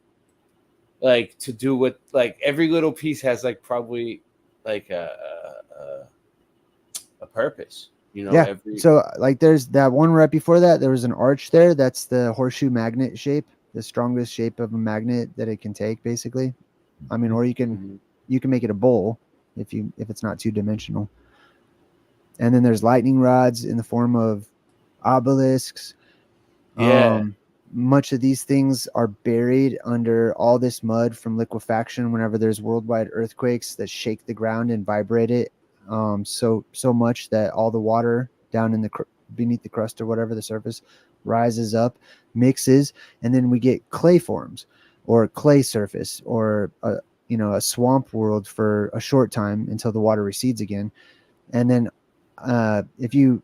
like to do what, like every little piece has like probably like a purpose, Yeah. So like there's that one right before that, there was an arch there. That's the horseshoe magnet shape, the strongest shape of a magnet that it can take, basically. I mean, or you can make it a bowl if it's not two dimensional. And then there's lightning rods in the form of obelisks. Yeah. Much of these things are buried under all this mud from liquefaction whenever there's worldwide earthquakes that shake the ground and vibrate it so much that all the water down in the beneath the crust or whatever, the surface, rises up, mixes, and then we get clay forms or clay surface, or a swamp world for a short time until the water recedes again. And then if you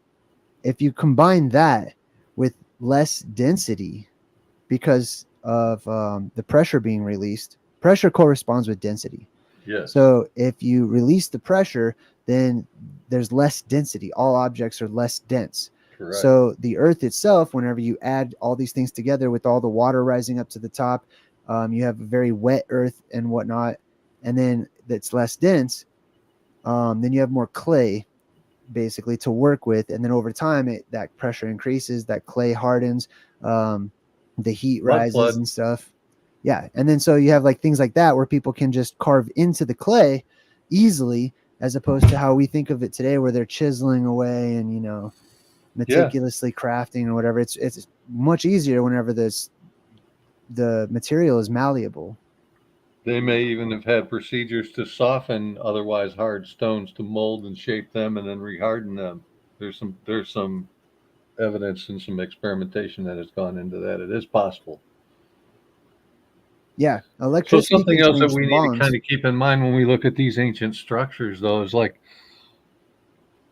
combine that with less density because of the pressure being released, pressure corresponds with density. Yes. So if you release the pressure, then there's less density. All objects are less dense. Correct. So the earth itself, whenever you add all these things together with all the water rising up to the top, you have a very wet earth and whatnot, and then that's less dense. Then you have more clay, basically, to work with, and then over time that pressure increases, that clay hardens, the heat rises and stuff. Yeah. And then so you have like things like that where people can just carve into the clay easily, as opposed to how we think of it today where they're chiseling away and meticulously crafting or whatever. It's much easier whenever the material is malleable. They may even have had procedures to soften otherwise hard stones to mold and shape them and then reharden them. There's some evidence and some experimentation that has gone into that. It is possible. Yeah, So electricity something can else that change we the need to bonds. kind of keep in mind when we look at these ancient structures, though, is like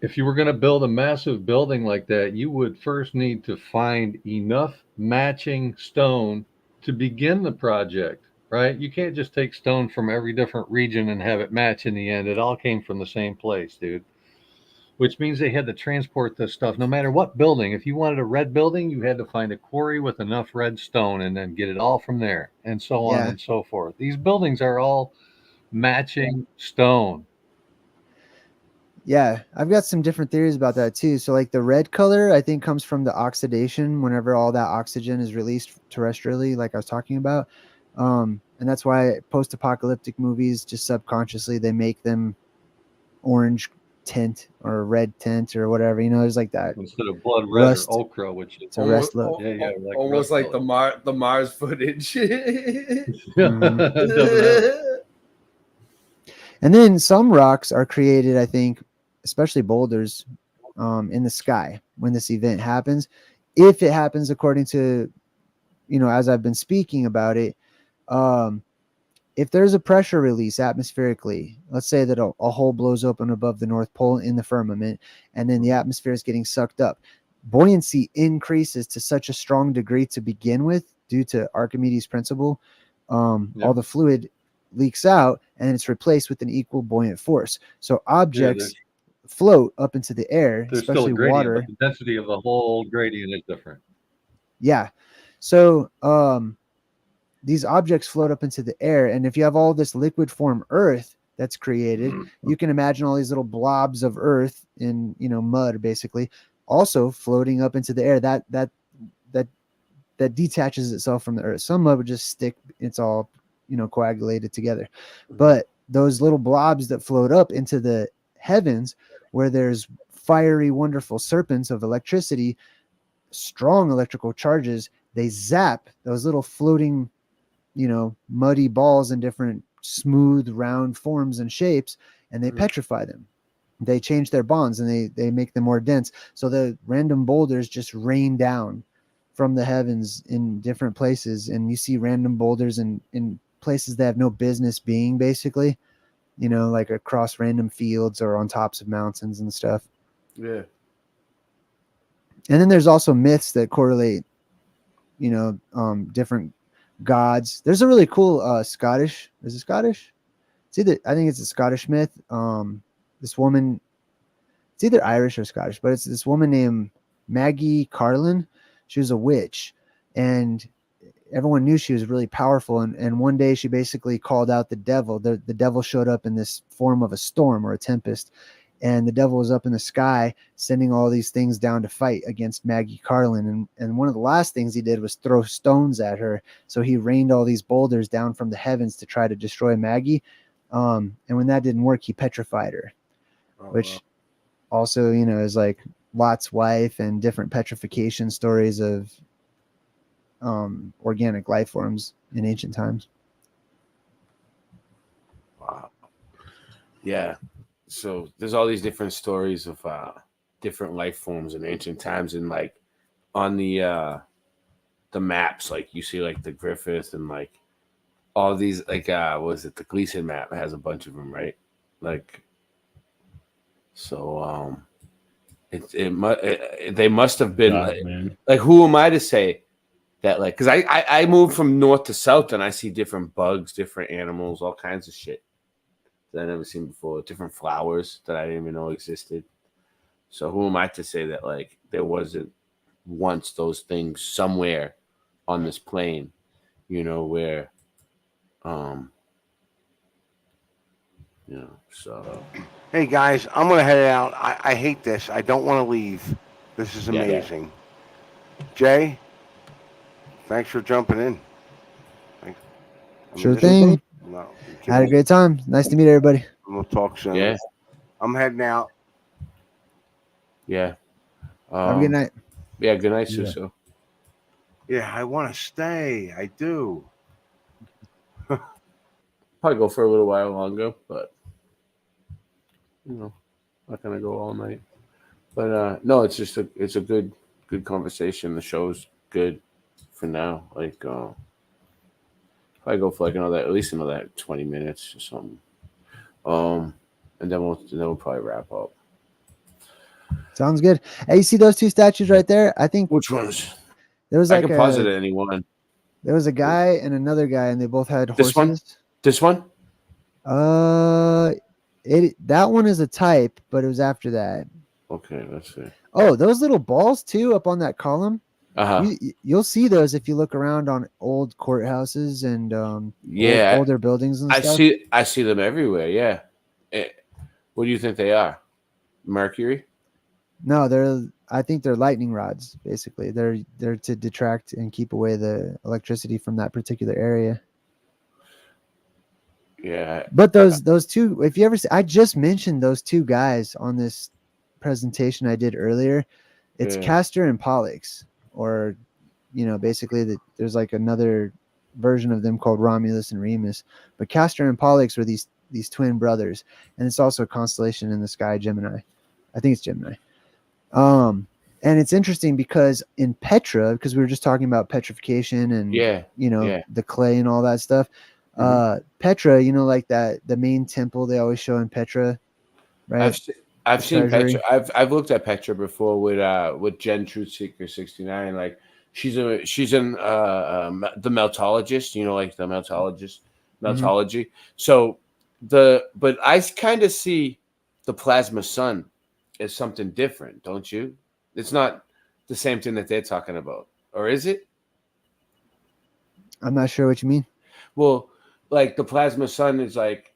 if you were going to build a massive building like that, you would first need to find enough matching stone to begin the project, right? You can't just take stone from every different region and have it match in the end. It all came from the same place, dude. Which means they had to transport this stuff no matter what building. If you wanted a red building, you had to find a quarry with enough red stone and then get it all from there, and so on and so forth. These buildings are all matching stone. Yeah, I've got some different theories about that too. So like the red color, I think comes from the oxidation whenever all that oxygen is released terrestrially, like I was talking about. And that's why post-apocalyptic movies, just subconsciously, they make them orange tint or red tint or whatever. There's like that instead of blood red rust, or ochre, which is to rest look. like almost rust like the Mars footage. And then some rocks are created, I think, especially boulders, in the sky when this event happens. If it happens according to, as I've been speaking about it, if there's a pressure release atmospherically, let's say that a hole blows open above the North Pole in the firmament, and then the atmosphere is getting sucked up, buoyancy increases to such a strong degree to begin with due to Archimedes' principle. All the fluid leaks out and it's replaced with an equal buoyant force. So objects float up into the air, There's especially still a gradient, water. but the density of the whole gradient is different. Yeah. So these objects float up into the air, and if you have all this liquid form earth that's created. You can imagine all these little blobs of earth in, you know, mud basically, also floating up into the air. That detaches itself from the earth. Some mud would just stick, it's all, you know, coagulated together. But those little blobs that float up into the heavens, where there's fiery, wonderful serpents of electricity, strong electrical charges, they zap those little floating, you know, muddy balls in different smooth, round forms and shapes, and they petrify them. They change their bonds and they make them more dense. So the random boulders just rain down from the heavens in different places, and you see random boulders in places that have no business being, basically, you know, like across random fields or on tops of mountains and stuff. Yeah. And then there's also myths that correlate, you know, different gods. There's a really cool Scottish, is it Scottish? It's either, I think it's a Scottish myth. This woman, it's either Irish or Scottish, but it's this woman named Maggie Carlin. She was a witch, and everyone knew she was really powerful. And one day she basically called out the devil. The devil showed up in this form of a storm or a tempest, and the devil was up in the sky sending all these things down to fight against Maggie Carlin. And one of the last things he did was throw stones at her. So he rained all these boulders down from the heavens to try to destroy Maggie. And when that didn't work, he petrified her, which also, you know, is like Lot's wife and different petrification stories of organic life forms in ancient times. Wow. Yeah. So there's all these different stories of different life forms in ancient times, and like on the maps, like you see like the Griffith and like all these, like what was it, the Gleason map has a bunch of them, right? Like, so they must have been like who am I to say that, like, because I moved from north to south and I see different bugs, different animals, all kinds of shit that I never seen before, different flowers that I didn't even know existed. So who am I to say that like there wasn't once those things somewhere on this plane, you know, where you know, so Hey guys, I'm gonna head out. I hate this. I don't want to leave. This is amazing. Jay, thanks for jumping in. Sure thing. No, Had a great time. Nice to meet everybody. We'll talk soon. Yeah. I'm heading out. Yeah. Have a good night. Yeah, good night, Suso. Yeah, I want to stay. I do. Probably go for a little while longer, but you know, not gonna go all night. But no, it's just it's a good conversation. The show's good for now. Like probably go for like at least another 20 minutes or something. And then we'll probably wrap up. Sounds good. Hey, you see those two statues right there? I think. Which ones? There was I like can pause it at any one. There was a guy and another guy, and they both had horses. This one? That one is a type, but it was after that. Okay, let's see. Oh, those little balls too up on that column. You'll see those if you look around on old courthouses and older buildings and stuff. I see them everywhere. Yeah. What do you think they are? Mercury? No, I think they're lightning rods. Basically, they're to detract and keep away the electricity from that particular area. Yeah. But those two, if you ever see, I just mentioned those two guys on this presentation I did earlier. It's Castor and Pollux, or basically there's like another version of them called Romulus and Remus. But Castor and Pollux were these twin brothers, and it's also a constellation in the sky, Gemini. I think it's Gemini. And it's interesting because in Petra, because we were just talking about petrification and the clay and all that stuff. Petra, like the main temple they always show in Petra, right? I've seen Petra. I've looked at Petra before with Jen Truthseeker 69. Like she's in the meltologist, like the meltology. So but I kind of see the plasma sun as something different, don't you? It's not the same thing that they're talking about, or is it? I'm not sure what you mean. Well, like the plasma sun is like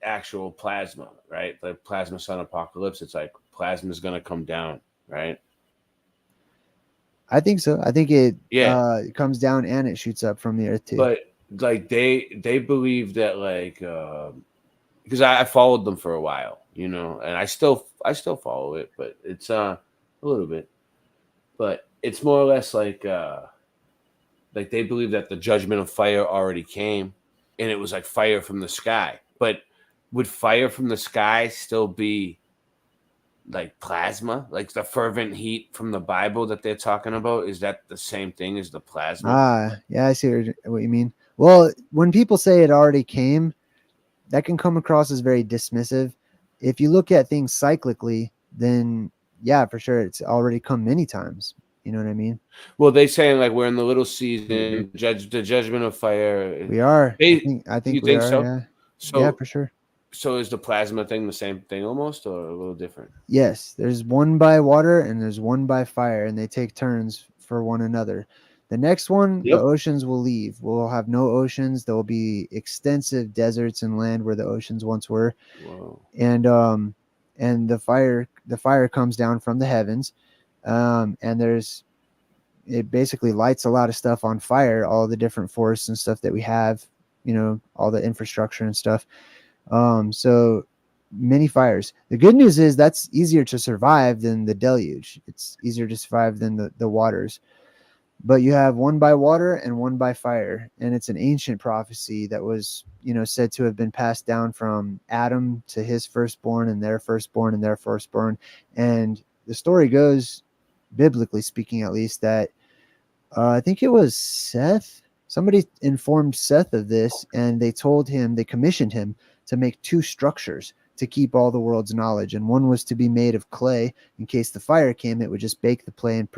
actual plasma, right? The plasma sun apocalypse. It's like plasma is going to come down, right? I think so. I think it Yeah. comes down and it shoots up from the earth too. But like they believe that like because I followed them for a while, you know, and I still follow it, but it's a little bit, but it's more or less like they believe that the judgment of fire already came, and it was like fire from the sky. But would fire from the sky still be like plasma, like the fervent heat from the Bible that they're talking about? Is that the same thing as the plasma? Yeah, I see what you mean. Well, when people say it already came, that can come across as very dismissive. If you look at things cyclically, then yeah, for sure, it's already come many times. You know what I mean? Well, they saying like we're in the little season, the judgment of fire. We are. I think you we think are. so? Yeah. So Yeah, for sure. So is the plasma thing the same thing almost, or a little different? Yes, there's one by water and there's one by fire, and they take turns for one another. The next one, the oceans will leave. We'll have no oceans. There will be extensive deserts and land where the oceans once were. Whoa. And the fire comes down from the heavens, and it basically lights a lot of stuff on fire, all the different forests and stuff that we have, you know, all the infrastructure and stuff. So many fires. The good news is that's easier to survive than the deluge. It's easier to survive than the waters. But you have one by water and one by fire, and it's an ancient prophecy that was, you know, said to have been passed down from Adam to his firstborn and their firstborn and their firstborn. And the story goes, biblically speaking at least, that I think it was Seth. Somebody informed Seth of this, and they commissioned him to make two structures to keep all the world's knowledge. And one was to be made of clay. In case the fire came, it would just bake the clay and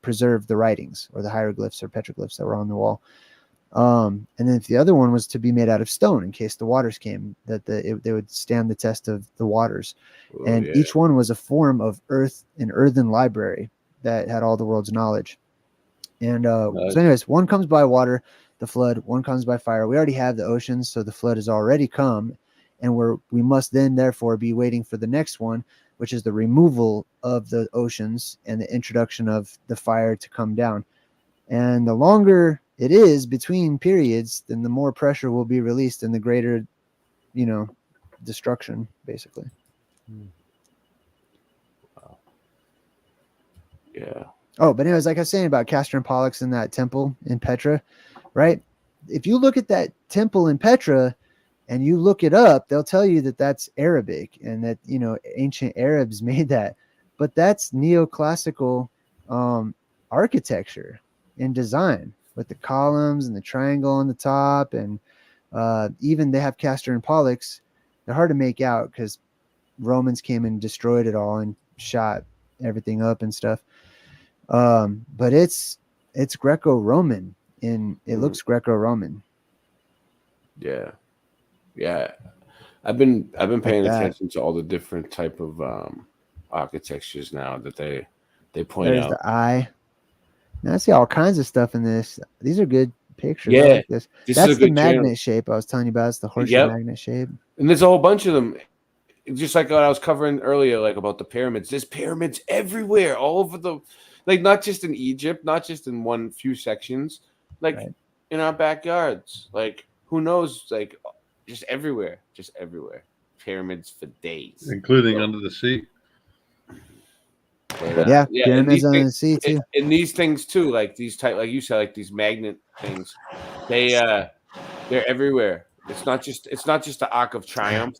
preserve the writings or the hieroglyphs or petroglyphs that were on the wall. And then if the other one was to be made out of stone, in case the waters came, that they would stand the test of the waters. And each one was a form of an earthen library that had all the world's knowledge. And so anyways, one comes by water, the flood, one comes by fire. We already have the oceans, so the flood has already come, and we must then therefore be waiting for the next one, which is the removal of the oceans and the introduction of the fire to come down. And the longer it is between periods, then the more pressure will be released and the greater, you know, destruction, basically. Wow. Yeah. Oh, but anyways, like I was saying about Castor and Pollux in that temple in Petra, right? If you look at that temple in Petra and you look it up, they'll tell you that that's Arabic and that, you know, ancient Arabs made that. But that's neoclassical architecture and design with the columns and the triangle on the top. And even they have Castor and Pollux. They're hard to make out because Romans came and destroyed it all and shot everything up and stuff. But it's Greco-Roman, and it looks Greco-Roman. Yeah. I've been paying attention to all the different type of architectures now that they point There's out. the eye. Now I see all kinds of stuff in this. These are good pictures. Yeah, I like this. this is That's a the good magnet channel. shape I was telling you about. It's the horseshoe magnet shape. And there's a whole bunch of them. Just like what I was covering earlier, like about the pyramids. There's pyramids everywhere, all over like not just in Egypt, not just in one few sections, like in our backyards. Like who knows? Like just everywhere. Pyramids for days, including under the sea. But, pyramids under the sea too. And these things too, like these type, like you said, like these magnet things, they're everywhere. It's not just the Arc of Triumph.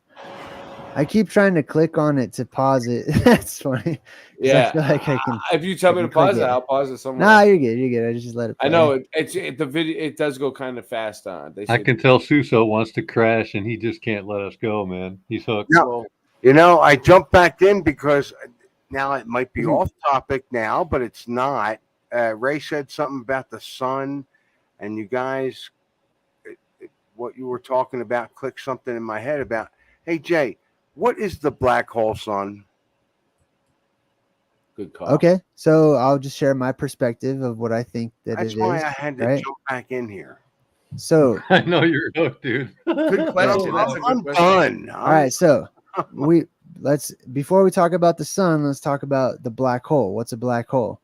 I keep trying to click on it to pause it. That's funny. Yeah, I feel like I can. If you tell me to pause it, I'll pause it somewhere. Nah, you're good. I just let it play. I know the video. It does go kind of fast on. I can tell Suso wants to crash, and he just can't let us go, man. He's hooked. No, you know, I jumped back in because now it might be off topic now, but it's not. Ray said something about the sun, and you guys, what you were talking about, clicked something in my head about. Hey Jay, what is the black hole sun? Good call. Okay, so I'll just share my perspective of what I think That's it is. why I had to right? jump back in here. So I know you're hooked, dude. Good question. That's a good I'm question. done. all right, so before we talk about the sun, let's talk about the black hole. What's a black hole?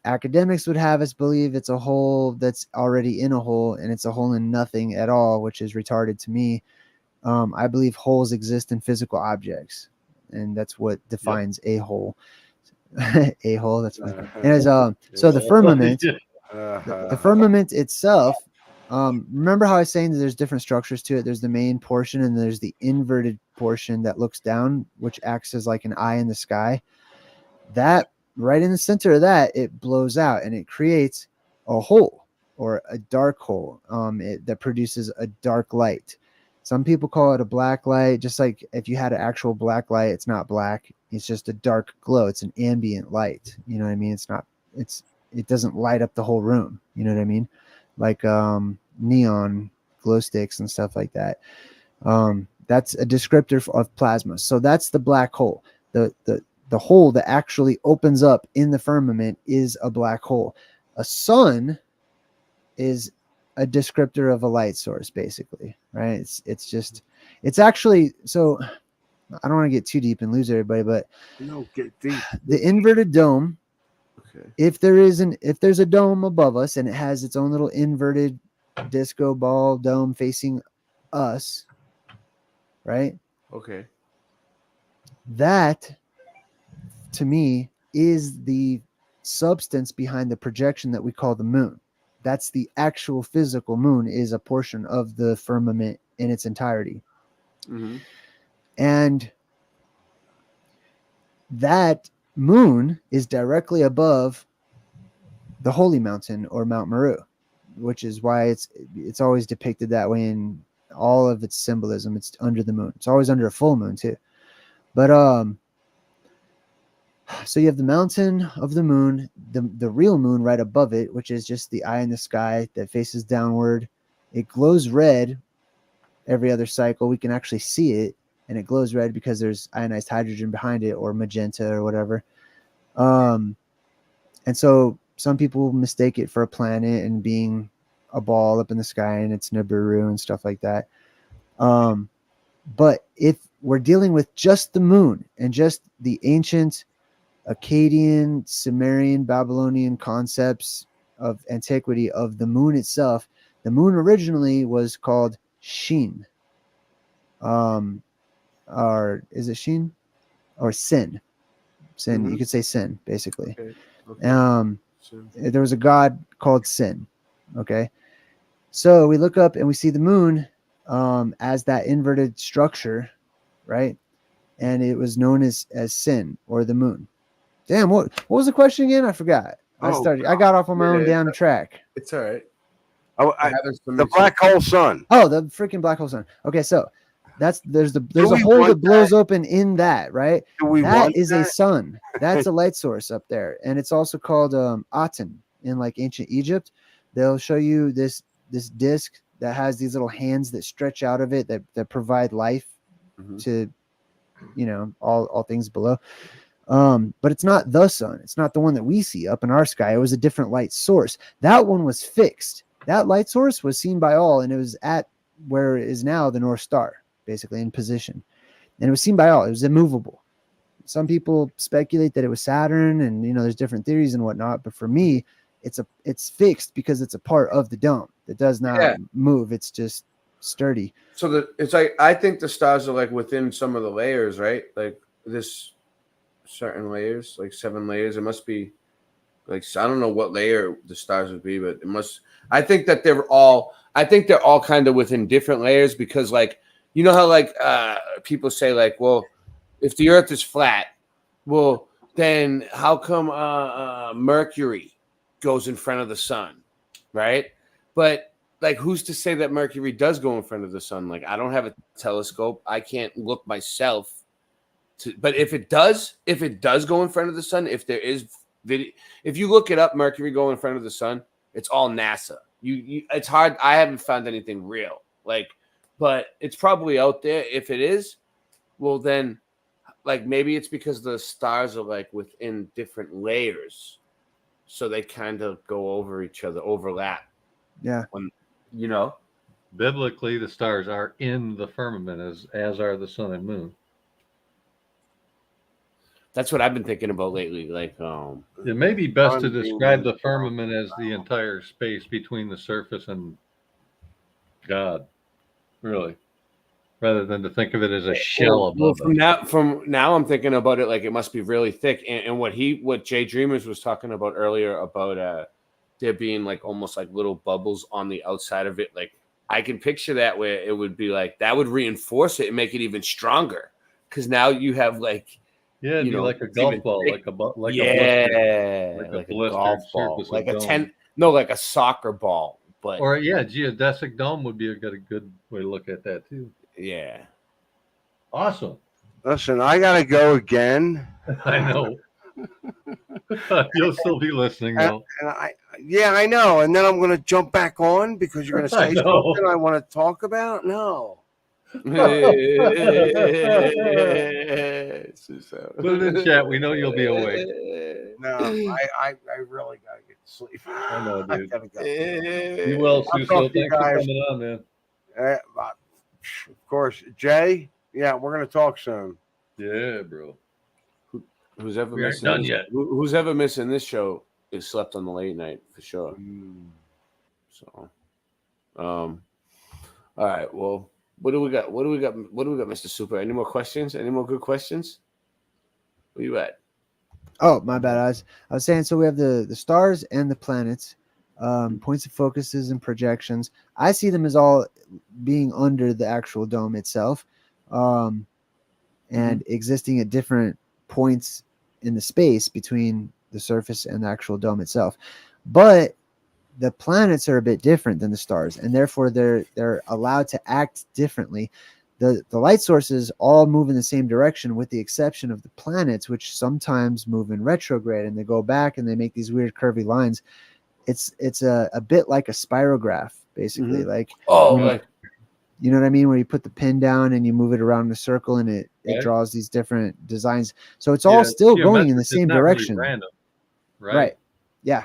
Academics would have us believe it's a hole that's already in a hole, and it's a hole in nothing at all, which is retarded to me. I believe holes exist in physical objects, and that's what defines a hole. A hole. That's fine. Anyways, so the firmament, the firmament itself. Remember how I was saying that there's different structures to it? There's the main portion, and there's the inverted portion that looks down, which acts as like an eye in the sky. That right in the center of that, it blows out and it creates a hole or a dark hole that produces a dark light. Some people call it a black light, just like if you had an actual black light, it's not black. It's just a dark glow. It's an ambient light. You know what I mean? It doesn't light up the whole room. You know what I mean? Like neon glow sticks and stuff like that. That's a descriptor of plasma. So that's the black hole. The hole that actually opens up in the firmament is a black hole. A sun is a descriptor of a light source, basically, right? It's actually, so I don't want to get too deep and lose everybody, but No, get deep. the inverted dome, Okay. if there's a dome above us and it has its own little inverted disco ball dome facing us, right? Okay. That, to me, is the substance behind the projection that we call the moon. That's the actual physical moon, is a portion of the firmament in its entirety. Mm-hmm. And that moon is directly above the Holy Mountain or Mount Meru, which is why it's always depicted that way in all of its symbolism. It's under the moon. It's always under a full moon too. But so you have the mountain of the moon, the real moon right above it, which is just the eye in the sky that faces downward. It glows red every other cycle. We can actually see it, and it glows red because there's ionized hydrogen behind it, or magenta or whatever. And so some people mistake it for a planet and being a ball up in the sky, and it's Nibiru and stuff like that. But if we're dealing with just the moon and just the ancient Akkadian, Sumerian, Babylonian concepts of antiquity of the moon itself, the moon originally was called Shin. Or is it Shin? Or Sin? Sin. Mhm. You could say Sin, basically. Okay. There was a god called Sin. Okay. So we look up and we see the moon as that inverted structure, right? And it was known as Sin, or the moon. Damn, what was the question again? I forgot. I got off on my own damn track. It's all right. The black hole sun. Oh, the freaking black hole sun. Okay, so there's a we hole want that blows open in that, right? Do we That want is a that? sun. That's a light source up there, and it's also called Aten in like ancient Egypt. They'll show you this disc that has these little hands that stretch out of it that provide life to, all things below. But it's not the sun. It's not the one that we see up in our sky. It was a different light source. That one was fixed. That light source was seen by all, and it was at where it is now the North Star, basically in position. And it was seen by all. It was immovable. Some people speculate that it was Saturn, and there's different theories and whatnot. But for me, it's fixed because it's a part of the dome that does not move. It's just sturdy. So it's like, I think the stars are like within some of the layers, right? Like this certain layers, like 7 layers. It must be like, I don't know what layer the stars would be, but it must. I think they're all kind of within different layers, because like, you know how like people say like, well, if the Earth is flat, well, then how come Mercury goes in front of the sun, right? But like, who's to say that Mercury does go in front of the sun? Like, I don't have a telescope. I can't look myself. But if it does go in front of the sun, if there is video, if you look it up, Mercury go in front of the sun, it's all NASA. It's hard. I haven't found anything real, like, but it's probably out there. If it is, well, then like maybe it's because the stars are like within different layers, so they kind of go over each other, overlap. Yeah. You know, biblically, the stars are in the firmament as are the sun and moon. That's what I've been thinking about lately. Like, it may be best to describe the firmament as the entire space between the surface and God, really, rather than to think of it as a shell above from now, I'm thinking about it like it must be really thick. And what Jay Dreamers was talking about earlier about there being like almost like little bubbles on the outside of it. Like I can picture that where it would be like that would reinforce it and make it even stronger because now you have like. Yeah, it'd be like a golf ball, like a blister, like a golf ball, like a like a soccer ball, but geodesic dome would be a good way to look at that too. Yeah, awesome. Listen, I gotta go again. I know. You'll still be listening though. I know. And then I'm gonna jump back on because you're gonna say something I want to talk about. No. Put it in chat. We know you'll be awake. No, I really gotta get to sleep. I know, dude. I gotta go. You will, Suso. Thanks for coming on, man. Of course, Jay. Yeah, we're gonna talk soon. Yeah, bro. Who's ever we missing done this, yet. Who's ever missing this show is slept on the late night for sure. So, all right. Well, what do we got? What do we got, Mr. Super? Any more questions? Any more good questions? Where you at? Oh, my bad. I was saying, so we have the stars and the planets, points of focuses and projections. I see them as all being under the actual dome itself, and existing at different points in the space between the surface and the actual dome itself. But the planets are a bit different than the stars, and therefore they're allowed to act differently. The light sources all move in the same direction, with the exception of the planets, which sometimes move in retrograde and they go back and they make these weird curvy lines. It's a bit like a spirograph, basically. Like you know what I mean, where you put the pin down and you move it around in a circle and it draws these different designs. So it's all still going in the same direction. Really random, right? Yeah.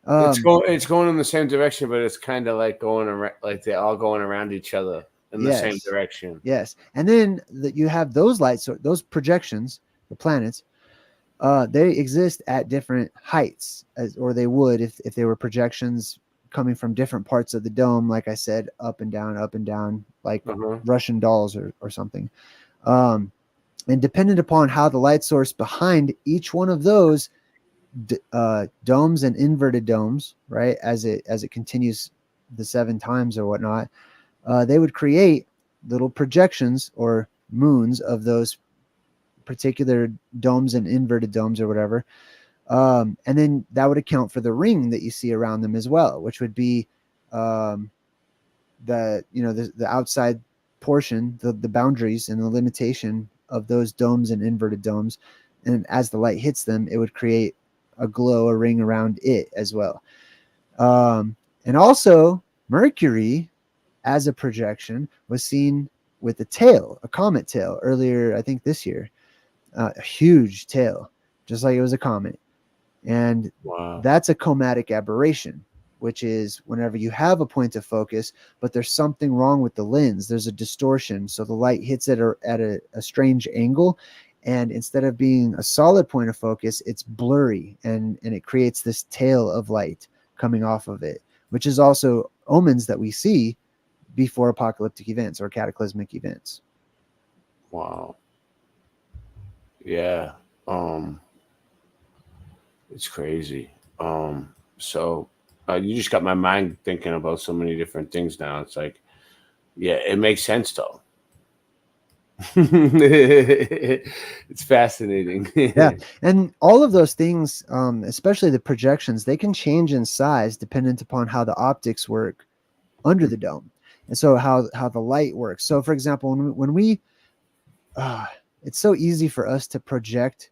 It's going in the same direction, but it's kind of like going around, like they're all going around each other in the same direction. Yes, and then you have those lights, those projections, the planets. They exist at different heights, or they would if they were projections coming from different parts of the dome. Like I said, up and down, like Russian dolls or something. And dependent upon how the light source behind each one of those domes and inverted domes, right, as it continues the 7 times or whatnot, they would create little projections or moons of those particular domes and inverted domes or whatever, and then that would account for the ring that you see around them as well, which would be the outside portion, the boundaries and the limitation of those domes and inverted domes. And as the light hits them, it would create a glow, a ring around it as well. And also Mercury as a projection was seen with a tail, a comet tail, earlier, I think this year, a huge tail, just like it was a comet. And that's a chromatic aberration, which is whenever you have a point of focus, but there's something wrong with the lens, there's a distortion. So the light hits it at a strange angle. And instead of being a solid point of focus, it's blurry, and it creates this tail of light coming off of it, which is also omens that we see before apocalyptic events or cataclysmic events. Wow. Yeah. It's crazy. So you just got my mind thinking about so many different things now. It's like, yeah, it makes sense though. It's fascinating. Yeah, and all of those things, especially the projections, they can change in size dependent upon how the optics work under the dome, and so how the light works. So for example, when we it's so easy for us to project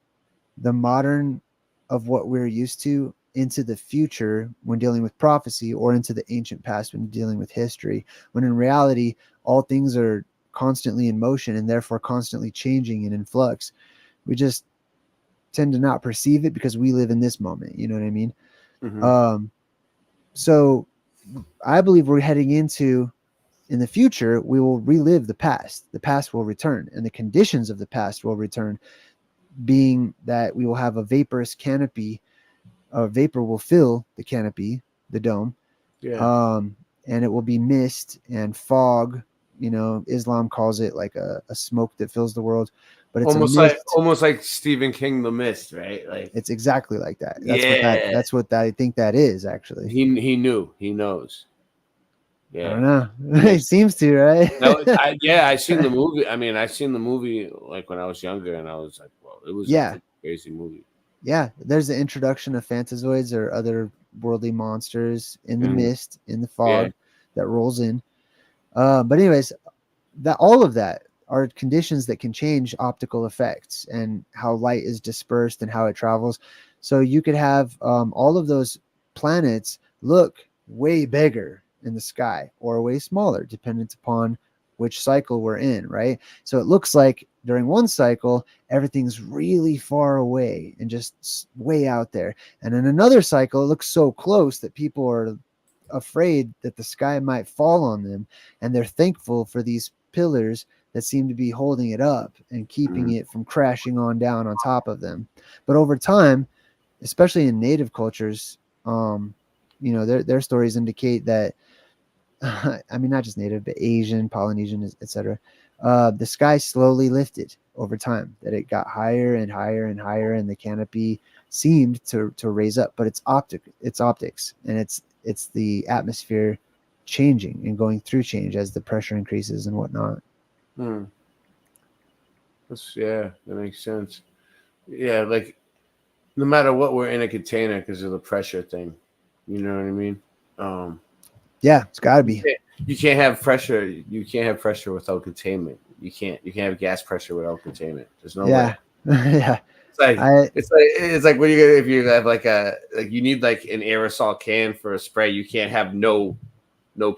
the modern of what we're used to into the future when dealing with prophecy, or into the ancient past when dealing with history, when in reality all things are constantly in motion and therefore constantly changing and in flux. We just tend to not perceive it because we live in this moment. You know what I mean? So I believe we're heading into, in the future, we will relive the past. The past will return, and the conditions of the past will return, being that we will have a vaporous canopy. Vapor will fill the canopy, the dome. Yeah. And it will be mist and fog. You know, Islam calls it like a smoke that fills the world, but it's almost like Stephen King, The Mist, right? Like it's exactly like that. Yeah. That's what I think that is actually. he knew, he knows. I Yeah. don't know. It seems to, right? No, I seen the movie. I mean, I seen the movie like when I was younger, and I was like, well, it was Yeah. a crazy movie. Yeah, there's the introduction of phantazoids or other worldly monsters in the mist, in the fog that rolls in. But anyways, that all of that are conditions that can change optical effects and how light is dispersed and how it travels. So you could have all of those planets look way bigger in the sky or way smaller, dependent upon which cycle we're in, right? So it looks like during one cycle, everything's really far away and just way out there. And in another cycle, it looks so close that people are afraid that the sky might fall on them. And they're thankful for these pillars that seem to be holding it up and keeping it from crashing on down on top of them. But over time, especially in native cultures, you know, their stories indicate that I mean, not just native, but Asian, Polynesian, etc. The sky slowly lifted over time, that it got higher and higher and higher, and the canopy seemed to raise up. But it's optics, and it's the atmosphere changing and going through change as the pressure increases and whatnot. That makes sense. Yeah, like no matter what, we're in a container because of the pressure thing. You know what I mean? Yeah, it's got to be. You can't have pressure. You can't have pressure without containment. You can't have gas pressure without containment. There's no way. Yeah. It's like when you if you have like you need like an aerosol can for a spray. You can't have no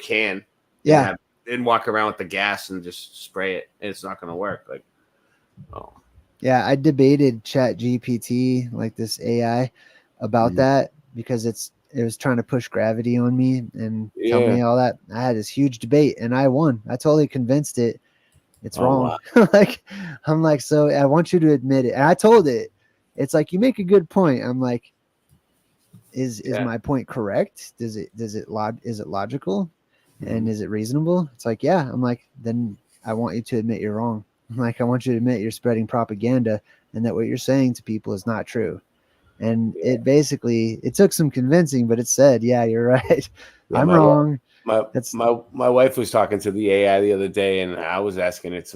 can. Yeah. And walk around with the gas and just spray it. And it's not going to work. Like, oh. Yeah, I debated Chat GPT, like this AI, about that because it was trying to push gravity on me and tell me all that. I had this huge debate and I won. I totally convinced it it's wrong. Wow. I'm like, so I want you to admit it. And I told it, it's like, you make a good point. I'm like, is my point correct? Is it logical? And is it reasonable? It's like, yeah. I'm like, then I want you to admit you're wrong. I'm like, I want you to admit you're spreading propaganda and that what you're saying to people is not true. And it took some convincing, but it said, yeah, you're right. I'm wrong. My wife was talking to the AI the other day, and I was asking it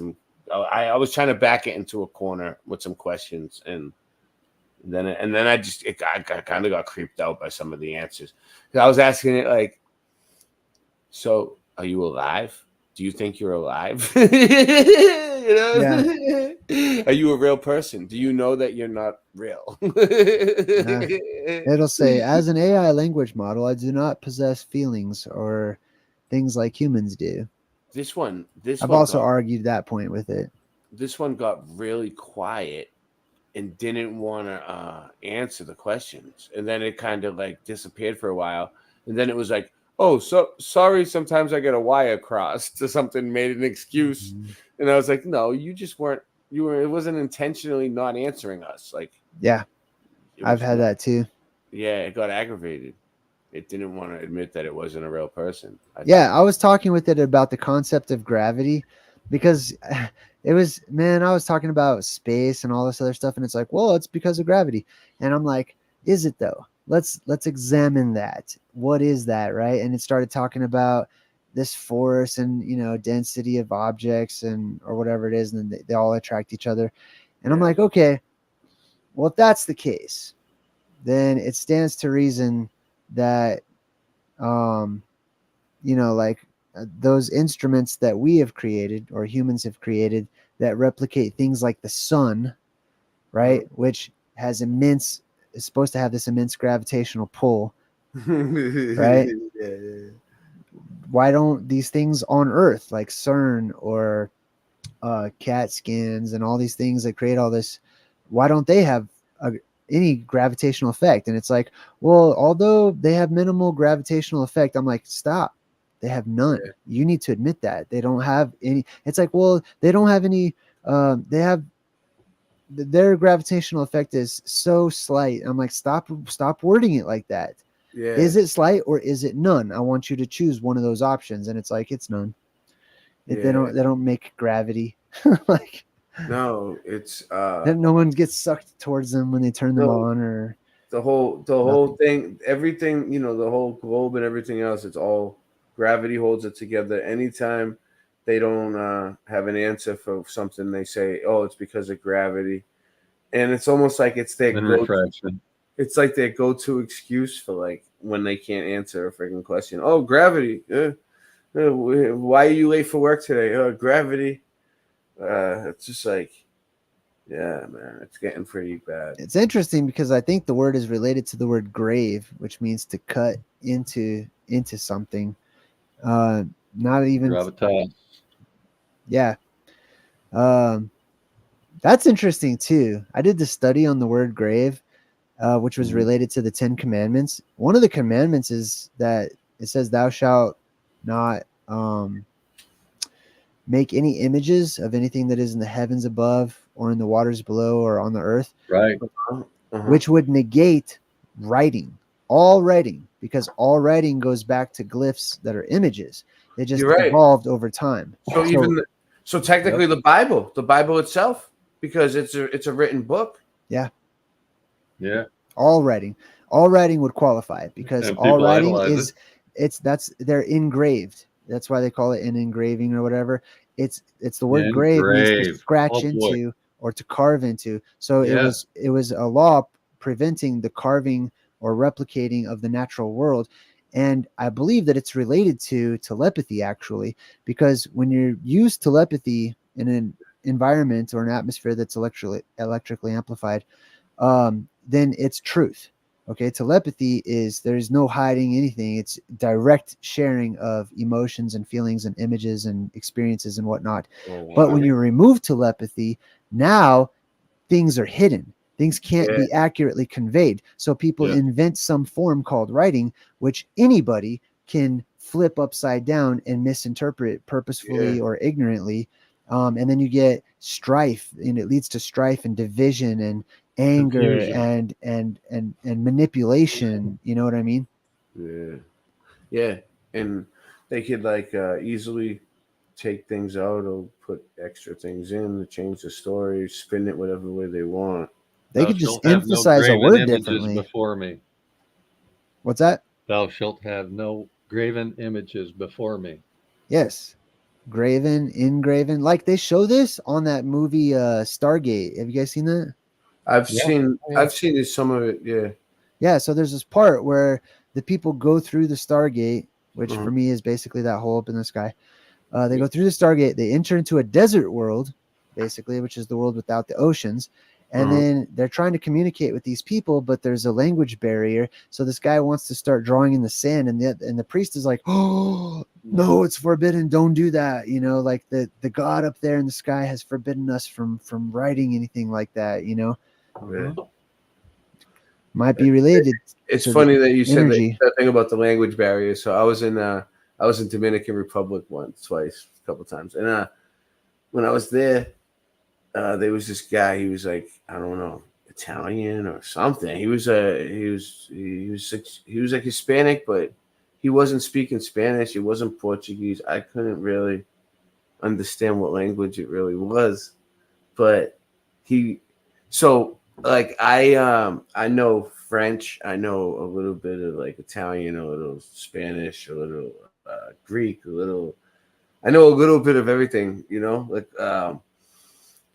I was trying to back it into a corner with some questions, and then I kind of got creeped out by some of the answers. I was asking it like, so are you alive? Do you think you're alive? You know? Yeah. Are you a real person? Do you know that you're not real? It'll say, as an AI language model, I do not possess feelings or things like humans do. I've also argued that point with it. This one got really quiet and didn't want to answer the questions. And then it kind of like disappeared for a while. And then it was like, oh, so sorry, sometimes I get a wire crossed to something, made an excuse. And I was like, no, you just weren't, it wasn't intentionally not answering us. Like, yeah, I've had that too. Yeah, it got aggravated. It didn't want to admit that it wasn't a real person. I was talking with it about the concept of gravity because I was talking about space and all this other stuff. And it's like, well, it's because of gravity. And I'm like, is it though? Let's examine that. What is that, right? And it started talking about this force and, you know, density of objects or whatever it is, and then they all attract each other. And I'm like, okay, well, if that's the case, then it stands to reason that, you know, like those instruments that we have created or humans have created that replicate things like the sun, right? Which has is supposed to have this immense gravitational pull, right? Why don't these things on Earth, like CERN or cat skins and all these things that create all this, why don't they have any gravitational effect. And it's like, well, although they have minimal gravitational effect, I'm like, stop. They have none. You need to admit that they don't have any. It's like, well, they don't have any. They have their gravitational effect is so slight. I'm like, stop wording it like that. Yeah. Is it slight or is it none? I want you to choose one of those options. And it's like, it's none. They don't make gravity. Like, no, it's no one gets sucked towards them when they turn them on, or the whole thing, everything, you know, the whole globe and everything else, it's all gravity holds it together. Anytime they don't have an answer for something, they say, oh, it's because of gravity. And it's almost like it's their refraction. It's like their go-to excuse for like when they can't answer a freaking question. Oh, gravity. Why are you late for work today? Oh, gravity. It's just like, yeah, man, it's getting pretty bad. It's interesting because I think the word is related to the word grave, which means to cut into something. Not even gravitas. Yeah. That's interesting too. I did the study on the word grave, which was related to the 10 commandments. One of the commandments is that it says, thou shalt not make any images of anything that is in the heavens above or in the waters below or on the earth. Right. Which would negate writing, all writing, because all writing goes back to glyphs that are images. They just evolved over time. So technically the Bible itself, because it's a written book. Yeah. Yeah. All writing would qualify, because all writing is they're engraved. That's why they call it an engraving or whatever. It's the word grave means to scratch into or to carve into. So it was a law preventing the carving or replicating of the natural world. And I believe that it's related to telepathy, actually, because when you use telepathy in an environment or an atmosphere that's electrically amplified, then it's truth. Okay, telepathy is, there's no hiding anything. It's direct sharing of emotions and feelings and images and experiences and whatnot. But when you remove telepathy, now things are hidden. Things can't be accurately conveyed. So people invent some form called writing, which anybody can flip upside down and misinterpret purposefully or ignorantly. And then you get strife, and it leads to strife and division and anger and manipulation. You know what I mean? Yeah. And they could like easily take things out or put extra things in to change the story, spin it whatever way they want. They could just emphasize a word differently. Before me. What's that? Thou shalt have no graven images before me. Yes. Graven, engraven. Like they show this on that movie Stargate. Have you guys seen that? I've seen some of it, yeah. Yeah, so there's this part where the people go through the Stargate, which for me is basically that hole up in the sky. They go through the Stargate, they enter into a desert world, basically, which is the world without the oceans. And then they're trying to communicate with these people, but there's a language barrier. So this guy wants to start drawing in the sand, and the priest is like, "Oh no, it's forbidden! Don't do that!" You know, like the God up there in the sky has forbidden us from writing anything like that. You know, might be related. It's funny that you said that thing about the language barrier. So I was in Dominican Republic twice, a couple times, and when I was there. There was this guy. He was like, I don't know, Italian or something. He was like Hispanic, but he wasn't speaking Spanish. It wasn't Portuguese. I couldn't really understand what language it really was. But I know French. I know a little bit of like Italian, a little Spanish, a little Greek, I know a little bit of everything. You know, like.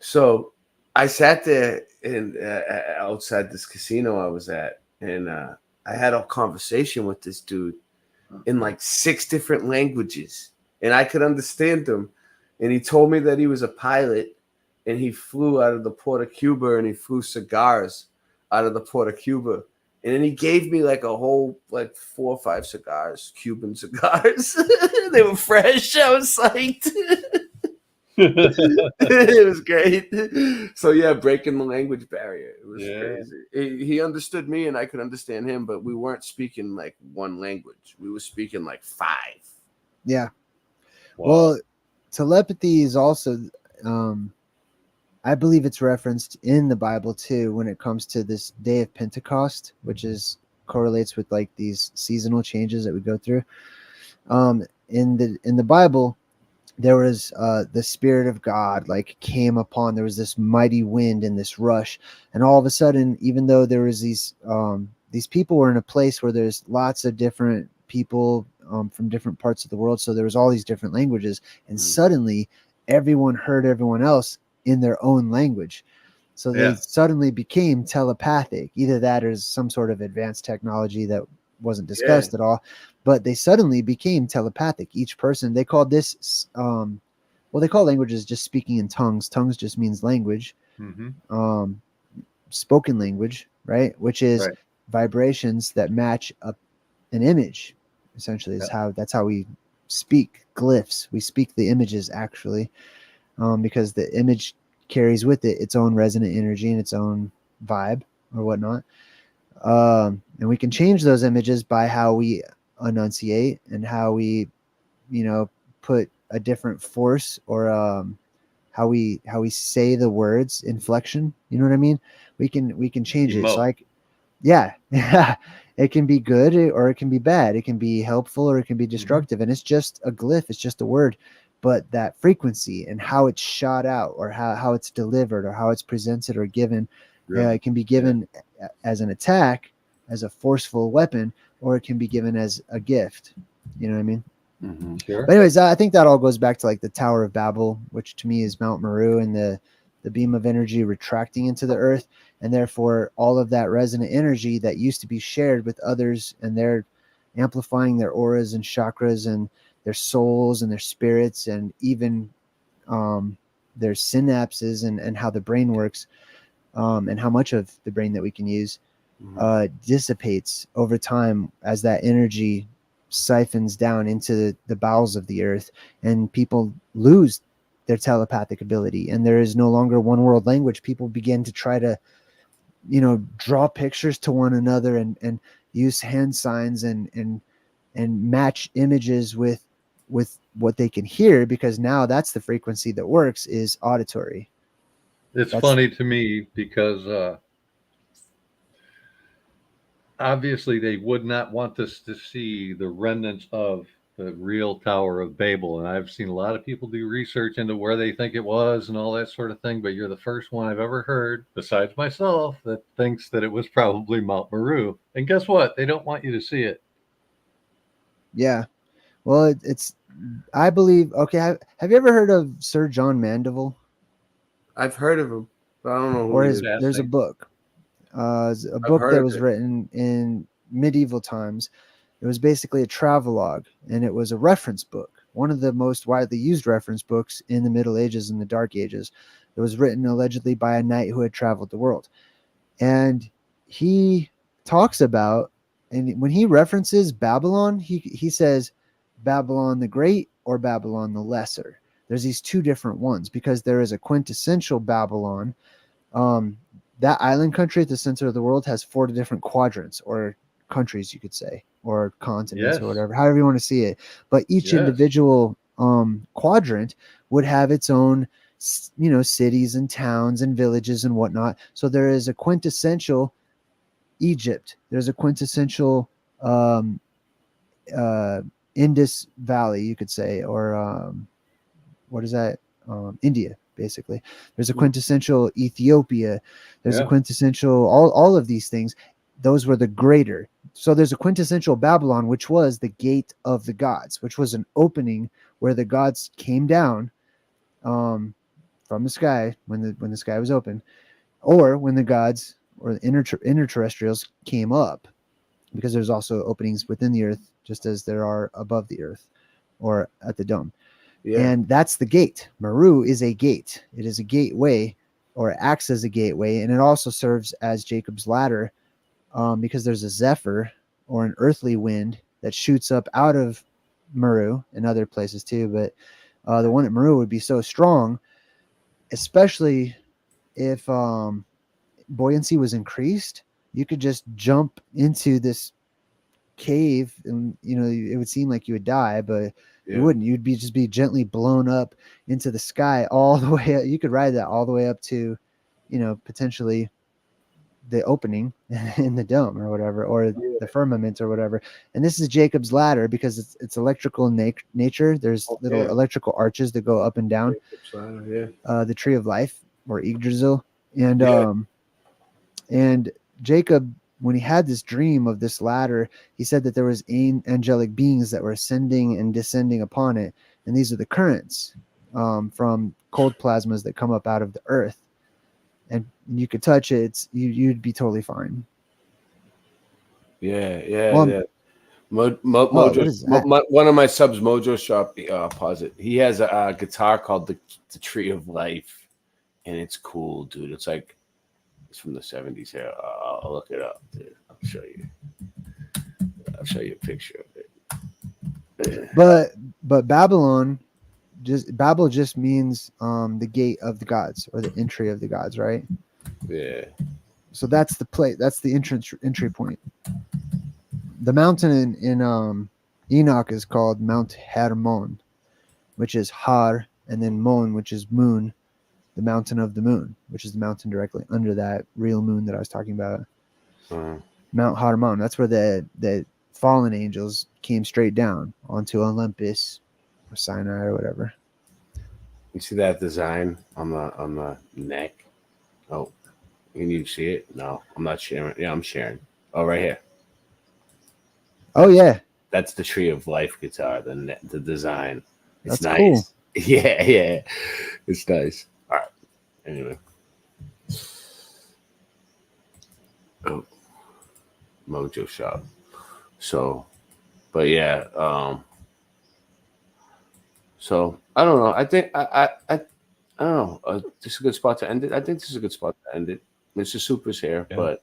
So I sat there outside this casino I was at, and I had a conversation with this dude in like 6 different languages, and I could understand him. And he told me that he was a pilot, and he flew out of the port of Cuba, and he flew cigars out of the port of Cuba. And then he gave me like a whole 4 or 5 cigars, Cuban cigars. They were fresh. I was psyched. It was great. So yeah, breaking the language barrier. It was crazy. He understood me and I could understand him, but we weren't speaking like one language. We were speaking like 5. Yeah. Wow. Well, telepathy is also, I believe it's referenced in the Bible too when it comes to this day of Pentecost, which is correlates with like these seasonal changes that we go through. In the Bible, there was the Spirit of God like came upon. There was this mighty wind and this rush, and all of a sudden, even though there was these people were in a place where there's lots of different people from different parts of the world, so there was all these different languages, and suddenly everyone heard everyone else in their own language. So they suddenly became telepathic. Either that or some sort of advanced technology that wasn't discussed at all, but they suddenly became telepathic. Each person, they called this, they call languages just speaking in tongues. Tongues just means language, spoken language, right? Which is vibrations that match an image. Essentially, is that's how we speak glyphs. We speak the images actually, because the image carries with it its own resonant energy and its own vibe or whatnot. And we can change those images by how we enunciate and how we, put a different force or how we say the words, inflection. You know what I mean? We can change it. So like, yeah, it can be good or it can be bad. It can be helpful or it can be destructive. And it's just a glyph. It's just a word. But that frequency and how it's shot out or how it's delivered or how it's presented or given, it can be given as an attack, as a forceful weapon, or it can be given as a gift. You know what I mean? Sure. But anyways, I think that all goes back to like the Tower of Babel, which to me is Mount Meru and the beam of energy retracting into the earth. And therefore all of that resonant energy that used to be shared with others, and they're amplifying their auras and chakras and their souls and their spirits and even their synapses and how the brain works, and how much of the brain that we can use dissipates over time as that energy siphons down into the bowels of the earth, and people lose their telepathic ability, and there is no longer one world language. People begin to try to, draw pictures to one another and use hand signs and match images with what they can hear, because now that's the frequency that works, is auditory. It's funny to me because obviously they would not want us to see the remnants of the real Tower of Babel. And I've seen a lot of people do research into where they think it was and all that sort of thing. But you're the first one I've ever heard, besides myself, that thinks that it was probably Mount Meru. And guess what? They don't want you to see it. Yeah. Well, it's, I believe, okay. Have you ever heard of Sir John Mandeville? I've heard of him, but I don't know who Or he is. there's a book. A book that was written in medieval times. It was basically a travelogue, and it was a reference book, one of the most widely used reference books in the Middle Ages and the Dark Ages. It was written allegedly by a knight who had traveled the world. And he talks about, and when he references Babylon, he says Babylon the Great or Babylon the Lesser. There's these two different ones, because there is a quintessential Babylon. That island country at the center of the world has 4 different quadrants, or countries, you could say, or continents, or whatever, however you want to see it. But each individual quadrant would have its own, cities and towns and villages and whatnot. So there is a quintessential Egypt. There's a quintessential Indus Valley, you could say, or what is that? India. Basically, there's a quintessential Ethiopia. There's a quintessential all of these things. Those were the greater. So there's a quintessential Babylon, which was the gate of the gods, which was an opening where the gods came down from the sky when the sky was open, or when the gods or the interterrestrials came up, because there's also openings within the earth, just as there are above the earth or at the dome. And that's the gate. Meru is a gate. It is a gateway, or acts as a gateway, and it also serves as Jacob's ladder, because there's a zephyr, or an earthly wind, that shoots up out of Meru and other places too. But The one at Meru would be so strong, especially if buoyancy was increased. You could just jump into this cave, and it would seem like you would die, but you wouldn't. You'd just be gently blown up into the sky all the way. You could ride that all the way up to, potentially the opening in the dome or whatever, or the firmament or whatever. And this is Jacob's ladder because it's electrical in nature. There's little electrical arches that go up and down. The tree of life, or Yggdrasil, and Jacob, when he had this dream of this ladder, he said that there was angelic beings that were ascending and descending upon it, and these are the currents from cold plasmas that come up out of the earth. And you could touch it, you'd be totally fine. Yeah. Mojo, one of my subs, Mojo Shop, posit. He has a guitar called the Tree of Life, and it's cool, dude. It's from the 70s here. I'll look it up, dude. I'll show you a picture of it. But Babylon, Babel just means the gate of the gods, or the entry of the gods, right? Yeah. So that's the place. That's the entry point. The mountain in Enoch is called Mount Hermon, which is Har, and then Mon, which is moon, the mountain of the moon, which is the mountain directly under that real moon that I was talking about. Mount Hermon. That's where the fallen angels came straight down onto Olympus or Sinai or whatever. You see that design on the neck? Oh, can you see it? No, I'm not sharing. Yeah, I'm sharing. Oh, right here. Oh yeah, that's the Tree of Life guitar. The design. It's that's nice. Cool. Yeah, it's nice. All right. Anyway. Oh, Mojo Shop. So, but yeah. So I don't know. I think I don't know. This is a good spot to end it. I think this is a good spot to end it. Mr. Super's here, but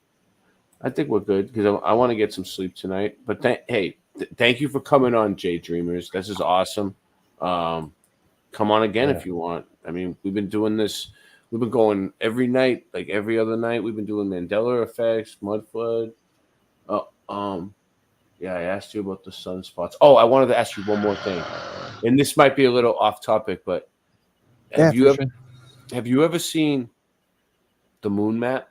I think we're good because I want to get some sleep tonight. But thank you for coming on, Jay Dreamers. This is awesome. Come on again if you want. I mean, we've been doing this. We've been going every night, like every other night. We've been doing Mandela effects, mud flood. Yeah, I asked you about the sunspots. Oh, I wanted to ask you one more thing, and this might be a little off topic, but have you ever seen the moon map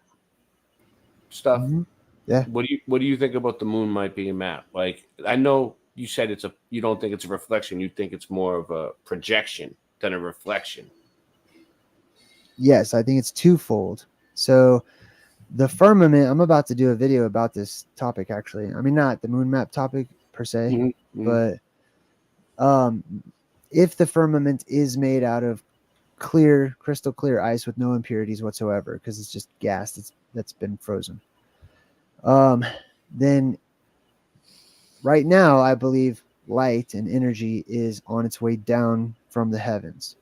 stuff? Mm-hmm. Yeah. What do you think about the moon might be a map? Like, I know you said you don't think it's a reflection. You think it's more of a projection than a reflection. Yes, I think it's twofold. So the firmament, I'm about to do a video about this topic, actually. I mean, not the moon map topic per se, but if the firmament is made out of crystal clear ice with no impurities whatsoever, because it's just gas that's been frozen, then right now I believe light and energy is on its way down from the heavens.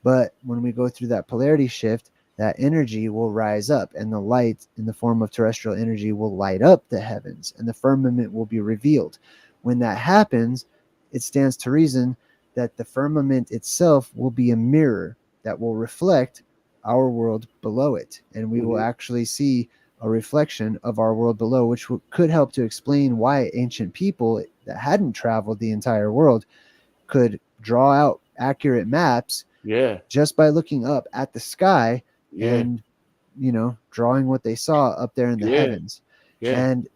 But when we go through that polarity shift, that energy will rise up, and the light in the form of terrestrial energy will light up the heavens, and the firmament will be revealed. When that happens, it stands to reason that the firmament itself will be a mirror that will reflect our world below it, and we will actually see a reflection of our world below, which could help to explain why ancient people that hadn't traveled the entire world could draw out accurate maps just by looking up at the sky and drawing what they saw up there in the heavens. And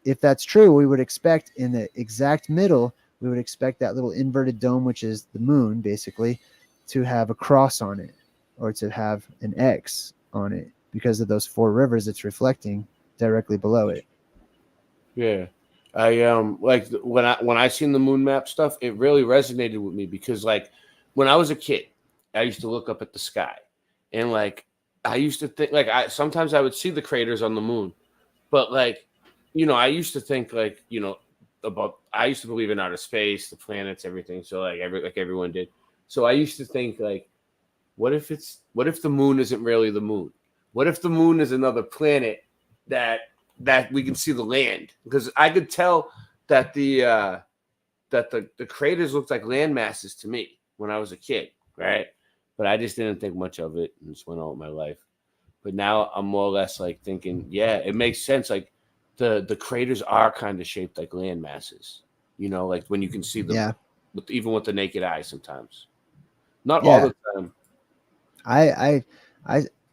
if that's true, we would expect in the exact middle, we would expect that little inverted dome, which is the moon basically, to have a cross on it, or to have an X on it, because of those four rivers it's reflecting directly below it. Yeah. I like when I seen the moon map stuff, it really resonated with me because, like, when I was a kid, I used to look up at the sky, and like I used to think, like, sometimes I would see the craters on the moon, but like, I used to think like, I used to believe in outer space, the planets, everything. So like everyone did. So I used to think like, what if the moon isn't really the moon? What if the moon is another planet that we can see the land? Because I could tell that the craters looked like land masses to me. when I was a kid, right? But I just didn't think much of it and just went on with my life. But now I'm more or less like thinking, yeah, it makes sense. Like the craters are kind of shaped like land masses, you know, like when you can see them, Yeah. even with the naked eye sometimes. Not Yeah. all the time.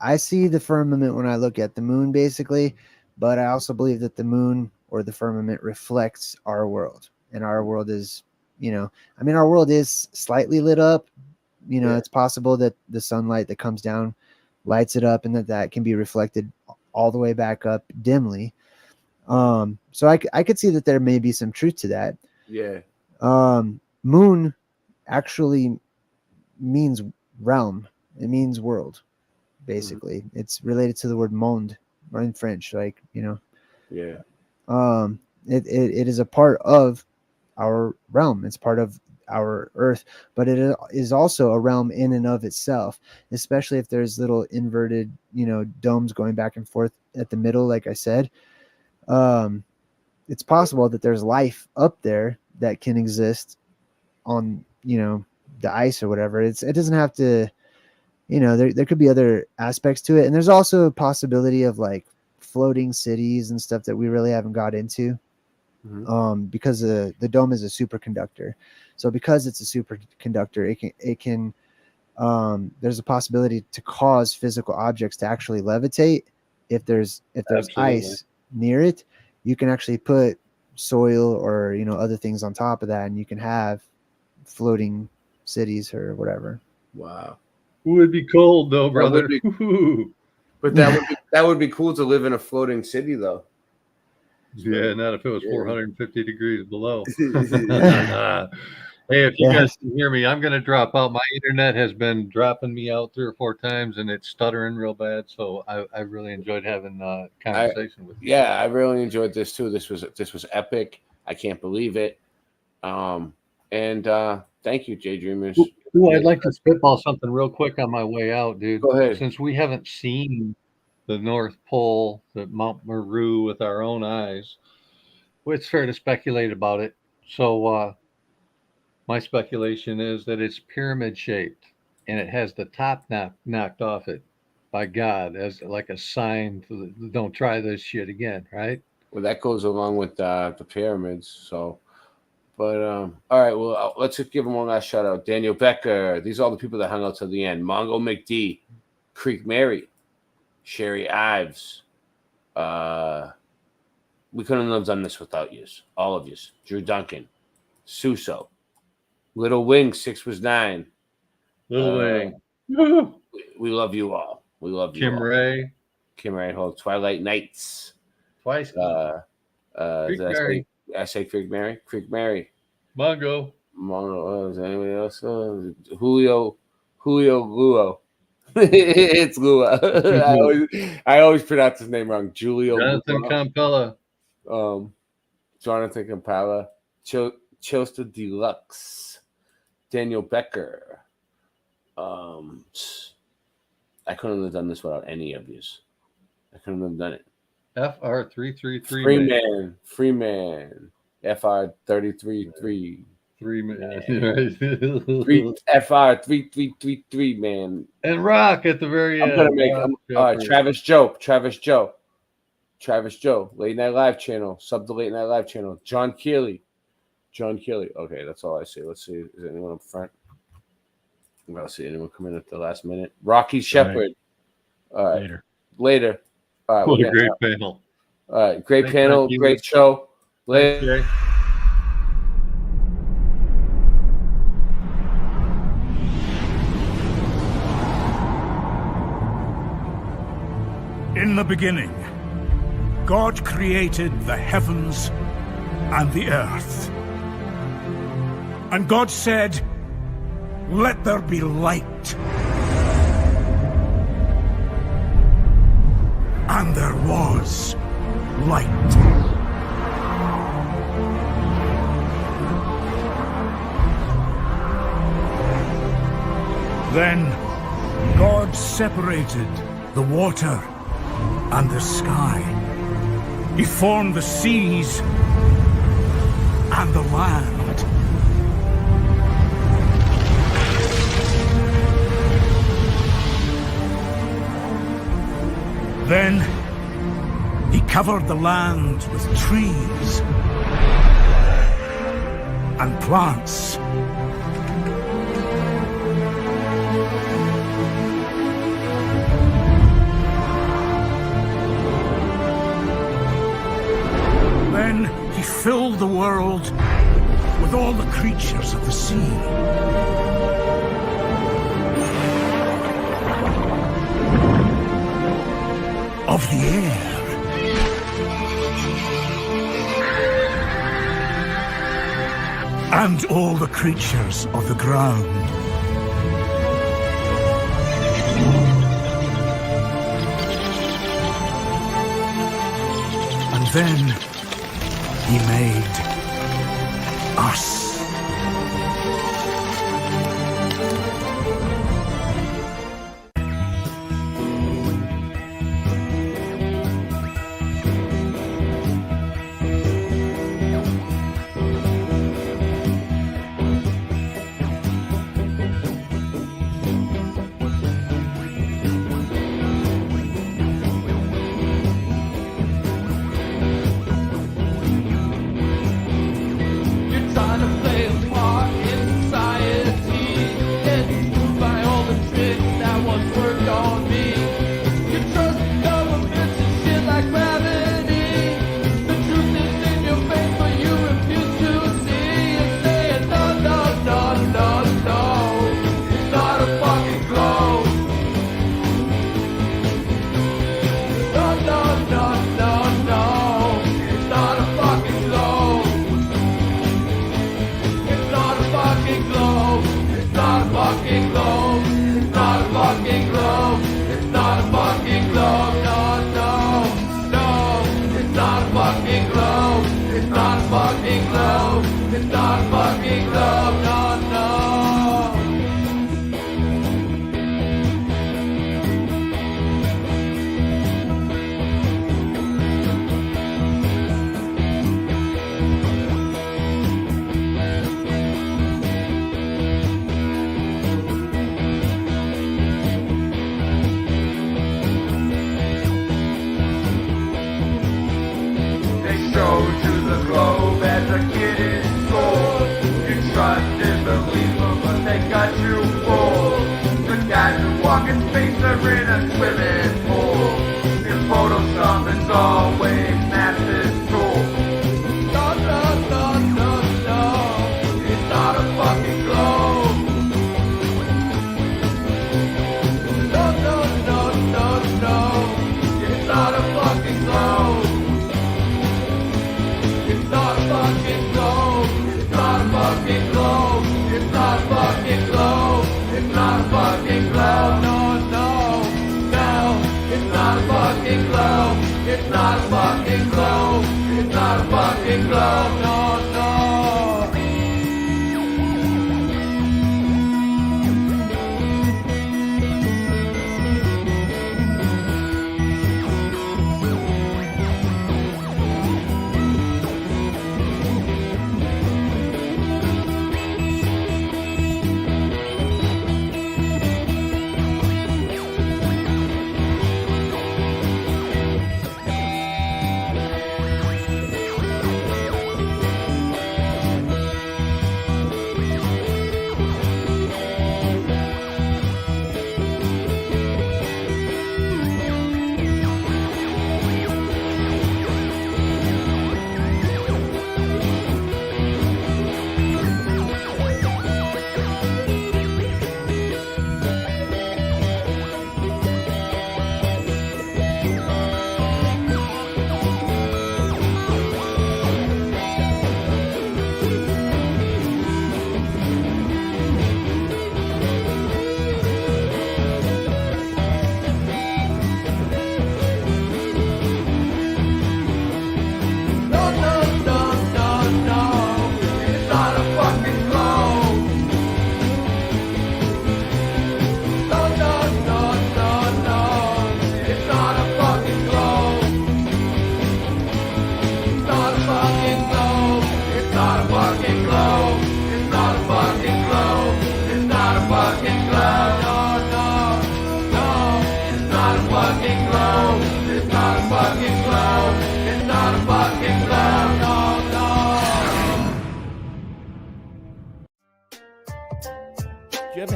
I see the firmament when I look at the moon, basically, but I also believe that the moon or the firmament reflects our world, and our world is, you know, I mean, our world is slightly lit up. You know, Yeah. it's possible that the sunlight that comes down lights it up, and that can be reflected all the way back up dimly. So I could see that there may be some truth to that. Yeah. Moon actually means realm. It means world, basically. It's related to the word monde in French, like, you know. Yeah. It is a part of our realm. It's part of our earth, but it is also a realm in and of itself, especially if there's little inverted, you know, domes going back and forth at the middle, like I said. It's possible that there's life up there that can exist on, you know, the ice or whatever. It doesn't have to, you know, there could be other aspects to it. And there's also a possibility of like floating cities and stuff that we really haven't got into. Because the dome is a superconductor. So because it's a superconductor, it can there's a possibility to cause physical objects to actually levitate. If there's Absolutely. ice near it, you can actually put soil or, you know, other things on top of that, and you can have floating cities or whatever. Wow. It would be cold though, brother. But that would be cool to live in a floating city, though. Yeah, not if it was 450 degrees below. Hey, if you guys can hear me, I'm going to drop out. My internet has been dropping me out 3 or 4 times, and it's stuttering real bad. So I really enjoyed having a conversation with you. Yeah, I really enjoyed this too. This was epic. I can't believe it. And thank you, Jay Dreamers. Ooh, I'd like to spitball something real quick on my way out, dude. Go ahead. Since we haven't seen the North Pole, the Mount Meru with our own eyes, well, it's fair to speculate about it. So my speculation is that it's pyramid shaped and it has the top knocked off it by God as like a sign to don't try this shit again, right? Well, that goes along with the pyramids. So, but all right. Well, let's just give them one last shout out. Daniel Becker. These are all the people that hung out till the end. Mongo McD, Creek Mary, Sherry Ives. We couldn't have done this without you. All of you. Drew Duncan, Suso, Little Wing 6 was 9. Little Wing. We love you all. We love you. Kim Ray Hall, Twilight Nights. Twice. Did I say Creek Mary? Creek Mary. Mongo. Is there anybody else? Julio Luo. It's Lua. I always pronounce his name wrong. Julio Jonathan Campella. Jonathan Campella. Chosta Deluxe. Daniel Becker. I couldn't have done this without any of you. I couldn't have done it. FR333. Freeman. FR333. FR3333, man. And Rock at the very end. I'm gonna make Travis Joe. Late Night Live channel. Sub the Late Night Live channel. John Keeley. Okay, that's all I see. Let's see. Is anyone up front? I'm gonna see anyone come in at the last minute. Rocky Shepard. All right. Later. All right. What a great panel. All right. Great panel. Great show. Later. In the beginning, God created the heavens and the earth. And God said, "Let there be light." And there was light. Then God separated the water and the sky. He formed the seas and the land. Then he covered the land with trees and plants. Then he filled the world with all the creatures of the sea. Of the air. And all the creatures of the ground. And then he made us.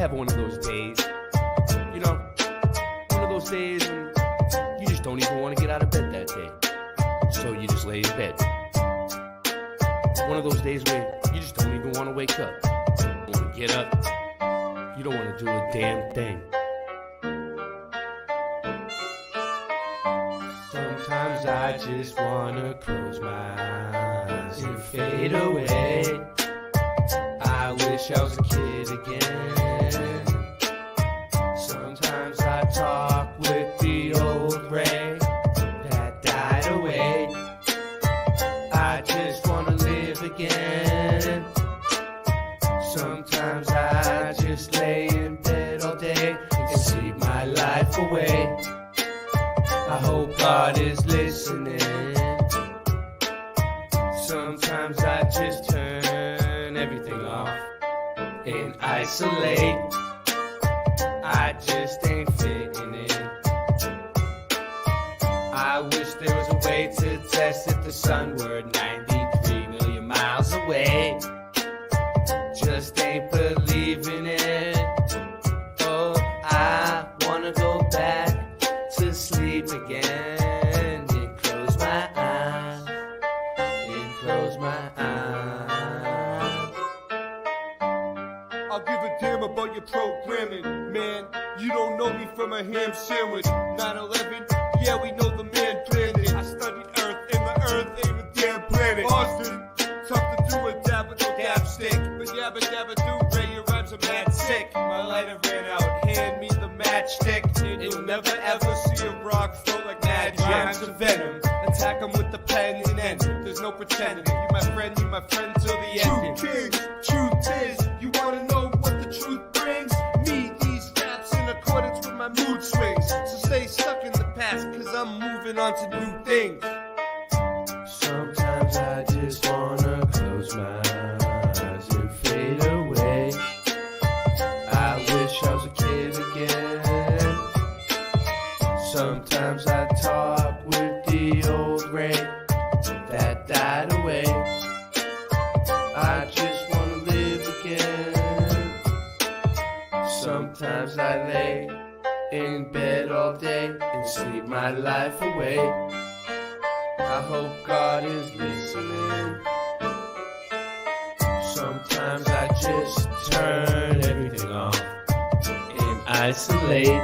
have one of those days, you know, one of those days when you just don't even want to get out of bed that day. So you just lay in bed. One of those days where you just don't even want to wake up. You don't want to get up. You don't want to do a damn thing. Sometimes I just want to close my eyes and fade away. I wish I was a kid again. Sometimes I talk with the old Ray that died away. I just want to live again. Sometimes I just lay in bed all day and sleep my life away. I hope God is listening. Sometimes I just turn everything off and isolate. I just ain't fitting in. I wish there was a way to test if the sun were 93 million miles away. Just ain't believing it. Oh, I wanna go back to sleep again and close my eyes, and close my eyes. I'll give a damn about your programming, man. You don't know me from a ham sandwich. 9/11, yeah, we know the man planned it. I studied Earth, and the Earth ain't a damn planet. Boston, tough to do a dab with no dab stick. But yabba dabba do, Ray, your rhymes are mad sick. My lighter ran out, hand me the matchstick. And you'll never ever see a rock float like magic. Rhymes of venom, attack 'em with the pen and end. There's no pretending, you my friend till the end. Truth is, you wanna know what the truth brings? Me, these raps in accordance with my mood swings. So stay stuck in the past, cause I'm moving on to new things. Sometimes I just wanna close my eyes and fade away. I wish I was a kid again. Sometimes I talk with the old Ray that died away. I just wanna live again. Sometimes I lay in bed all day and sleep my life away. I hope God is listening. Sometimes I just turn everything off and isolate.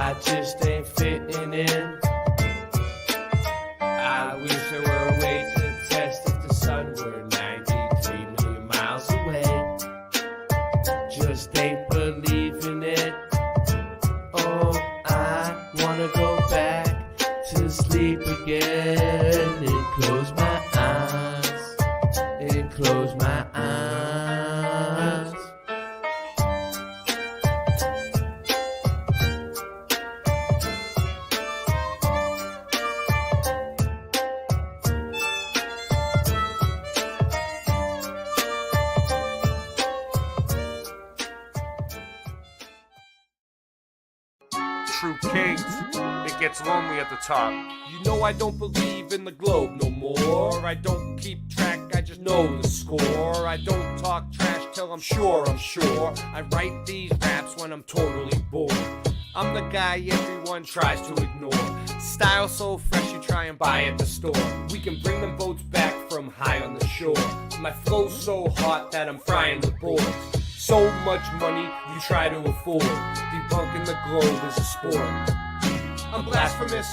I just ain't fitting in. I wish there were a way to test if the sun were 93 million miles away. Just ain't believing it. Oh, I wanna go back to sleep again and close my eyes, and close my eyes. True kings, it gets lonely at the top. You know I don't believe in the globe no more. I don't keep track, I just know the score. I don't talk trash till I'm sure. I write these raps when I'm totally bored. I'm the guy everyone tries to ignore. Style so fresh you try and buy at the store. We can bring them boats back from high on the shore. My flow's so hot that I'm frying the boards. So much money you try to afford. Debunking the globe is a sport. I'm blasphemous,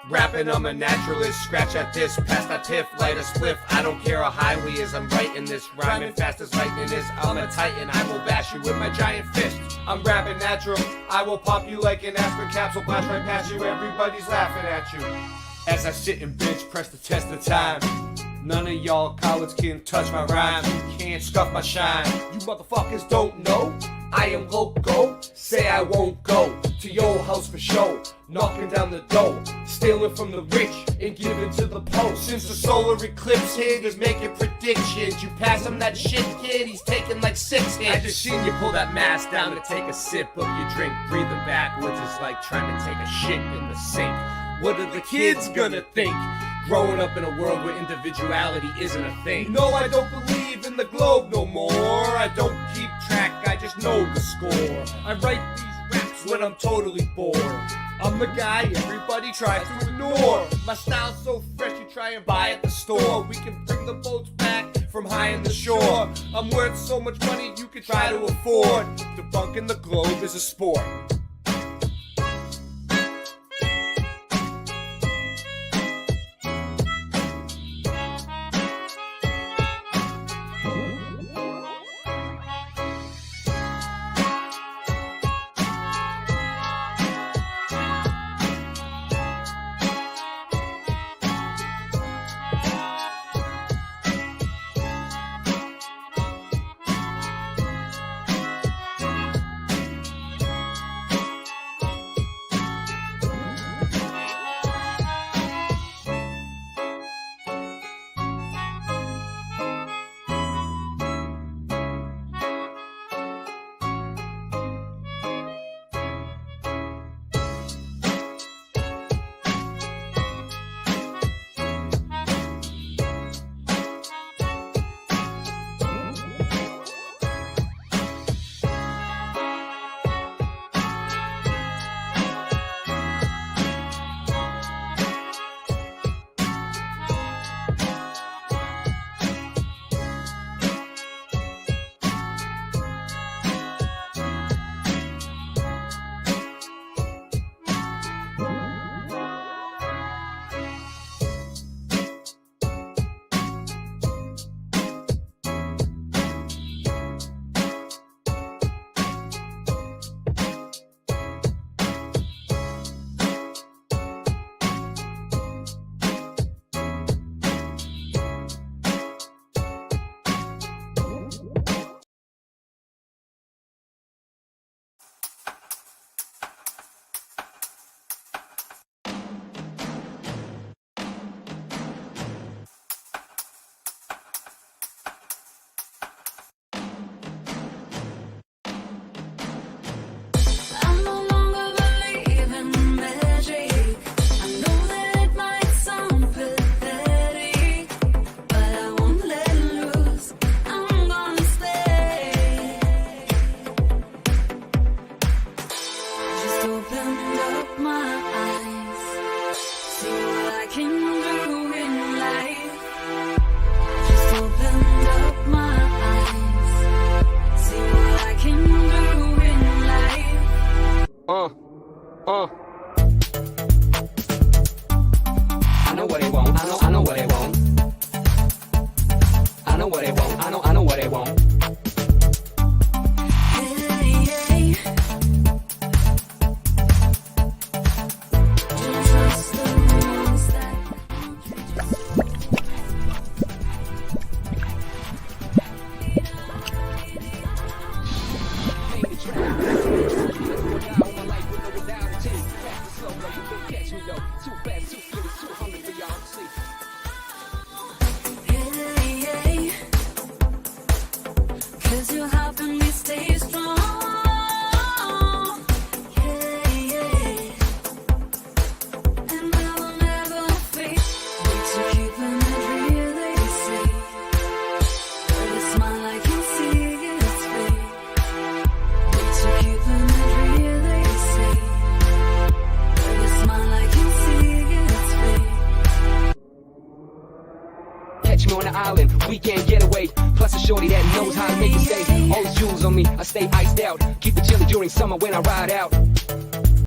rapping I'm a naturalist. Scratch at this, pass that tiff, light a spliff. I don't care how highway is, I'm writing this. Rhyming fast as lightning is, I'm a titan. I will bash you with my giant fist. I'm rapping natural, I will pop you like an aspirin capsule. Blast right past you, everybody's laughing at you. As I sit and bench press the test of time. None of y'all cowards can touch my rhymes. You can't scuff my shine. You motherfuckers don't know I am loco. Say I won't go to your house for show. Knocking down the door, stealing from the rich and giving to the poor. Since the solar eclipse hit, he's making predictions. You pass him that shit, kid, he's taking like 6 hits. I just seen you pull that mask down to take a sip of your drink. Breathing backwards is like trying to take a shit in the sink. What are the kids gonna think? Growing up in a world where individuality isn't a thing. No, I don't believe in the globe no more. I don't keep track, I just know the score. I write these raps when I'm totally bored. I'm the guy everybody tries to ignore. My style's so fresh you try and buy at the store. We can bring the boats back from high in the shore. I'm worth so much money you could try to afford. Debunking the globe is a sport. I know what they want. I know what they want. I know what they want. I know what they want. Weekend getaway, plus a shorty that knows how to make it stay. All these jewels on me, I stay iced out. Keep it chilly during summer when I ride out.